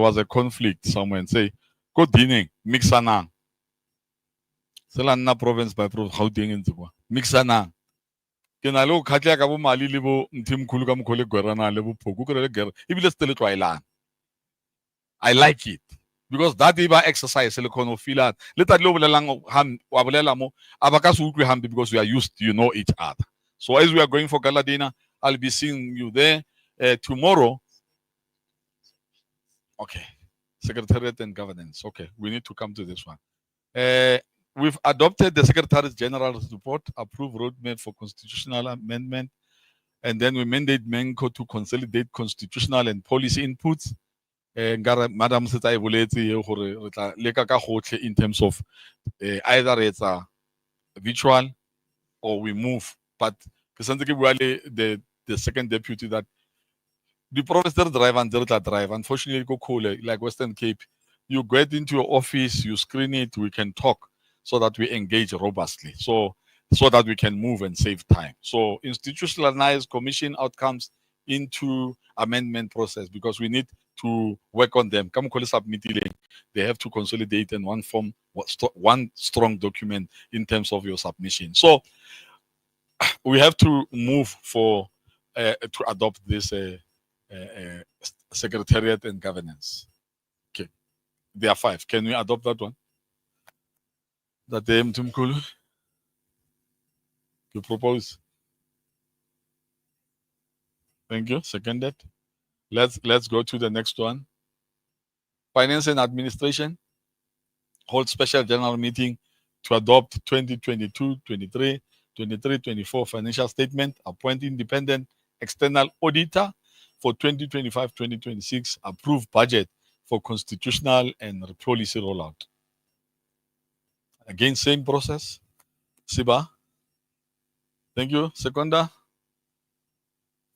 was a conflict somewhere and say, go Dina, mix anang. Selana province by province, how ding mix anang. Ke na le go khatla ka bo mali le bo nthimkhulu ka mokhole gwerana le bo phoku ke re gere e bile stele tlwaelana. I like it. because that is exercise le khona feel at le tla lo bolelang ham wa bolela mo abaka se utlwe hampe because we are used, you know each other. So as we are going for gala dinner, I'll be seeing you there tomorrow. Okay, Secretariat and Governance. Okay, we need to come to this one. We've adopted the Secretary General's report, approved roadmap for constitutional amendment, and then we mandate Menko to consolidate constitutional and policy inputs. Madam Seta e boletse gore re tla leka ka gotlhe in terms of either it's a virtual or we move. But the second deputy that the professor drive and the drive. Unfortunately, go cool like Western Cape. You get into your office, you screen it, we can talk so that we engage robustly. So that we can move and save time. So institutionalize commission outcomes into amendment process because we need to work on them. They have to consolidate in one form, one strong document in terms of your submission. So we have to move for to adopt this Secretariat and Governance. Okay, there are 5. Can we adopt that one? That the Mtumkulu you propose. Thank you. Seconded. Let's go to the next one. Finance and Administration hold special general meeting to adopt 2022-23, 23-24 financial statement, appoint independent external auditor for 2025-2026, approve budget for constitutional and policy rollout. Again, same process. Siba. Thank you. Seconder.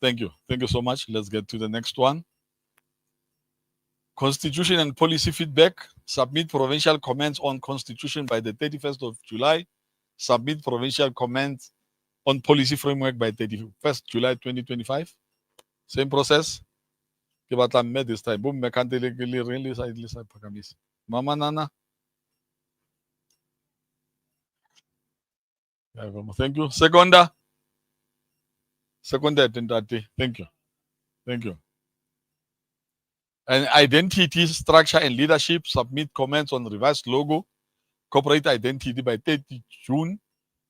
Thank you. Thank you so much. Let's get to the next one. Constitution and policy feedback. Submit provincial comments on constitution by the 31st of July. Submit provincial comments on policy framework by 31st July 2025. Same process. This time. Mama Nana. Thank you. Seconder. Seconder. Thank you. Thank you. And identity, structure, and leadership. Submit comments on revised logo, corporate identity by 30 June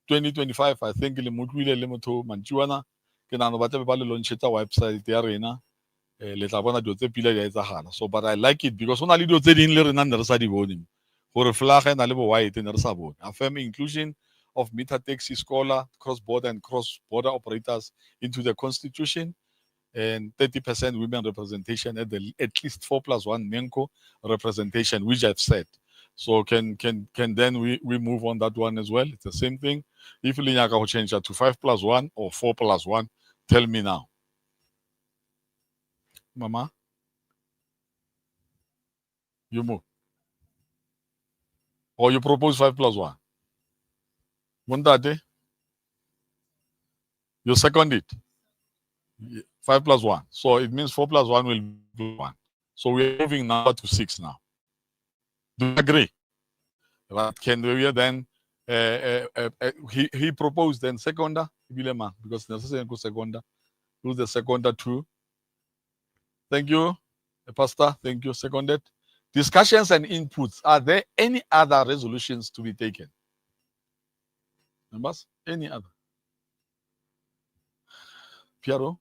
2025. I think le motluile le motho Manchuana ke nano ba tla ba le launch eta website ya rena le tla bona dio tse pila di etsagala. So but I like it because ona le dio tse ding le rena ne re sa di bone gore flag na le bo white ne re sa bone. Affirm inclusion of meter taxi scholar, cross-border and cross-border operators into the constitution, and 30% women representation at least 4+1 Menko representation, which I've said. So can then we move on that one as well? It's the same thing. If Linyaka will change that to 5+1 or 4+1, tell me now. Mama, you move. Or you propose 5+1. Mundade, you second it. 5+1. So it means 4+1 will be 1. So we're moving now to 6 now. Do you agree? Right. Can we then he proposed then seconder because necessary seconder. Who's the seconder too? Thank you, Pastor. Thank you. Seconded. Discussions and inputs. Are there any other resolutions to be taken? Members? Any other? Piero?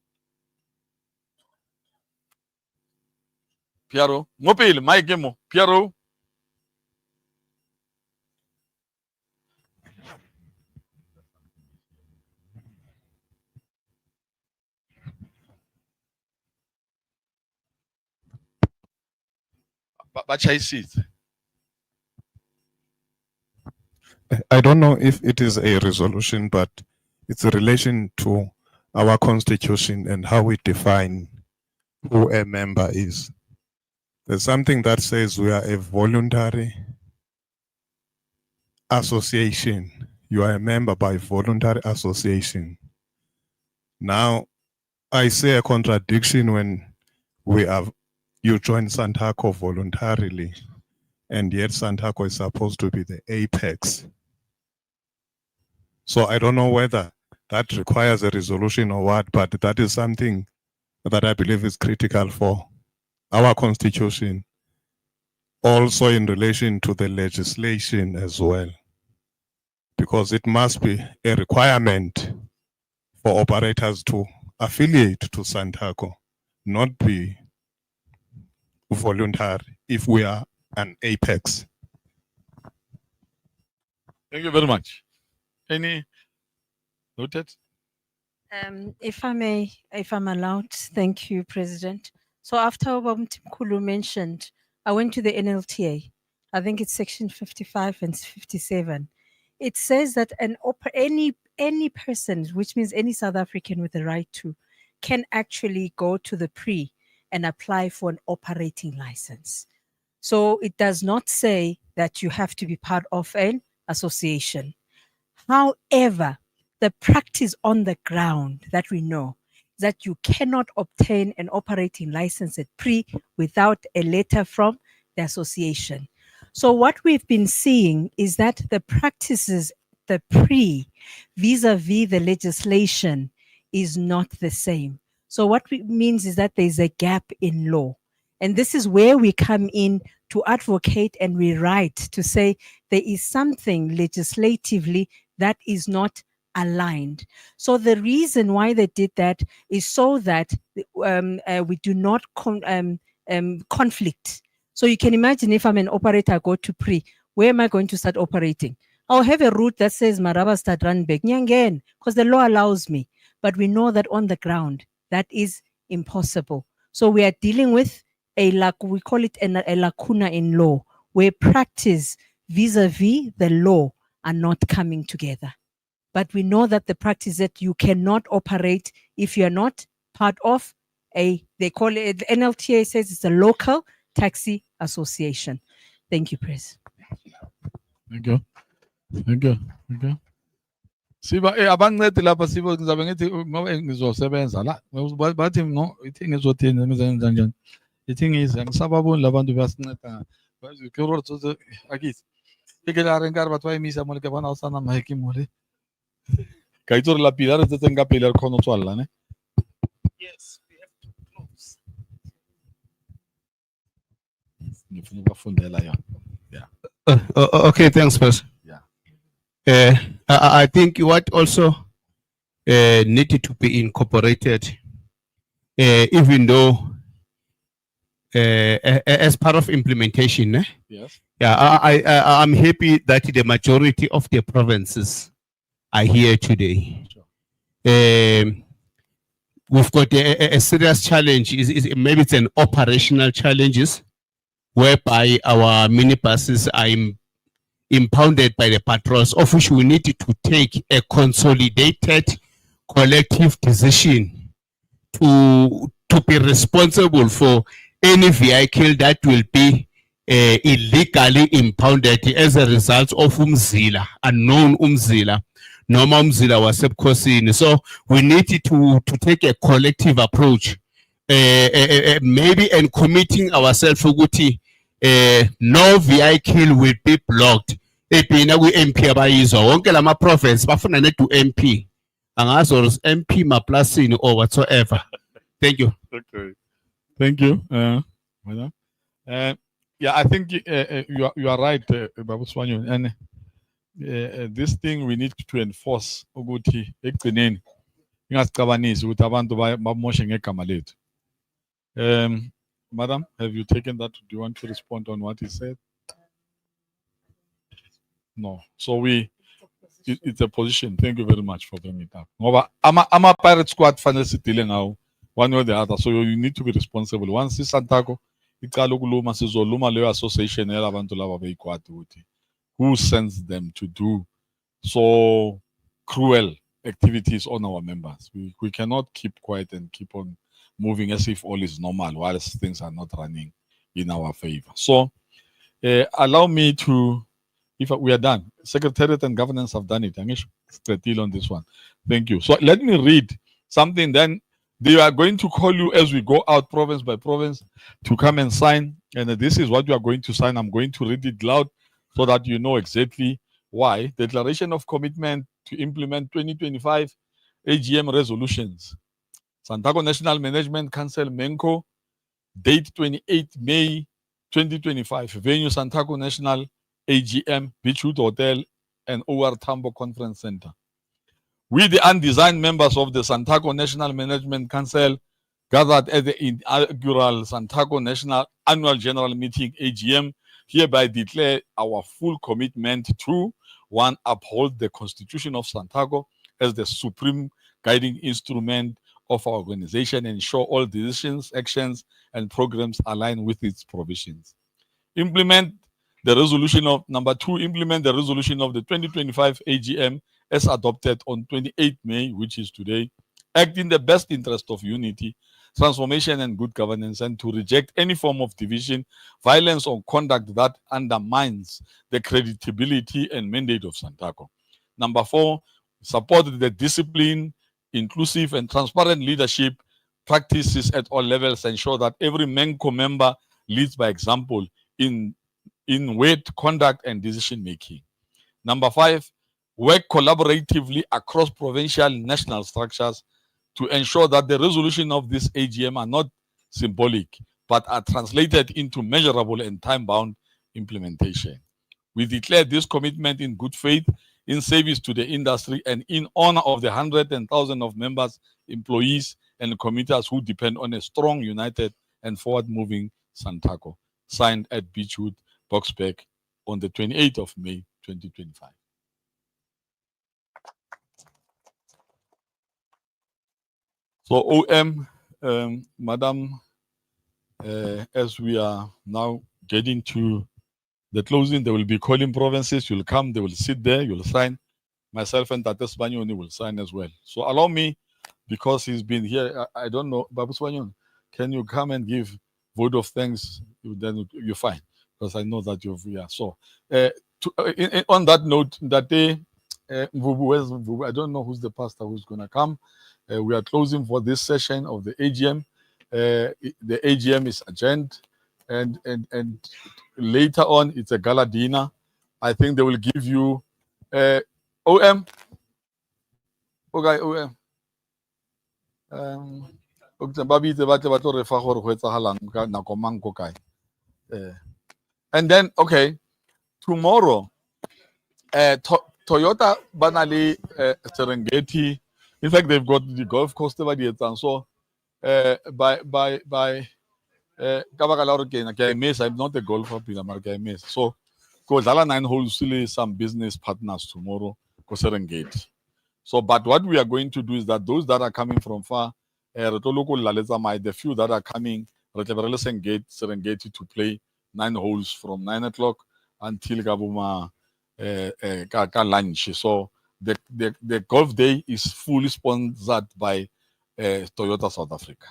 Piero? Mopil, Mike mo. Piero? I don't know if it is a resolution, but it's a relation to our constitution and how we define who a member is. There's something that says we are a voluntary association. You are a member by voluntary association. Now, I see a contradiction when you join SANTACO voluntarily, and yet SANTACO is supposed to be the apex. So I don't know whether that requires a resolution or what, but that is something that I believe is critical for our constitution. also in relation to the legislation as well, because it must be a requirement for operators to affiliate to SANTACO, not be voluntary if we are an apex. Thank you very much. Any noted? If I may, if I'm allowed, thank you, President. So after Kulu mentioned, I went to the NLTA. I think it's section 55 and 57. It says that any person, which means any South African with the right to, can actually go to the PRI and apply for an operating license. So it does not say that you have to be part of an association. However, the practice on the ground that we know is that you cannot obtain an operating license at PRI without a letter from the association. So what we've been seeing is that the practices, the PRI vis-a-vis the legislation is not the same. So what it means is that there's a gap in law. And this is where we come in to advocate and rewrite to say there is something legislatively that is not aligned. So the reason why they did that is so that we do not conflict. So you can imagine if I'm an operator, I go to PRI, where am I going to start operating? I'll have a route that says Maraba start Randburg, Nyangen, because the law allows me. But we know that on the ground, that is impossible. So we are dealing with we call it a lacuna in law, where practice vis-a-vis the law are not coming together. But we know that the practice that you cannot operate if you're not part of they call it, the NLTA says it's a local taxi association. Thank you, Pres. Thank you. Thank you. Thank you. Siba abancedi lapha sibo ngizabe ngithi ngoba ngizosebenza la bathi no ithi ngizothini ngizenza kanjani ithi ngize ngisababoni labantu bayasinceda bazikero tsoze akithi ikela re nkare batho ba emisa mo le ke bona o sana maiki mo le ka itse re la pilar tse tsenga pele re khono tswalla ne. Yes, we have to close. Ngifuna ukufundela yona. Yeah. Okay, thanks, Pastor. I think what also needed to be incorporated, even though as part of implementation. Yes. Yeah, I'm happy that the majority of the provinces are here today. We've got a serious challenge. Maybe it's an operational challenges whereby our minibuses are impounded by the patrols, of which we need to take a consolidated collective decision to be responsible for any vehicle that will be illegally impounded as a result of umzila, unknown umzila. Normal umzila was subcosine. So we need to take a collective approach, maybe and committing ourselves to no vehicle will be blocked. Epina we MP abayizo wonke lama province bafuna net to MP. Angazo MP maplasini or whatsoever. Thank you. Okay. Thank you. Madam. Yeah, I think you are right, Babu Swanyo. And this thing we need to enforce. Ukuthi ekugcineni ingasicabanisi ukuthi abantu bamoshe ngegama lethu. Madam, have you taken that? Do you want to respond on what he said? No. So it's a position. Thank you very much for bringing it up. I'm a pirate squad fantasy dealing now, one way or the other. So you need to be responsible. Once this SANTACO, association who sends them to do so cruel activities on our members. We cannot keep quiet and keep on moving as if all is normal whilst things are not running in our favor. So allow me to, if we are done, Secretariat and Governance have done it. I'm still on this one. Thank you. So let me read something, then they are going to call you as we go out province by province to come and sign. And this is what you are going to sign. I'm going to read it loud so that you know exactly why. Declaration of Commitment to Implement 2025 AGM Resolutions. SANTACO National Management Council, MENCO, date 28 May 2025 venue SANTACO National AGM, Beachwood Hotel and OR Tambo Conference Center. We, the undesigned members of the SANTACO National Management Council, gathered at the inaugural SANTACO National Annual General Meeting AGM, hereby declare our full commitment to, one, uphold the Constitution of SANTACO as the supreme guiding instrument of our organization, ensure all decisions, actions, and programs align with its provisions. Implement the resolution of number 2, implement the resolution of the 2025 AGM as adopted on 28 May, which is today, act in the best interest of unity, transformation, and good governance, and to reject any form of division, violence, or conduct that undermines the credibility and mandate of SANTACO. Number 4, support the discipline, inclusive, and transparent leadership practices at all levels, ensure that every MENCO member leads by example in word, conduct, and decision making. Number 5, work collaboratively across provincial and national structures to ensure that the resolution of this AGM are not symbolic, but are translated into measurable and time-bound implementation. We declare this commitment in good faith, in service to the industry, and in honor of the hundreds and thousands of members, employees, and commuters who depend on a strong, united, and forward-moving SANTACO. Signed at Beachwood, Boksburg, on the 28th of May, 2025. So OM, Madam, as we are now getting to the closing, they will be calling provinces, you'll come, they will sit there, you'll sign. Myself and Tate Spanioni will sign as well. So allow me, because he's been here, I don't know, Babu Spanion, can you come and give vote of thanks? Then you're fine, because I know that you've, yeah. So on that note, that day, Mvubu, I don't know who's the pastor who's going to come. We are closing for this session of the AGM. The AGM is adjourned, and later on it's a gala dinner. I think they will give you OM. Okay, OM. And then okay, tomorrow, Toyota Banali Serengeti. In fact, they've got the golf course over there, and so by I'm not a golfer, so go 9 holes, still some business partners tomorrow, go Serengeti. So, but what we are going to do is that those that are coming from far, the few that are coming, Serengeti to play 9 holes from 9 o'clock until Gabuma lunch. So the golf day is fully sponsored by Toyota South Africa.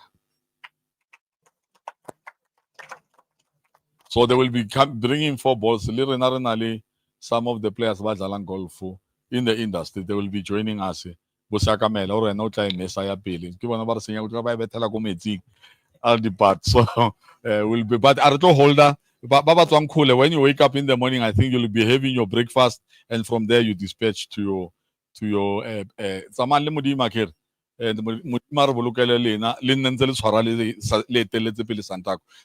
So they will be bringing 4 balls. Some of the players Bajalan golf in the industry, they will be joining us. So will be, but Arto Holder, Baba Twangkule, when you wake up in the morning, I think you'll be having your breakfast, and from there you dispatch to your Zaman Lemudi Makir.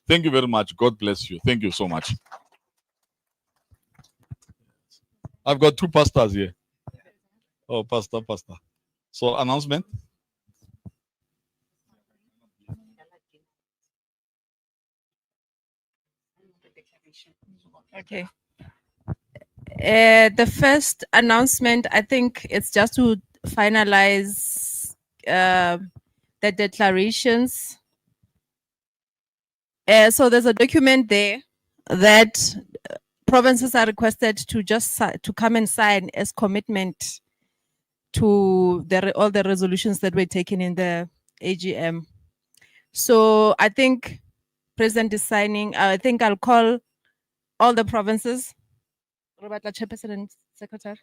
Thank you very much. God bless you. Thank you so much. I've got 2 pastors here. Oh, pastor. So announcement. Okay. The first announcement, I think it's just to finalize the declarations. So there's a document there that provinces are requested to just to come and sign as commitment to all the resolutions that were taken in the AGM. So I think President is signing. I think I'll call all the provinces. Robert, Chairperson and Secretary.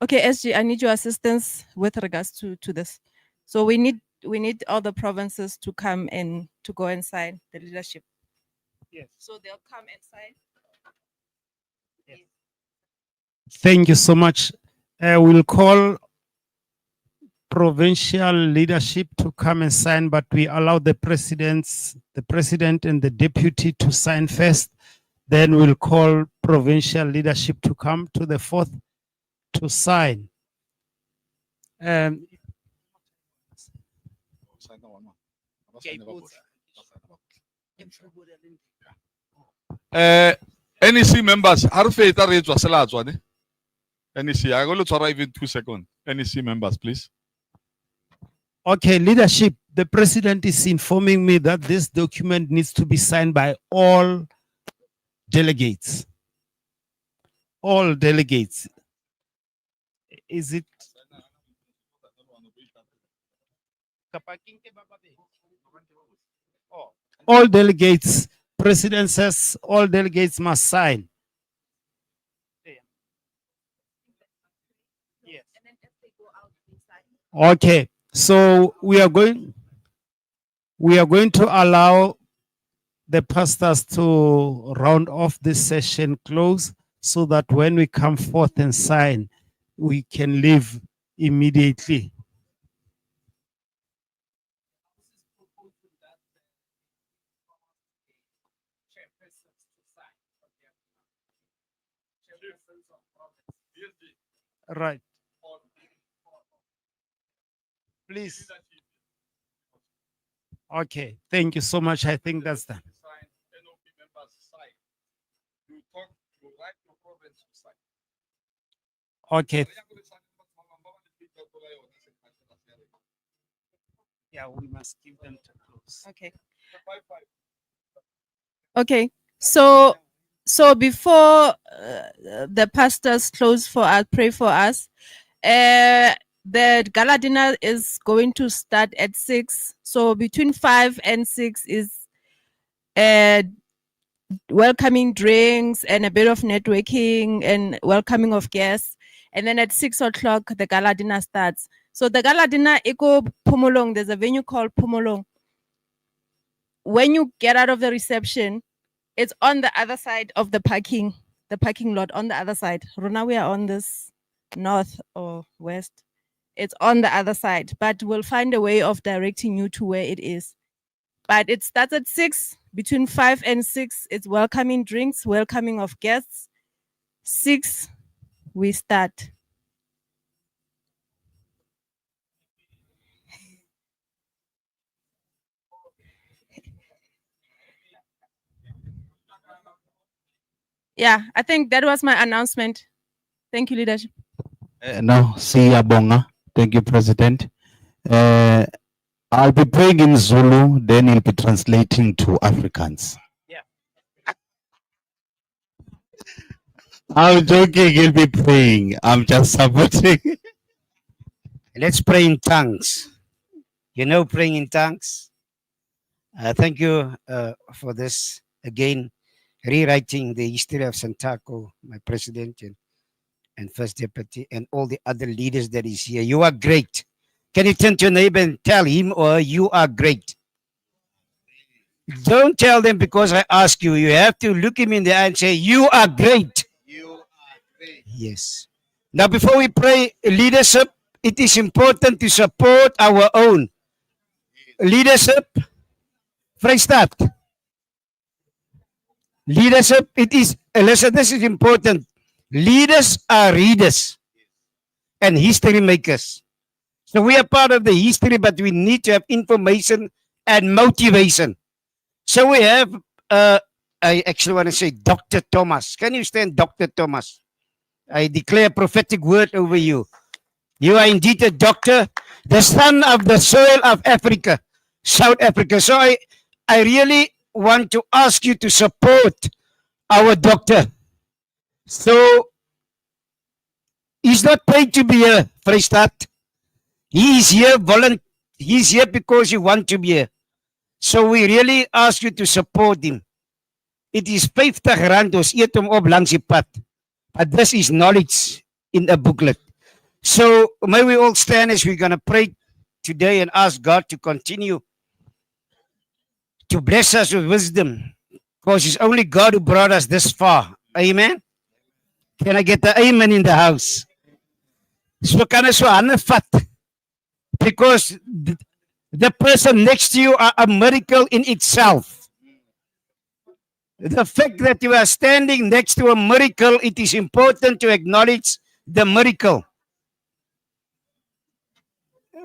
Okay, SG, I need your assistance with regards to this. So we need all the provinces to come and to go and sign the leadership. Yes. So they'll come and sign. Thank you so much. We'll call provincial leadership to come and sign, but we allow the president and the deputy to sign first. Then we'll call provincial leadership to come to the fourth to sign. NEC members, are feta re tswa sela tswa ne? NEC, I go to tshwara even 2 seconds. NEC members, please. Okay, leadership, the president is informing me that this document needs to be signed by all delegates. All delegates. Is it? All delegates, president says all delegates must sign. Okay, so we are going to allow the pastors to round off this session close so that when we come forth and sign, we can leave immediately. Right. Please. Okay, thank you so much. I think that's done. Okay. Yeah, we must give them to close. Okay. Okay. So before the pastors close for us, pray for us. The gala dinner is going to start at 6. So between 5 and 6 is welcoming drinks and a bit of networking and welcoming of guests. And then at 6 o'clock, the gala dinner starts. So the gala dinner, Eko Pumulong, there's a venue called Pumulong. When you get out of the reception, it's on the other side of the parking lot on the other side. Rona, we are on this north or west. It's on the other side, but we'll find a way of directing you to where it is. But it starts at 6, between 5 and 6, it's welcoming drinks, welcoming of guests. 6, we start. Yeah, I think that was my announcement. Thank you, leadership. No, siyabonga. Thank you, President. I'll be praying in Zulu, then he'll be translating to Afrikaans. Yeah. I'm joking, he'll be praying. I'm just supporting. Let's pray in tongues. You know, praying in tongues. Thank you for this again, rewriting the history of SANTACO, my president and first deputy, and all the other leaders that is here. You are great. Can you turn to your neighbor and tell him or you are great? Don't tell them because I ask you. You have to look him in the eye and say, you are great. You are great. Yes. Now, before we pray leadership, it is important to support our own leadership. Vrystaat. Leadership, it is, listen, this is important. Leaders are readers and history makers. So we are part of the history, but we need to have information and motivation. So we have, I actually want to say Dr. Thomas. Can you stand, Dr. Thomas? I declare a prophetic word over you. You are indeed a doctor, the son of the soil of Africa, South Africa. So I really want to ask you to support our doctor. So he's not paid to be a Vrystaat. He is here he's here because you want to be here. So we really ask you to support him. It is 50 rand, ons eet hom op langs die pad. But this is knowledge in a booklet. So may we all stand as we're going to pray today and ask God to continue to bless us with wisdom. Because it's only God who brought us this far. Amen? Can I get the amen in the house? So kan ons so hande vat because the person next to you are a miracle in itself. The fact that you are standing next to a miracle, it is important to acknowledge the miracle.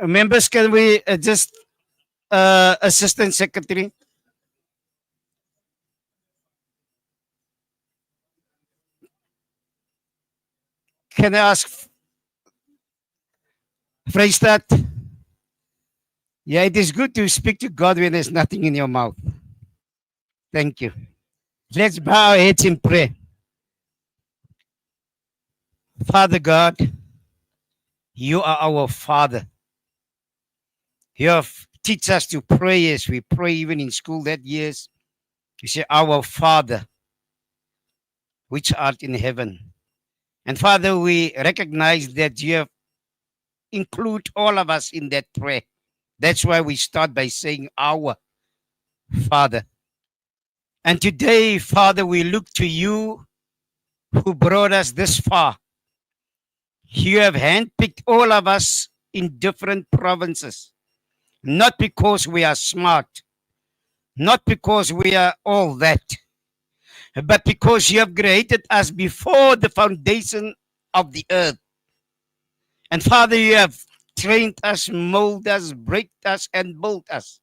Members, can we just Assistant Secretary? Can I ask Freistadt? Yeah, it is good to speak to God when there's nothing in your mouth. Thank you. Let's bow our heads in prayer. Father God, you are our Father. You have teach us to pray as we pray even in school that years. You say, our Father, which art in heaven. And Father, we recognize that you have include all of us in that prayer. That's why we start by saying our Father. And today, Father, we look to you who brought us this far. You have handpicked all of us in different provinces, not because we are smart, not because we are all that, but because you have created us before the foundation of the earth. And Father, you have trained us, molded us, break us, and built us.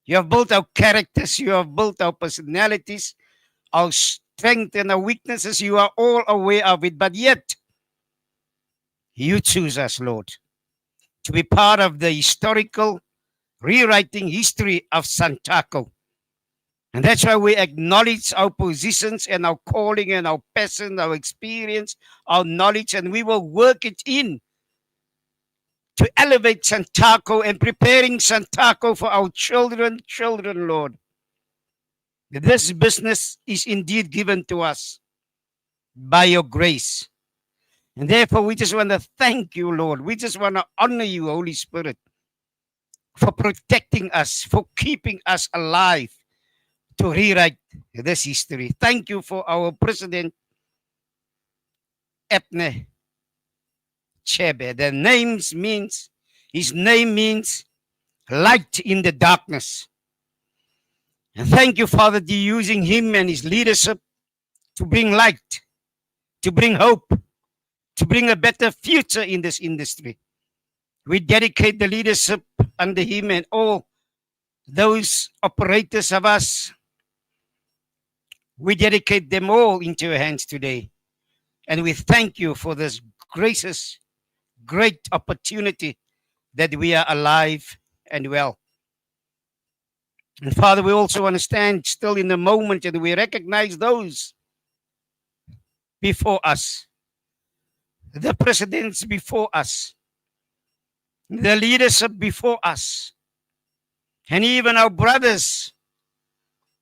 You have built our characters, you have built our personalities, our strength and our weaknesses. You are all aware of it, but yet you choose us, Lord, to be part of the historical rewriting history of SANTACO. And that's why we acknowledge our positions and our calling and our passion, our experience, our knowledge, and we will work it in to elevate SANTACO and preparing SANTACO for our children, Lord. This business is indeed given to us by your grace. And therefore, we just want to thank you, Lord. We just want to honor you, Holy Spirit, for protecting us, for keeping us alive to rewrite this history. Thank you for our President, Epne Chebe. His name means light in the darkness. And thank you, Father, for using him and his leadership to bring light, to bring hope, to bring a better future in this industry. We dedicate the leadership under him and all those operators of us. We dedicate them all into your hands today. And we thank you for this gracious, great opportunity that we are alive and well. And Father, we also want to stand still in the moment and we recognize those before us, the presidents before us, the leadership before us, and even our brothers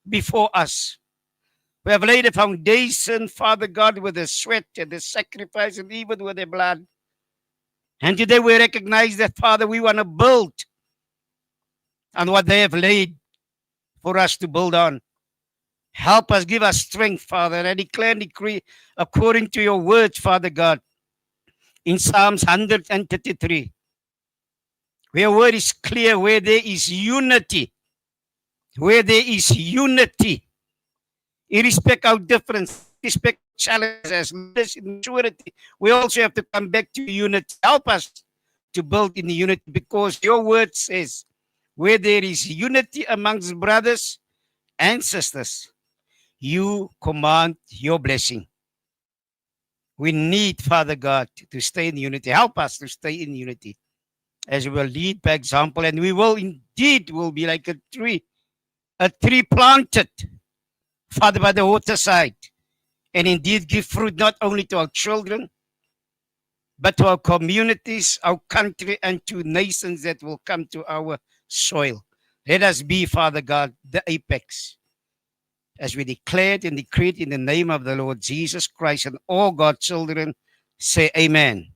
before us. We have laid a foundation, Father God, with the sweat and the sacrifice and even with the blood. And today we recognize that, Father, we want to build on what they have laid for us to build on. Help us, give us strength, Father. And I declare and decree according to your word, Father God, in Psalms 133, where your word is clear, where there is unity, irrespective of difference, irrespective of challenges, leaders in maturity, we also have to come back to unity. Help us to build in unity, because your word says, where there is unity amongst brothers and sisters, you command your blessing. We need, Father God, to stay in unity. Help us to stay in unity as we will lead by example, and we will indeed will be like a tree planted, Father, by the waterside, and indeed give fruit not only to our children, but to our communities, our country, and to nations that will come to our soil. Let us be, Father God, the apex, as we declared and decreed in the name of the Lord Jesus Christ, and all God's children say amen.